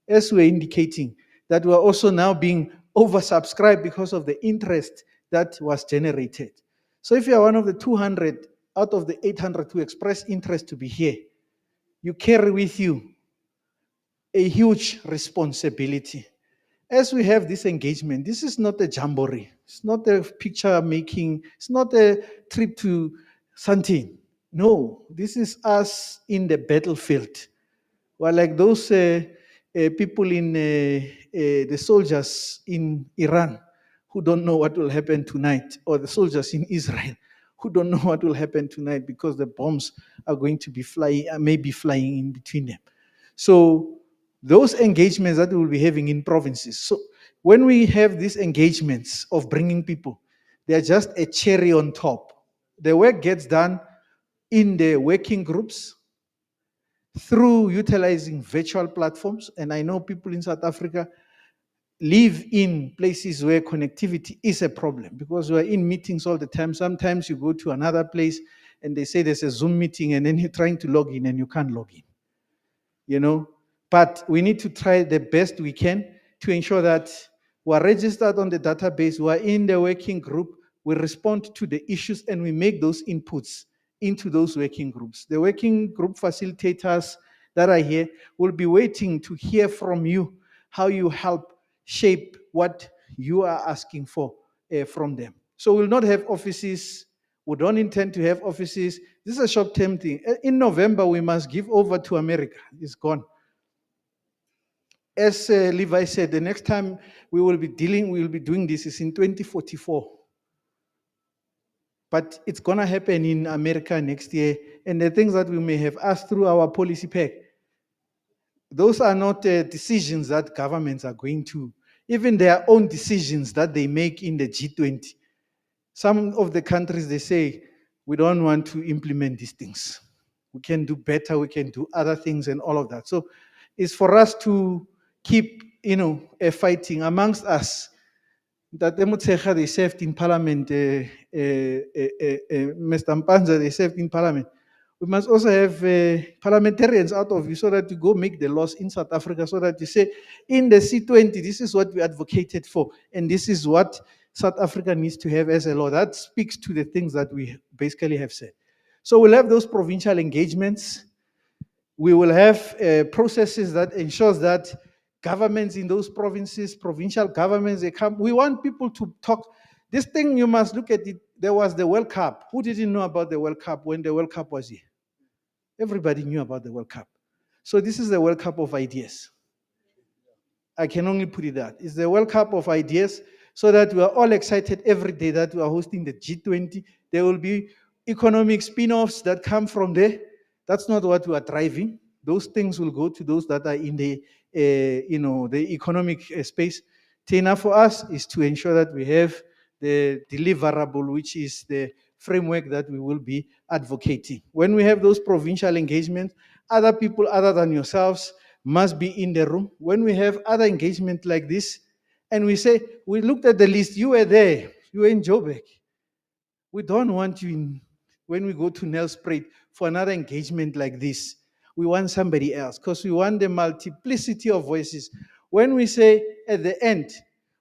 As we're indicating that we're also now being oversubscribed because of the interest that was generated. So if you are one of the 200 out of the 800 who express interest to be here, you carry with you a huge responsibility. As we have this engagement, this is not a jamboree. It's not a picture making. It's not a trip to Sandton. No, this is us in the battlefield. Well, like those people in the soldiers in Iran who don't know what will happen tonight, or the soldiers in Israel who don't know what will happen tonight because the bombs are going to be flying, maybe flying in between them. So those engagements that we will be having in provinces. So when we have these engagements of bringing people, they are just a cherry on top. The work gets done in the working groups through utilizing virtual platforms. And I know people in South Africa live in places where connectivity is a problem because we're in meetings all the time. Sometimes you go to another place and they say there's a Zoom meeting and then you're trying to log in and you can't log in. You know, but we need to try the best we can to ensure that we're registered on the database, we're in the working group, we respond to the issues and we make those inputs into those working groups. The working group facilitators that are here will be waiting to hear from you how you help shape what you are asking for from them. So we'll not have offices We don't intend to have offices. This is a short-term thing. In November, we must give over to America. It's gone. As Levi said, the next time we will be doing this is in 2044. But it's going to happen in America next year. And the things that we may have asked through our policy pack, those are not decisions that governments are going to, even their own decisions that they make in the G20. Some of the countries, they say, we don't want to implement these things. We can do better, we can do other things and all of that. So it's for us to keep, fighting amongst us. That Mutsecha, they served in parliament, Mr. Mpanza, they served in parliament. We must also have parliamentarians out of you so that you go make the laws in South Africa so that you say, in the C20, this is what we advocated for, and this is what South Africa needs to have as a law. That speaks to the things that we basically have said. So we'll have those provincial engagements. We will have processes that ensures that governments in those provinces, provincial governments, they come. We want people to talk. This thing, you must look at it. There was the World Cup. Who didn't know about the World Cup when the World Cup was here? Everybody knew about the World Cup. So this is the World Cup of ideas. I can only put it that. It's the World Cup of ideas so that we are all excited every day that we are hosting the G20. There will be economic spin-offs that come from there. That's not what we are driving. Those things will go to those that are in the, the economic space. Tina, for us is to ensure that we have the deliverable, which is the framework that we will be advocating. When we have those provincial engagements, other people other than yourselves must be in the room. When we have other engagement like this, and we say, we looked at the list, you were there, you were in Joburg. We don't want you in, when we go to Nelspruit for another engagement like this, we want somebody else because we want the multiplicity of voices. When we say at the end,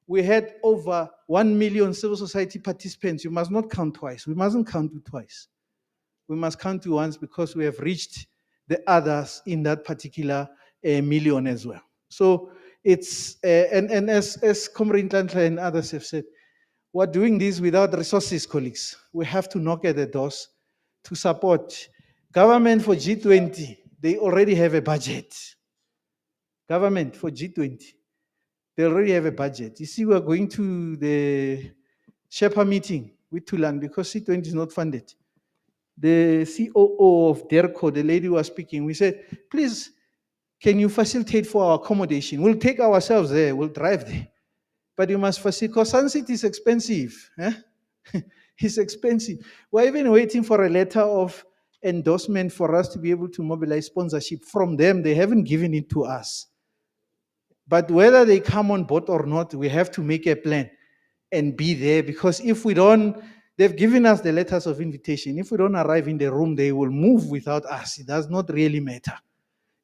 we had over 1 million civil society participants, you must not count twice. We mustn't count you twice. We must count you once because we have reached the others in that particular million as well. So it's, and as Comrade Ntlanhla and others have said, we're doing this without resources, colleagues. We have to knock at the doors to support. Government for G20, they already have a budget. Government for G20, they already have a budget. You see, we're going to the Sherpa meeting with Tulan because C20 is not funded. The COO of DERCO, the lady who was speaking, we said, please, can you facilitate for our accommodation? We'll take ourselves there, we'll drive there. But you must facilitate, because Sun City is expensive. It's expensive. We're even waiting for a letter of endorsement for us to be able to mobilize sponsorship from them. They haven't given it to us. But whether they come on board or not, we have to make a plan and be there, because if we don't, they've given us the letters of invitation. If we don't arrive in the room, they will move without us. It does not really matter.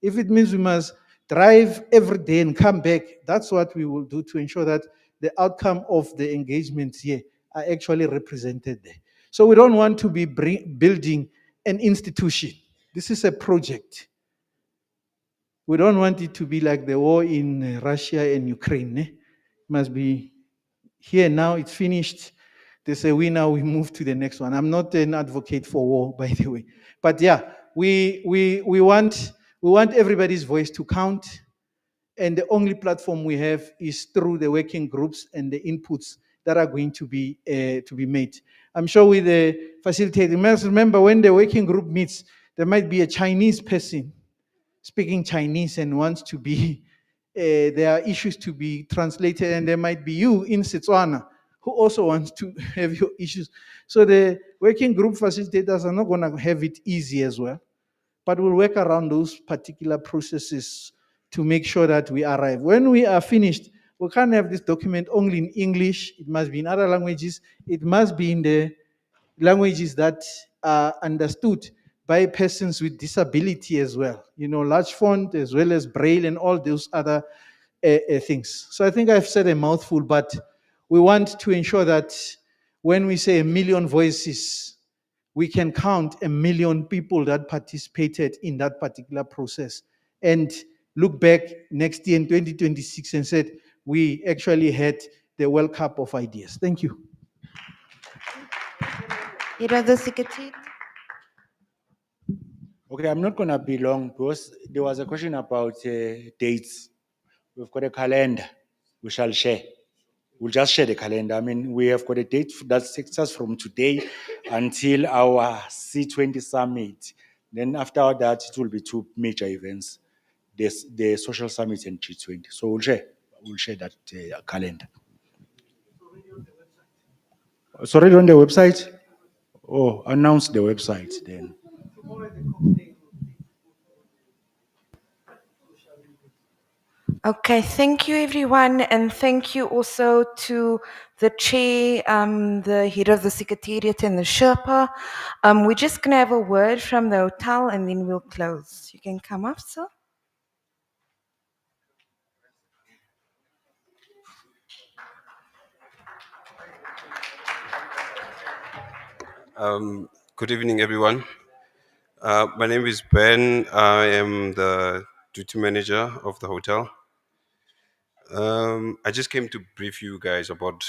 If it means we must drive every day and come back, that's what we will do to ensure that the outcome of the engagements here are actually represented there. So we don't want to be building an institution. This is a project. We don't want it to be like the war in Russia and Ukraine. It must be here now, it's finished. They say we move to the next one. I'm not an advocate for war, by the way. But yeah, we want everybody's voice to count. And the only platform we have is through the working groups and the inputs that are going to be made. I'm sure with the facilitator, you must remember when the working group meets, there might be a Chinese person speaking Chinese and wants to be, there are issues to be translated, and there might be you in Setswana who also wants to have your issues. So the working group facilitators are not going to have it easy as well, but we'll work around those particular processes to make sure that we arrive. When we are finished, we can't have this document only in English. It must be in other languages. It must be in the languages that are understood by persons with disability as well. Large font as well as Braille and all those other things. So I think I've said a mouthful, but we want to ensure that when we say 1 million voices, we can count 1 million people that participated in that particular process and look back next year in 2026 and said, we actually had the World Cup of ideas. Thank you. Hero the Secretariat. Okay, I'm not gonna be long because there was a question about dates. We've got a calendar. We shall share. We'll just share the calendar. I mean, we have got a date that takes us from today until our C20 summit. Then after that, it will be two major events: the social summit and G20. So we'll share. We'll share that calendar. It's already on the website. Oh, announce the website then. Okay, thank you everyone, and thank you also to the chair, the head of the Secretariat and the Sherpa. We're just gonna have a word from the hotel and then we'll close. You can come up, sir. Good evening, everyone. My name is Ben. I am the duty manager of the hotel. I just came to brief you guys about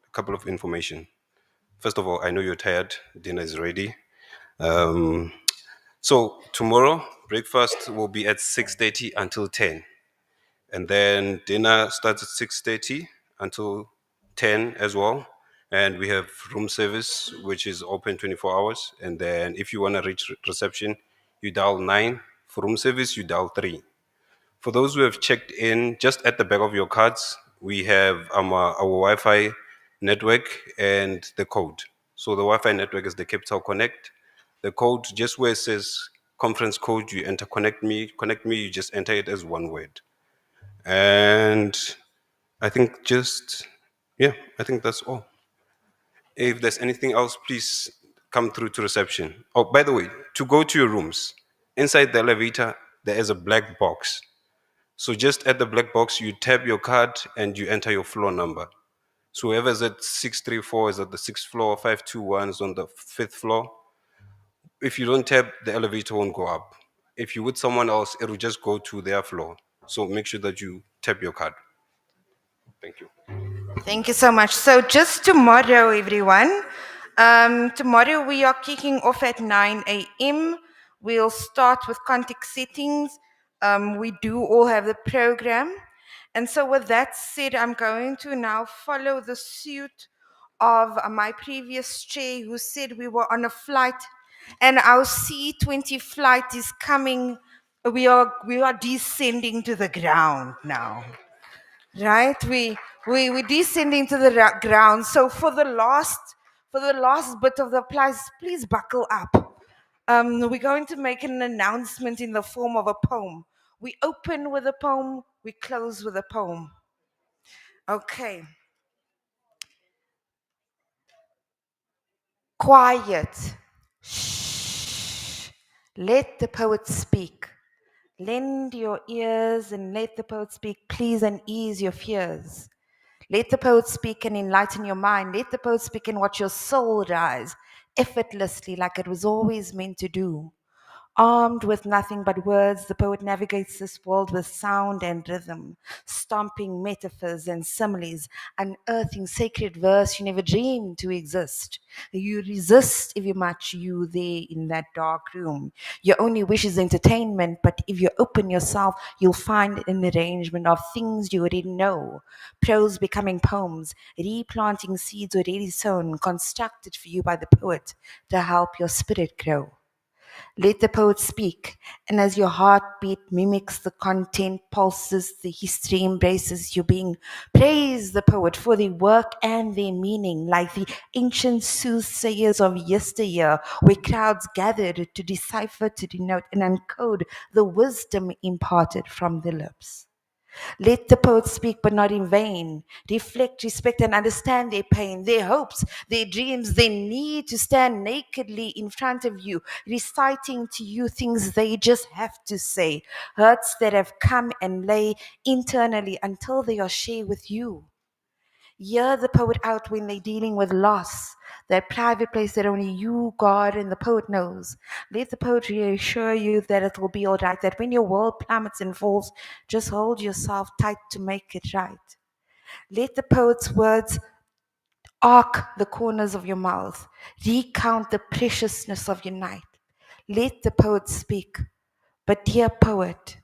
a couple of information. First of all, I know you're tired. Dinner is ready. So tomorrow, breakfast will be at 6:30 until 10. And then dinner starts at 6:30 until 10 as well. And we have room service, which is open 24 hours. And then if you want to reach reception, you dial 9. For room service, you dial 3. For those who have checked in, just at the back of your cards, we have our Wi-Fi network and the code. So the Wi-Fi network is the Capital Connect. The code, just where it says conference code, you enter connect me, you just enter it as one word. And I think I think that's all. If there's anything else, please come through to reception. Oh, by the way, to go to your rooms, inside the elevator, there is a black box. So just at the black box, you tap your card and you enter your floor number. So whoever's at 634 is at the 6th floor, 521 is on the 5th floor. If you don't tap, the elevator won't go up. If you with someone else, it will just go to their floor. So make sure that you tap your card. Thank you. Thank you so much. So just tomorrow, everyone. Tomorrow we are kicking off at 9 a.m. We'll start with context settings. We do all have the program. And so with that said, I'm going to now follow the suit of my previous chair who said we were on a flight and our C20 flight is coming. We are descending to the ground now. Right, we descending to the ground. So for the last bit of the please buckle up. We're going to make an announcement in the form of a poem. We open with a poem, we close with a poem. Okay. Quiet. Shh. Let the poet speak. Lend your ears and let the poet speak, please, and ease your fears. Let the poet speak and enlighten your mind. Let the poet speak and watch your soul rise effortlessly like it was always meant to do. Armed with nothing but words, the poet navigates this world with sound and rhythm, stomping metaphors and similes, unearthing sacred verse you never dreamed to exist. You resist if you match you there in that dark room. Your only wish is entertainment, but if you open yourself, you'll find an arrangement of things you already know. Prose becoming poems, replanting seeds already sown, constructed for you by the poet to help your spirit grow. Let the poet speak, and as your heartbeat mimics the content, pulses, the history embraces your being, praise the poet for their work and their meaning, like the ancient soothsayers of yesteryear, where crowds gathered to decipher, to denote, and uncode the wisdom imparted from their lips. Let the poets speak, but not in vain. Reflect, respect, and understand their pain, their hopes, their dreams, their need to stand nakedly in front of you, reciting to you things they just have to say, hurts that have come and lay internally until they are shared with you. Hear the poet out when they're dealing with loss, that private place that only you, God, and the poet knows. Let the poet reassure you that it will be all right, that when your world plummets and falls, just hold yourself tight to make it right. Let the poet's words Arc the corners of your mouth. Recount the preciousness of your night. Let the poet speak. But dear poet,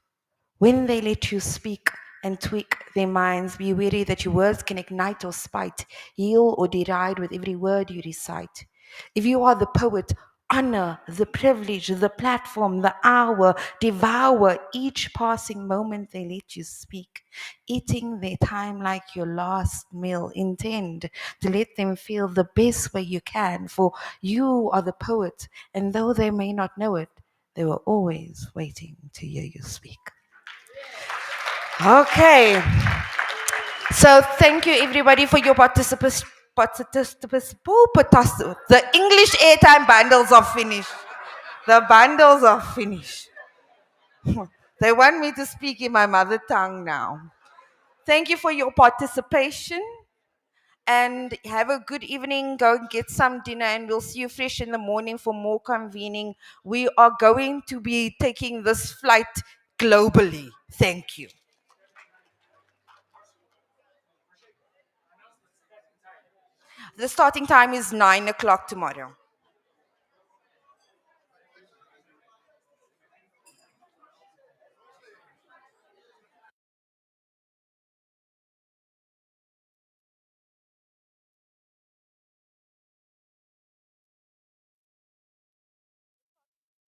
when they let you speak and tweak their minds, be wary that your words can ignite or spite, heal or deride with every word you recite. If you are the poet, honor the privilege, the platform, the hour, devour each passing moment they let you speak, eating their time like your last meal. Intend to let them feel the best way you can, for you are the poet, and though they may not know it, they were always waiting to hear you speak. Okay. So thank you everybody for your participation. The English airtime bundles are finished. The bundles are finished. They want me to speak in my mother tongue now. Thank you for your participation and have a good evening. Go and get some dinner and we'll see you fresh in the morning for more convening. We are going to be taking this flight globally. Thank you. The starting time is 9 o'clock tomorrow.